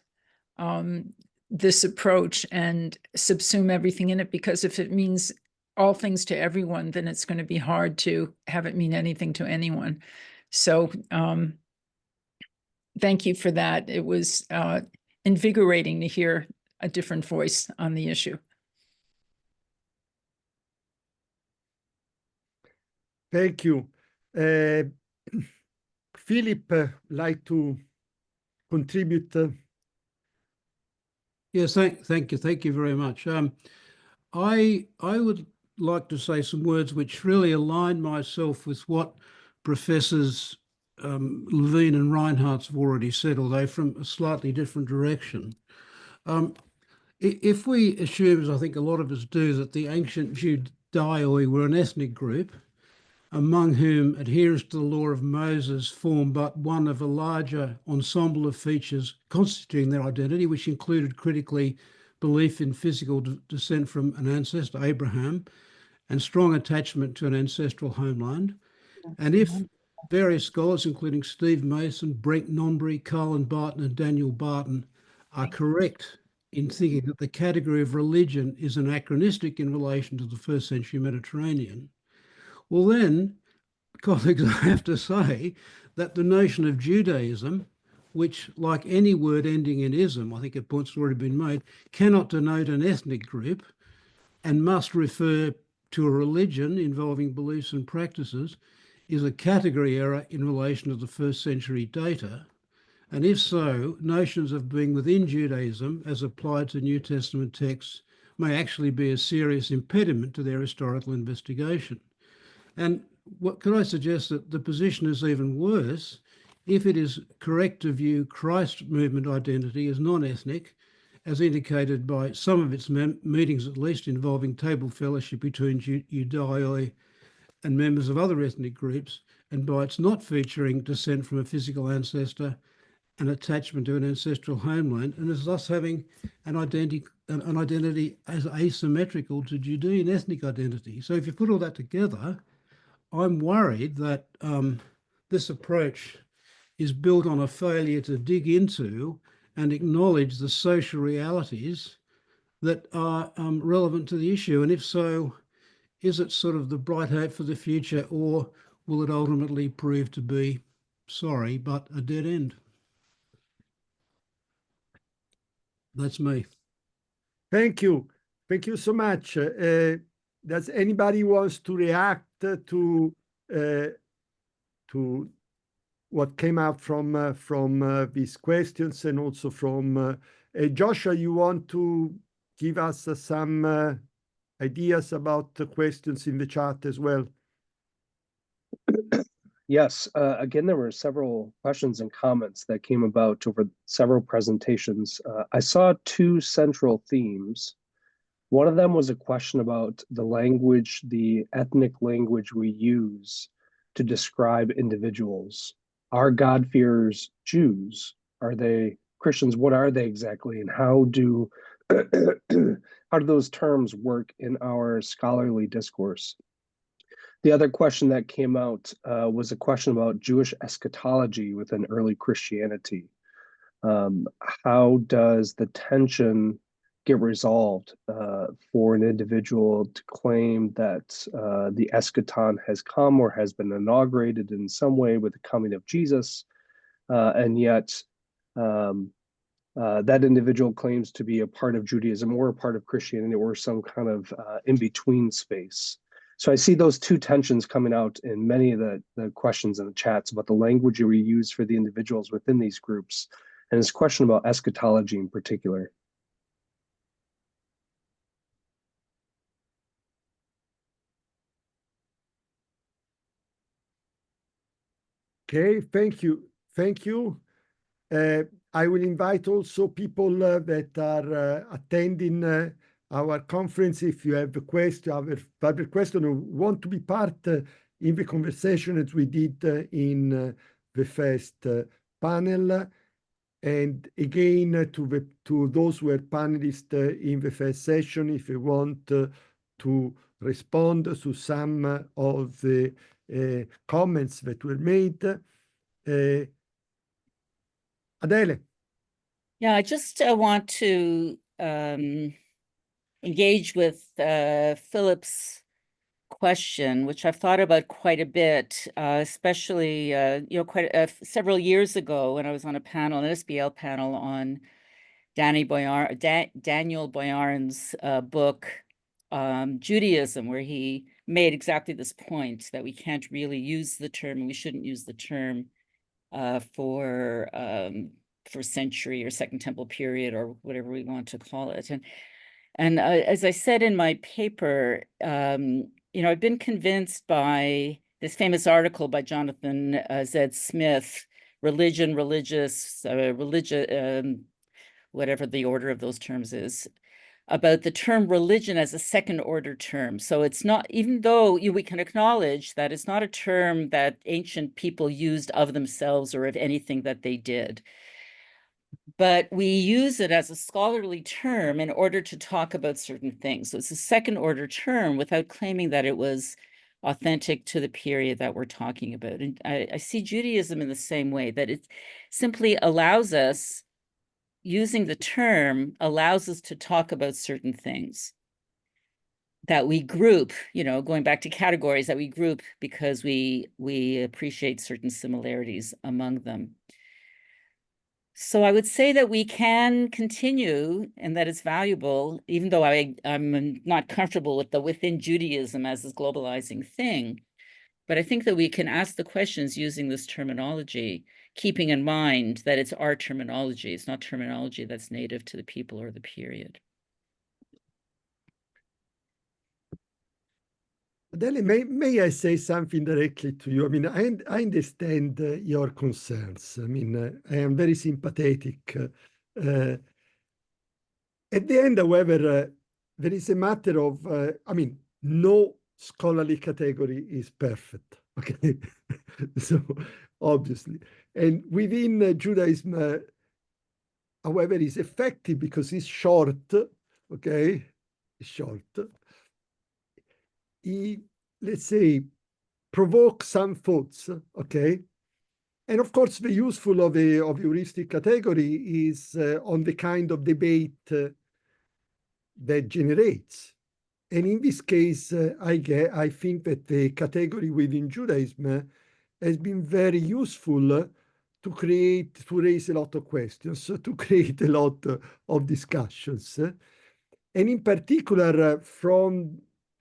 this approach and subsume everything in it, because if it means all things to everyone, then it's going to be hard to have it mean anything to anyone. So thank you for that. It was invigorating to hear a different voice on the issue. Thank you. Philip, like to contribute? Yes, thank you very much. I would like to say some words which really align myself with what Professors Levine and Reinhardt's have already said, although from a slightly different direction. If we assume, as I think a lot of us do, that the ancient Judaioi were an ethnic group, among whom adherence to the law of Moses formed but one of a larger ensemble of features constituting their identity, which included critically belief in physical descent from an ancestor, Abraham, and strong attachment to an ancestral homeland. And if various scholars, including Steve Mason, Brent Nonbury, Colin Barton, and Daniel Barton, are correct in thinking that the category of religion is anachronistic in relation to the first century Mediterranean, well then, colleagues, I have to say that the notion of Judaism, which, like any word ending in ism, I think a point's already been made, cannot denote an ethnic group and must refer to a religion involving beliefs and practices, is a category error in relation to the first century data. And if so, notions of being within Judaism as applied to New Testament texts may actually be a serious impediment to their historical investigation. And what could I suggest that the position is even worse if it is correct to view Christ movement identity as non-ethnic, as indicated by some of its meetings, at least involving table fellowship between Judaioi and members of other ethnic groups, and by its not featuring descent from a physical ancestor and attachment to an ancestral homeland, and as thus having an identity as asymmetrical to Judean ethnic identity. So if you put all that together, I'm worried that this approach is built on a failure to dig into and acknowledge the social realities that are relevant to the issue. And if so, is it sort of the bright hope for the future, or will it ultimately prove to be, sorry, but a dead end? That's me. Thank you. Thank you so much. Does anybody wants to react to what came out from these questions, and also from Joshua? You want to give us some ideas about the questions in the chat as well? Yes, again, there were several questions and comments that came about over several presentations. I saw two central themes. One of them was a question about the language, the ethnic language we use to describe individuals. Are God-fearers Jews? Are they Christians? What are they exactly? And how do those terms work in our scholarly discourse? The other question that came out was a question about Jewish eschatology within early Christianity. How does the tension get resolved for an individual to claim that the eschaton has come or has been inaugurated in some way with the coming of Jesus, and yet that individual claims to be a part of Judaism or a part of Christianity or some kind of in-between space. So I see those two tensions coming out in many of the questions in the chats about the language we use for the individuals within these groups, and this question about eschatology in particular. Okay, thank you. Thank you. I will invite also people that are attending our conference. If you have a question, have further question, or want to be part in the conversation as we did in the first panel. And again, to those who are panelists in the first session, if you want to respond to some of the comments that were made. Adele. Yeah, I just want to engage with Philip's question, which I've thought about quite a bit, especially several years ago when I was on a panel, an SBL panel on Daniel Boyarin's book, Judaism, where he made exactly this point that we can't really use the term, and we shouldn't use the term for century or Second Temple period or whatever we want to call it. And as I said in my paper, I've been convinced by this famous article by Jonathan Z. Smith, Religion, Religious, whatever the order of those terms is, about the term religion as a second order term. So it's not, even though we can acknowledge that it's not a term that ancient people used of themselves or of anything that they did, but we use it as a scholarly term in order to talk about certain things. So it's a second order term without claiming that it was authentic to the period that we're talking about. And I see Judaism in the same way, that it simply allows us, using the term allows us to talk about certain things that we group, going back to categories that we group because we appreciate certain similarities among them. So I would say that we can continue and that it's valuable, even though I'm not comfortable with the within Judaism as this globalizing thing. But I think that we can ask the questions using this terminology, keeping in mind that it's our terminology. It's not terminology that's native to the people or the period. Adele, may I say something directly to you? I mean, I understand your concerns. I mean, I am very sympathetic. At the end, however, there is a matter of, no scholarly category is perfect, okay? So, obviously. And within Judaism, however, is effective because it's short, okay? It's short. He, let's say, provoke some thoughts, okay? And of course, the useful of heuristic category is on the kind of debate that generates. And in this case, I think that the category within Judaism has been very useful to raise a lot of questions, to create a lot of discussions. And in particular,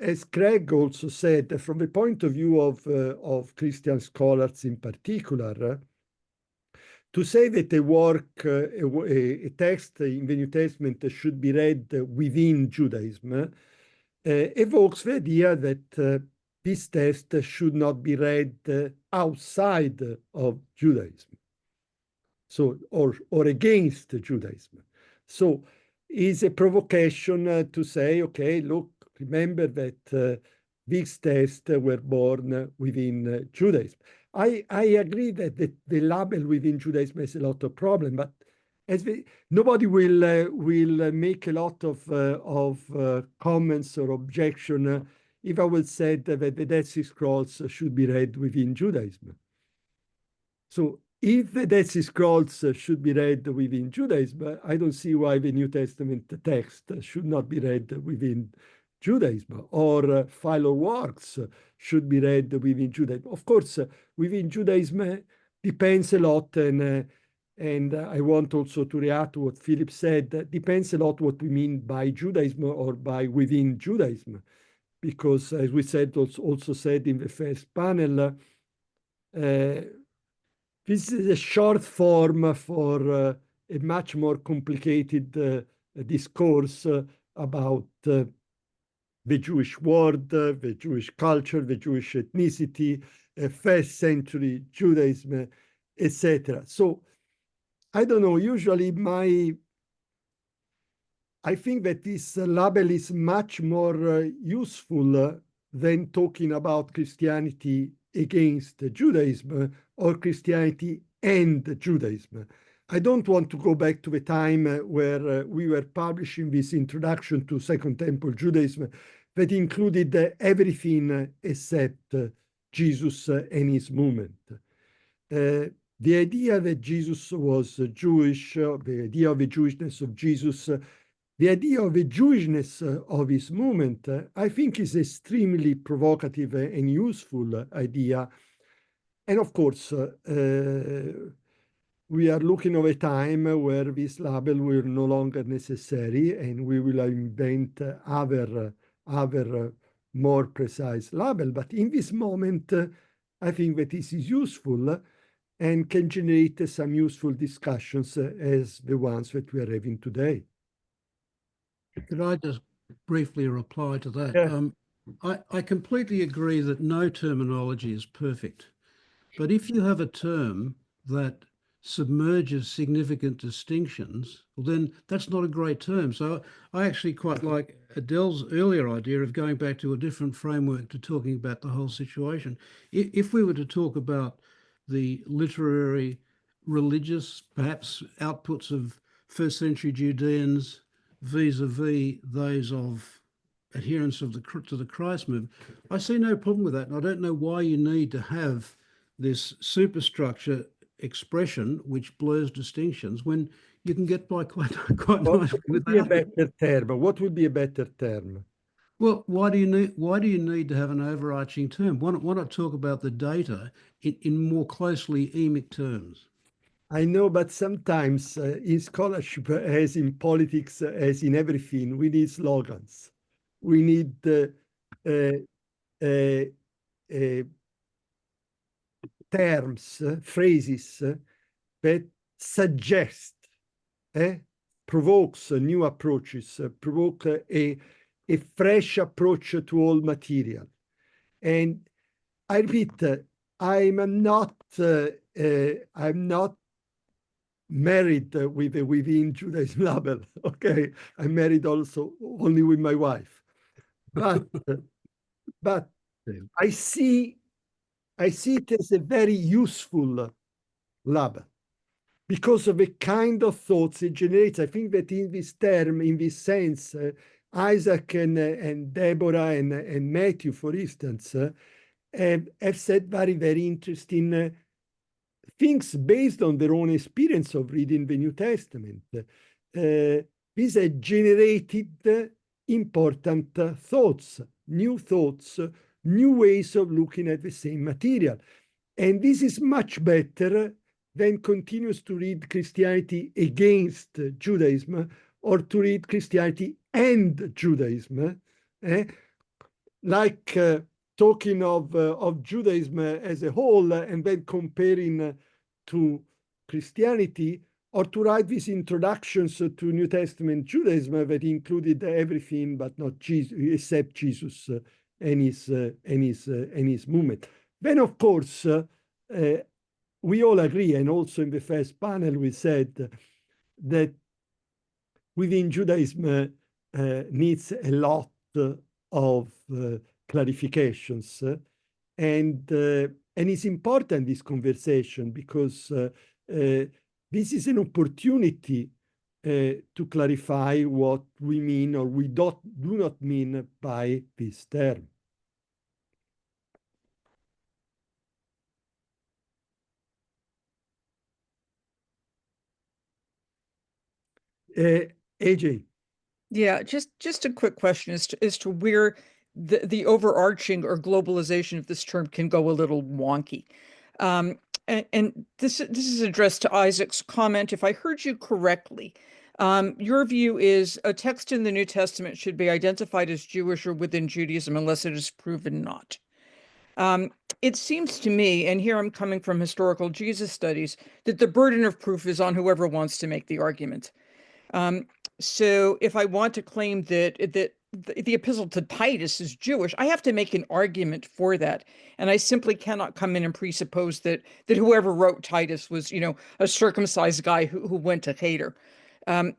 as Craig also said, from the point of view of Christian scholars in particular, to say that a work, a text in the New Testament should be read within Judaism evokes the idea that this text should not be read outside of Judaism, so or against Judaism. So it's a provocation to say, okay, look, remember that these texts were born within Judaism. I agree that the label within Judaism has a lot of problem, but nobody will make a lot of comments or objection if I would say that the Dead Sea Scrolls should be read within Judaism. So if the Dead Sea Scrolls should be read within Judaism, I don't see why the New Testament text should not be read within Judaism, or Philo works should be read within Judaism. Of course, within Judaism depends a lot, and I want also to react to what Philip said, depends a lot what we mean by Judaism or by within Judaism. Because as we said, also said in the first panel, this is a short form for a much more complicated discourse about the Jewish world, the Jewish culture, the Jewish ethnicity, first century Judaism, etc. So I don't know, usually I think that this label is much more useful than talking about Christianity against Judaism or Christianity and Judaism. I don't want to go back to the time where we were publishing this introduction to Second Temple Judaism that included everything except Jesus and his movement. The idea that Jesus was Jewish, the idea of the Jewishness of Jesus, the idea of the Jewishness of his movement, I think is extremely provocative and useful idea. And of course, we are looking at a time where this label will no longer necessary, and we will invent other more precise label. But in this moment, I think that this is useful and can generate some useful discussions as the ones that we are having today. Could I just briefly reply to that? Yeah. I completely agree that no terminology is perfect. But if you have a term that submerges significant distinctions, well, then that's not a great term. So I actually quite like Adele's earlier idea of going back to a different framework to talking about the whole situation. If we were to talk about the literary, religious, perhaps outputs of first century Judeans vis-a-vis those of adherents of to the Christ movement, I see no problem with that. And I don't know why you need to have this superstructure expression which blurs distinctions when you can get by quite nicely without it. Better term? What would be a better term? Well, why do you need to have an overarching term? Why not talk about the data in more closely emic terms? I know, but sometimes in scholarship, as in politics, as in everything, we need slogans. We need terms, phrases that suggest, provokes new approaches, provoke a fresh approach to all material. And I repeat, I'm not married with a within Judaism label. Okay, I'm married also only with my wife, but I see it as a very useful label because of the kind of thoughts it generates. I think that in this term, in this sense, Isaac and Deborah and Matthew, for instance, have said very, very interesting things based on their own experience of reading the New Testament. These have generated important thoughts, new ways of looking at the same material. And this is much better than continues to read Christianity against Judaism or to read Christianity and Judaism. Like talking of Judaism as a whole and then comparing to Christianity, or to write these introductions to New Testament Judaism that included everything but not Jesus, except Jesus and his movement. Then, of course, we all agree, and also in the first panel we said that within Judaism needs a lot of clarifications, and it's important, this conversation, because this is an opportunity to clarify what we mean or we do not mean by this term. AJ. Yeah, just a quick question as to where the overarching or globalization of this term can go a little wonky. And this is addressed to Isaac's comment. If I heard you correctly, your view is a text in the New Testament should be identified as Jewish or within Judaism unless it is proven not. It seems to me, and here I'm coming from historical Jesus studies, that the burden of proof is on whoever wants to make the argument. So if I want to claim that the epistle to Titus is Jewish, I have to make an argument for that. And I simply cannot come in and presuppose that whoever wrote Titus was, a circumcised guy who went to Cheder. Let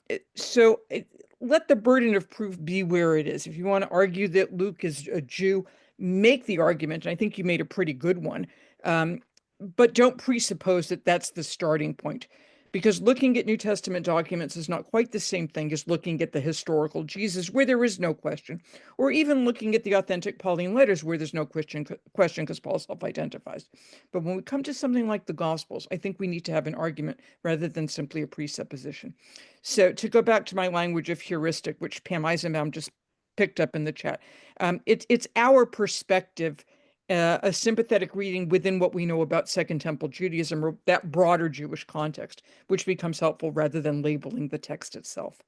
the burden of proof be where it is. If you want to argue that Luke is a Jew, make the argument. And I think you made a pretty good one. But don't presuppose that that's the starting point. Because looking at New Testament documents is not quite the same thing as looking at the historical Jesus, where there is no question, or even looking at the authentic Pauline letters, where there's no question because Paul self-identifies. But when we come to something like the Gospels, I think we need to have an argument rather than simply a presupposition. So to go back to my language of heuristic, which Pam Eisenbaum just picked up in the chat, it's our perspective, a sympathetic reading within what we know about Second Temple Judaism, or that broader Jewish context, which becomes helpful rather than labeling the text itself.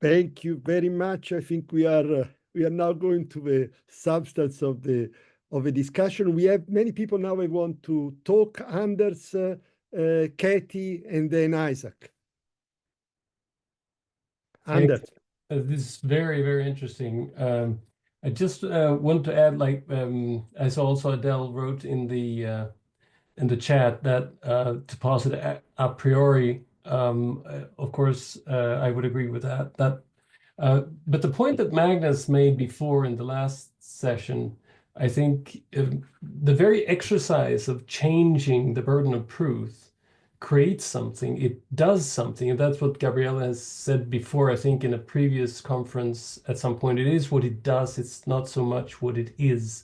Thank you very much. I think we are now going to the substance of the discussion. We have many people now who want to talk. Anders, Katie, and then Isaac. Anders. This is very, very interesting. I just want to add, I saw also Adele wrote in the chat that to posit a priori, of course, I would agree with that. But the point that Magnus made before in the last session, I think the very exercise of changing the burden of proof creates something, it does something. And that's what Gabriella has said before, I think in a previous conference at some point. It is what it does, it's not so much what it is.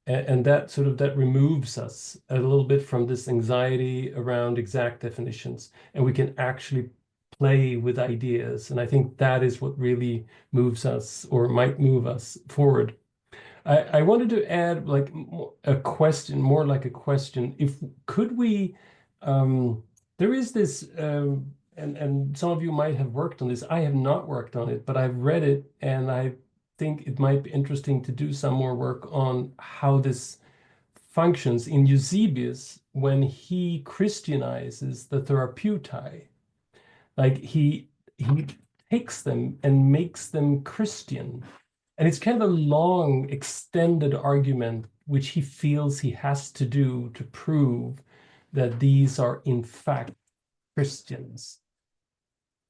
And that removes us a little bit from this anxiety around exact definitions. And we can actually play with ideas. And I think that is what really moves us, or might move us forward. I wanted to add a question, more like a question. Could we, there is this, and some of you might have worked on this. I have not worked on it, but I've read it, and I think it might be interesting to do some more work on how this functions in Eusebius when he Christianizes the therapeutai. He takes them and makes them Christian. And it's kind of a long, extended argument, which he feels he has to do to prove that these are in fact Christians.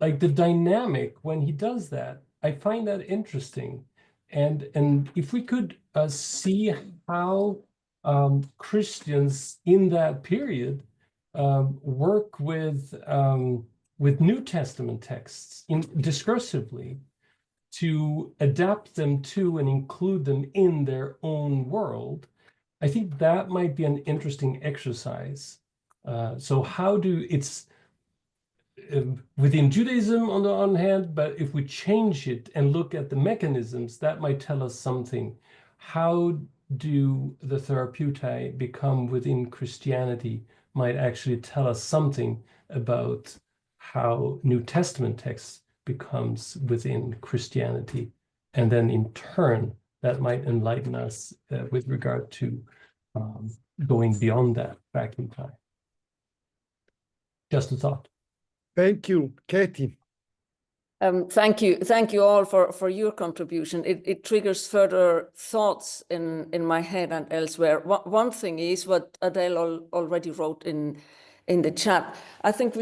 The dynamic when he does that, I find that interesting. And if we could see how Christians in that period work with New Testament texts discursively, to adapt them to and include them in their own world, I think that might be an interesting exercise. So how it's within Judaism on the one hand, but if we change it and look at the mechanisms, that might tell us something. How do the therapeutai become within Christianity might actually tell us something about how New Testament texts becomes within Christianity. And then in turn, that might enlighten us with regard to going beyond that back in time. Just a thought. Thank you, Katie. Thank you all for your contribution. It triggers further thoughts in my head and elsewhere. One thing is what Adele already wrote in the chat. I think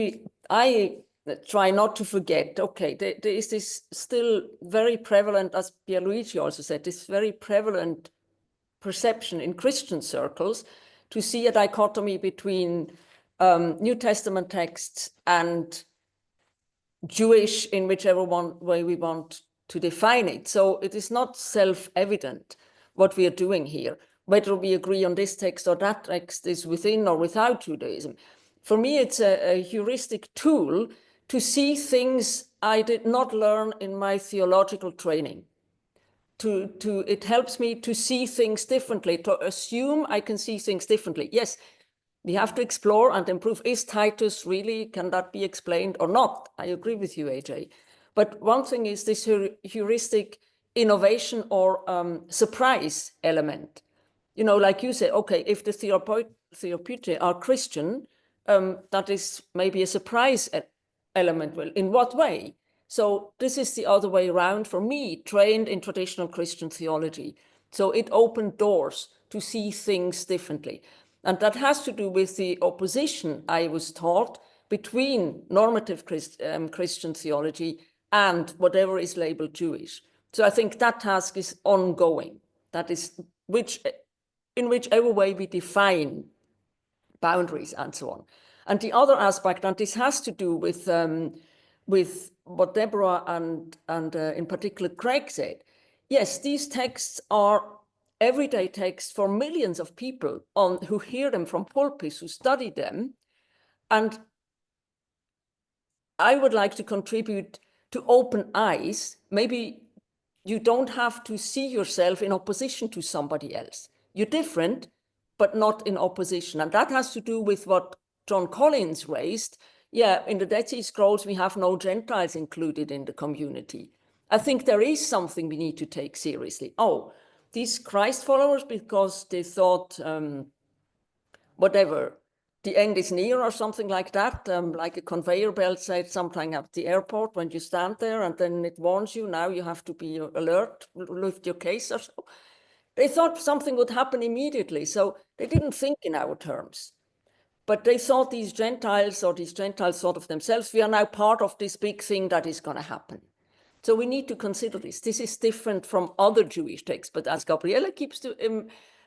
I try not to forget, okay, there is this still very prevalent, as Pierluigi also said, this very prevalent perception in Christian circles to see a dichotomy between New Testament texts and Jewish in whichever way we want to define it. So it is not self-evident what we are doing here, whether we agree on this text or that text is within or without Judaism. For me, it's a heuristic tool to see things I did not learn in my theological training. It helps me to see things differently, to assume I can see things differently. Yes, we have to explore and improve. Is Titus really, can that be explained or not? I agree with you, AJ. But one thing is this heuristic innovation or surprise element. You know, like you say, okay, if the Theopute are Christian, that is maybe a surprise element. Well, in what way? So this is the other way around for me, trained in traditional Christian theology. So it opened doors to see things differently. And that has to do with the opposition I was taught between normative Christian theology and whatever is labeled Jewish. So I think that task is ongoing. That is in whichever way we define boundaries and so on. And the other aspect, and this has to do with what Deborah and in particular Craig said. Yes, these texts are everyday texts for millions of people who hear them from pulpits, who study them. And I would like to contribute to open eyes. Maybe you don't have to see yourself in opposition to somebody else. You're different, but not in opposition. And that has to do with what John Collins raised. Yeah, in the Dead Sea Scrolls, we have no Gentiles included in the community. I think there is something we need to take seriously. Oh, these Christ followers, because they thought, whatever, the end is near or something like that, like a conveyor belt said something at the airport when you stand there and then it warns you, now you have to be alert, lift your case or so. They thought something would happen immediately. So they didn't think in our terms. But they thought these Gentiles thought of themselves, we are now part of this big thing that is going to happen. So we need to consider this. This is different from other Jewish texts. But as Gabriela keeps to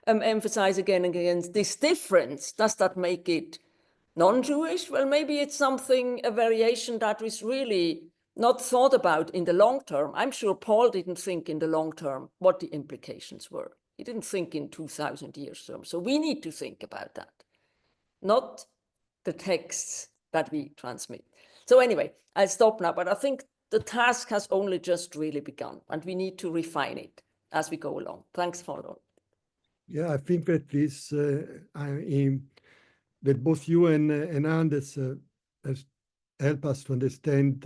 emphasize again and again, this difference, does that make it non-Jewish? Well, maybe it's something, a variation that is really not thought about in the long term. I'm sure Paul didn't think in the long term what the implications were. He didn't think in 2,000 years term. So we need to think about that, not the texts that we transmit. So anyway, I'll stop now, but I think the task has only just really begun and we need to refine it as we go along. Thanks for all. Yeah, I think that this, that both you and Anders help us to understand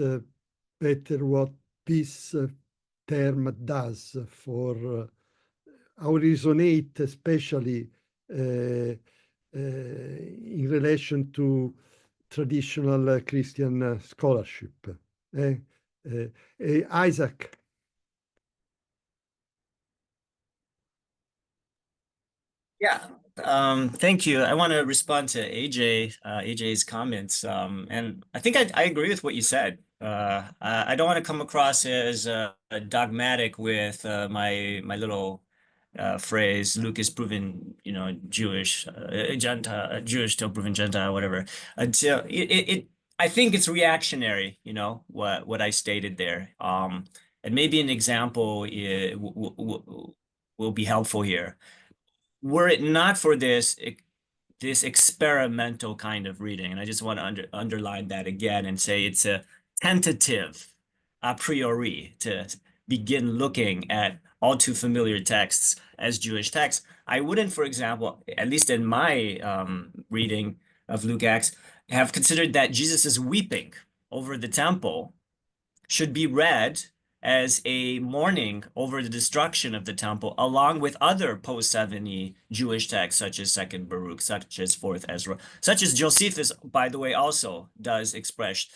better what this term does for how it resonates, especially in relation to traditional Christian scholarship. Isaac. Yeah, thank you. I want to respond to AJ's comments. And I think I agree with what you said. I don't want to come across as dogmatic with my little phrase, Luke is proven, Jewish, Gentile, Jewish till proven Gentile, whatever. Until I think it's reactionary, what I stated there. And maybe an example will be helpful here. Were it not for this experimental kind of reading, and I just want to underline that again and say it's a tentative a priori to begin looking at all too familiar texts as Jewish texts, I wouldn't, for example, at least in my reading of Luke Acts, have considered that Jesus is weeping over the temple should be read as a mourning over the destruction of the temple, along with other post-70 Jewish texts, such as 2nd Baruch, such as 4th Ezra, such as Josephus, by the way, also does express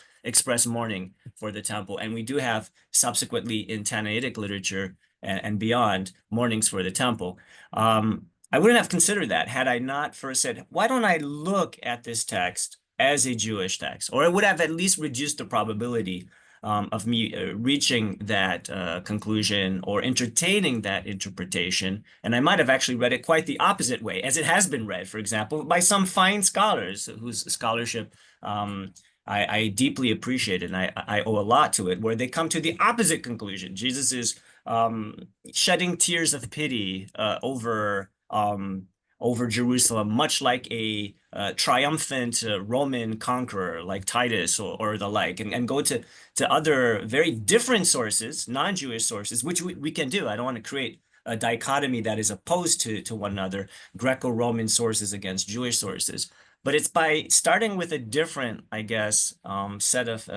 mourning for the temple. And we do have subsequently in Tannaitic literature and beyond mournings for the temple. I wouldn't have considered that had I not first said, why don't I look at this text as a Jewish text? Or it would have at least reduced the probability of me reaching that conclusion or entertaining that interpretation. And I might have actually read it quite the opposite way, as it has been read, for example, by some fine scholars whose scholarship I deeply appreciate, and I owe a lot to it, where they come to the opposite conclusion. Jesus is shedding tears of pity over over Jerusalem, much like a triumphant Roman conqueror like Titus or the like, and go to other very different sources, non-Jewish sources, which we can do. I don't want to create a dichotomy that is opposed to one another, Greco-Roman sources against Jewish sources. But it's by starting with a different, I guess, set of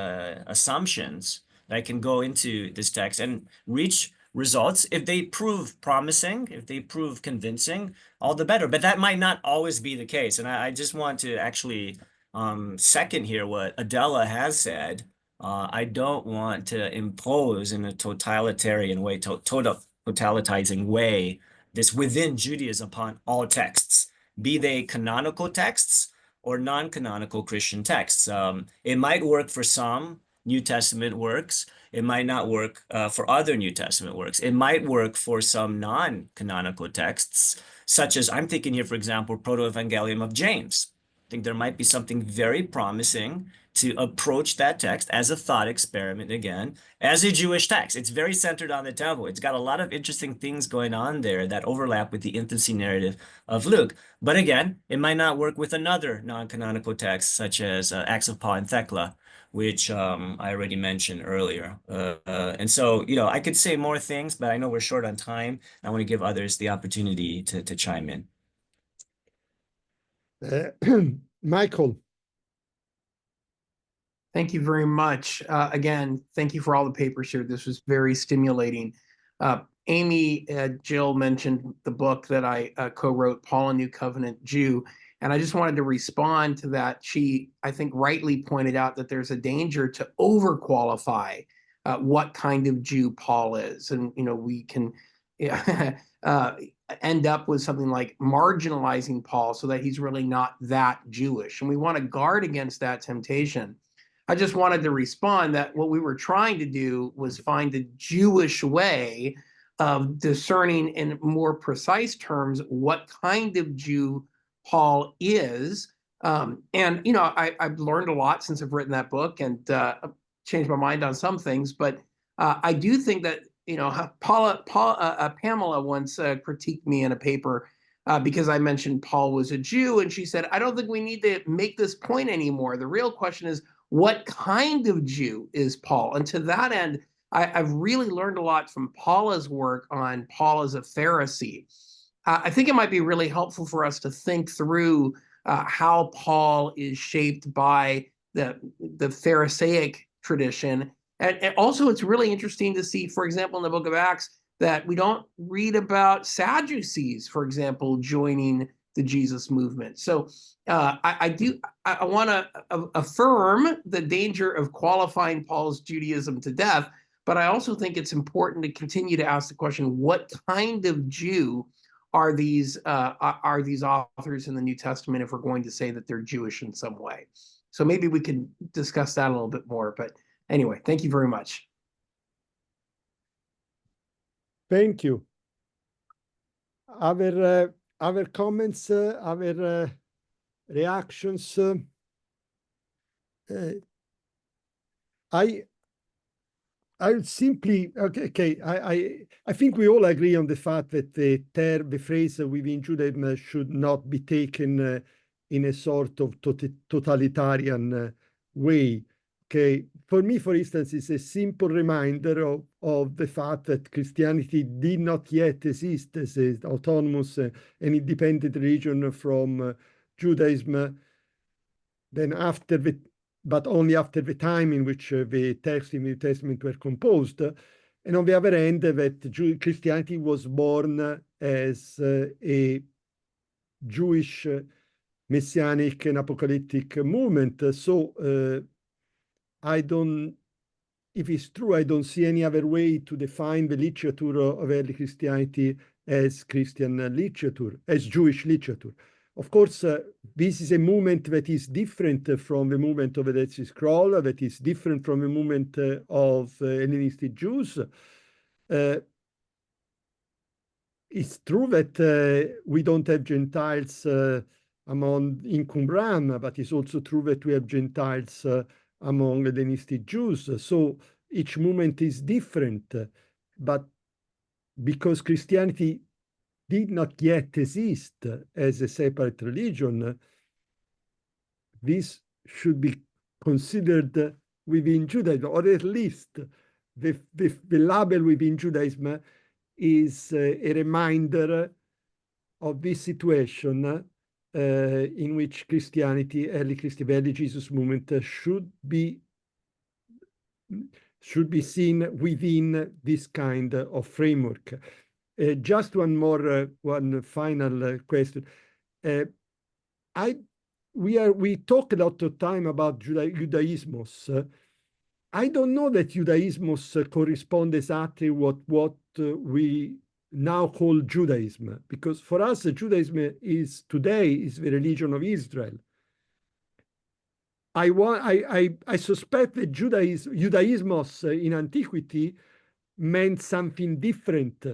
assumptions that I can go into this text and reach results. If they prove promising, if they prove convincing, all the better. But that might not always be the case. And I just want to actually second here what Adela has said. I don't want to impose in a totalitarian way, totalitizing way, this within Judaism upon all texts, be they canonical texts or non-canonical Christian texts. It might work for some New Testament works. It might not work for other New Testament works. It might work for some non-canonical texts, such as I'm thinking here, for example, Proto-Evangelium of James. I think there might be something very promising to approach that text as a thought experiment again, as a Jewish text. It's very centered on the temple. It's got a lot of interesting things going on there that overlap with the infancy narrative of Luke. But again, it might not work with another non-canonical text, such as Acts of Paul and Thecla, which I already mentioned earlier. And so, you know, I could say more things, but I know we're short on time. I want to give others the opportunity to chime in. Michael. Thank you very much. Again, thank you for all the papers here. This was very stimulating. Amy, Jill mentioned the book that I co-wrote, Paul, a New Covenant Jew. And I just wanted to respond to that. She, I think, rightly pointed out that there's a danger to overqualify what kind of Jew Paul is. And, you know, we can end up with something like marginalizing Paul so that he's really not that Jewish. And we want to guard against that temptation. I just wanted to respond that what we were trying to do was find a Jewish way of discerning in more precise terms what kind of Jew Paul is. And, you know, I've learned a lot since I've written that book and changed my mind on some things. But I do think that, you know, Pamela once critiqued me in a paper because I mentioned Paul was a Jew. And she said, I don't think we need to make this point anymore. The real question is, what kind of Jew is Paul? And to that end, I've really learned a lot from Paula's work on Paul as a Pharisee. I think it might be really helpful for us to think through how Paul is shaped by the Pharisaic tradition. And also, it's really interesting to see, for example, in the book of Acts, that we don't read about Sadducees, for example, joining the Jesus movement. So I want to affirm the danger of qualifying Paul's Judaism to death, but I also think it's important to continue to ask the question, what kind of Jew are these authors in the New Testament if we're going to say that they're Jewish in some way? So maybe we can discuss that a little bit more. But anyway, thank you very much. Thank you. Our comments, our reactions. I simply I think we all agree on the fact that the phrase within Judaism should not be taken in a sort of totalitarian way. Okay, for me, for instance, it's a simple reminder of the fact that Christianity did not yet exist as an autonomous and independent religion from Judaism. Then but only after the time in which the texts in the New Testament were composed. And on the other hand, that Christianity was born as a Jewish messianic and apocalyptic movement. So if it's true, I don't see any other way to define the literature of early Christianity as Christian literature, as Jewish literature. Of course, this is a movement that is different from the movement of the Dead Sea Scroll, that is different from the movement of Hellenistic Jews. It's true that we don't have Gentiles in Qumran, but it's also true that we have Gentiles among Hellenistic Jews. So each movement is different. But because Christianity did not yet exist as a separate religion, this should be considered within Judaism, or at least the label within Judaism is a reminder of this situation in which Christianity, early Jesus movement should be seen within this kind of framework. Just one final question. We talk a lot of time about Judaismos. I don't know that Judaismos correspond exactly what we now call Judaism, because for us Judaism today is the religion of Israel. I suspect that Judaismos in antiquity meant something different,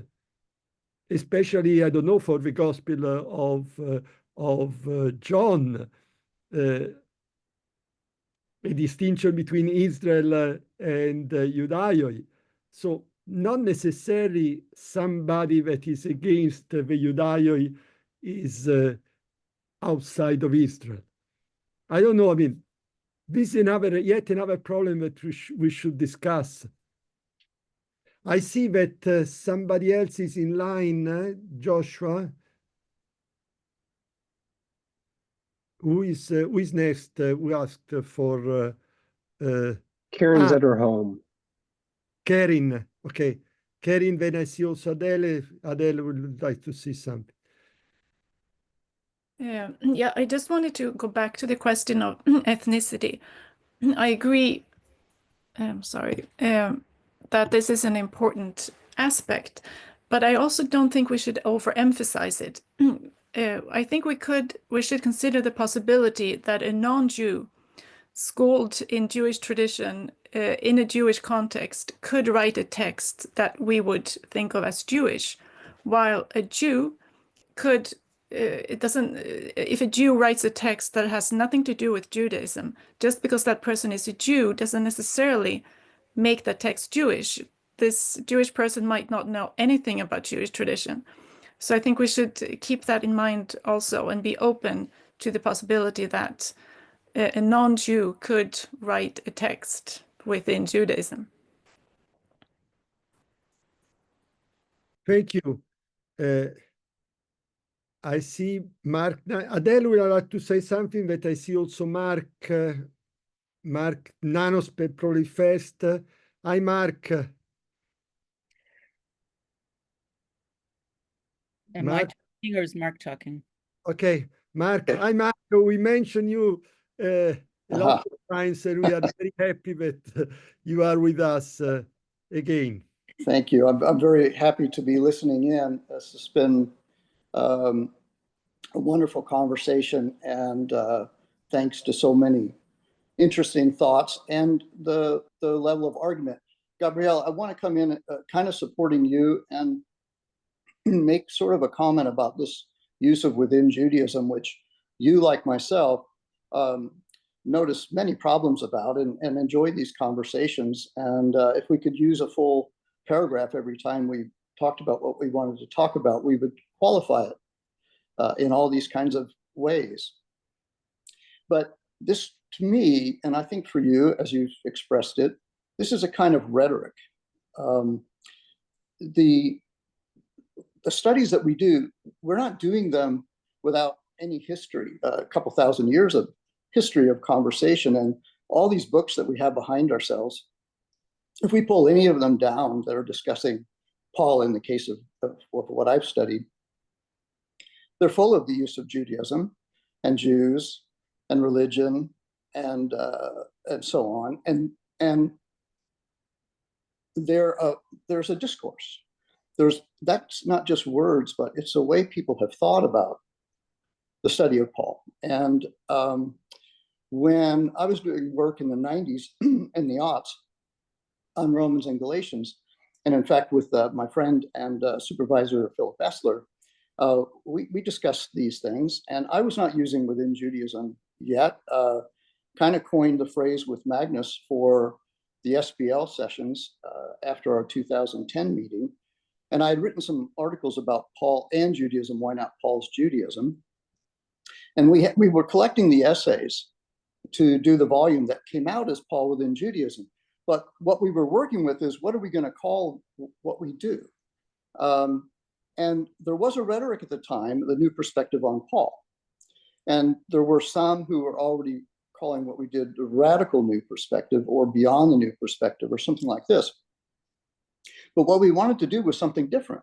especially, I don't know, for the Gospel of John, a distinction between Israel and Judaioi. So not necessarily somebody that is against the Judaioi is outside of Israel. I don't know. I mean, this is yet another problem that we should discuss. I see that somebody else is in line, Joshua. Who is next? We asked for Karen's at her home. Karen, okay. Karen, then I see also Adele. Adele would like to see something. Yeah, I just wanted to go back to the question of ethnicity. I agree, that this is an important aspect, but I also don't think we should overemphasize it. I think we should consider the possibility that a non-Jew schooled in Jewish tradition in a Jewish context could write a text that we would think of as Jewish, while a Jew could, if a Jew writes a text that has nothing to do with Judaism, just because that person is a Jew doesn't necessarily make that text Jewish. This Jewish person might not know anything about Jewish tradition. So I think we should keep that in mind also and be open to the possibility that a non-Jew could write a text within Judaism. Thank you. I see Mark. Adele would like to say something, but I see also Mark. Mark Nanos probably first. Hi, Mark. Am I talking or is Mark talking? Okay, Mark. Hi, Mark. We mentioned you a lot of times, and we are very happy that you are with us again. Thank you. I'm very happy to be listening in. This has been a wonderful conversation, and thanks to so many interesting thoughts and the level of argument. Gabrielle, I want to come in kind of supporting you and make sort of a comment about this use of within Judaism, which you, like myself, notice many problems about and enjoy these conversations. And if we could use a full paragraph every time we talked about what we wanted to talk about, we would qualify it in all these kinds of ways. But this, to me, and I think for you, as you've expressed it, this is a kind of rhetoric. The studies that we do, we're not doing them without any history, a couple thousand years of history of conversation, and all these books that we have behind ourselves. If we pull any of them down that are discussing Paul in the case of what I've studied, they're full of the use of Judaism and Jews and religion and so on. And there's a discourse. That's not just words, but it's a way people have thought about the study of Paul. And when I was doing work in the 90s and the aughts on Romans and Galatians, and in fact with my friend and supervisor Philip Essler, we discussed these things, and I was not using within Judaism yet. Kind of coined the phrase with Magnus for the SBL sessions after our 2010 meeting. And I had written some articles about Paul and Judaism, why not Paul's Judaism? And we were collecting the essays to do the volume that came out as Paul within Judaism. But what we were working with is, what are we going to call what we do? And there was a rhetoric at the time, the new perspective on Paul. And there were some who were already calling what we did the radical new perspective, or beyond the new perspective, or something like this. But what we wanted to do was something different,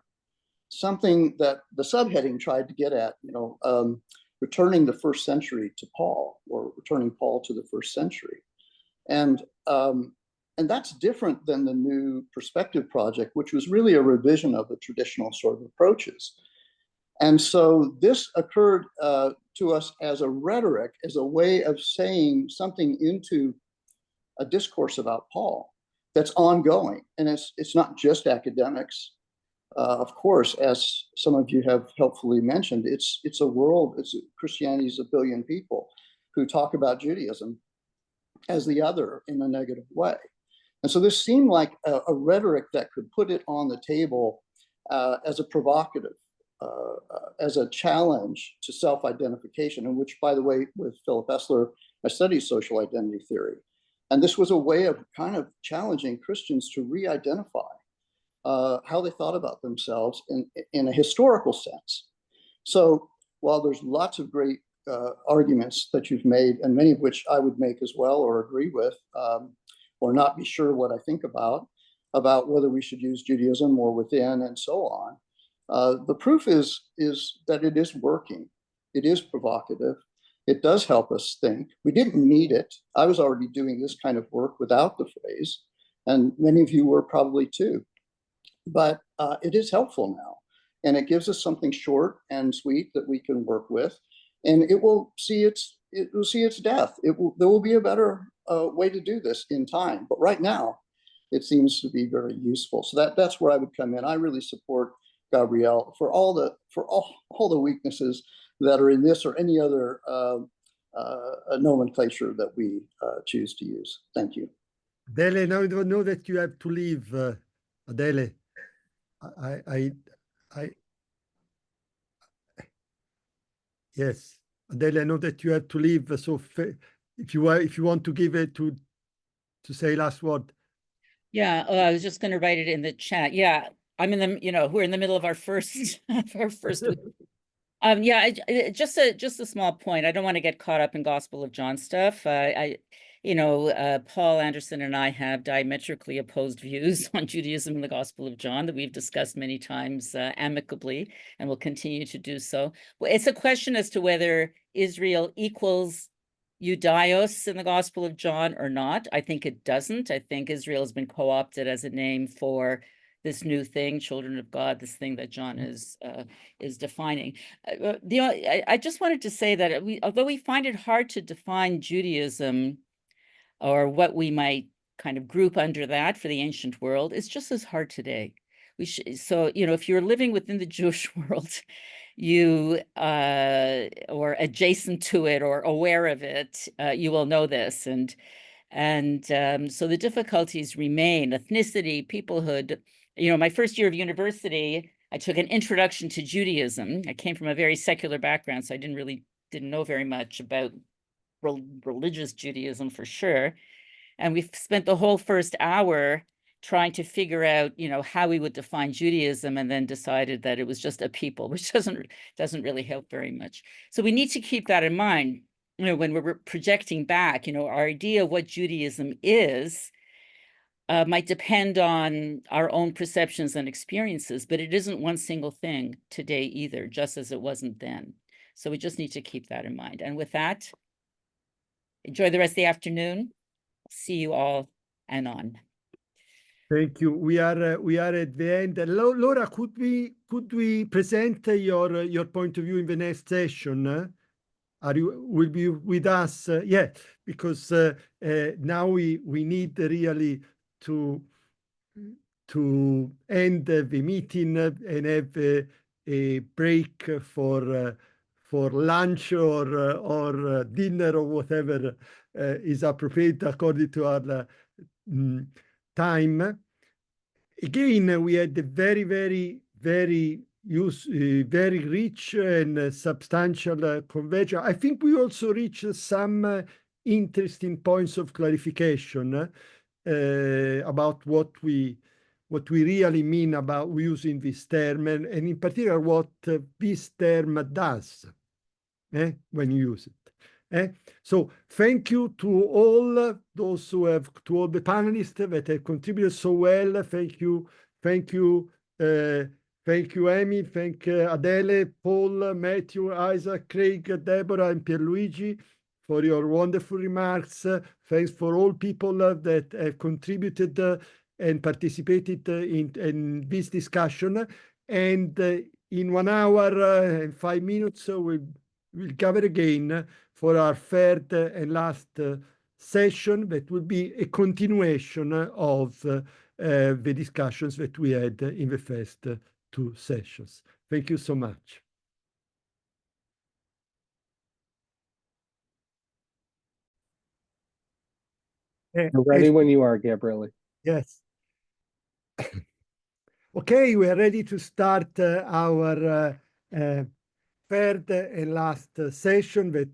something that the subheading tried to get at, returning the first century to Paul, or returning Paul to the first century. And that's different than the New Perspective Project, which was really a revision of the traditional sort of approaches. And so this occurred to us as a rhetoric, as a way of saying something into a discourse about Paul that's ongoing. And it's not just academics. Of course, as some of you have helpfully mentioned, it's a world, Christianity is 1 billion people who talk about Judaism as the other in a negative way. And so this seemed like a rhetoric that could put it on the table as a provocative, as a challenge to self-identification, in which, by the way, with Philip Esler, I studied social identity theory. And this was a way of kind of challenging Christians to re-identify how they thought about themselves in a historical sense. So while there's lots of great arguments that you've made, and many of which I would make as well or agree with, or not be sure what I think about whether we should use Judaism or within and so on, the proof is that it is working. It is provocative. It does help us think. We didn't need it. I was already doing this kind of work without the phrase, and many of you were probably too. But it is helpful now, and it gives us something short and sweet that we can work with, and it will see its death. There will be a better way to do this in time, but right now, it seems to be very useful. So that's where I would come in. I really support Gabrielle for all the weaknesses that are in this or any other nomenclature that we choose to use. Thank you. Adele, now I don't know that you have to leave. Adele, yes, Adele, I know that you have to leave. So if you want to give it to say last word. Yeah, I was just going to write it in the chat. Yeah, I'm in the, we're in the middle of our first week. Yeah, just a small point. I don't want to get caught up in Gospel of John stuff. Paul Anderson and I have diametrically opposed views on Judaism and the Gospel of John that we've discussed many times amicably, and will continue to do so. Well, it's a question as to whether Israel equals Judaios in the Gospel of John or not. I think it doesn't. I think Israel has been co-opted as a name for this new thing, children of God, this thing that John is defining. I just wanted to say that although we find it hard to define Judaism or what we might kind of group under that for the ancient world, it's just as hard today. So, if you're living within the Jewish world, you or adjacent to it or aware of it, you will know this. And so the difficulties remain: ethnicity, peoplehood. My first year of university, I took an introduction to Judaism. I came from a very secular background, so I didn't know very much about religious Judaism for sure. And we spent the whole first hour trying to figure out, how we would define Judaism, and then decided that it was just a people, which doesn't really help very much. So we need to keep that in mind, when we're projecting back. Our idea of what Judaism is might depend on our own perceptions and experiences, but it isn't one single thing today either, just as it wasn't then. So we just need to keep that in mind. And with that, enjoy the rest of the afternoon. See you all anon. Thank you. We are at the end. Laura, could we present your point of view in the next session? Will be with us? Yeah, because now we need really to end the meeting and have a break for lunch or dinner or whatever is appropriate according to our time. again, we had a very, very, very very rich and substantial convergence. I think we also reached some interesting points of clarification about what we really mean about using this term, and in particular what this term does when you use it. So thank you to all those who have, to all the panelists that have contributed so well. Thank you, thank you, Amy, thank Adele, Paul, Matthew, Isaac, Craig, Deborah, and Pierluigi for your wonderful remarks. Thanks for all people that have contributed and participated in this discussion. And in 1 hour and 5 minutes, we'll gather again for our third and last session that will be a continuation of the discussions that we had in the first 2 sessions. Thank you so much. You're ready when you are, Gabriele. Yes. Okay, we are ready to start our third and last session that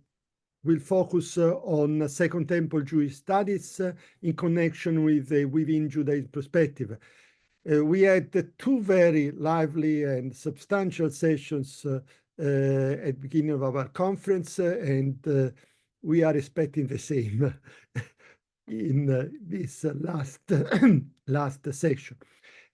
will focus on Second Temple Jewish studies in connection with the Within Judaism perspective. We had 2 very lively and substantial sessions at the beginning of our conference, and we are expecting the same in this last session.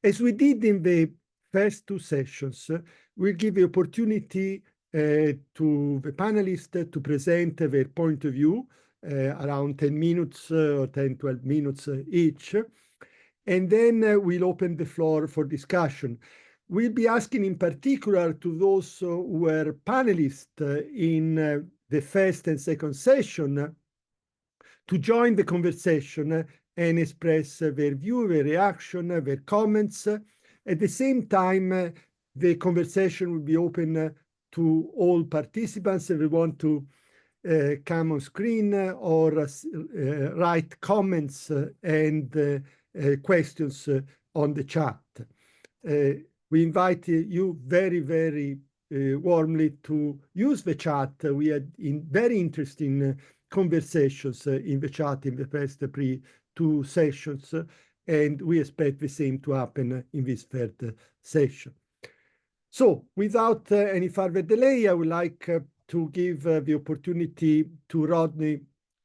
As we did in the first 2 sessions, we'll give the opportunity to the panelists to present their point of view, around 10 minutes or 10, 12 minutes each. And then we'll open the floor for discussion. We'll be asking in particular to those who were panelists in the first and second session to join the conversation and express their view, their reaction, their comments. At the same time, the conversation will be open to all participants if they want to come on screen or write comments and questions on the chat. We invite you very, very warmly to use the chat. We had very interesting conversations in the chat in the first 2 sessions, and we expect the same to happen in this third session. So without any further delay, I would like to give the opportunity to Rodney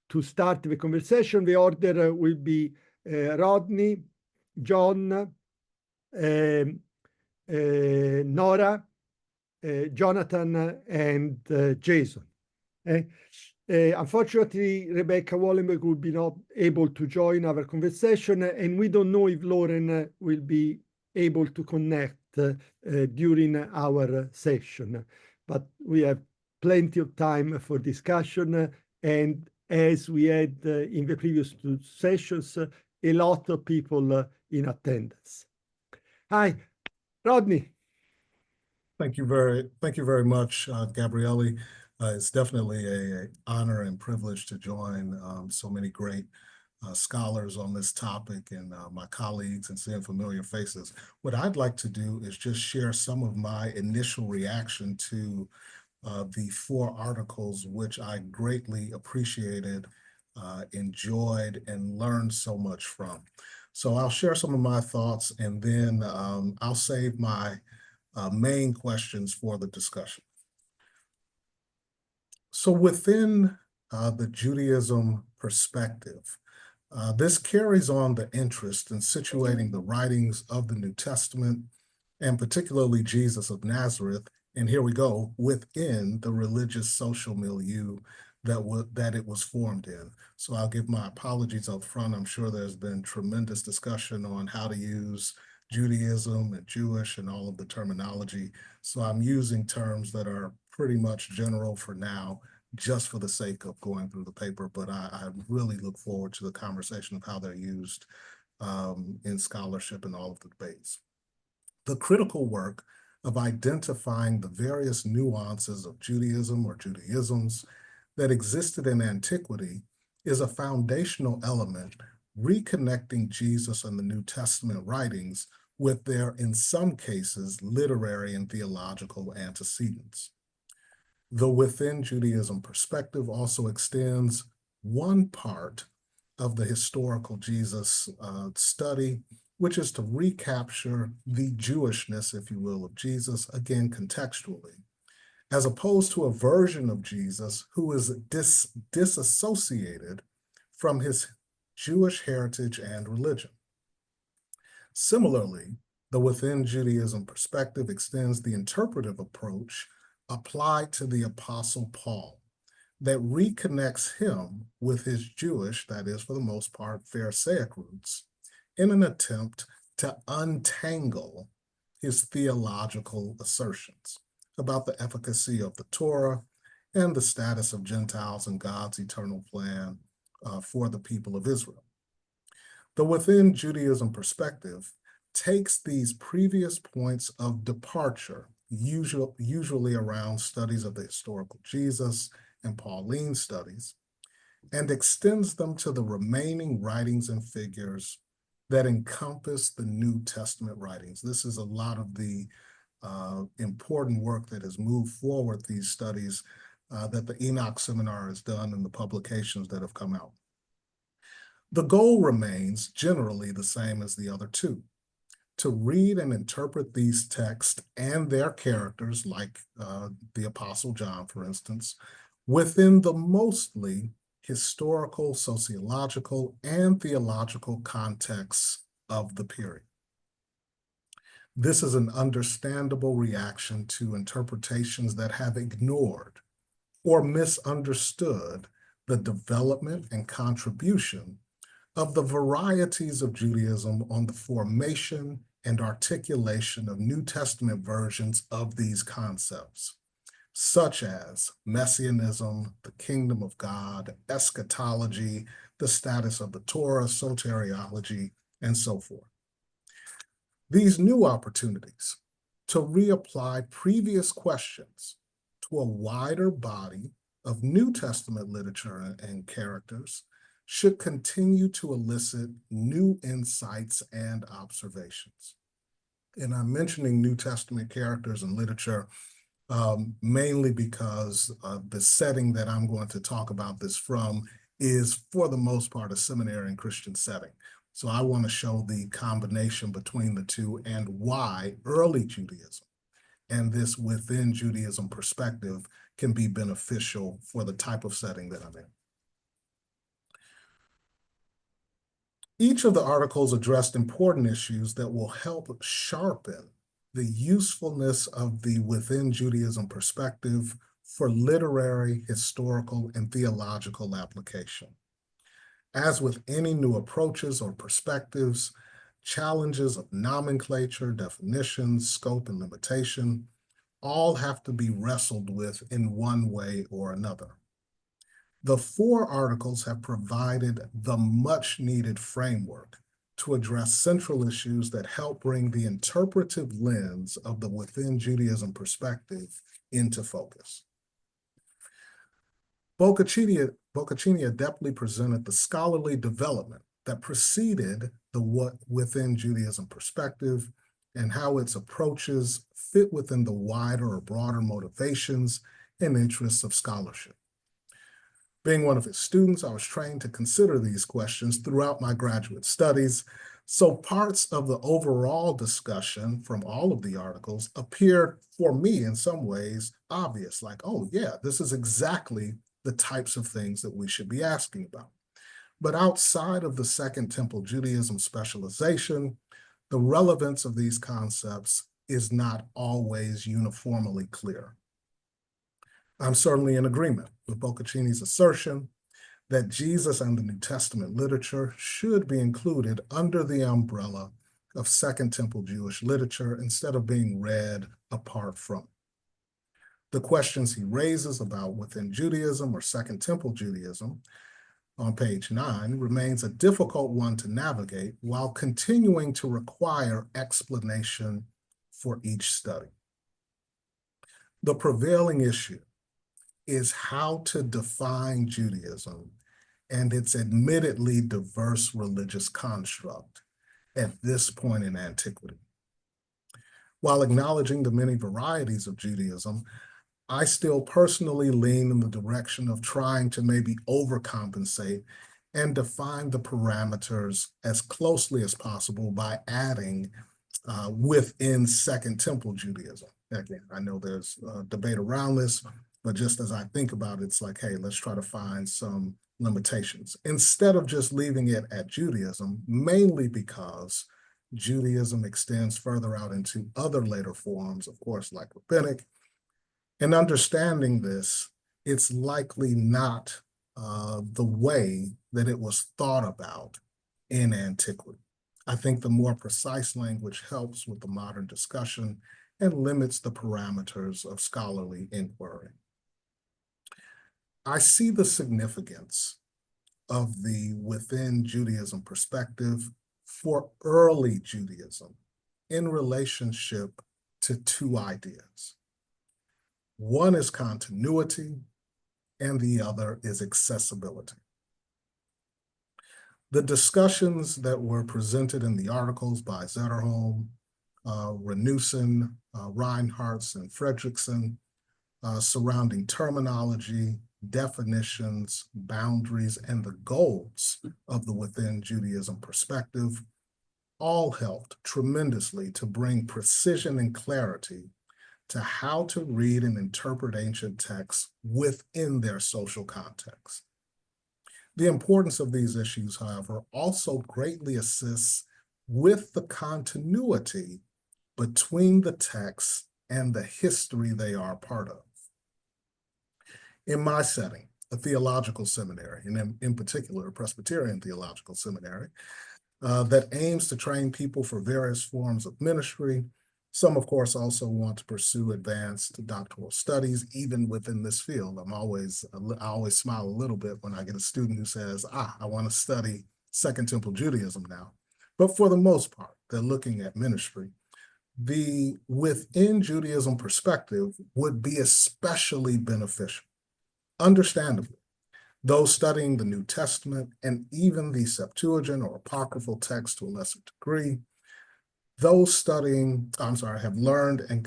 to start the conversation. The order will be Rodney, John, Nora, Jonathan, and Jason. Unfortunately, Rebecca Wallenberg will be not able to join our conversation, and we don't know if Lauren will be able to connect during our session. But we have plenty of time for discussion, and as we had in the previous 2 sessions, a lot of people in attendance. Hi, Rodney. Thank you very much, Gabriele. It's definitely an honor and privilege to join so many great scholars on this topic and my colleagues and seeing familiar faces. What I'd like to do is just share some of my initial reaction to the 4 articles, which I greatly appreciated, enjoyed, and learned so much from. So I'll share some of my thoughts, and then I'll save my main questions for the discussion. So within the Judaism perspective, this carries on the interest in situating the writings of the New Testament, and particularly Jesus of Nazareth, and here we go, within the religious social milieu that it was formed in. So I'll give my apologies up front. I'm sure there's been tremendous discussion on how to use Judaism and Jewish and all of the terminology. So I'm using terms that are pretty much general for now, just for the sake of going through the paper, but I really look forward to the conversation of how they're used in scholarship and all of the debates. The critical work of identifying the various nuances of Judaism or Judaisms that existed in antiquity is a foundational element, reconnecting Jesus and the New Testament writings with their, in some cases, literary and theological antecedents. The within Judaism perspective also extends one part of the historical Jesus study, which is to recapture the Jewishness, if you will, of Jesus, again, contextually, as opposed to a version of Jesus who is disassociated from his Jewish heritage and religion. Similarly, the within Judaism perspective extends the interpretive approach applied to the Apostle Paul that reconnects him with his Jewish, that is, for the most part, Pharisaic roots, in an attempt to untangle his theological assertions about the efficacy of the Torah and the status of Gentiles in God's eternal plan for the people of Israel. The within Judaism perspective takes these previous points of departure, usually around studies of the historical Jesus and Pauline studies, and extends them to the remaining writings and figures that encompass the New Testament writings. This is a lot of the important work that has moved forward these studies that the Enoch Seminar has done and the publications that have come out. The goal remains generally the same as the other two: to read and interpret these texts and their characters, like the Apostle John, for instance, within the mostly historical, sociological, and theological contexts of the period. This is an understandable reaction to interpretations that have ignored or misunderstood the development and contribution of the varieties of Judaism on the formation and articulation of New Testament versions of these concepts, such as messianism, the kingdom of God, eschatology, the status of the Torah, soteriology, and so forth. These new opportunities to reapply previous questions to a wider body of New Testament literature and characters should continue to elicit new insights and observations. And I'm mentioning New Testament characters and literature mainly because the setting that I'm going to talk about this from is, for the most part, a seminary and Christian setting. So I want to show the combination between the two and why early Judaism and this within Judaism perspective can be beneficial for the type of setting that I'm in. Each of the articles addressed important issues that will help sharpen the usefulness of the within Judaism perspective for literary, historical, and theological application. As with any new approaches or perspectives, challenges of nomenclature, definitions, scope, and limitation all have to be wrestled with in one way or another. The 4 articles have provided the much-needed framework to address central issues that help bring the interpretive lens of the within Judaism perspective into focus. Boccacini adeptly presented the scholarly development that preceded the within Judaism perspective and how its approaches fit within the wider or broader motivations and interests of scholarship. Being one of his students, I was trained to consider these questions throughout my graduate studies, so parts of the overall discussion from all of the articles appeared for me in some ways obvious, like, oh yeah, this is exactly the types of things that we should be asking about. But outside of the Second Temple Judaism specialization, the relevance of these concepts is not always uniformly clear. I'm certainly in agreement with Boccacini's assertion that Jesus and the New Testament literature should be included under the umbrella of Second Temple Jewish literature instead of being read apart from. The questions he raises about within Judaism or Second Temple Judaism on page 9 remains a difficult one to navigate while continuing to require explanation for each study. The prevailing issue is how to define Judaism and its admittedly diverse religious construct at this point in antiquity. While acknowledging the many varieties of Judaism, I still personally lean in the direction of trying to maybe overcompensate and define the parameters as closely as possible by adding within Second Temple Judaism. Again, I know there's debate around this, but just as I think about it, it's like, hey, let's try to find some limitations instead of just leaving it at Judaism, mainly because Judaism extends further out into other later forms, of course, like rabbinic. And understanding this, it's likely not the way that it was thought about in antiquity. I think the more precise language helps with the modern discussion and limits the parameters of scholarly inquiry. I see the significance of the within Judaism perspective for early Judaism in relationship to two ideas. One is continuity, and the other is accessibility. The discussions that were presented in the articles by Zetterholm, Renussen, Reinhardt, and Fredrickson surrounding terminology, definitions, boundaries, and the goals of the within Judaism perspective all helped tremendously to bring precision and clarity to how to read and interpret ancient texts within their social context. The importance of these issues, however, also greatly assists with the continuity between the texts and the history they are part of. In my setting, a theological seminary, and in particular, a Presbyterian theological seminary, that aims to train people for various forms of ministry. Some, of course, also want to pursue advanced doctoral studies, even within this field. I always smile a little bit when I get a student who says, I want to study Second Temple Judaism now. But for the most part, they're looking at ministry. The within Judaism perspective would be especially beneficial, understandably. Those studying the New Testament and even the Septuagint or apocryphal text to a lesser degree, those studying, have learned and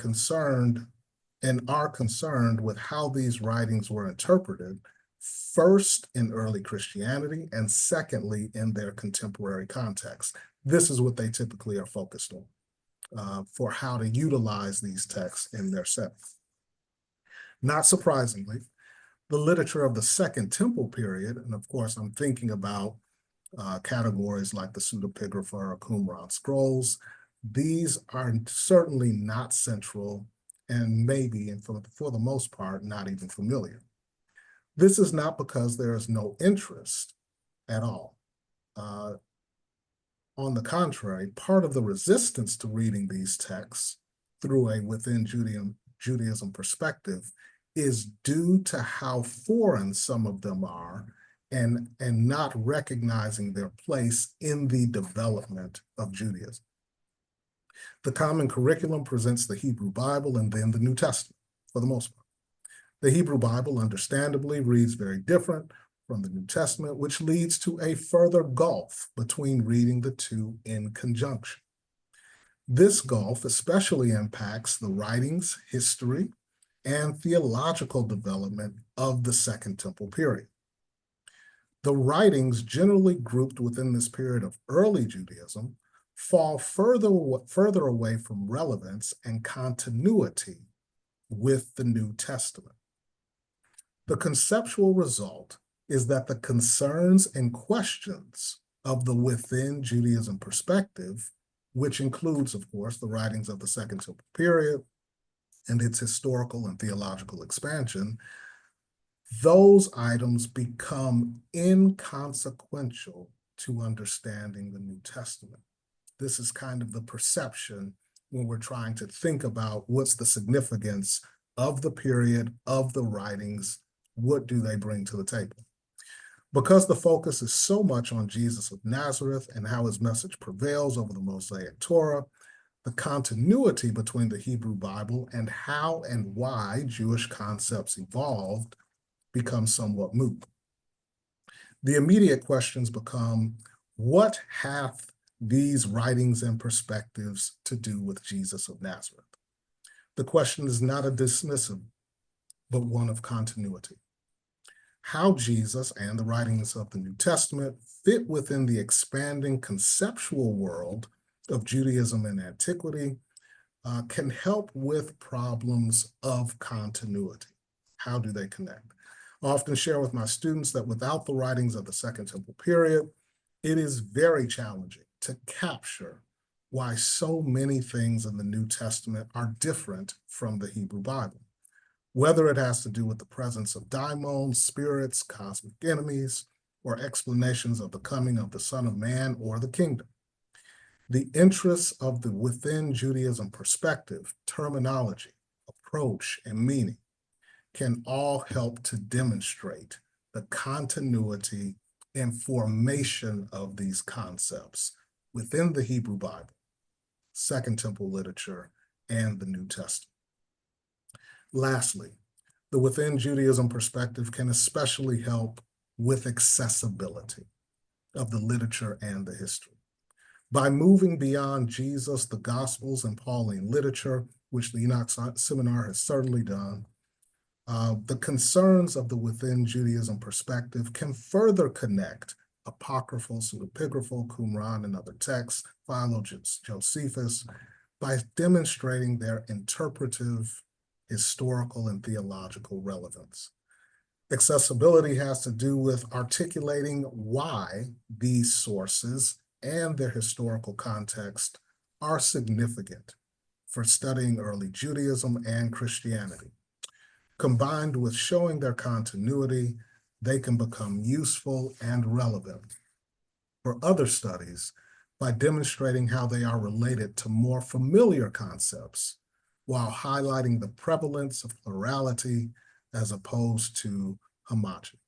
are concerned with how these writings were interpreted, first in early Christianity and secondly in their contemporary context. This is what they typically are focused on for how to utilize these texts in their setting. Not surprisingly, the literature of the Second Temple period, and of course I'm thinking about categories like the pseudepigrapha or Qumran scrolls, these are certainly not central and maybe, and for the most part, not even familiar. This is not because there is no interest at all. On the contrary, part of the resistance to reading these texts through a within Judaism perspective is due to how foreign some of them are and not recognizing their place in the development of Judaism. The Common Curriculum presents the Hebrew Bible and then the New Testament, for the most part. The Hebrew Bible, understandably, reads very different from the New Testament, which leads to a further gulf between reading the two in conjunction. This gulf especially impacts the writings, history, and theological development of the Second Temple period. The writings generally grouped within this period of early Judaism fall further away from relevance and continuity with the New Testament. The conceptual result is that the concerns and questions of the within Judaism perspective, which includes, of course, the writings of the Second Temple period and its historical and theological expansion, those items become inconsequential to understanding the New Testament. This is kind of the perception when we're trying to think about what's the significance of the period, of the writings, what do they bring to the table? Because the focus is so much on Jesus of Nazareth and how his message prevails over the Mosaic Torah, the continuity between the Hebrew Bible and how and why Jewish concepts evolved becomes somewhat moot. The immediate questions become, what hath these writings and perspectives to do with Jesus of Nazareth? The question is not a dismissive, but one of continuity. How Jesus and the writings of the New Testament fit within the expanding conceptual world of Judaism and antiquity can help with problems of continuity. How do they connect? I often share with my students that without the writings of the Second Temple period, it is very challenging to capture why so many things in the New Testament are different from the Hebrew Bible, whether it has to do with the presence of daimons, spirits, cosmic enemies, or explanations of the coming of the Son of Man or the kingdom. The interests of the within Judaism perspective, terminology, approach, and meaning can all help to demonstrate the continuity and formation of these concepts within the Hebrew Bible, Second Temple literature, and the New Testament. Lastly, the within Judaism perspective can especially help with accessibility of the literature and the history. By moving beyond Jesus, the Gospels, and Pauline literature, which the Enoch Seminar has certainly done, the concerns of the within Judaism perspective can further connect apocryphal, pseudepigraphal, Qumran, and other texts, Philo, Josephus, by demonstrating their interpretive, historical, and theological relevance. Accessibility has to do with articulating why these sources and their historical context are significant for studying early Judaism and Christianity. Combined with showing their continuity, they can become useful and relevant for other studies by demonstrating how they are related to more familiar concepts while highlighting the prevalence of plurality as opposed to homogeny.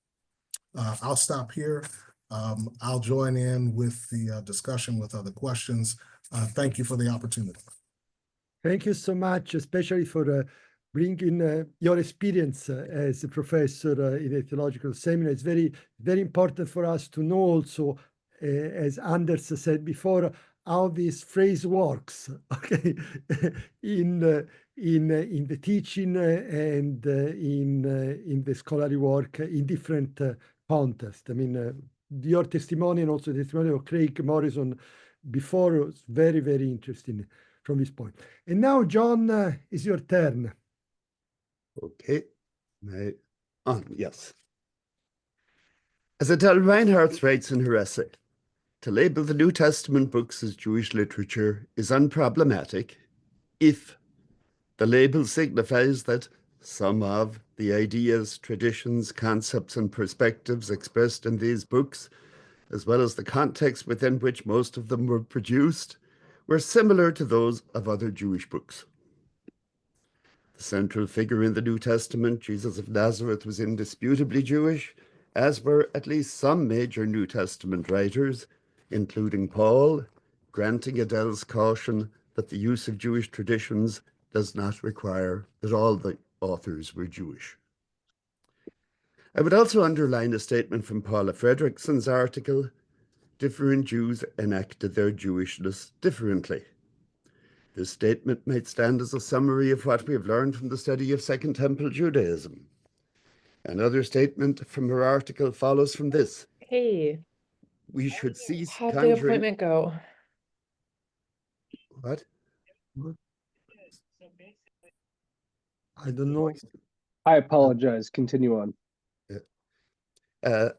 I'll stop here. I'll join in with the discussion with other questions. Thank you for the opportunity. Thank you so much, especially for bringing your experience as a professor in a theological seminar. It's very, very important for us to know also, as Anders said before, how this phrase works, okay, in the teaching and in the scholarly work in different contexts. I mean, your testimony and also the testimony of Craig Morrison before was very, very interesting from this point. And now, John, is your turn. Okay. Yes. As Adele Reinhardt writes in her essay, to label the New Testament books as Jewish literature is unproblematic if the label signifies that some of the ideas, traditions, concepts, and perspectives expressed in these books, as well as the context within which most of them were produced, were similar to those of other Jewish books. The central figure in the New Testament, Jesus of Nazareth, was indisputably Jewish, as were at least some major New Testament writers, including Paul, granting Adele's caution that the use of Jewish traditions does not require that all the authors were Jewish. I would also underline a statement from Paula Fredrickson's article, "Different Jews enacted their Jewishness differently." This statement might stand as a summary of what we have learned from the study of Second Temple Judaism. Another statement from her article follows from this. Hey, We should cease how'd the conjuring... appointment go? What? I don't know. I apologize. Continue on.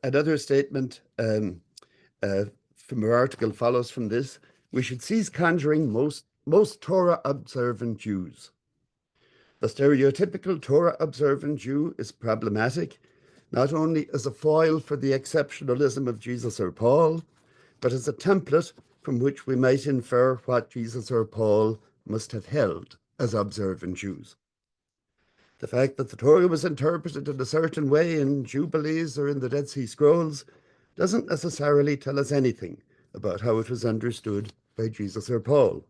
Another statement from her article follows from this. We should cease conjuring most Torah-observant Jews. The stereotypical Torah-observant Jew is problematic, not only as a foil for the exceptionalism of Jesus or Paul, but as a template from which we might infer what Jesus or Paul must have held as observant Jews. The fact that the Torah was interpreted in a certain way in Jubilees or in the Dead Sea Scrolls doesn't necessarily tell us anything about how it was understood by Jesus or Paul.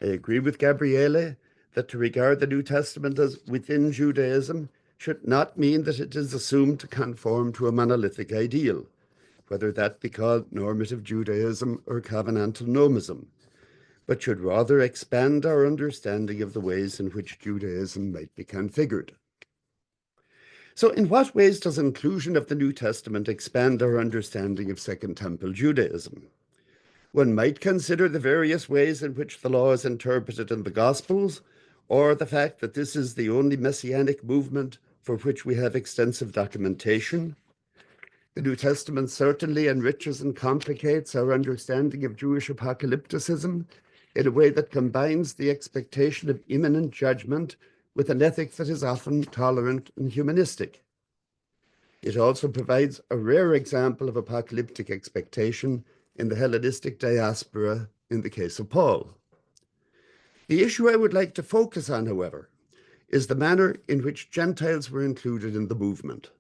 I agree with Gabriele that to regard the New Testament as within Judaism should not mean that it is assumed to conform to a monolithic ideal, whether that be called normative Judaism or covenantal nomism, but should rather expand our understanding of the ways in which Judaism might be configured. So in what ways does inclusion of the New Testament expand our understanding of Second Temple Judaism? One might consider the various ways in which the law is interpreted in the Gospels, or the fact that this is the only messianic movement for which we have extensive documentation. The New Testament certainly enriches and complicates our understanding of Jewish apocalypticism in a way that combines the expectation of imminent judgment with an ethic that is often tolerant and humanistic. It also provides a rare example of apocalyptic expectation in the Hellenistic diaspora in the case of Paul. The issue I would like to focus on, however, is the manner in which Gentiles were included in the movement.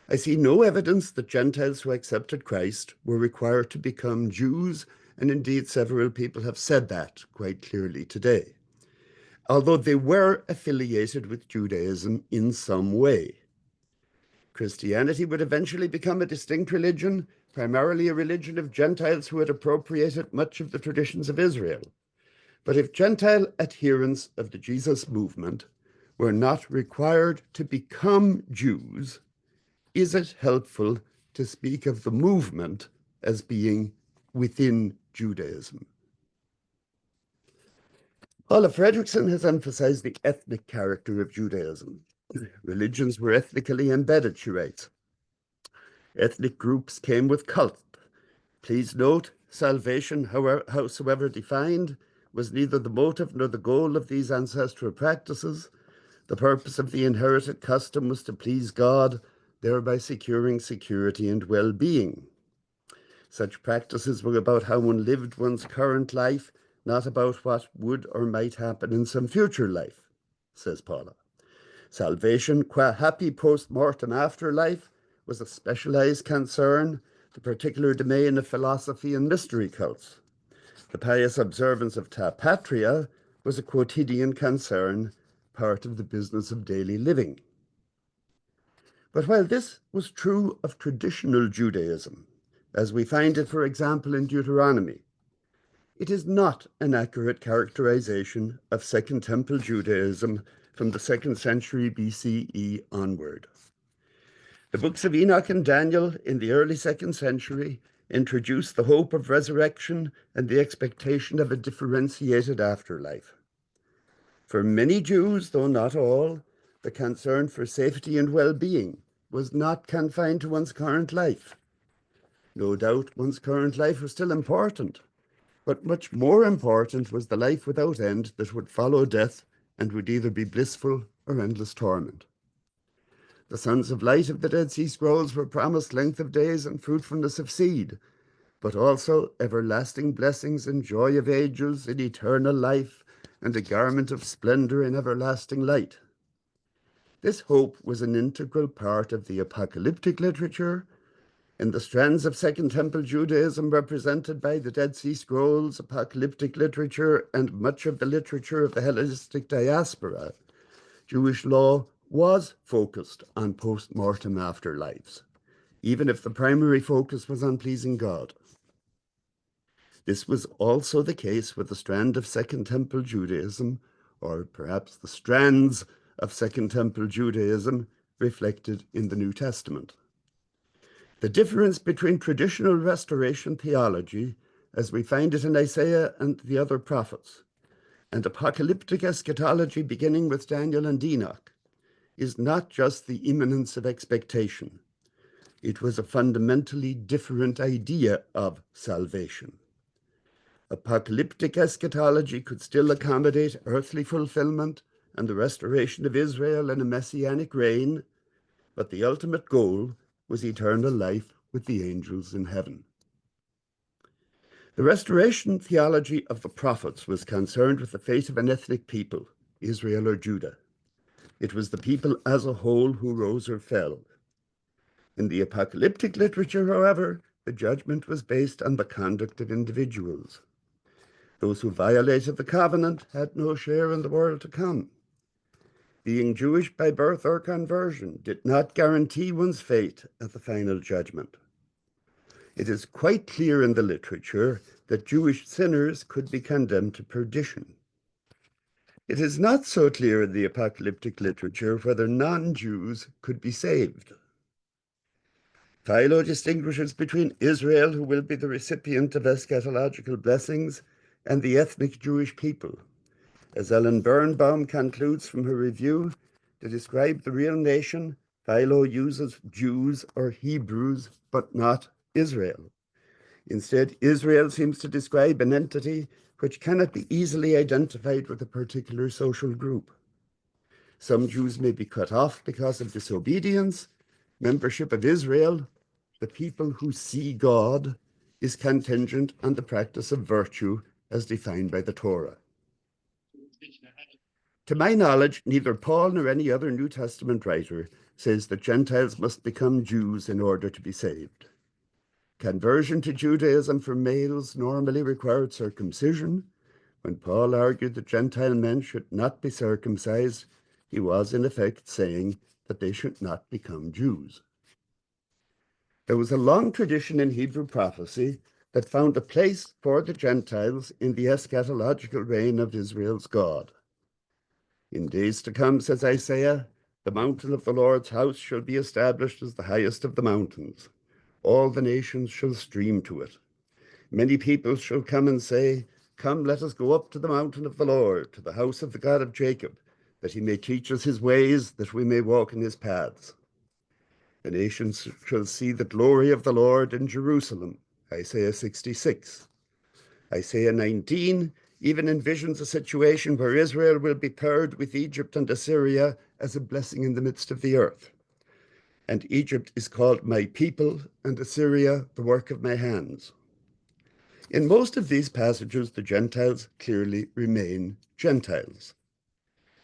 I see no evidence that Gentiles who accepted Christ were required to become Jews, and indeed several people have said that quite clearly today, although they were affiliated with Judaism in some way. Christianity would eventually become a distinct religion, primarily a religion of Gentiles who had appropriated much of the traditions of Israel. But if Gentile adherents of the Jesus movement were not required to become Jews, is it helpful to speak of the movement as being within Judaism? Paula Fredrickson has emphasized the ethnic character of Judaism. Religions were ethnically embedded, she writes. Ethnic groups came with cult. Please note, salvation, howsoever defined, was neither the motive nor the goal of these ancestral practices. The purpose of the inherited custom was to please God, thereby securing security and well-being. Such practices were about how one lived one's current life, not about what would or might happen in some future life, says Paula. Salvation, qua happy post-mortem afterlife, was a specialized concern, the particular domain of philosophy and mystery cults. The pious observance of ta patria was a quotidian concern, part of the business of daily living. But while this was true of traditional Judaism, as we find it, for example, in Deuteronomy, it is not an accurate characterization of Second Temple Judaism from the 2nd century BCE onward. The books of Enoch and Daniel in the early 2nd century introduced the hope of resurrection and the expectation of a differentiated afterlife. For many Jews, though not all, the concern for safety and well-being was not confined to one's current life. No doubt one's current life was still important, but much more important was the life without end that would follow death and would either be blissful or endless torment. The sons of light of the Dead Sea Scrolls were promised length of days and fruitfulness of seed, but also everlasting blessings and joy of ages in eternal life and a garment of splendor in everlasting light. This hope was an integral part of the apocalyptic literature. In the strands of Second Temple Judaism represented by the Dead Sea Scrolls, apocalyptic literature, and much of the literature of the Hellenistic diaspora, Jewish law was focused on post-mortem afterlives, even if the primary focus was on pleasing God. This was also the case with the strand of Second Temple Judaism, or perhaps the strands of Second Temple Judaism reflected in the New Testament. The difference between traditional restoration theology, as we find it in Isaiah and the other prophets, and apocalyptic eschatology beginning with Daniel and Enoch, is not just the imminence of expectation. It was a fundamentally different idea of salvation. Apocalyptic eschatology could still accommodate earthly fulfillment and the restoration of Israel in a messianic reign, but the ultimate goal was eternal life with the angels in heaven. The restoration theology of the prophets was concerned with the fate of an ethnic people, Israel or Judah. It was the people as a whole who rose or fell. In the apocalyptic literature, however, the judgment was based on the conduct of individuals. Those who violated the covenant had no share in the world to come. Being Jewish by birth or conversion did not guarantee one's fate at the final judgment. It is quite clear in the literature that Jewish sinners could be condemned to perdition. It is not so clear in the apocalyptic literature whether non-Jews could be saved. Philo distinguishes between Israel, who will be the recipient of eschatological blessings, and the ethnic Jewish people. As Ellen Birnbaum concludes from her review, to describe the real nation, Philo uses Jews or Hebrews, but not Israel. Instead, Israel seems to describe an entity which cannot be easily identified with a particular social group. Some Jews may be cut off because of disobedience. Membership of Israel, the people who see God, is contingent on the practice of virtue as defined by the Torah. To my knowledge, neither Paul nor any other New Testament writer says that Gentiles must become Jews in order to be saved. Conversion to Judaism for males normally required circumcision. When Paul argued that Gentile men should not be circumcised, he was in effect saying that they should not become Jews. There was a long tradition in Hebrew prophecy that found a place for the Gentiles in the eschatological reign of Israel's God. In days to come, says Isaiah, the mountain of the Lord's house shall be established as the highest of the mountains. All the nations shall stream to it. Many people shall come and say, come, let us go up to the mountain of the Lord, to the house of the God of Jacob, that he may teach us his ways, that we may walk in his paths. The nations shall see the glory of the Lord in Jerusalem, Isaiah 66. Isaiah 19 even envisions a situation where Israel will be paired with Egypt and Assyria as a blessing in the midst of the earth. And Egypt is called my people, and Assyria the work of my hands. In most of these passages, the Gentiles clearly remain Gentiles.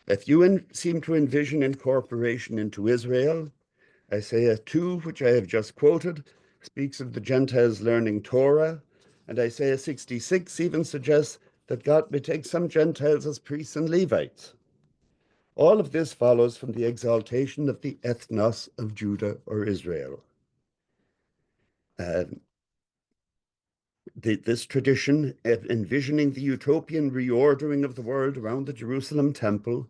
A few seem to envision incorporation into Israel. Isaiah 2, which I have just quoted, speaks of the Gentiles learning Torah, and Isaiah 66 even suggests that God may take some Gentiles as priests and Levites. All of this follows from the exaltation of the ethnos of Judah or Israel. This tradition, envisioning the utopian reordering of the world around the Jerusalem temple,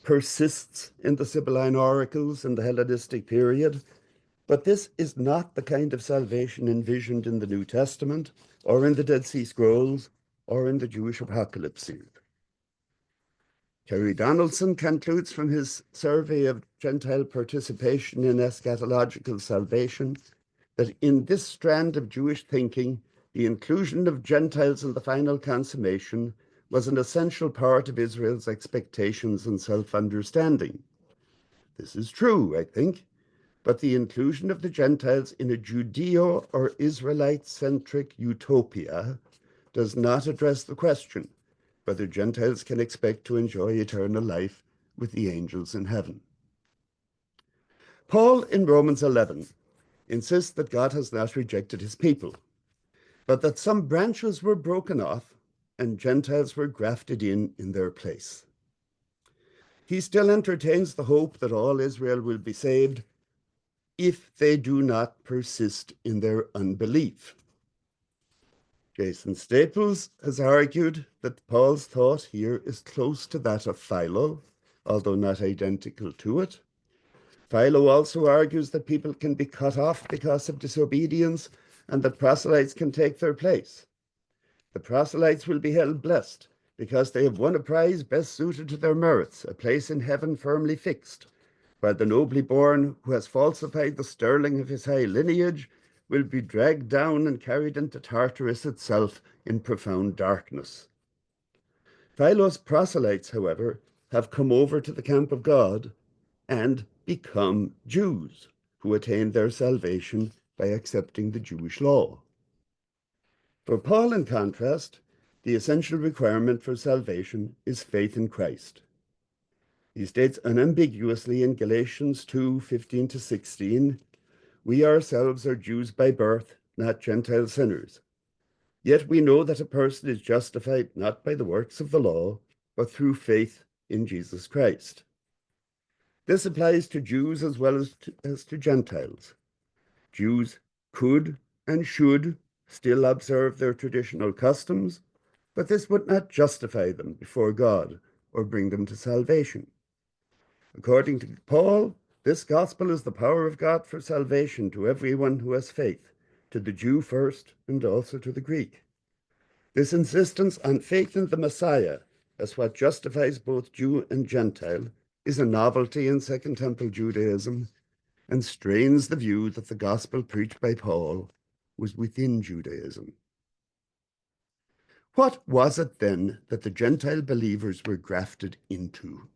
persists in the Sibylline oracles in the Hellenistic period, but this is not the kind of salvation envisioned in the New Testament, or in the Dead Sea Scrolls, or in the Jewish apocalypses. Terry Donaldson concludes from his survey of Gentile participation in eschatological salvation that in this strand of Jewish thinking, the inclusion of Gentiles in the final consummation was an essential part of Israel's expectations and self-understanding. This is true, I think, but the inclusion of the Gentiles in a Judeo- or Israelite-centric utopia does not address the question whether Gentiles can expect to enjoy eternal life with the angels in heaven. Paul in Romans 11 insists that God has not rejected his people, but that some branches were broken off and Gentiles were grafted in their place. He still entertains the hope that all Israel will be saved if they do not persist in their unbelief. Jason Staples has argued that Paul's thought here is close to that of Philo, although not identical to it. Philo also argues that people can be cut off because of disobedience and that proselytes can take their place. The proselytes will be held blessed because they have won a prize best suited to their merits, a place in heaven firmly fixed, while the nobly born who has falsified the sterling of his high lineage will be dragged down and carried into Tartarus itself in profound darkness. Philo's proselytes, however, have come over to the camp of God and become Jews who attain their salvation by accepting the Jewish law. For Paul, in contrast, the essential requirement for salvation is faith in Christ. He states unambiguously in Galatians 2:15-16, we ourselves are Jews by birth, not Gentile sinners. Yet we know that a person is justified not by the works of the law, but through faith in Jesus Christ. This applies to Jews as well as to Gentiles. Jews could and should still observe their traditional customs, but this would not justify them before God or bring them to salvation. According to Paul, this gospel is the power of God for salvation to everyone who has faith, to the Jew first and also to the Greek. This insistence on faith in the Messiah as what justifies both Jew and Gentile is a novelty in Second Temple Judaism and strains the view that the gospel preached by Paul was within Judaism. What was it then that the Gentile believers were grafted into?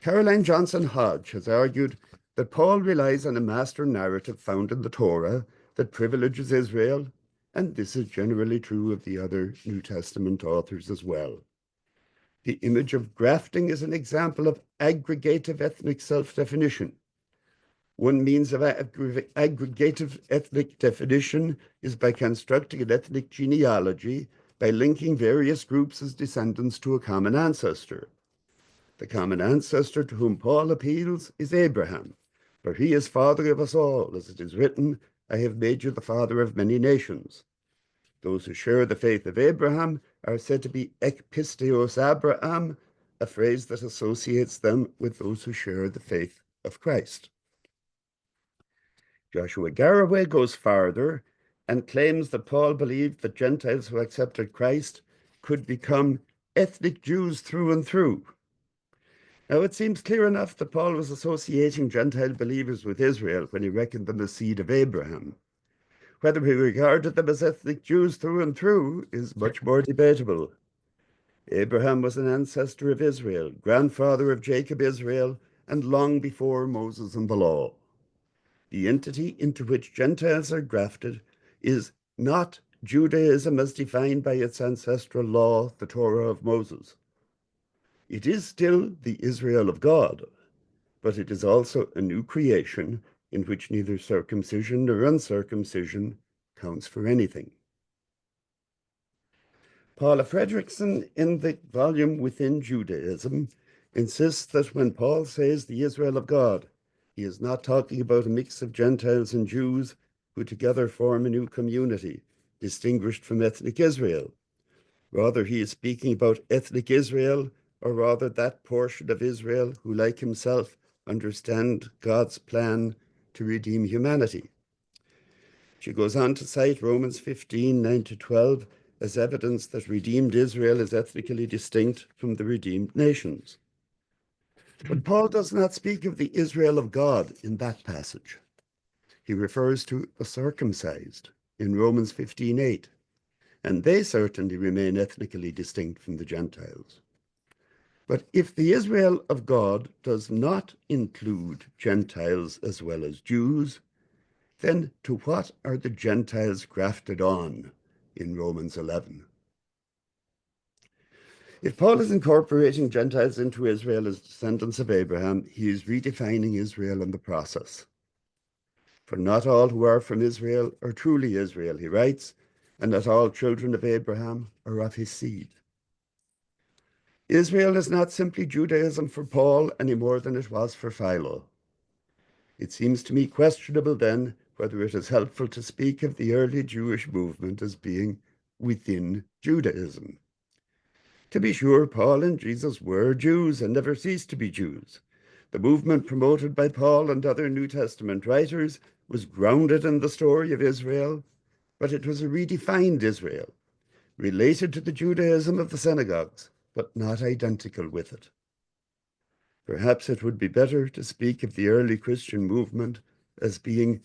Caroline Johnson Hodge has argued that Paul relies on a master narrative found in the Torah that privileges Israel, and this is generally true of the other New Testament authors as well. The image of grafting is an example of aggregative ethnic self-definition. One means of aggregative ethnic definition is by constructing an ethnic genealogy by linking various groups as descendants to a common ancestor. The common ancestor to whom Paul appeals is Abraham, for he is father of us all, as it is written, I have made you the father of many nations. Those who share the faith of Abraham are said to be ekpisteos Abraham, a phrase that associates them with those who share the faith of Christ. Joshua Garraway goes farther and claims that Paul believed that Gentiles who accepted Christ could become ethnic Jews through and through. Now, it seems clear enough that Paul was associating Gentile believers with Israel when he reckoned them as seed of Abraham. Whether he regarded them as ethnic Jews through and through is much more debatable. Abraham was an ancestor of Israel, grandfather of Jacob Israel, and long before Moses and the law. The entity into which Gentiles are grafted is not Judaism as defined by its ancestral law, the Torah of Moses. It is still the Israel of God, but it is also a new creation in which neither circumcision nor uncircumcision counts for anything. Paula Fredrickson, in the volume Within Judaism, insists that when Paul says the Israel of God, he is not talking about a mix of Gentiles and Jews who together form a new community, distinguished from ethnic Israel. Rather, he is speaking about ethnic Israel, or rather that portion of Israel who, like himself, understand God's plan to redeem humanity. She goes on to cite Romans 15, 9-12 as evidence that redeemed Israel is ethnically distinct from the redeemed nations. But Paul does not speak of the Israel of God in that passage. He refers to the circumcised in Romans 15:8, and they certainly remain ethnically distinct from the Gentiles. But if the Israel of God does not include Gentiles as well as Jews, then to what are the Gentiles grafted on in Romans 11? If Paul is incorporating Gentiles into Israel as descendants of Abraham, he is redefining Israel in the process. For not all who are from Israel are truly Israel, he writes, and not all children of Abraham are of his seed. Israel is not simply Judaism for Paul any more than it was for Philo. It seems to me questionable then whether it is helpful to speak of the early Jewish movement as being within Judaism. To be sure, Paul and Jesus were Jews and never ceased to be Jews. The movement promoted by Paul and other New Testament writers was grounded in the story of Israel, but it was a redefined Israel, related to the Judaism of the synagogues, but not identical with it. Perhaps it would be better to speak of the early Christian movement as being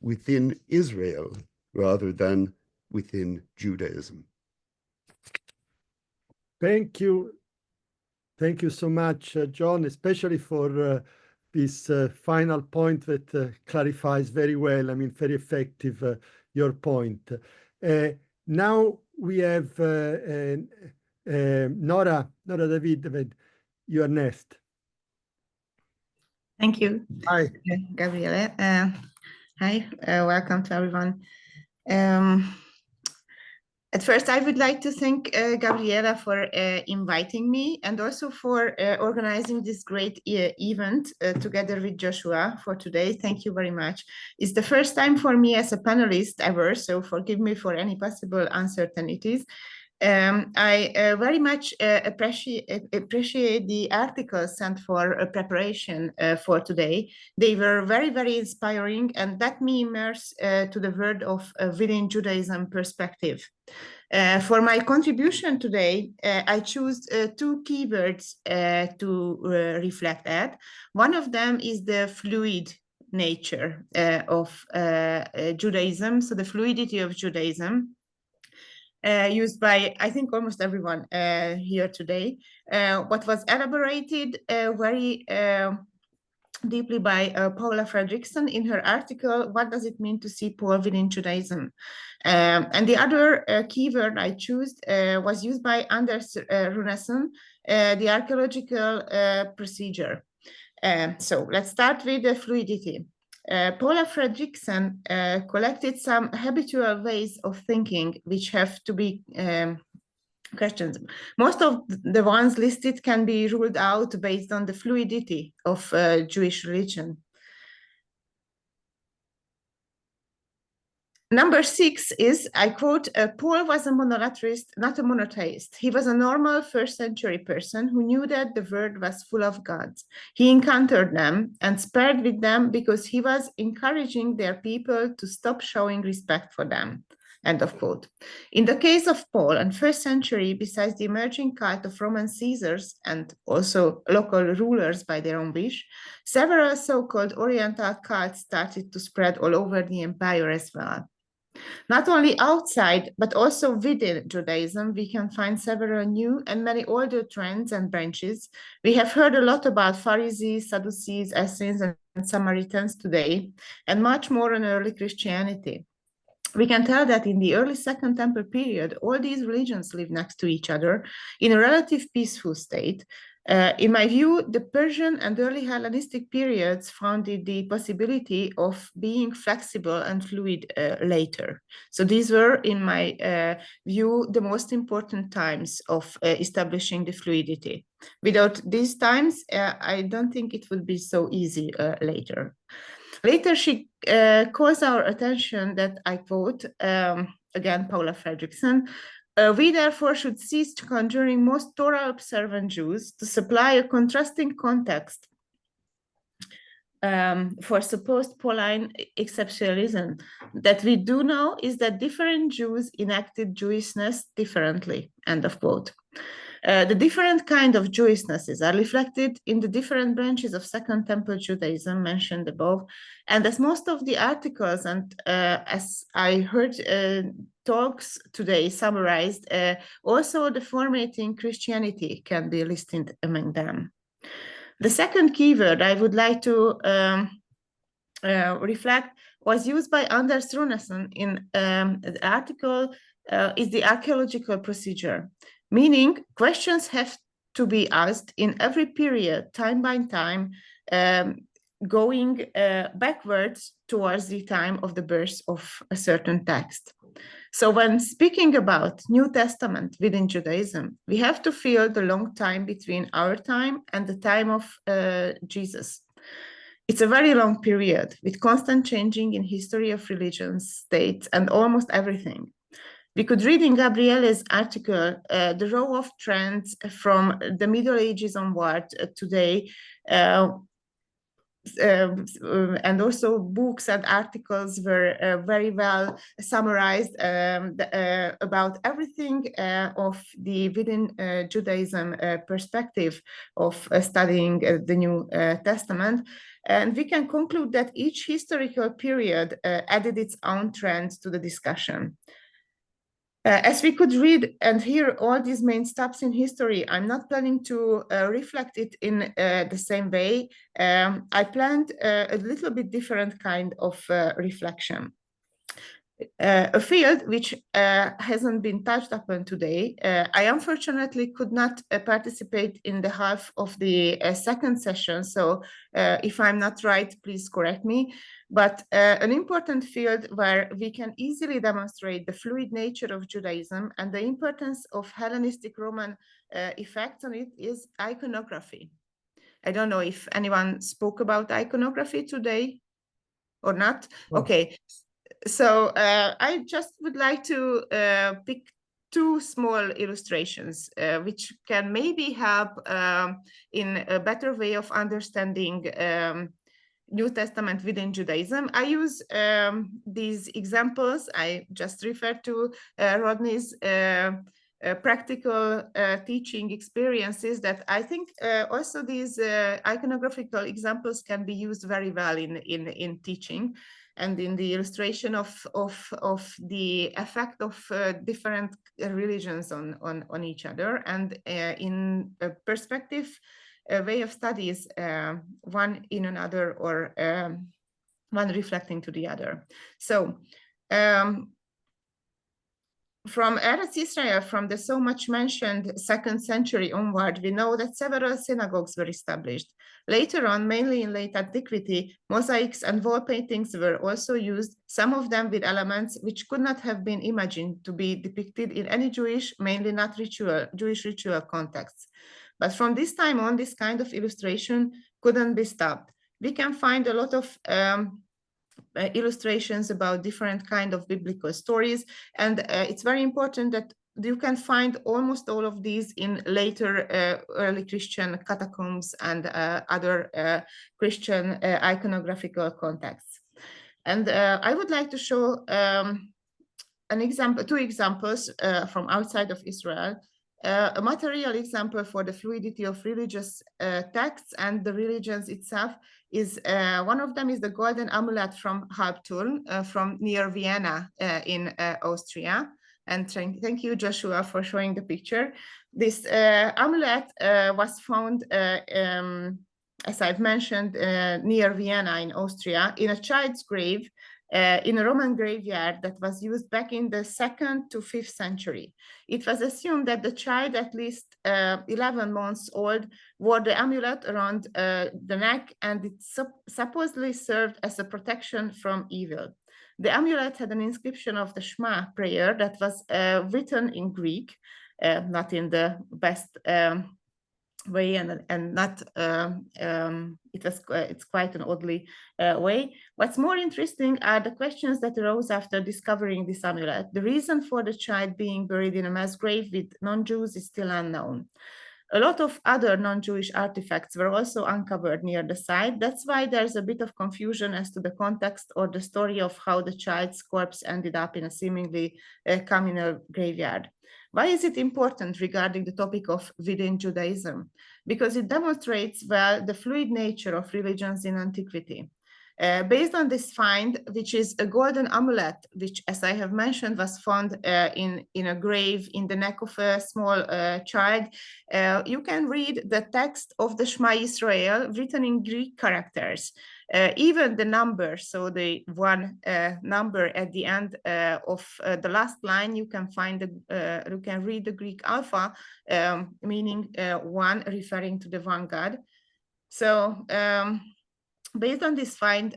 within Israel rather than within Judaism. Thank you. Thank you so much, John, especially for this final point that clarifies very well, I mean, very effective, your point. Now we have Nora David, you are next. Thank you. Hi. Gabriele. Hi, welcome to everyone. At first, I would like to thank Gabriela for inviting me and also for organizing this great event together with Joshua for today. Thank you very much. It's the first time for me as a panelist ever, so forgive me for any possible uncertainties. I very much appreciate the articles sent for preparation for today. They were very, very inspiring and let me immerse to the world of within Judaism perspective. For my contribution today, I choose two keywords to reflect at. One of them is the fluid nature of Judaism, so the fluidity of Judaism. Used by, I think, almost everyone here today. What was elaborated very deeply by Paula Fredrickson in her article, What Does It Mean to See Paul Within Judaism? And the other keyword I chose was used by Anders Runeson, the archaeological procedure. So let's start with the fluidity. Paula Fredrickson collected some habitual ways of thinking which have to be questions. Most of the ones listed can be ruled out based on the fluidity of Jewish religion. Number 6 is, I quote, Paul was a monolathrist, not a monotheist. He was a normal first century person who knew that the world was full of gods. He encountered them and spared with them because he was encouraging their people to stop showing respect for them. End of quote. In the case of Paul and first century, besides the emerging cult of Roman Caesars and also local rulers by their own wish, several so-called Oriental cults started to spread all over the empire as well. Not only outside, but also within Judaism, we can find several new and many older trends and branches. We have heard a lot about Pharisees, Sadducees, Essenes, and Samaritans today, and much more on early Christianity. We can tell that in the early Second Temple period, all these religions lived next to each other in a relative peaceful state. In my view, the Persian and early Hellenistic periods founded the possibility of being flexible and fluid later. So these were, in my view, the most important times of establishing the fluidity. Without these times, I don't think it would be so easy later. Later, she calls our attention that, I quote, again, Paula Fredrickson, we therefore should cease to conjuring most Torah-observant Jews to supply a contrasting context for supposed Pauline exceptionalism. That we do know is that different Jews enacted Jewishness differently, end of quote. The different kind of Jewisnesses are reflected in the different branches of Second Temple Judaism mentioned above. And as most of the articles and as I heard talks today summarized, also the formatting Christianity can be listed among them. The second keyword I would like to reflect was used by Anders Runeson in the article is the archaeological procedure. Meaning, questions have to be asked in every period, time by time, going backwards towards the time of the birth of a certain text. So when speaking about New Testament within Judaism, we have to feel the long time between our time and the time of Jesus. It's a very long period with constant changing in history of religions, states, and almost everything. We could read in Gabriele's article the row of trends from the Middle Ages onward today, and also books and articles were very well summarized about everything of the within Judaism perspective of studying the New Testament. And we can conclude that each historical period added its own trends to the discussion. As we could read and hear all these main steps in history, I'm not planning to reflect it in the same way. I planned a little bit different kind of reflection. a field which hasn't been touched upon today. I unfortunately could not participate in the half of the second session, so if I'm not right, please correct me. But an important field where we can easily demonstrate the fluid nature of Judaism and the importance of Hellenistic Roman effects on it is iconography. I don't know if anyone spoke about iconography today or not. Oh. Okay. So I just would like to pick two small illustrations which can maybe help in a better way of understanding New Testament within Judaism. I use these examples. I just referred to Rodney's practical teaching experiences that I think also these iconographical examples can be used very well in teaching and in the illustration of the effect of different religions on each other, and in a perspective, a way of studies, one in another, or one reflecting to the other. So from Eretz Israel, from the so much mentioned 2nd century onward, we know that several synagogues were established. Later on, mainly in late antiquity, mosaics and wall paintings were also used, some of them with elements which could not have been imagined to be depicted in any Jewish, mainly not Jewish ritual contexts. But from this time on, this kind of illustration couldn't be stopped. We can find a lot of illustrations about different kind of biblical stories, and it's very important that you can find almost all of these in later early Christian catacombs and other Christian iconographical contexts. And I would like to show two examples from outside of Israel. A material example for the fluidity of religious texts and the religions itself is one of them is the golden amulet from Halbturm from near Vienna in Austria. And thank you, Joshua, for showing the picture. This amulet was found, as I've mentioned, near Vienna in Austria in a child's grave in a Roman graveyard that was used back in the 2nd to 5th century. It was assumed that the child, at least 11 months old, wore the amulet around the neck, and it supposedly served as a protection from evil. The amulet had an inscription of the Shema prayer that was written in Greek, not in the best way, and not it's quite an oddly way. What's more interesting are the questions that arose after discovering this amulet. The reason for the child being buried in a mass grave with non-Jews is still unknown. A lot of other non-Jewish artifacts were also uncovered near the site. That's why there's a bit of confusion as to the context or the story of how the child's corpse ended up in a seemingly communal graveyard. Why is it important regarding the topic of within Judaism? Because it demonstrates well the fluid nature of religions in antiquity. Based on this find, which is a golden amulet, which, as I have mentioned, was found in a grave in the neck of a small child, you can read the text of the Shema Israel written in Greek characters. Even the number, so the one number at the end of the last line, you can find you can read the Greek alpha, meaning one, referring to the one God. So based on this find,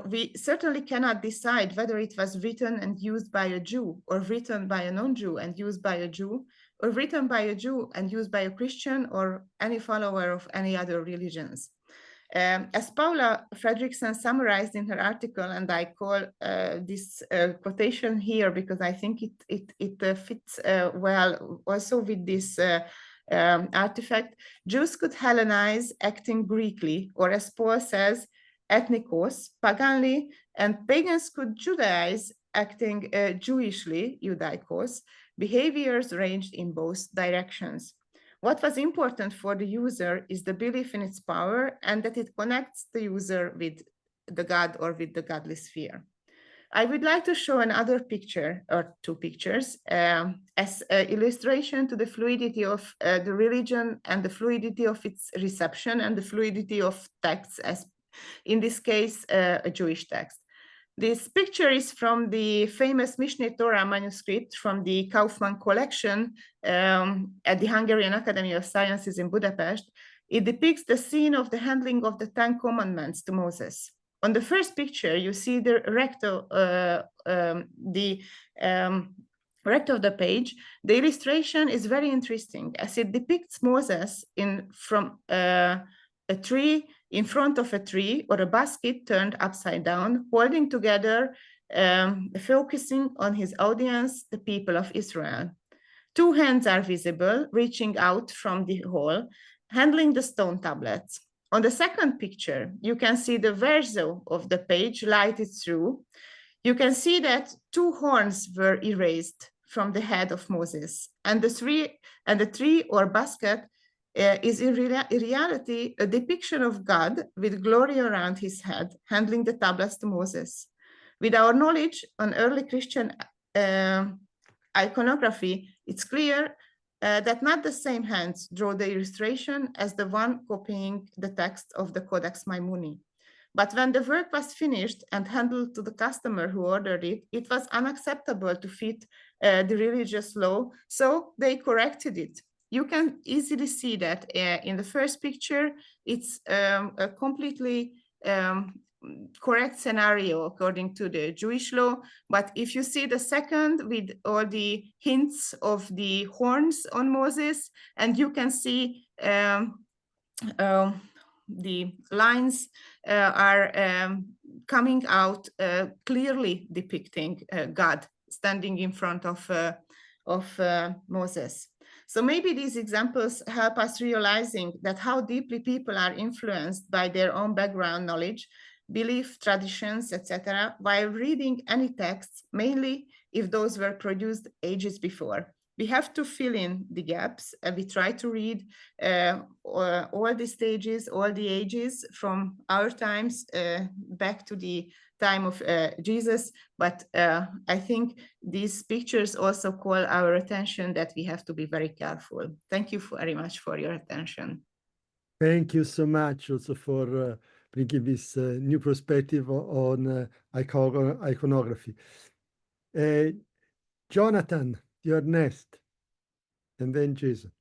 we certainly cannot decide whether it was written and used by a Jew, or written by a non-Jew and used by a Jew, or written by a Jew and used by a Christian or any follower of any other religions. As Paula Fredrickson summarized in her article, and I call this quotation here because I think it fits well also with this artifact, Jews could Hellenize acting Greekly, or as Paul says, ethnikos, paganly, and pagans could Judaize acting Jewishly, judaikos. Behaviors ranged in both directions. What was important for the user is the belief in its power and that it connects the user with the God or with the godly sphere. I would like to show another picture, or two pictures, as an illustration to the fluidity of the religion and the fluidity of its reception and the fluidity of texts, as in this case, a Jewish text. This picture is from the famous Mishneh Torah manuscript from the Kaufmann collection at the Hungarian Academy of Sciences in Budapest. It depicts the scene of the handling of the 10 Commandments to Moses. On the first picture, you see the recto of the page. The illustration is very interesting as it depicts Moses from a tree, in front of a tree or a basket turned upside down, holding together, focusing on his audience, the people of Israel. 2 hands are visible, reaching out from the hole, handling the stone tablets. On the second picture, you can see the verso of the page lighted through. You can see that 2 horns were erased from the head of Moses, and the tree or basket is in reality a depiction of God with glory around his head, handling the tablets to Moses. With our knowledge on early Christian iconography, it's clear that not the same hands draw the illustration as the one copying the text of the Codex Maimoni. But when the work was finished and handled to the customer who ordered it, it was unacceptable to fit the religious law, so they corrected it. You can easily see that in the first picture, it's a completely correct scenario according to the Jewish law. But if you see the second with all the hints of the horns on Moses, and you can see the lines are coming out clearly depicting God standing in front of Moses. So maybe these examples help us realizing that how deeply people are influenced by their own background knowledge, belief, traditions, etc., while reading any texts, mainly if those were produced ages before. We have to fill in the gaps. We try to read all the stages, all the ages from our times back to the time of Jesus. But I think these pictures also call our attention that we have to be very careful. Thank you very much for your attention. Thank you so much also for bringing this new perspective on iconography. Jonathan, you're next, and then Jason.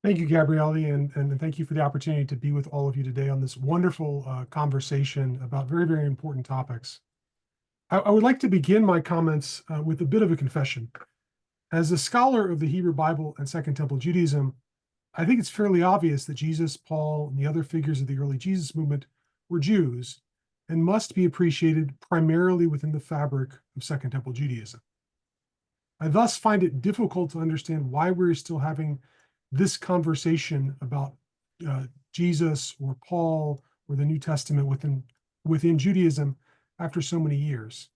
Thank you, Gabriele, and thank you for the opportunity to be with all of you today on this wonderful conversation about very, very important topics. I would like to begin my comments with a bit of a confession. As a scholar of the Hebrew Bible and Second Temple Judaism, I think it's fairly obvious that Jesus, Paul, and the other figures of the early Jesus movement were Jews and must be appreciated primarily within the fabric of Second Temple Judaism. I thus find it difficult to understand why we're still having this conversation about Jesus or Paul or the New Testament within Judaism after so many years.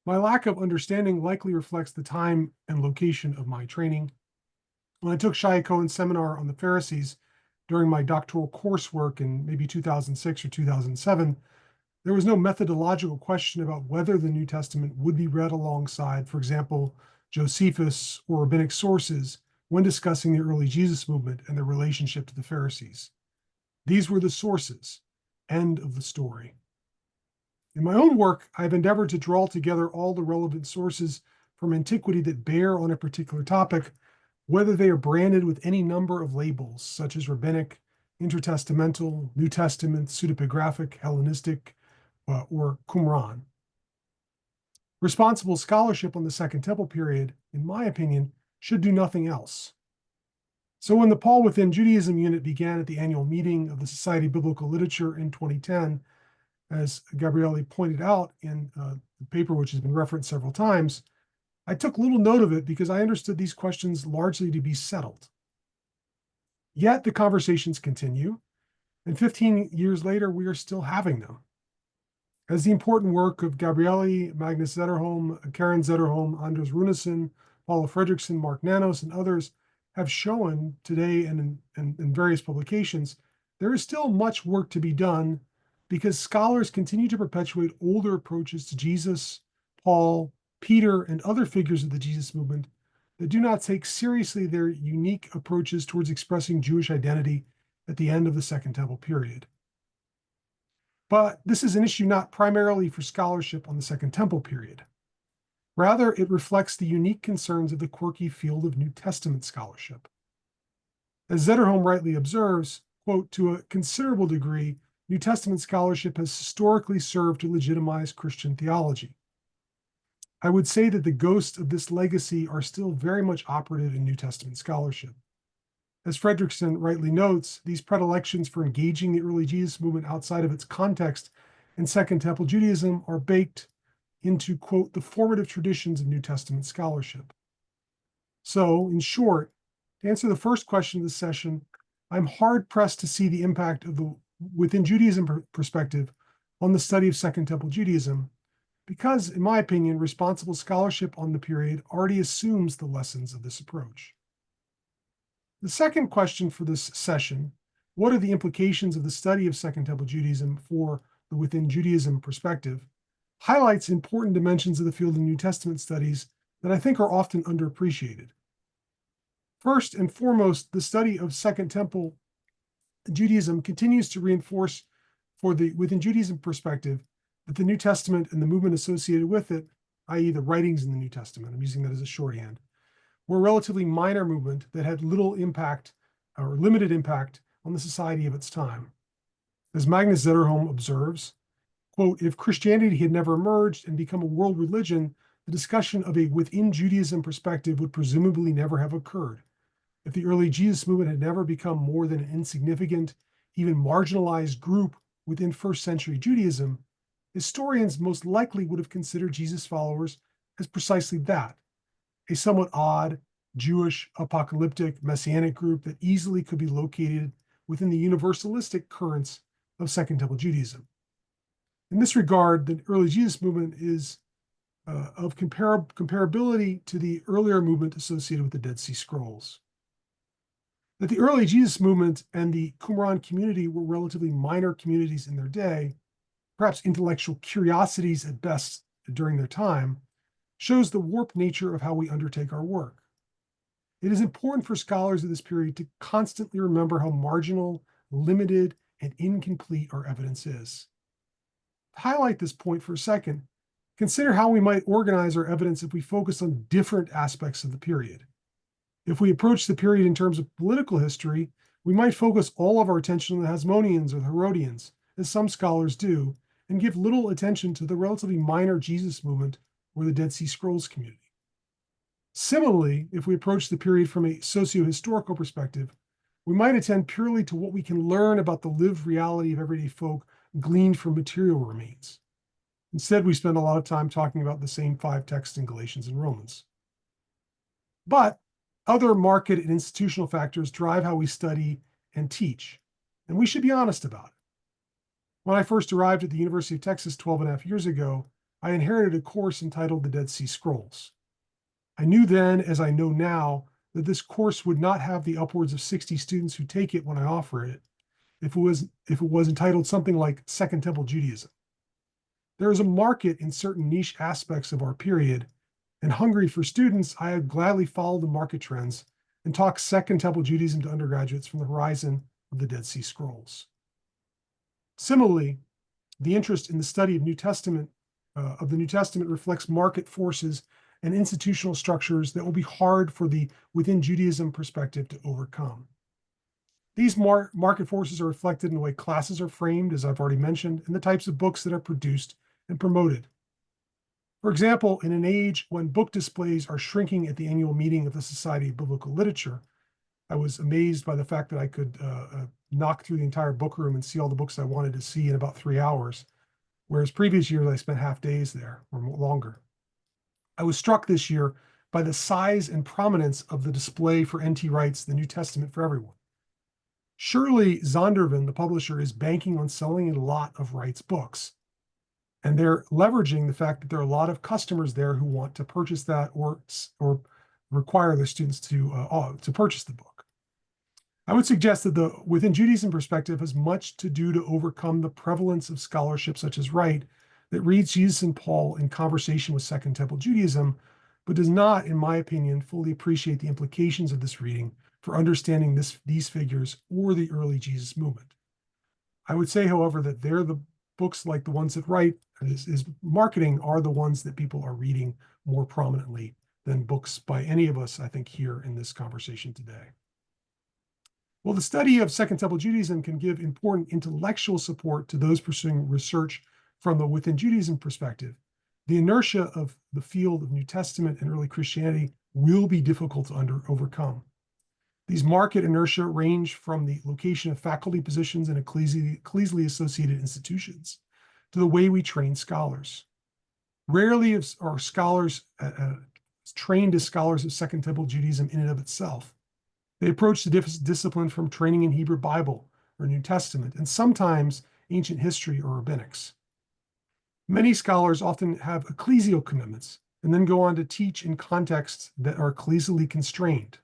My lack of understanding likely reflects the time and location of my training. When I took Shai Cohen's seminar on the Pharisees during my doctoral coursework in maybe 2006 or 2007, there was no methodological question about whether the New Testament would be read alongside, for example, Josephus or rabbinic sources when discussing the early Jesus movement and their relationship to the Pharisees. These were the sources. End of the story. In my own work, I've endeavored to draw together all the relevant sources from antiquity that bear on a particular topic, whether they are branded with any number of labels, such as rabbinic, intertestamental, New Testament, pseudepigraphic, Hellenistic, or Qumran. Responsible scholarship on the Second Temple period, in my opinion, should do nothing else. So when the Paul Within Judaism unit began at the annual meeting of the Society of Biblical Literature in 2010, as Gabriele pointed out in the paper, which has been referenced several times, I took little note of it because I understood these questions largely to be settled. Yet the conversations continue, and 15 years later, we are still having them. As the important work of Gabriele, Magnus Zetterholm, Karen Zetterholm, Anders Runeson, Paula Fredrickson, Mark Nanos, and others have shown today and in various publications, there is still much work to be done because scholars continue to perpetuate older approaches to Jesus, Paul, Peter, and other figures of the Jesus movement that do not take seriously their unique approaches towards expressing Jewish identity at the end of the Second Temple period. But this is an issue not primarily for scholarship on the Second Temple period. Rather, it reflects the unique concerns of the quirky field of New Testament scholarship. As Zetterholm rightly observes, quote, to a considerable degree, New Testament scholarship has historically served to legitimize Christian theology. I would say that the ghosts of this legacy are still very much operative in New Testament scholarship. As Fredrickson rightly notes, these predilections for engaging the early Jesus movement outside of its context in Second Temple Judaism are baked into, quote, the formative traditions of New Testament scholarship. So, in short, to answer the first question of this session, I'm hard-pressed to see the impact of the within Judaism perspective on the study of Second Temple Judaism, because, in my opinion, responsible scholarship on the period already assumes the lessons of this approach. The second question for this session, what are the implications of the study of Second Temple Judaism for the within Judaism perspective, highlights important dimensions of the field of New Testament studies that I think are often underappreciated. First and foremost, the study of Second Temple Judaism continues to reinforce for the within Judaism perspective that the New Testament and the movement associated with it, i.e. the writings in the New Testament, I'm using that as a shorthand, were a relatively minor movement that had little impact or limited impact on the society of its time. As Magnus Zetterholm observes, quote, if Christianity had never emerged and become a world religion, the discussion of a within Judaism perspective would presumably never have occurred. If the early Jesus movement had never become more than an insignificant, even marginalized group within first century Judaism, historians most likely would have considered Jesus followers as precisely that, a somewhat odd, Jewish, apocalyptic, messianic group that easily could be located within the universalistic currents of Second Temple Judaism. In this regard, the early Jesus movement is of comparability to the earlier movement associated with the Dead Sea Scrolls. That the early Jesus movement and the Qumran community were relatively minor communities in their day, perhaps intellectual curiosities at best during their time, shows the warped nature of how we undertake our work. It is important for scholars of this period to constantly remember how marginal, limited, and incomplete our evidence is. To highlight this point for a second, consider how we might organize our evidence if we focus on different aspects of the period. If we approach the period in terms of political history, we might focus all of our attention on the Hasmoneans or the Herodians, as some scholars do, and give little attention to the relatively minor Jesus movement or the Dead Sea Scrolls community. Similarly, if we approach the period from a socio-historical perspective, we might attend purely to what we can learn about the lived reality of everyday folk gleaned from material remains. Instead, we spend a lot of time talking about the same 5 texts in Galatians and Romans. But other market and institutional factors drive how we study and teach, and we should be honest about it. When I first arrived at the University of Texas 12.5 years ago, I inherited a course entitled The Dead Sea Scrolls. I knew then, as I know now, that this course would not have the upwards of 60 students who take it when I offer it, if it was entitled something like Second Temple Judaism. There is a market in certain niche aspects of our period, and hungry for students, I have gladly followed the market trends and taught Second Temple Judaism to undergraduates from the horizon of the Dead Sea Scrolls. Similarly, the interest in the study of the New Testament reflects market forces and institutional structures that will be hard for the within Judaism perspective to overcome. These market forces are reflected in the way classes are framed, as I've already mentioned, and the types of books that are produced and promoted. For example, in an age when book displays are shrinking at the annual meeting of the Society of Biblical Literature, I was amazed by the fact that I could knock through the entire book room and see all the books I wanted to see in about 3 hours, whereas previous years I spent half days there or longer. I was struck this year by the size and prominence of the display for N.T. Wright's The New Testament for Everyone. Surely Zondervan, the publisher, is banking on selling a lot of Wright's books. And they're leveraging the fact that there are a lot of customers there who want to purchase that or require their students to purchase the book. I would suggest that the within Judaism perspective has much to do to overcome the prevalence of scholarship such as Wright that reads Jesus and Paul in conversation with Second Temple Judaism, but does not, in my opinion, fully appreciate the implications of this reading for understanding these figures or the early Jesus movement. I would say, however, that they're the books like the ones that Wright is marketing are the ones that people are reading more prominently than books by any of us, I think, here in this conversation today. Well, the study of Second Temple Judaism can give important intellectual support to those pursuing research from the within Judaism perspective. The inertia of the field of New Testament and early Christianity will be difficult to overcome. These market inertia range from the location of faculty positions in ecclesially associated institutions to the way we train scholars. Rarely are scholars trained as scholars of Second Temple Judaism in and of itself. They approach the discipline from training in Hebrew Bible or New Testament, and sometimes ancient history or rabbinics. Many scholars often have ecclesial commitments and then go on to teach in contexts that are ecclesially constrained.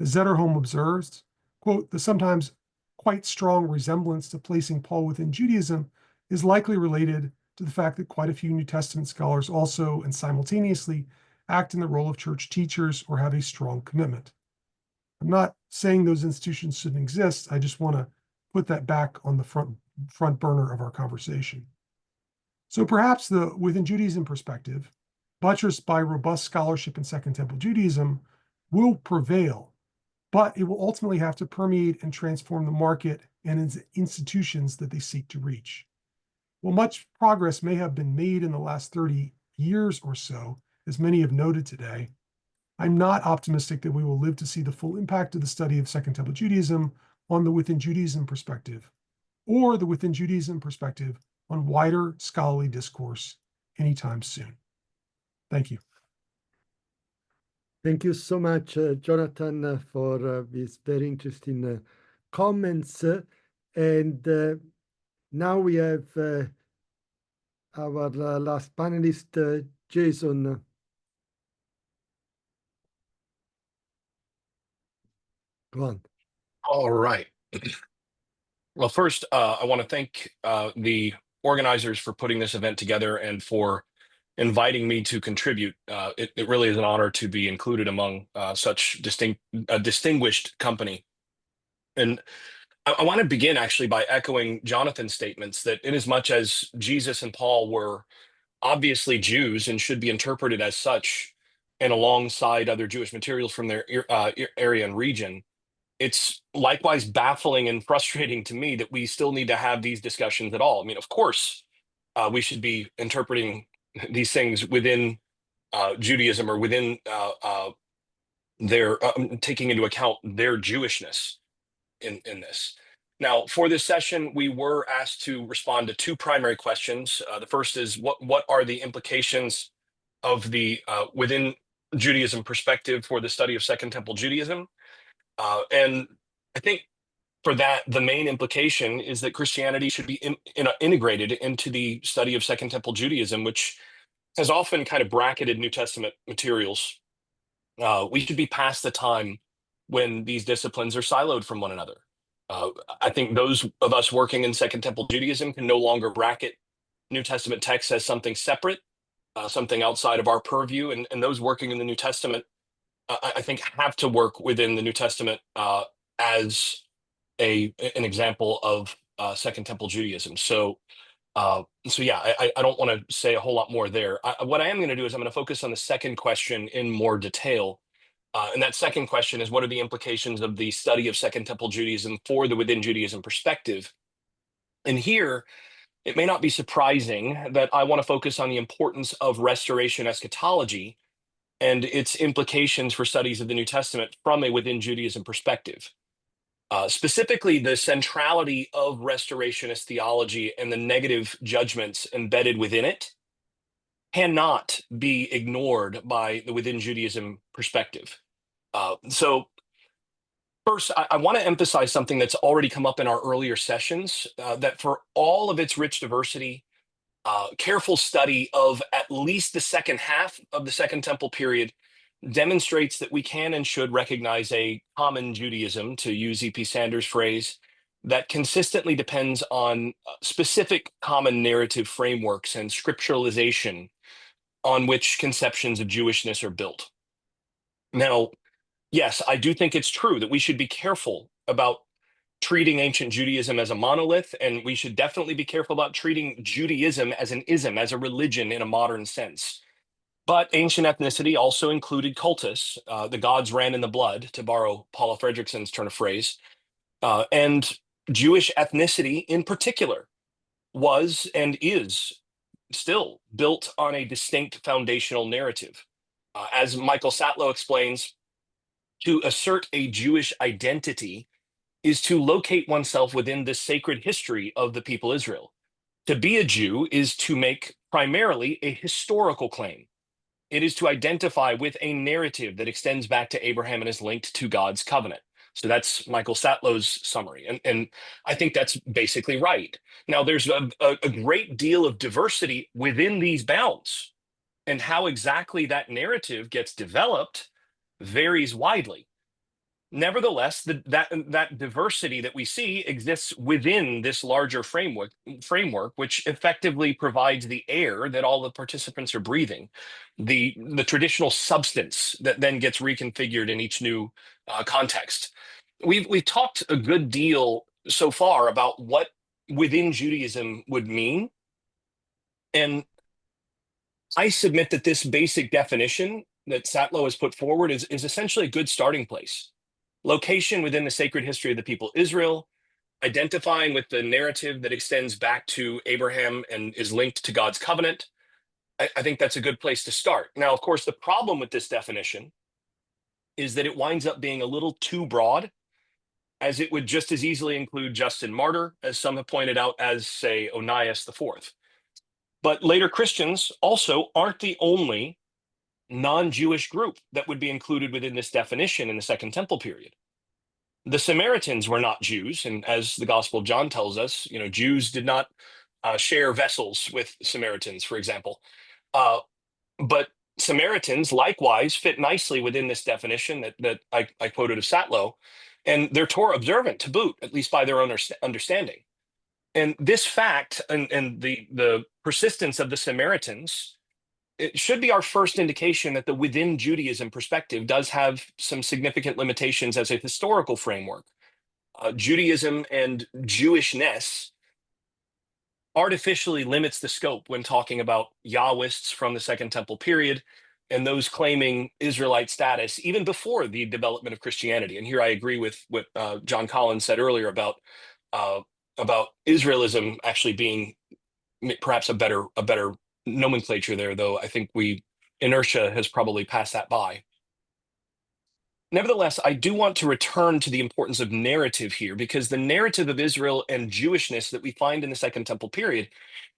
As Zetterholm observes, quote, the sometimes quite strong resemblance to placing Paul within Judaism is likely related to the fact that quite a few New Testament scholars also and simultaneously act in the role of church teachers or have a strong commitment. I'm not saying those institutions shouldn't exist. I just want to put that back on the front burner of our conversation. So perhaps the within Judaism perspective, buttressed by robust scholarship in Second Temple Judaism, will prevail, but it will ultimately have to permeate and transform the market and institutions that they seek to reach. While much progress may have been made in the last 30 years or so, as many have noted today, I'm not optimistic that we will live to see the full impact of the study of Second Temple Judaism on the within Judaism perspective, or the within Judaism perspective on wider scholarly discourse anytime soon. Thank you. Thank you so much, Jonathan, for these very interesting comments. And now we have our last panelist, Jason. Go on. All right. Well, first, I want to thank the organizers for putting this event together and for inviting me to contribute. It really is an honor to be included among such distinguished company. And I want to begin actually by echoing Jonathan's statements that inasmuch as Jesus and Paul were obviously Jews and should be interpreted as such and alongside other Jewish materials from their area and region, it's likewise baffling and frustrating to me that we still need to have these discussions at all. I mean, of course, we should be interpreting these things within Judaism or within their taking into account their Jewishness in this. Now, for this session, we were asked to respond to two primary questions. The first is what are the implications of the within Judaism perspective for the study of Second Temple Judaism? And I think for that, the main implication is that Christianity should be integrated into the study of Second Temple Judaism, which has often kind of bracketed New Testament materials. We should be past the time when these disciplines are siloed from one another. I think those of us working in Second Temple Judaism can no longer bracket New Testament texts as something separate, something outside of our purview, and those working in the New Testament I think have to work within the New Testament as an example of Second Temple Judaism. So yeah, I don't want to say a whole lot more there. What I am going to do is I'm going to focus on the second question in more detail. And that second question is, what are the implications of the study of Second Temple Judaism for the within Judaism perspective? And here, it may not be surprising that I want to focus on the importance of restoration eschatology and its implications for studies of the New Testament from a within Judaism perspective. Specifically, the centrality of restorationist theology and the negative judgments embedded within it cannot be ignored by the within Judaism perspective. So first, I want to emphasize something that's already come up in our earlier sessions, that for all of its rich diversity, careful study of at least the second half of the Second Temple period demonstrates that we can and should recognize a common Judaism, to use E.P. Sanders' phrase, that consistently depends on specific common narrative frameworks and scripturalization on which conceptions of Jewishness are built. Now, yes, I do think it's true that we should be careful about treating ancient Judaism as a monolith, and we should definitely be careful about treating Judaism as an ism, as a religion in a modern sense. But ancient ethnicity also included cultus. The gods ran in the blood, to borrow Paula Fredrickson's turn of phrase. And Jewish ethnicity in particular was and is still built on a distinct foundational narrative. As Michael Satlow explains, to assert a Jewish identity is to locate oneself within the sacred history of the people Israel. To be a Jew is to make primarily a historical claim. It is to identify with a narrative that extends back to Abraham and is linked to God's covenant. So that's Michael Satlow's summary. And I think that's basically right. Now, there's a great deal of diversity within these bounds. And how exactly that narrative gets developed varies widely. Nevertheless, that diversity that we see exists within this larger framework, which effectively provides the air that all the participants are breathing, the traditional substance that then gets reconfigured in each new context. We've talked a good deal so far about what within Judaism would mean, and I submit that this basic definition that Satlow has put forward is essentially a good starting place. Location within the sacred history of the people Israel, identifying with the narrative that extends back to Abraham and is linked to God's covenant. I think that's a good place to start. Now, of course, the problem with this definition is that it winds up being a little too broad, as it would just as easily include Justin Martyr, as some have pointed out, as, say, Onias IV. But later Christians also aren't the only non-Jewish group that would be included within this definition in the Second Temple period. The Samaritans were not Jews, and as the Gospel of John tells us, Jews did not share vessels with Samaritans, for example. But Samaritans likewise fit nicely within this definition that I quoted of Satlow, and they're Torah observant to boot, at least by their own understanding. And this fact and the persistence of the Samaritans, it should be our first indication that the within Judaism perspective does have some significant limitations as a historical framework. Judaism and Jewishness artificially limits the scope when talking about Yahwists from the Second Temple period and those claiming Israelite status even before the development of Christianity. And here I agree with what John Collins said earlier about Israelism actually being perhaps a better nomenclature there, though I think inertia has probably passed that by. Nevertheless, I do want to return to the importance of narrative here, because the narrative of Israel and Jewishness that we find in the Second Temple period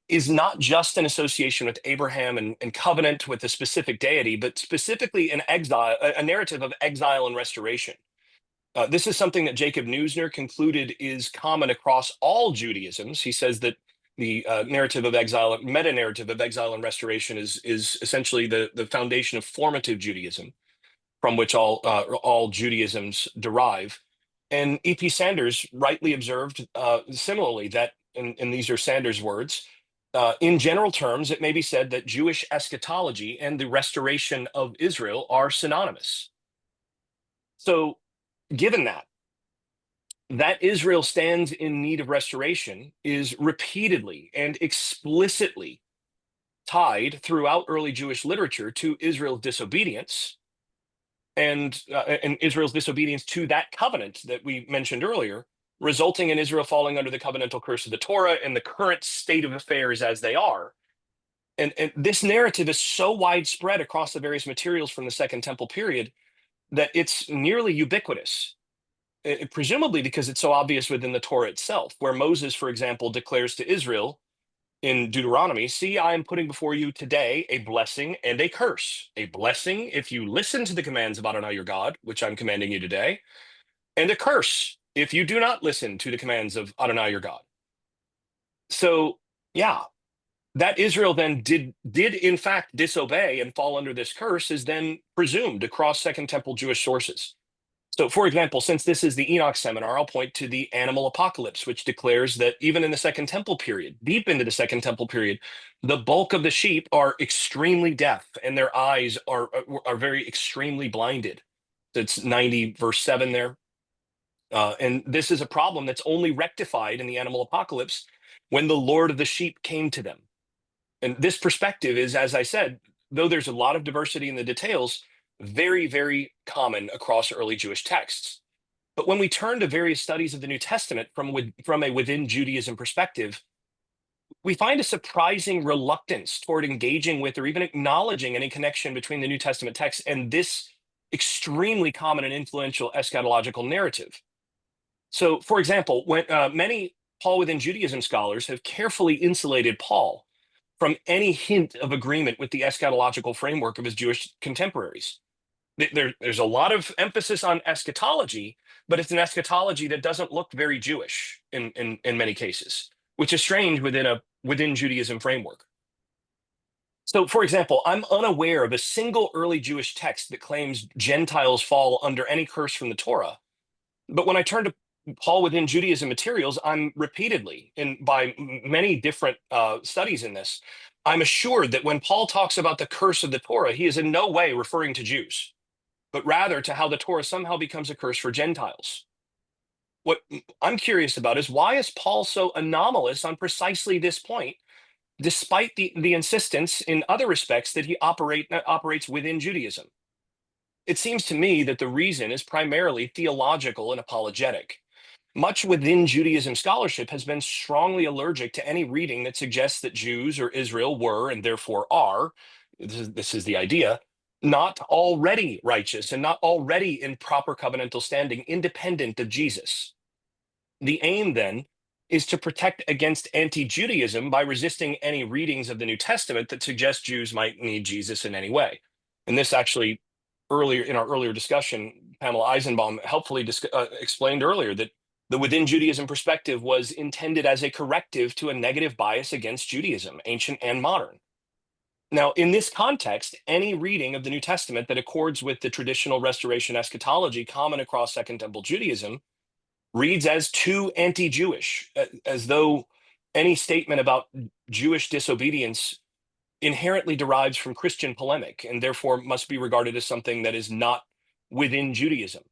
is not just an association with Abraham and covenant with a specific deity, but specifically an exile, a narrative of exile and restoration. This is something that Jacob Neusner concluded is common across all Judaisms. He says that the narrative of exile, meta-narrative of exile and restoration is essentially the foundation of formative Judaism, from which all Judaisms derive. And E.P. Sanders rightly observed similarly that, and these are Sanders' words, in general terms, it may be said that Jewish eschatology and the restoration of Israel are synonymous. So given that Israel stands in need of restoration is repeatedly and explicitly tied throughout early Jewish literature to Israel's disobedience and Israel's disobedience to that covenant that we mentioned earlier, resulting in Israel falling under the covenantal curse of the Torah and the current state of affairs as they are. And this narrative is so widespread across the various materials from the Second Temple period that it's nearly ubiquitous. Presumably because it's so obvious within the Torah itself, where Moses, for example, declares to Israel in Deuteronomy, "See, I am putting before you today a blessing and a curse. A blessing if you listen to the commands of Adonai your God, which I'm commanding you today, and a curse if you do not listen to the commands of Adonai your God." So, yeah, that Israel then did in fact disobey and fall under this curse is then presumed across Second Temple Jewish sources. So, for example, since this is the Enoch seminar, I'll point to the Animal Apocalypse, which declares that even in the Second Temple period, deep into the Second Temple period, the bulk of the sheep are extremely deaf and their eyes are very extremely blinded. That's 90 verse 7 there. And this is a problem that's only rectified in the animal apocalypse when the Lord of the sheep came to them. And this perspective is, as I said, though there's a lot of diversity in the details, very, very common across early Jewish texts. But when we turn to various studies of the New Testament from a within Judaism perspective, we find a surprising reluctance toward engaging with or even acknowledging any connection between the New Testament text and this extremely common and influential eschatological narrative. So, for example, when many Paul within Judaism scholars have carefully insulated Paul from any hint of agreement with the eschatological framework of his Jewish contemporaries. There's a lot of emphasis on eschatology, but it's an eschatology that doesn't look very Jewish in many cases, which is strange within Judaism framework. So, for example, I'm unaware of a single early Jewish text that claims Gentiles fall under any curse from the Torah. But when I turn to Paul within Judaism materials, I'm repeatedly, by many different studies in this, I'm assured that when Paul talks about the curse of the Torah, he is in no way referring to Jews, but rather to how the Torah somehow becomes a curse for Gentiles. What I'm curious about is, why is Paul so anomalous on precisely this point, despite the insistence in other respects that he operates within Judaism? It seems to me that the reason is primarily theological and apologetic. Much within Judaism scholarship has been strongly allergic to any reading that suggests that Jews or Israel were, and therefore are, this is the idea, not already righteous and not already in proper covenantal standing, independent of Jesus. The aim, then, is to protect against anti-Judaism by resisting any readings of the New Testament that suggest Jews might need Jesus in any way. And this actually, earlier in our earlier discussion, Pamela Eisenbaum helpfully explained earlier that the within Judaism perspective was intended as a corrective to a negative bias against Judaism, ancient and modern. Now, in this context, any reading of the New Testament that accords with the traditional restoration eschatology common across Second Temple Judaism reads as too anti-Jewish, as though any statement about Jewish disobedience inherently derives from Christian polemic and therefore must be regarded as something that is not within Judaism.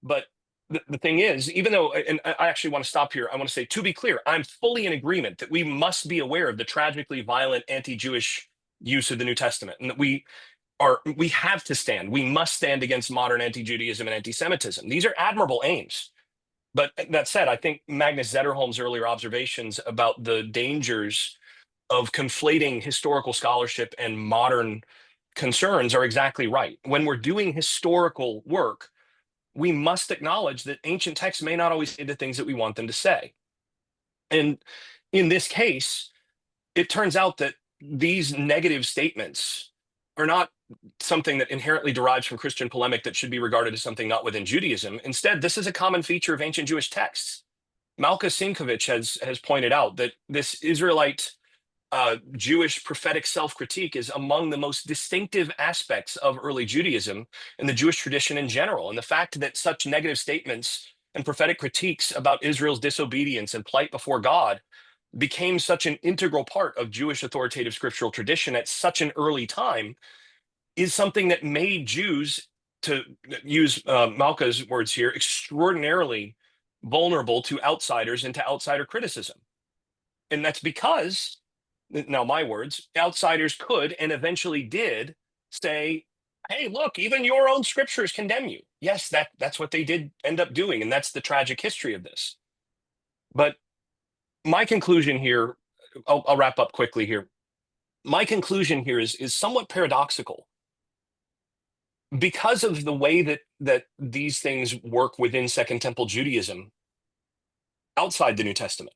But the thing is, even though, and I actually want to stop here, I want to say, to be clear, I'm fully in agreement that we must be aware of the tragically violent anti-Jewish use of the New Testament, and that we must stand against modern anti-Judaism and anti-Semitism. These are admirable aims. But that said, I think Magnus Zetterholm's earlier observations about the dangers of conflating historical scholarship and modern concerns are exactly right. When we're doing historical work, we must acknowledge that ancient texts may not always say the things that we want them to say. And in this case, it turns out that these negative statements are not something that inherently derives from Christian polemic that should be regarded as something not within Judaism. Instead, this is a common feature of ancient Jewish texts. Malka Sinkovich has pointed out that this Israelite Jewish prophetic self-critique is among the most distinctive aspects of early Judaism and the Jewish tradition in general. And the fact that such negative statements and prophetic critiques about Israel's disobedience and plight before God became such an integral part of Jewish authoritative scriptural tradition at such an early time is something that made Jews, to use Malka's words here, extraordinarily vulnerable to outsiders and to outsider criticism. And that's because, now my words, outsiders could and eventually did say, hey, look, even your own scriptures condemn you. Yes, that's what they did end up doing, and that's the tragic history of this. But my conclusion here, I'll wrap up quickly here. My conclusion here is somewhat paradoxical because of the way that these things work within Second Temple Judaism outside the New Testament.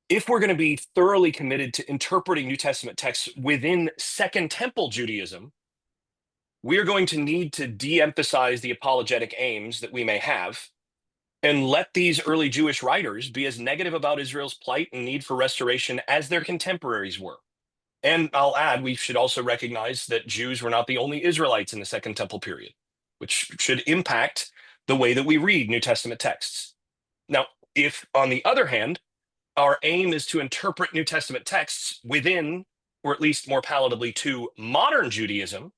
If we're going to be thoroughly committed to interpreting New Testament texts within Second Temple Judaism, we are going to need to de-emphasize the apologetic aims that we may have and let these early Jewish writers be as negative about Israel's plight and need for restoration as their contemporaries were. And I'll add, we should also recognize that Jews were not the only Israelites in the Second Temple period, which should impact the way that we read New Testament texts. Now, if, on the other hand, our aim is to interpret New Testament texts within, or at least more palatably to, modern Judaism,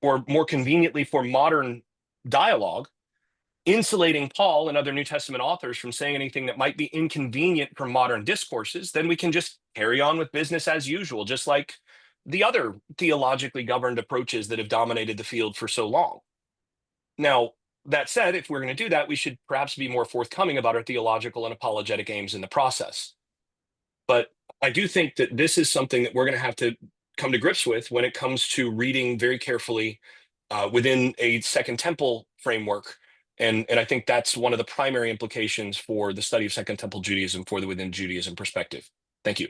or more conveniently for modern dialogue, insulating Paul and other New Testament authors from saying anything that might be inconvenient for modern discourses, then we can just carry on with business as usual, just like the other theologically governed approaches that have dominated the field for so long. Now, that said, if we're going to do that, we should perhaps be more forthcoming about our theological and apologetic aims in the process. But I do think that this is something that we're going to have to come to grips with when it comes to reading very carefully within a Second Temple framework. And I think that's one of the primary implications for the study of Second Temple Judaism for the Within Judaism perspective. Thank you.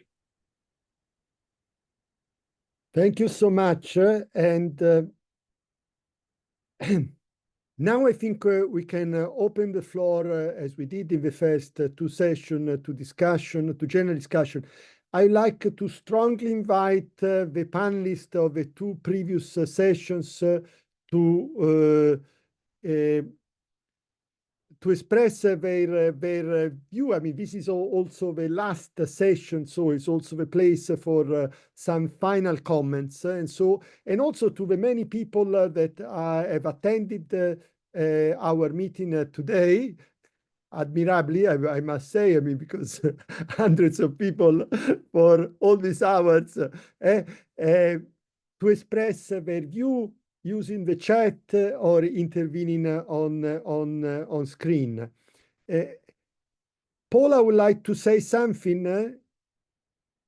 Thank you so much. And now I think we can open the floor, as we did in the first two sessions, to discussion, to general discussion. I like to strongly invite the panelists of the two previous sessions to express their view. I mean, this is also the last session, so it's also the place for some final comments. And also to the many people that have attended our meeting today, admirably, I must say, I mean, because hundreds of people for all these hours to express their view using the chat or intervening on screen. Paul, I would like to say something,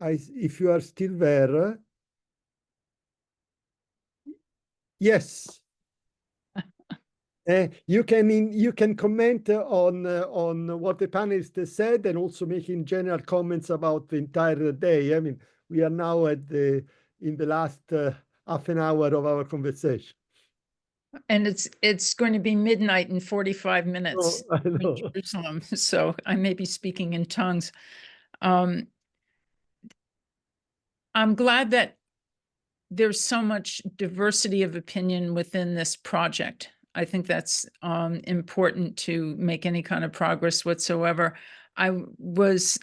if you are still there. Yes. You can comment on what the panelists said and also making general comments about the entire day. I mean, we are now in the last half an hour of our conversation. And it's going to be midnight in 45 minutes in Jerusalem, so I may be speaking in tongues. I'm glad that there's so much diversity of opinion within this project. I think that's important to make any kind of progress whatsoever. I was,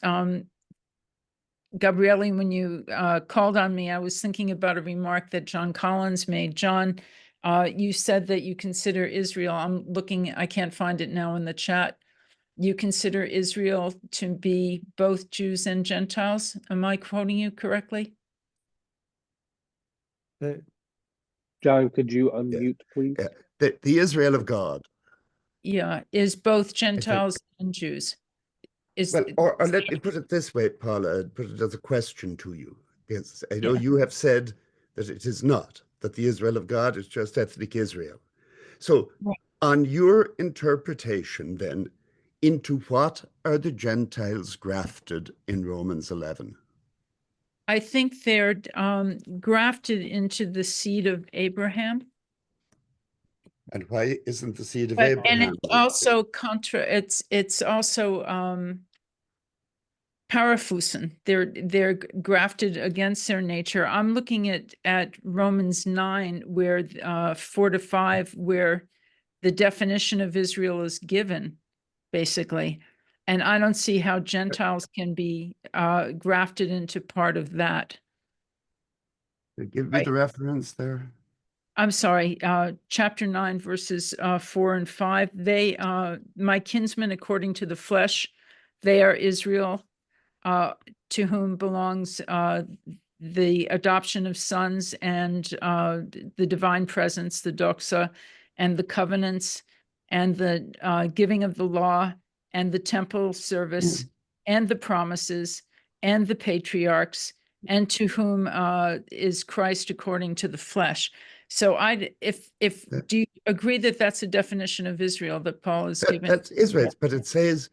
Gabriele, when you called on me, I was thinking about a remark that John Collins made. John, you said that you consider Israel, I'm looking, I can't find it now in the chat. You consider Israel to be both Jews and Gentiles. Am I quoting you correctly? John, could you unmute, please? Yeah. The Israel of God. Yeah, is both Gentiles and Jews. Well, or let me put it this way, Paula, put it as a question to you. Because I know you have said that it is not, that the Israel of God is just ethnic Israel. So on your interpretation then, into what are the Gentiles grafted in Romans 11? I think they're grafted into the seed of Abraham. And why isn't the seed of Abraham? And it's also it's also paraphusin. They're grafted against their nature. I'm looking at Romans 9, where 4-5, where the definition of Israel is given, basically. And I don't see how Gentiles can be grafted into part of that. Give me the reference there. I'm sorry, chapter 9, verses 4 and 5. They, my kinsmen according to the flesh, they are Israel, to whom belongs the adoption of sons and the divine presence, the doxa, and the covenants, and the giving of the law, and the temple service, and the promises, and the patriarchs, and to whom is Christ according to the flesh. So do you agree that that's a definition of Israel that Paul is given? That's Israel, but it says,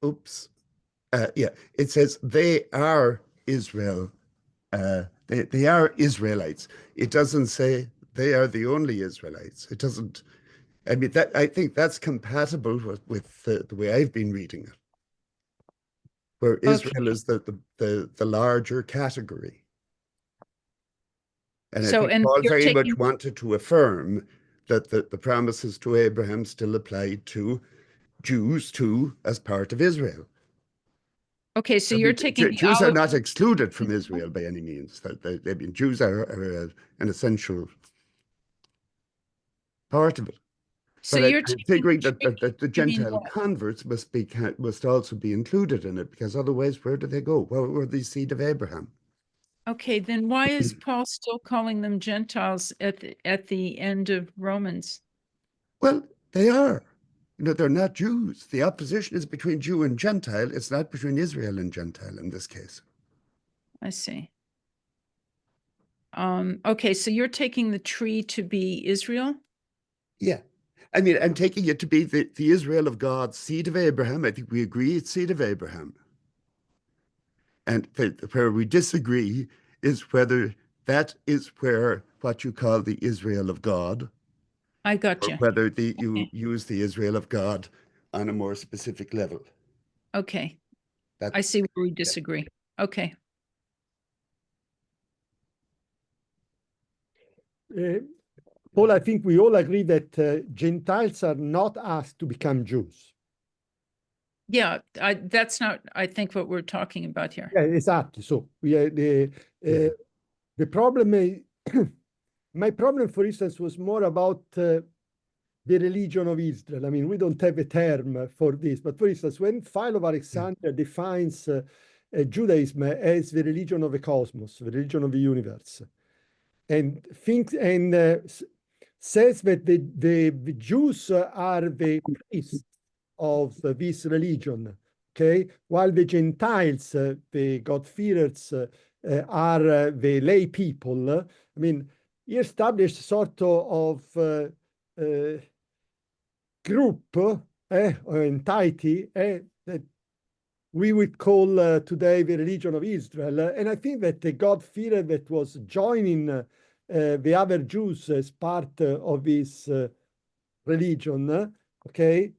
it says they are Israel. They are Israelites. It doesn't say they are the only Israelites. It doesn't. I mean, I think that's compatible with the way I've been reading it, where Israel is the larger category. And I think Paul very much wanted to affirm that the promises to Abraham still applied to Jews too, as part of Israel. Okay, so you're taking Jews are not excluded from Israel by any means. Jews are an essential part of it. So but you're I'm figuring taking that the you mean Gentile what? converts must also be included in it, because otherwise, where do they go? Where were the seed of Abraham? Okay, then why is Paul still calling them Gentiles at the end of Romans? Well, they are. You know, they're not Jews. The opposition is between Jew and Gentile. It's not between Israel and Gentile in this case. I see. Okay, so you're taking the tree to be Israel? Yeah. I mean, I'm taking it to be the Israel of God, seed of Abraham. I think we agree it's seed of Abraham. And where we disagree is whether that is where what you call the Israel of God, I got or you. whether you use the Israel of God on a more specific level. Okay. That, I see where we disagree. Okay. Paul, I think we all agree that Gentiles are not asked to become Jews. Yeah, that's not, I think, what we're talking about here. Yeah, exactly. So the problem is, my problem, for instance, was more about the religion of Israel. I mean, we don't have a term for this, but for instance, when Philo of Alexandria defines Judaism as the religion of the cosmos, the religion of the universe, and thinks says that the Jews are the priests of this religion, okay, while the Gentiles, the God-fearers, are the lay people. I mean, he established sort of group or entity that we would call today the religion of Israel. And I think that the God-fearer that was joining the other Jews as part of this religion, okay,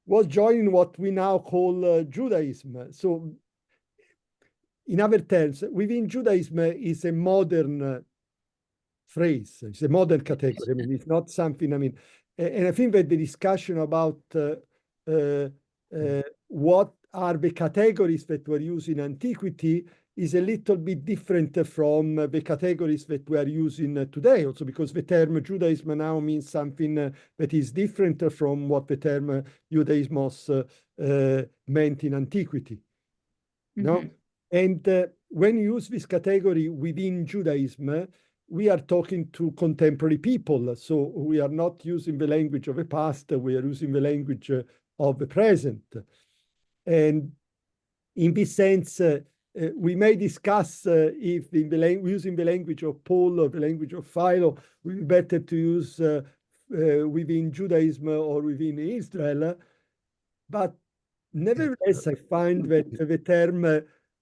was joining what we now call Judaism. So in other terms, within Judaism is a modern phrase, it's a modern category. I mean, it's not something, I mean, and I think that the discussion about what are the categories that were used in antiquity is a little bit different from the categories that we are using today, also because the term Judaism now means something that is different from what the term Judaismos meant in antiquity. No? And when you use this category within Judaism, we are talking to contemporary people. So we are not using the language of the past, we are using the language of the present. And in this sense, we may discuss if using the language of Paul or the language of Philo, it would be better to use within Judaism or within Israel. But nevertheless, I find that the term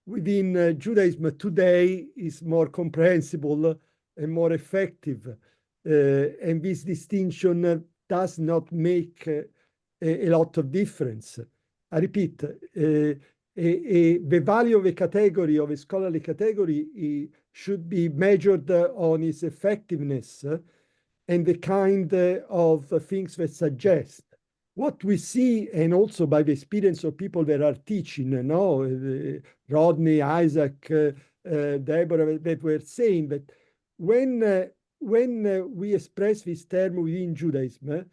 within Judaism today is more comprehensible and more effective. And this distinction does not make a lot of difference. I repeat, the value of a category, of a scholarly category, should be measured on its effectiveness and the kind of things that suggest. What we see, and also by the experience of people that are teaching, Rodney, Isaac, Deborah, that were saying that when we express this term within Judaism,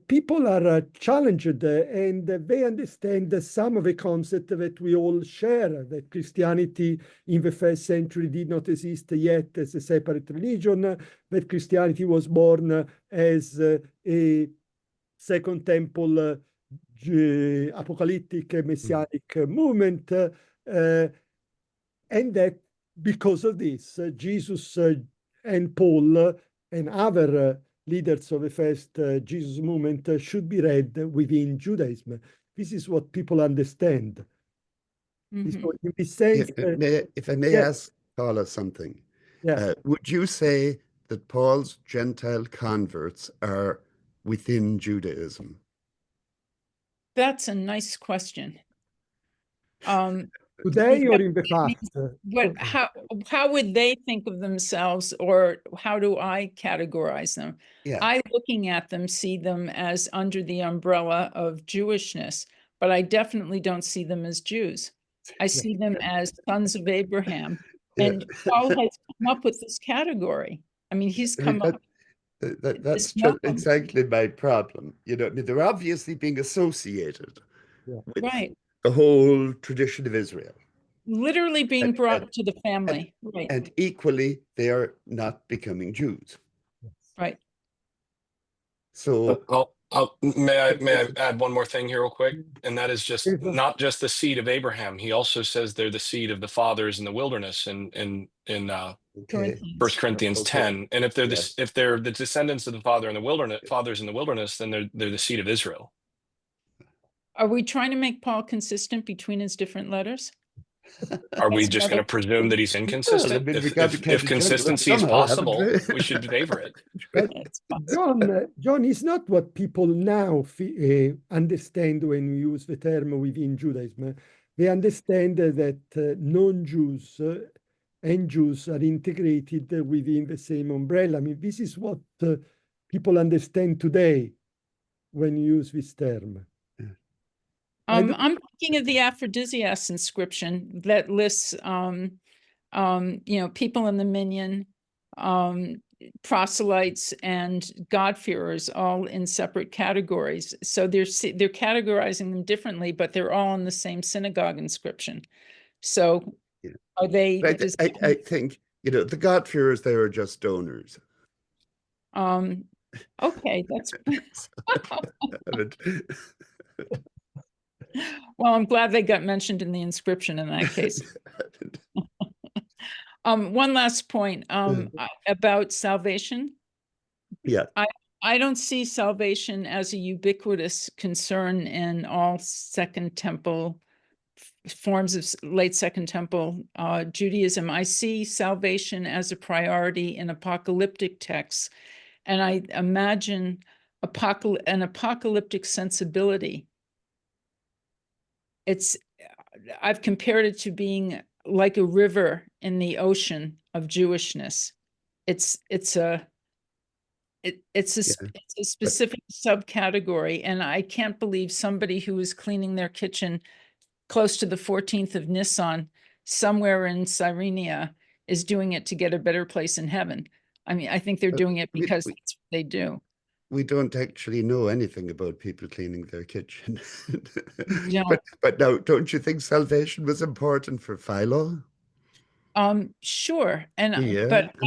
people are challenged and they understand some of the concepts that we all share, that Christianity in the first century did not exist yet as a separate religion, that Christianity was born as a Second Temple apocalyptic messianic movement, and that because of this, Jesus and Paul and other leaders of the first Jesus movement should be read within Judaism. This is what people understand. So in this sense, if I may ask Paula something, would you say that Paul's Gentile converts are within Judaism? That's a nice question. Today or in the past? But how would they think of themselves, or how do I categorize them? Yeah. I, looking at them, see them as under the umbrella of Jewishness, but I definitely don't see them as Jews. I see them as sons of Abraham. And Paul has come up with this category. I mean, he's come up. That's just exactly my problem. You know, I mean, they're obviously being associated with Right. the whole tradition of Israel. Literally being brought to the family. Right. And equally, they are not becoming Jews. Right. So, may I add one more thing here real quick? And that is just not just the seed of Abraham. He also says they're the seed of the fathers in the wilderness in 1 Corinthians 10. And if they're the descendants of the fathers in the wilderness, then they're the seed of Israel. Are we trying to make Paul consistent between his different letters? Are we just going to presume that he's inconsistent? Well, I mean, if consistency is possible, we should favor it. John, is not what people now understand when we use the term within Judaism. They understand that non-Jews and Jews are integrated within the same umbrella. I mean, this is what people understand today when you use this term. I'm thinking of the Aphrodisias inscription that lists, you know, people in the minyan, proselytes, and God-fearers all in separate categories. So they're categorizing them differently, but they're all in the same synagogue inscription. So are they? I think, you know, the God-fearers, they are just donors. Okay, that's. Well, I'm glad they got mentioned in the inscription in that case. One last point about salvation. Yeah. I don't see salvation as a ubiquitous concern in all Second Temple forms of late Second Temple Judaism. I see salvation as a priority in apocalyptic texts, and I imagine an apocalyptic sensibility. I've compared it to being like a river in the ocean of Jewishness. It's a specific subcategory, and I can't believe somebody who is cleaning their kitchen close to the 14th of Nisan somewhere in Cyrenia is doing it to get a better place in heaven. I mean, I think they're doing it because that's what they do. We don't actually know anything about people cleaning their kitchen. Yeah. But now, don't you think salvation was important for Philo? Sure. And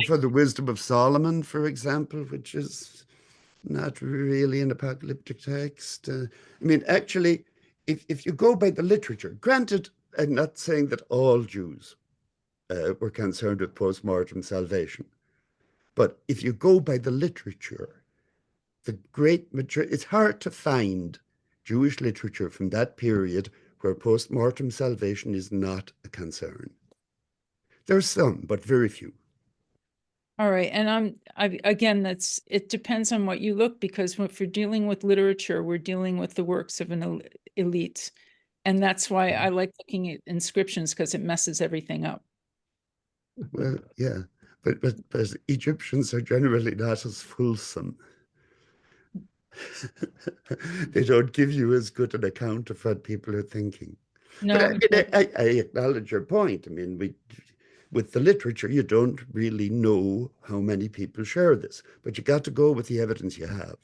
for the wisdom of Solomon, for example, which is not really an apocalyptic text. I mean, actually, if you go by the literature, granted, I'm not saying that all Jews were concerned with post-mortem salvation, but if you go by the literature, the great majority, it's hard to find Jewish literature from that period where post-mortem salvation is not a concern. There's some, but very few. All right, and again, it depends on what you look, because if we're dealing with literature, we're dealing with the works of an elite, and that's why I like looking at inscriptions, because it messes everything up. Well, yeah, but Egyptians are generally not as fulsome. They don't give you as good an account of what people are thinking. No, but I acknowledge your point. I mean, with the literature, you don't really know how many people share this, but you got to go with the evidence you have.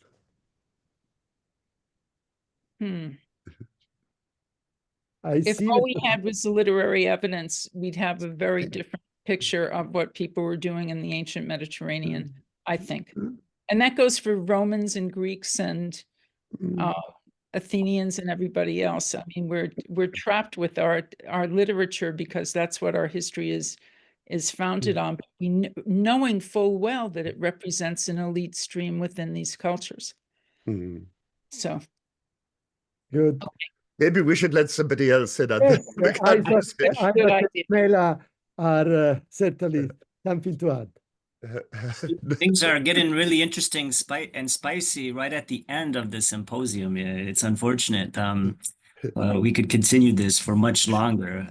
If all we had was the literary evidence, we'd have a very different picture of what people were doing in the ancient Mediterranean, I think. And that goes for Romans and Greeks and Athenians and everybody else. I mean, we're trapped with our literature because that's what our history is founded on, knowing full well that it represents an elite stream within these cultures. So good. Okay. Maybe we should let somebody else sit on the conversation. Mela are certainly something to add. Things are getting really interesting and spicy right at the end of the symposium. It's unfortunate. We could continue this for much longer.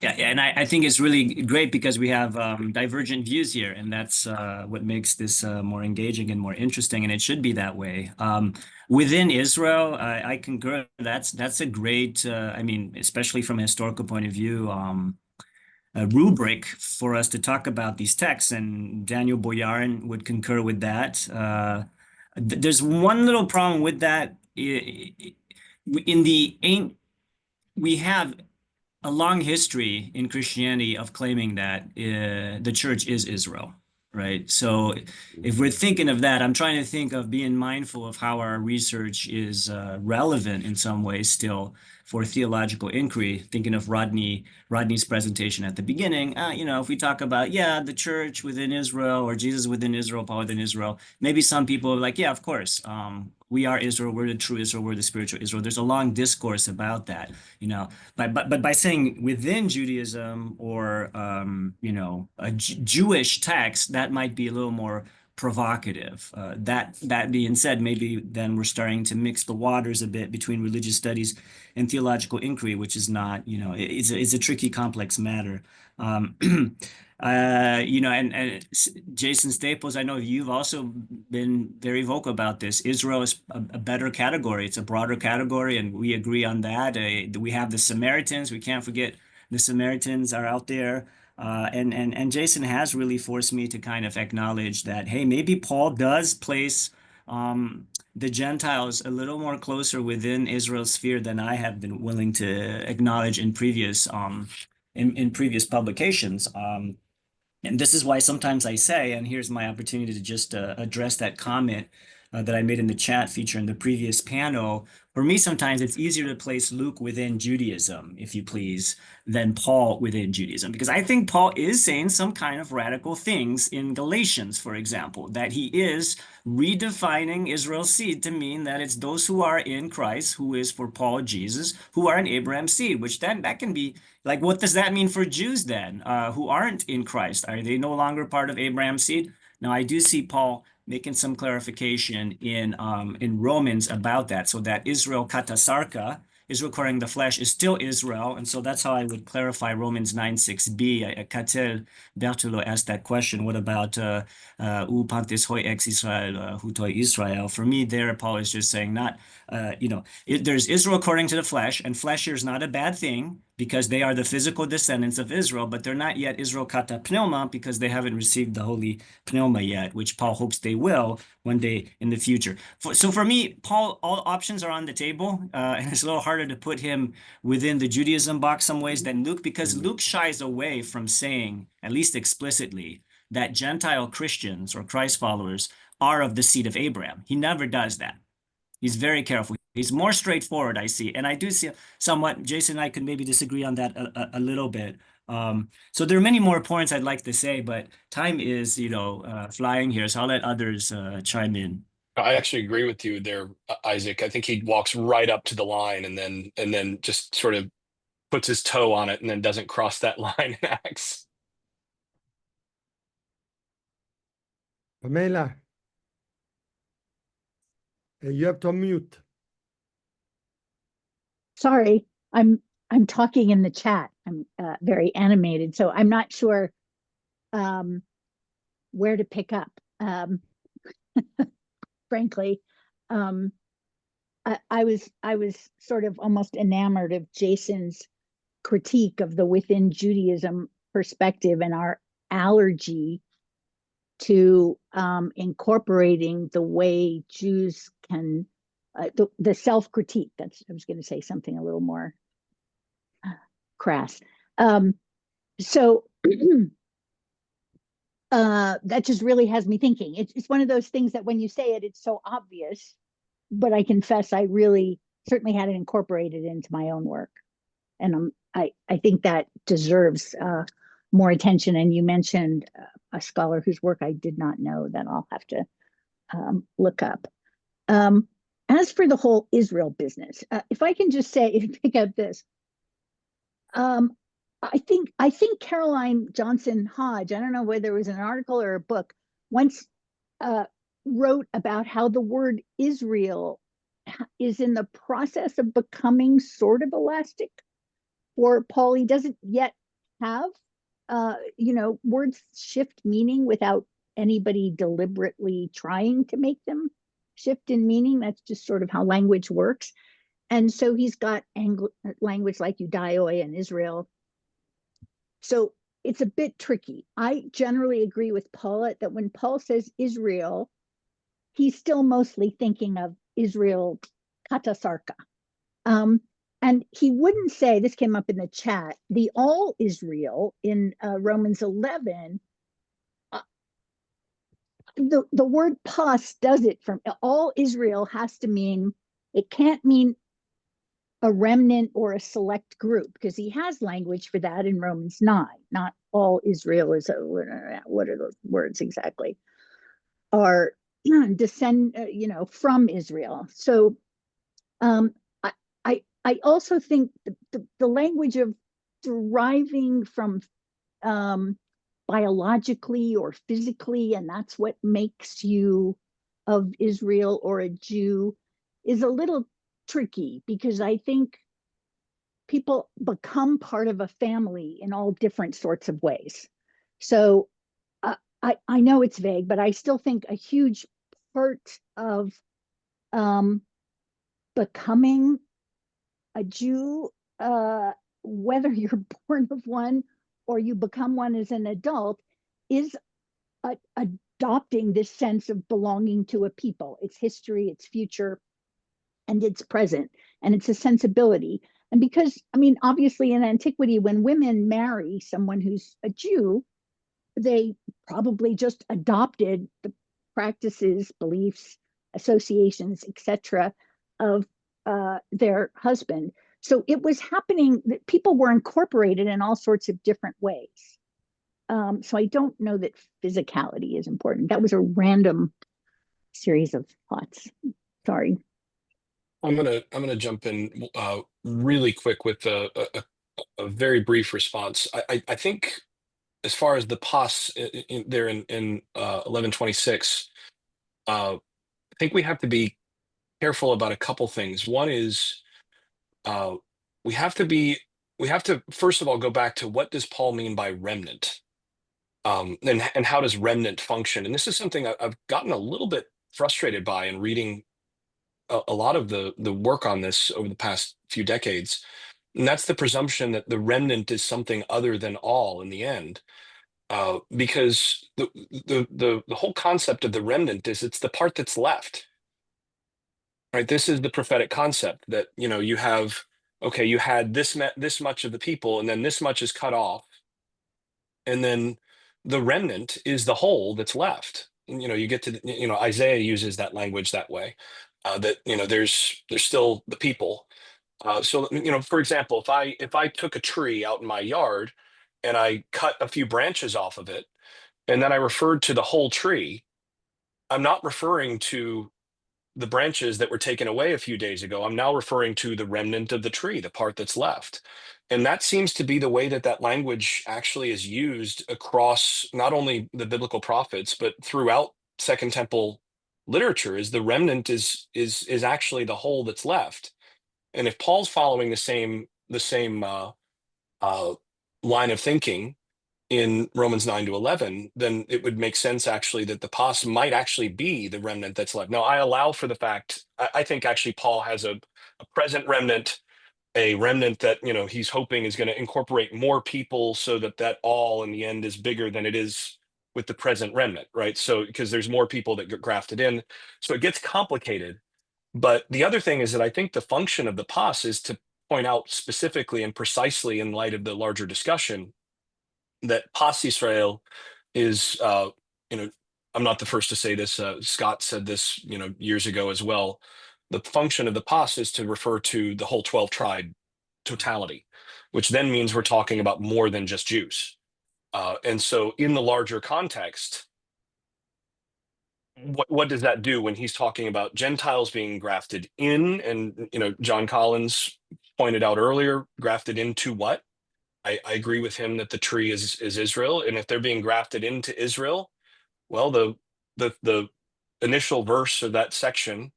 Yeah, and I think it's really great because we have divergent views here, and that's what makes this more engaging and more interesting, and it should be that way. Within Israel, I concur. That's a great, I mean, especially from a historical point of view, rubric for us to talk about these texts, and Daniel Boyarin would concur with that. There's one little problem with that. We have a long history in Christianity of claiming that the church is Israel, right? So if we're thinking of that, I'm trying to think of being mindful of how our research is relevant in some ways still for theological inquiry, thinking of Rodney's presentation at the beginning. If we talk about, the church within Israel, or Jesus within Israel, Paul within Israel, maybe some people are like, yeah, of course, we are Israel, we're the true Israel, we're the spiritual Israel. There's a long discourse about that, but by saying within Judaism or, a Jewish text, that might be a little more provocative. That being said, maybe then we're starting to mix the waters a bit between religious studies and theological inquiry, which is not, it's a tricky, complex matter. And Jason Staples, I know you've also been very vocal about this. Israel is a better category. It's a broader category, and we agree on that. We have the Samaritans. We can't forget the Samaritans are out there. And Jason has really forced me to kind of acknowledge that, hey, maybe Paul does place the Gentiles a little more closer within Israel's sphere than I have been willing to acknowledge in previous previous publications. And this is why sometimes I say, and here's my opportunity to just address that comment that I made in the chat feature in the previous panel. For me, sometimes it's easier to place Luke within Judaism, if you please, than Paul within Judaism, because I think Paul is saying some kind of radical things in Galatians, for example, that he is redefining Israel's seed to mean that it's those who are in Christ, who is for Paul Jesus, who are in Abraham's seed, which then that can be like, what does that mean for Jews then, who aren't in Christ? Are they no longer part of Abraham's seed? Now, I do see Paul making some clarification in Romans about that, so that Israel katasarka, Israel according to the flesh, is still Israel, and so that's how I would clarify Romans 9:6b. Katel Bertolo asked that question. What about u pantes hoi ex Israel hutoi Israel? For me, there Paul is just saying not, there's Israel according to the flesh, and flesh here is not a bad thing, because they are the physical descendants of Israel, but they're not yet Israel kata pneuma, because they haven't received the holy pneuma yet, which Paul hopes they will one day in the future. So for me, Paul, all options are on the table, and it's a little harder to put him within the Judaism box some ways than Luke, because Luke shies away from saying, at least explicitly, that Gentile Christians or Christ followers are of the seed of Abraham. He never does that. He's very careful. He's more straightforward, I see. And I do see somewhat, Jason and I could maybe disagree on that a little bit. So there are many more points I'd like to say, but time is, flying here. So I'll let others chime in. I actually agree with you there, Isaac. I think he walks right up to the line and then just sort of puts his toe on it and then doesn't cross that line in Acts. Pamela, you have to unmute. Sorry, I'm talking in the chat. I'm very animated, so I'm not sure where to pick up. Frankly, I was sort of almost enamored of Jason's critique of the within Judaism perspective and our allergy to incorporating the way Jews can the self-critique. I was going to say something a little more crass. So that just really has me thinking. It's one of those things that when you say it, it's so obvious, but I confess I really certainly had it incorporated into my own work. And I think that deserves more attention. And you mentioned a scholar whose work I did not know that I'll have to look up. As for the whole Israel business, if I can just say, pick up this, I think Caroline Johnson Hodge, I don't know whether it was an article or a book, once wrote about how the word Israel is in the process of becoming sort of elastic for Paul. He doesn't yet have, words shift meaning without anybody deliberately trying to make them shift in meaning. That's just sort of how language works. And so he's got language like Judaioi and Israel. So it's a bit tricky. I generally agree with Paula that when Paul says Israel, he's still mostly thinking of Israel katasarka. And he wouldn't say, this came up in the chat, the all Israel in Romans 11, the word pas does it from all Israel has to mean, it can't mean a remnant or a select group, because he has language for that in Romans 9. Not all Israel is, what are those words exactly? Are descend, from Israel. So I also think the language of deriving from biologically or physically, and that's what makes you of Israel or a Jew, is a little tricky, because I think people become part of a family in all different sorts of ways. So I know it's vague, but I still think a huge part of becoming a Jew, whether you're born of one or you become one as an adult, is adopting this sense of belonging to a people, its history, its future, and its present. And it's a sensibility. And because, I mean, obviously in antiquity, when women marry someone who's a Jew, they probably just adopted the practices, beliefs, associations, etc., of their husband. So it was happening that people were incorporated in all sorts of different ways. So I don't know that physicality is important. That was a random series of thoughts. Sorry. I'm gonna jump in really quick with a very brief response. I think as far as the pas there in 1126, I think we have to be careful about a couple things. One is we have to first of all go back to, what does Paul mean by remnant, and how does remnant function? And this is something I've gotten a little bit frustrated by in reading a lot of the work on this over the past few decades, and that's the presumption that the remnant is something other than all in the end, because the whole concept of the remnant is it's the part that's left. Right, this is the prophetic concept that you have, okay, you had this much of the people, and then this much is cut off, and then the remnant is the whole that's left. And, you get to Isaiah uses that language that way, that there's still the people. So for example, if I took a tree out in my yard and I cut a few branches off of it, and then I referred to the whole tree, I'm not referring to the branches that were taken away a few days ago. I'm now referring to the remnant of the tree, the part that's left. And that seems to be the way that language actually is used across not only the biblical prophets, but throughout Second Temple literature, is the remnant is actually the whole that's left. And if Paul's following the same line of thinking in Romans 9 to 11, then it would make sense actually that the pas might actually be the remnant that's left. Now, I allow for the fact, I think actually Paul has a present remnant, a remnant that he's hoping is going to incorporate more people, so that all in the end is bigger than it is with the present remnant, right? So because there's more people that get grafted in, so it gets complicated. But the other thing is that I think the function of the pas is to point out specifically and precisely, in light of the larger discussion, that pas Israel is, I'm not the first to say this. Scott said this, years ago as well. The function of the pas is to refer to the whole 12 tribe totality, which then means we're talking about more than just Jews. And so in the larger context, what does that do when he's talking about Gentiles being grafted in? And, John Collins pointed out earlier, grafted into what? I agree with him that the tree is Israel, and if they're being grafted into Israel, well, the initial verse of that section,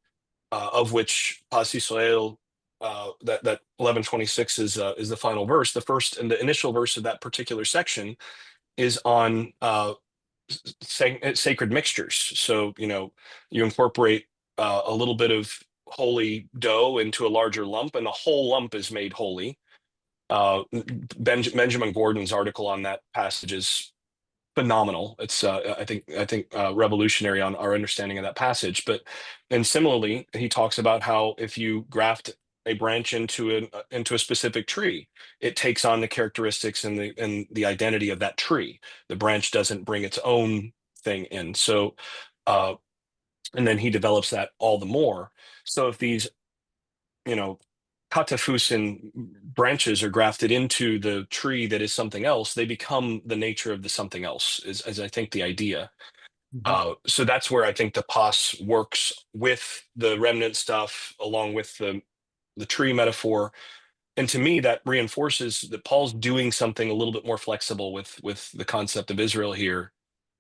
of which Pas Yisrael, that 1126 is the final verse. The first and the initial verse of that particular section is on sacred mixtures. So you incorporate a little bit of holy dough into a larger lump, and the whole lump is made holy. Benjamin Gordon's article on that passage is phenomenal. It's I think revolutionary on our understanding of that passage. And similarly, he talks about how if you graft a branch into a specific tree, it takes on the characteristics and the identity of that tree. The branch doesn't bring its own thing in. So, and then he develops that all the more. So if these, Katafusin branches are grafted into the tree that is something else, they become the nature of the something else, is I think the idea. So that's where I think the pos works with the remnant stuff, along with the tree metaphor. And to me, that reinforces that Paul's doing something a little bit more flexible with the concept of Israel here.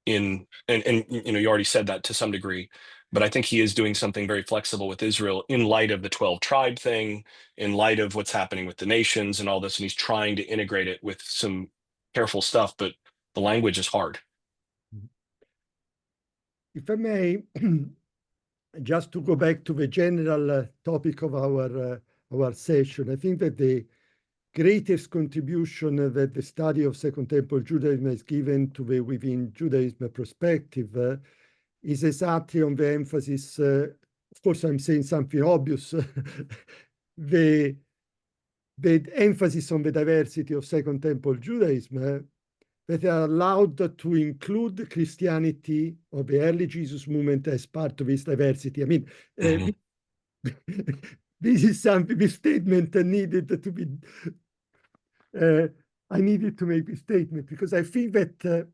And you already said that to some degree, but I think he is doing something very flexible with Israel in light of the 12 tribe thing, in light of what's happening with the nations and all this, and he's trying to integrate it with some careful stuff, but the language is hard. If I may, just to go back to the general topic of our session, I think that the greatest contribution that the study of Second Temple Judaism has given to the within Judaism perspective is exactly on the emphasis, of course I'm saying something obvious, the emphasis on the diversity of Second Temple Judaism that are allowed to include Christianity or the early Jesus movement as part of its diversity. I mean, this is something, this statement needed to be, I needed to make this statement because I think that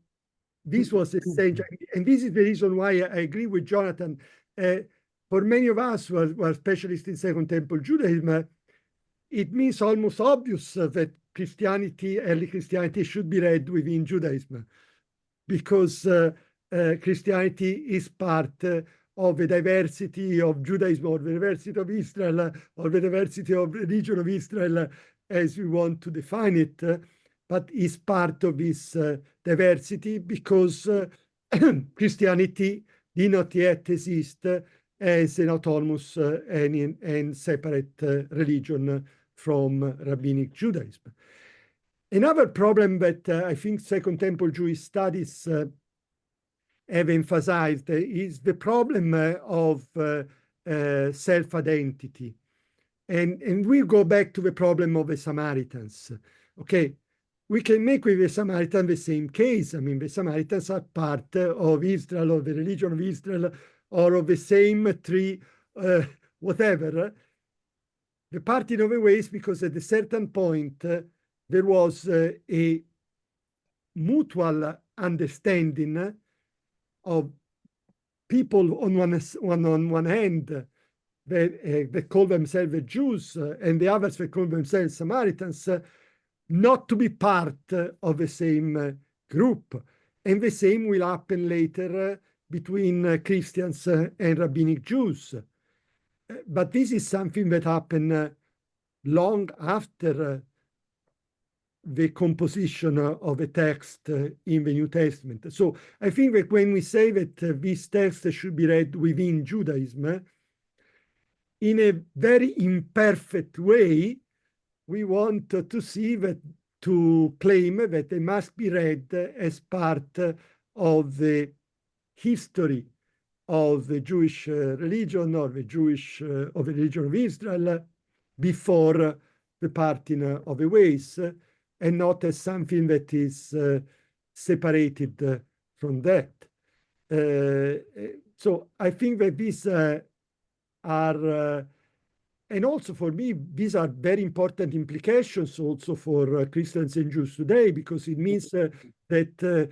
this was essential. And this is the reason why I agree with Jonathan. For many of us who are specialists in Second Temple Judaism, it means almost obvious that Christianity, early Christianity, should be read within Judaism because Christianity is part of the diversity of Judaism, or the diversity of Israel, or the diversity of religion of Israel, as we want to define it, but is part of this diversity because Christianity did not yet exist as an autonomous and separate religion from Rabbinic Judaism. Another problem that I think Second Temple Jewish studies have emphasized is the problem of self-identity. And we go back to the problem of the Samaritans. Okay, we can make with the Samaritan the same case. I mean, the Samaritans are part of Israel, or the religion of Israel, or of the same tree, whatever. The parting of the ways, because at a certain point, there was a mutual understanding of people on one hand that call themselves Jews and the others that call themselves Samaritans, not to be part of the same group. And the same will happen later between Christians and Rabbinic Jews. But this is something that happened long after the composition of a text in the New Testament. So I think that when we say that this text should be read within Judaism, in a very imperfect way, we want to see that, to claim that they must be read as part of the history of the Jewish religion, or the of the religion of Israel, before the parting of the ways, and not as something that is separated from that. So I think that these are, and also for me, these are very important implications also for Christians and Jews today, because it means that the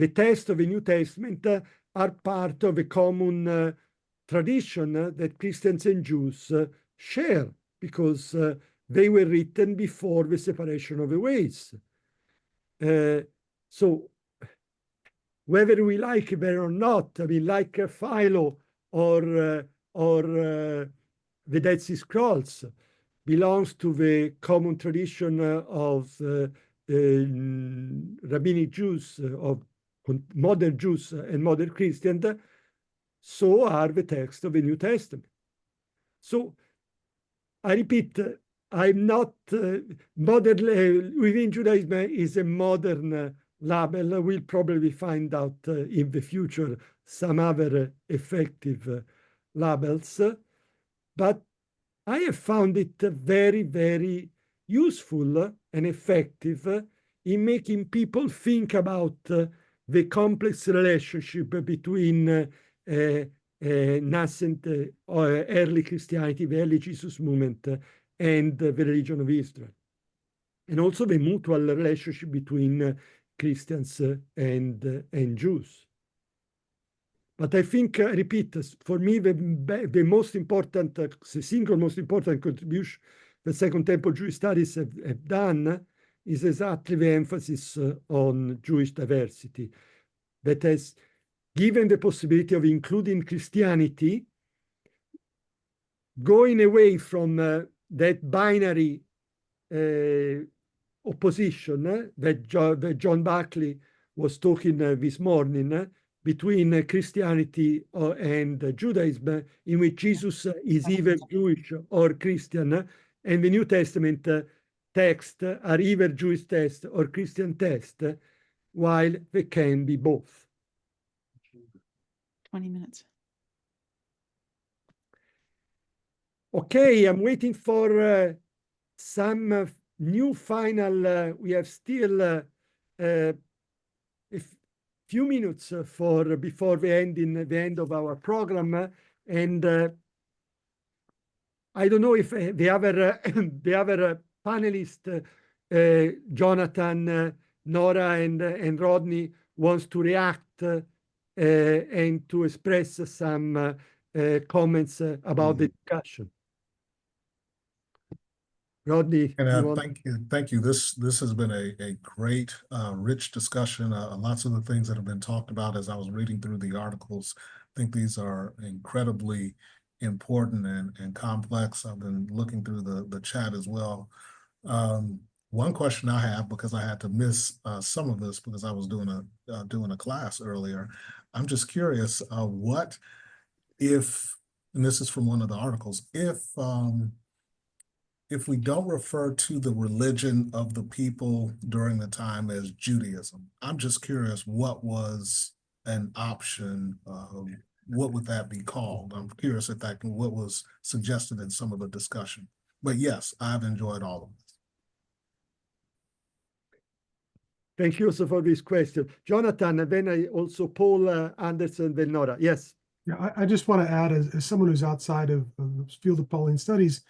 text of the New Testament are part of a common tradition that Christians and Jews share, because they were written before the separation of the ways. So whether we like it or not, I mean, like Philo or the Dead Sea Scrolls belongs to the common tradition of Rabbinic Jews, of modern Jews and modern Christians, so are the texts of the New Testament. So I repeat, I'm not modern. Within Judaism is a modern label. We'll probably find out in the future some other effective labels, but I have found it very, very useful and effective in making people think about the complex relationship between nascent early Christianity, the early Jesus movement, and the religion of Israel, and also the mutual relationship between Christians and Jews. But I think, I repeat, for me, the most important, the single most important contribution the Second Temple Jewish Studies have done is exactly the emphasis on Jewish diversity, that has given the possibility of including Christianity, going away from that binary opposition that John Buckley was talking this morning, between Christianity and Judaism, in which Jesus is either Jewish or Christian, and the New Testament texts are either Jewish text or Christian text, while they can be both. 20 minutes. Okay, I'm waiting for some new final. We have still a few minutes before the end of our program, and I don't know if the other panelists, Jonathan, Nora, and Rodney, wants to react and to express some comments about the discussion. Rodney, and thank you. This has been a great, rich discussion. Lots of the things that have been talked about as I was reading through the articles, I think these are incredibly important and complex. I've been looking through the chat as well. One question I have, because I had to miss some of this because I was doing a class earlier. I'm just curious, what if, and this is from one of the articles, if we don't refer to the religion of the people during the time as Judaism, I'm just curious, what was an option? What would that be called? I'm curious if what was suggested in some of the discussion. But yes, I've enjoyed all of this. Thank you also for this question. Jonathan, and then I also Paul Anderson, then Nora. Yes. Yeah, I just want to add, as someone who's outside of the field of Pauline studies,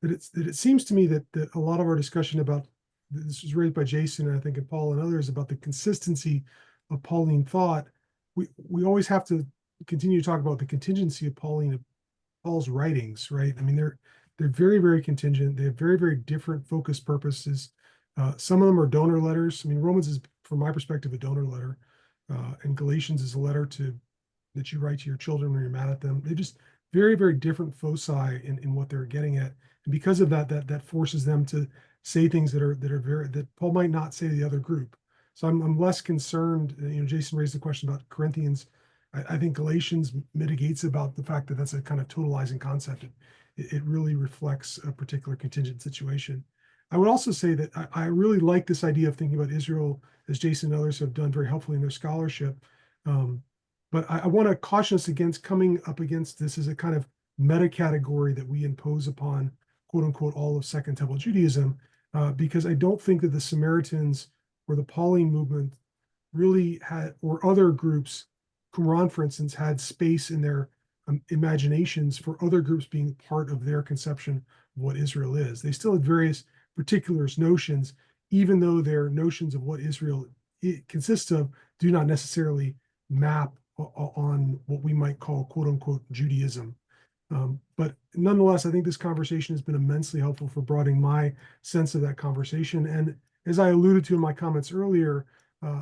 that it seems to me that a lot of our discussion about, this was raised by Jason, and I think, and Paul and others, about the consistency of Pauline thought, we always have to continue to talk about the contingency of Paul's writings, right? I mean, they're very, very contingent. They have very, very different focus purposes. Some of them are donor letters. I mean, Romans is, from my perspective, a donor letter, and Galatians is a letter that you write to your children when you're mad at them. They're just very, very different foci in what they're getting at. And because of that forces them to say things that Paul might not say to the other group. So I'm less concerned. Jason raised the question about Corinthians. I think Galatians mitigates about the fact that that's a kind of totalizing concept. It really reflects a particular contingent situation. I would also say that I really like this idea of thinking about Israel, as Jason and others have done very helpfully in their scholarship. But I want to caution us against coming up against this as a kind of meta category that we impose upon, quote unquote, all of Second Temple Judaism, because I don't think that the Samaritans or the Pauline movement really had, or other groups, Qumran, for instance, had space in their imaginations for other groups being part of their conception of what Israel is. They still had various particulars, notions, even though their notions of what Israel consists of do not necessarily map on what we might call, quote unquote, Judaism. But nonetheless, I think this conversation has been immensely helpful for broadening my sense of that conversation. And as I alluded to in my comments earlier,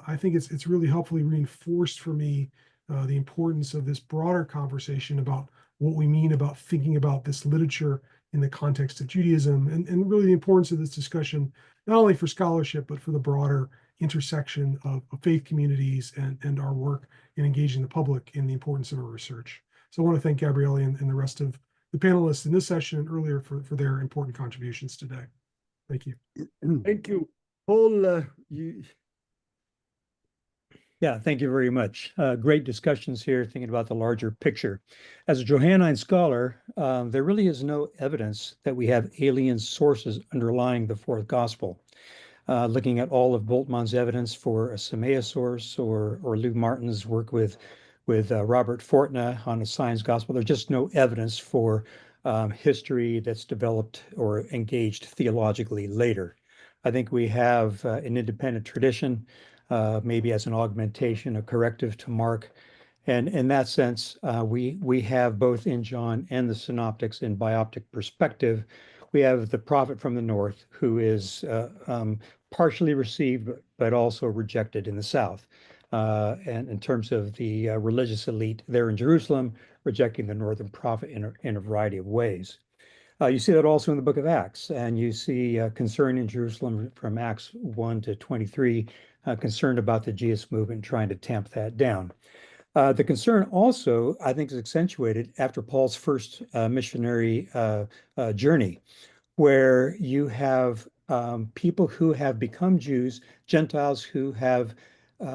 I think it's really helpfully reinforced for me the importance of this broader conversation about what we mean about thinking about this literature in the context of Judaism, and really the importance of this discussion, not only for scholarship, but for the broader intersection of faith communities and our work in engaging the public in the importance of our research. So I want to thank Gabriele and the rest of the panelists in this session and earlier for their important contributions today. Thank you. Thank you. Paul, Yeah, thank you very much. Great discussions here, thinking about the larger picture. As a Johannine scholar, there really is no evidence that we have alien sources underlying the fourth gospel. Looking at all of Bultmann's evidence for a Semea source or Lou Martin's work with Robert Fortna on a science gospel, there's just no evidence for history that's developed or engaged theologically later. I think we have an independent tradition, maybe as an augmentation, a corrective to Mark. And in that sense, we have both in John and the Synoptics in bioptic perspective, we have the prophet from the north who is partially received, but also rejected in the south. And in terms of the religious elite there in Jerusalem, rejecting the northern prophet in a variety of ways. You see that also in the book of Acts, and you see concern in Jerusalem from Acts 1 to 23, concerned about the Jesus movement, trying to tamp that down. The concern also, I think, is accentuated after Paul's first missionary journey, where you have people who have become Jews, Gentiles who have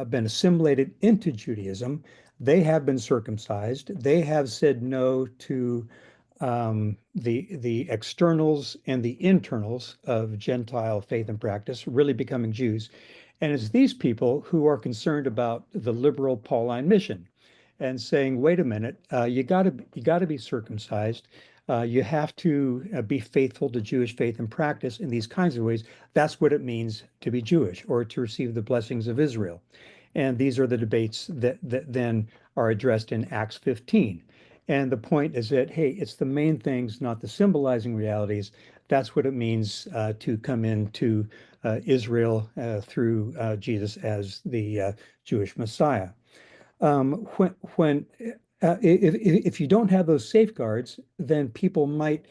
been assimilated into Judaism. They have been circumcised. They have said no to the externals and the internals of Gentile faith and practice, really becoming Jews. And it's these people who are concerned about the liberal Pauline mission and saying, wait a minute, you got to be circumcised. You have to be faithful to Jewish faith and practice in these kinds of ways. That's what it means to be Jewish or to receive the blessings of Israel. And these are the debates that then are addressed in Acts 15. And the point is that, hey, it's the main things, not the symbolizing realities. That's what it means to come into Israel through Jesus as the Jewish Messiah. If you don't have those safeguards, then people might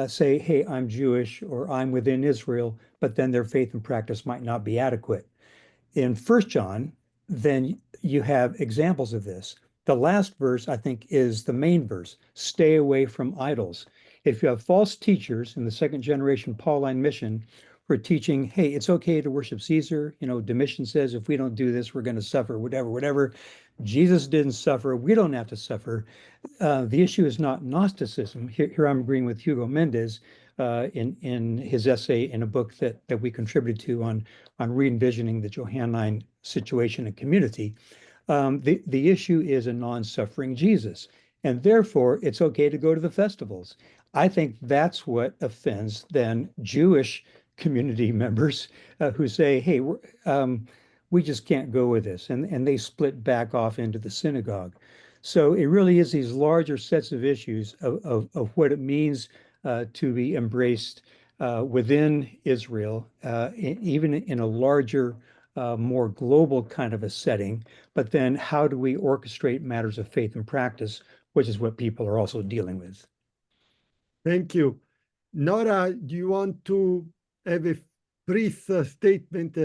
say, hey, I'm Jewish or I'm within Israel, but then their faith and practice might not be adequate. In 1 John, then you have examples of this. The last verse, I think, is the main verse. Stay away from idols. If you have false teachers in the second generation Pauline mission who are teaching, hey, it's okay to worship Caesar. You know, Domitian says, if we don't do this, we're going to suffer, whatever. Jesus didn't suffer. We don't have to suffer. The issue is not Gnosticism. Here I'm agreeing with Hugo Mendez in his essay in a book that we contributed to on re-envisioning the Johannine situation and community. The issue is a non-suffering Jesus, and therefore it's okay to go to the festivals. I think that's what offends then Jewish community members who say, hey, we just can't go with this, and they split back off into the synagogue. So it really is these larger sets of issues of what it means to be embraced within Israel, even in a larger, more global kind of a setting. But then how do we orchestrate matters of faith and practice, which is what people are also dealing with. Thank you. Nora, do you want to have a brief statement?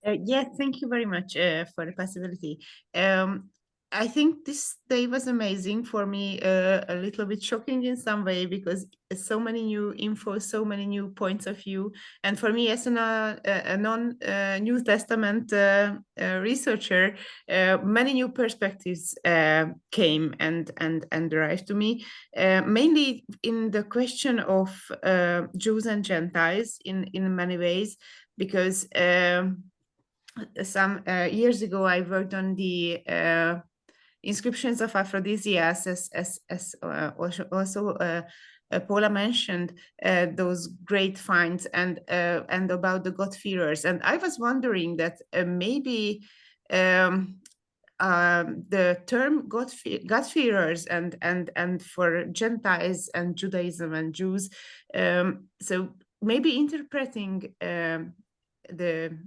Yes, thank you very much for the possibility. I think this day was amazing for me, a little bit shocking in some way, because so many new info, so many new points of view. And for me, as a non-New Testament researcher, many new perspectives came and arrived to me, mainly in the question of Jews and Gentiles in many ways, because some years ago, I worked on the inscriptions of aphrodisias, as also Paula mentioned, those great finds and about the God-fearers. And I was wondering that maybe the term God-fearers and for Gentiles and Judaism and Jews, so maybe interpreting the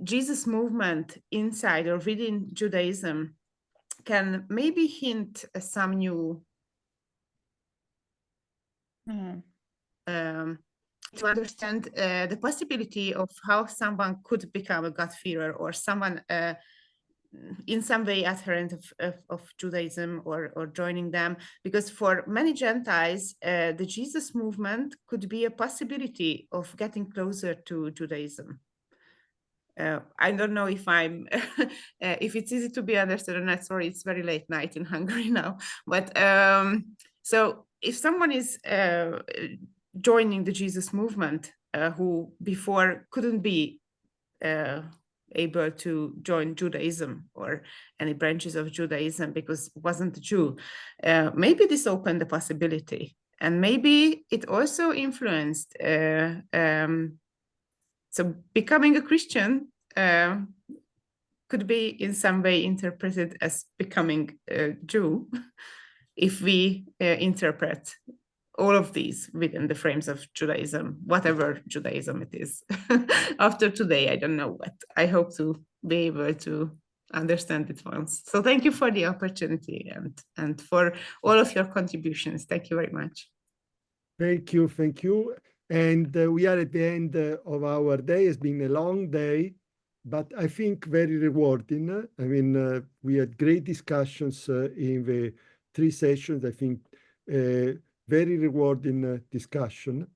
Jesus movement inside or within Judaism can maybe hint some new to understand the possibility of how someone could become a God-fearer or someone in some way adherent of Judaism or joining them, because for many Gentiles, the Jesus movement could be a possibility of getting closer to Judaism. I don't know if I'm, if it's easy to be understood or not. Sorry, it's very late night in Hungary now. But so if someone is joining the Jesus movement, who before couldn't be able to join Judaism or any branches of Judaism because wasn't a Jew, maybe this opened the possibility, and maybe it also influenced. So becoming a Christian could be in some way interpreted as becoming a Jew if we interpret all of these within the frames of Judaism, whatever Judaism it is. After today, I don't know what. I hope to be able to understand it once. So thank you for the opportunity and for all of your contributions. Thank you very much. Thank you, thank you. And we are at the end of our day. It's been a long day, but I think very rewarding. I mean, we had great discussions in the 3 sessions. I think very rewarding discussion.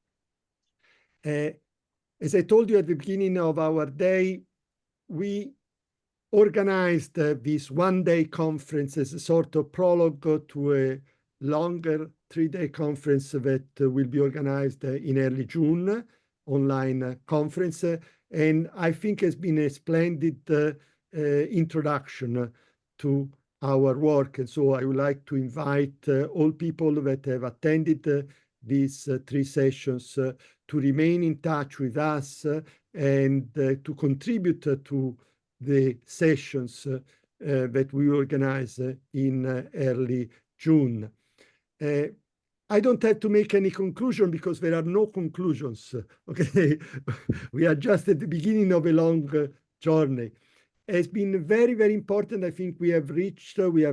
As I told you at the beginning of our day, we organized this one-day conference as a sort of prologue to a longer 3-day conference that will be organized in early June, online conference. And I think has been a splendid introduction to our work. And so I would like to invite all people that have attended these 3 sessions to remain in touch with us and to contribute to the sessions that we organize in early June. I don't have to make any conclusion because there are no conclusions, okay? We are just at the beginning of a long journey. It's been very, very important. I think we have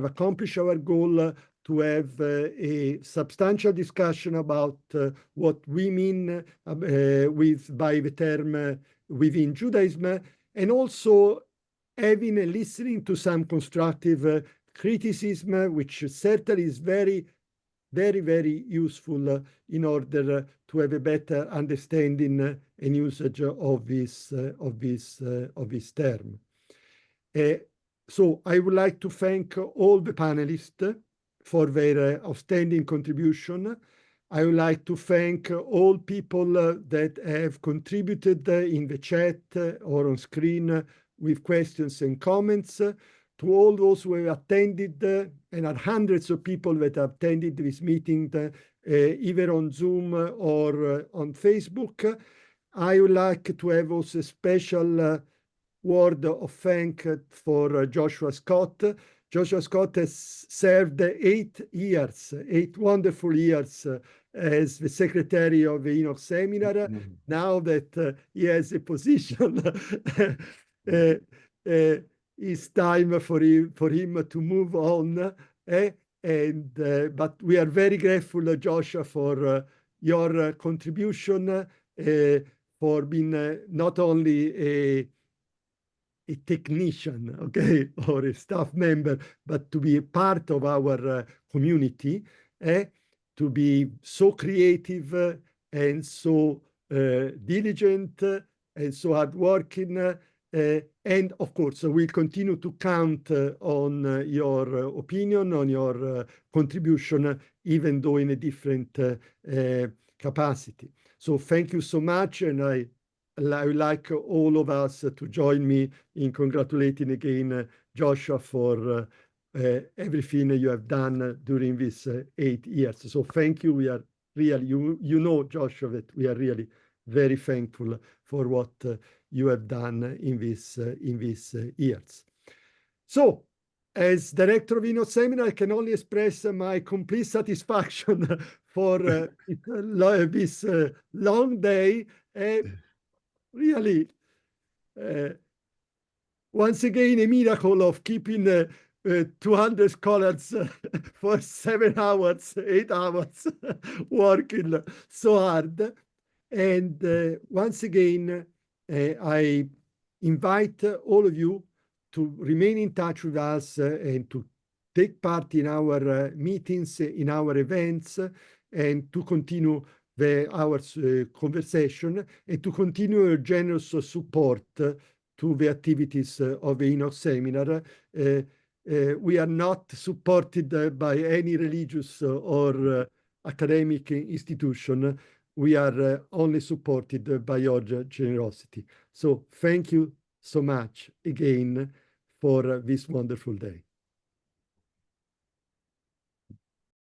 accomplished our goal to have a substantial discussion about what we mean by the term within Judaism, and also having and listening to some constructive criticism, which certainly is very, very useful in order to have a better understanding and usage of this term. So I would like to thank all the panelists for their outstanding contribution. I would like to thank all people that have contributed in the chat or on screen with questions and comments, to all those who have attended, and are hundreds of people that have attended this meeting, either on Zoom or on Facebook. I would like to have also a special word of thanks for Joshua Scott. Joshua Scott has served 8 wonderful years as the secretary of the Enoch Seminar. Now that he has a position, it's time for him to move on. But we are very grateful, Joshua, for your contribution, for being not only a technician, okay, or a staff member, but to be a part of our community, to be so creative and so diligent and so hardworking. And of course, we'll continue to count on your opinion, on your contribution, even though in a different capacity. So thank you so much, and I would like all of us to join me in congratulating again Joshua for everything you have done during these 8 years. So thank you. We are really, you know, Joshua, that we are really very thankful for what you have done in these years. So, as director of Enoch Seminar, I can only express my complete satisfaction for this long day. Really, once again, a miracle of keeping 200 scholars for 7 hours, 8 hours, working so hard. And once again, I invite all of you to remain in touch with us and to take part in our meetings, in our events, and to continue our conversation, and to continue your generous support to the activities of the Enoch Seminar. We are not supported by any religious or academic institution. We are only supported by your generosity. So thank you so much again for this wonderful day.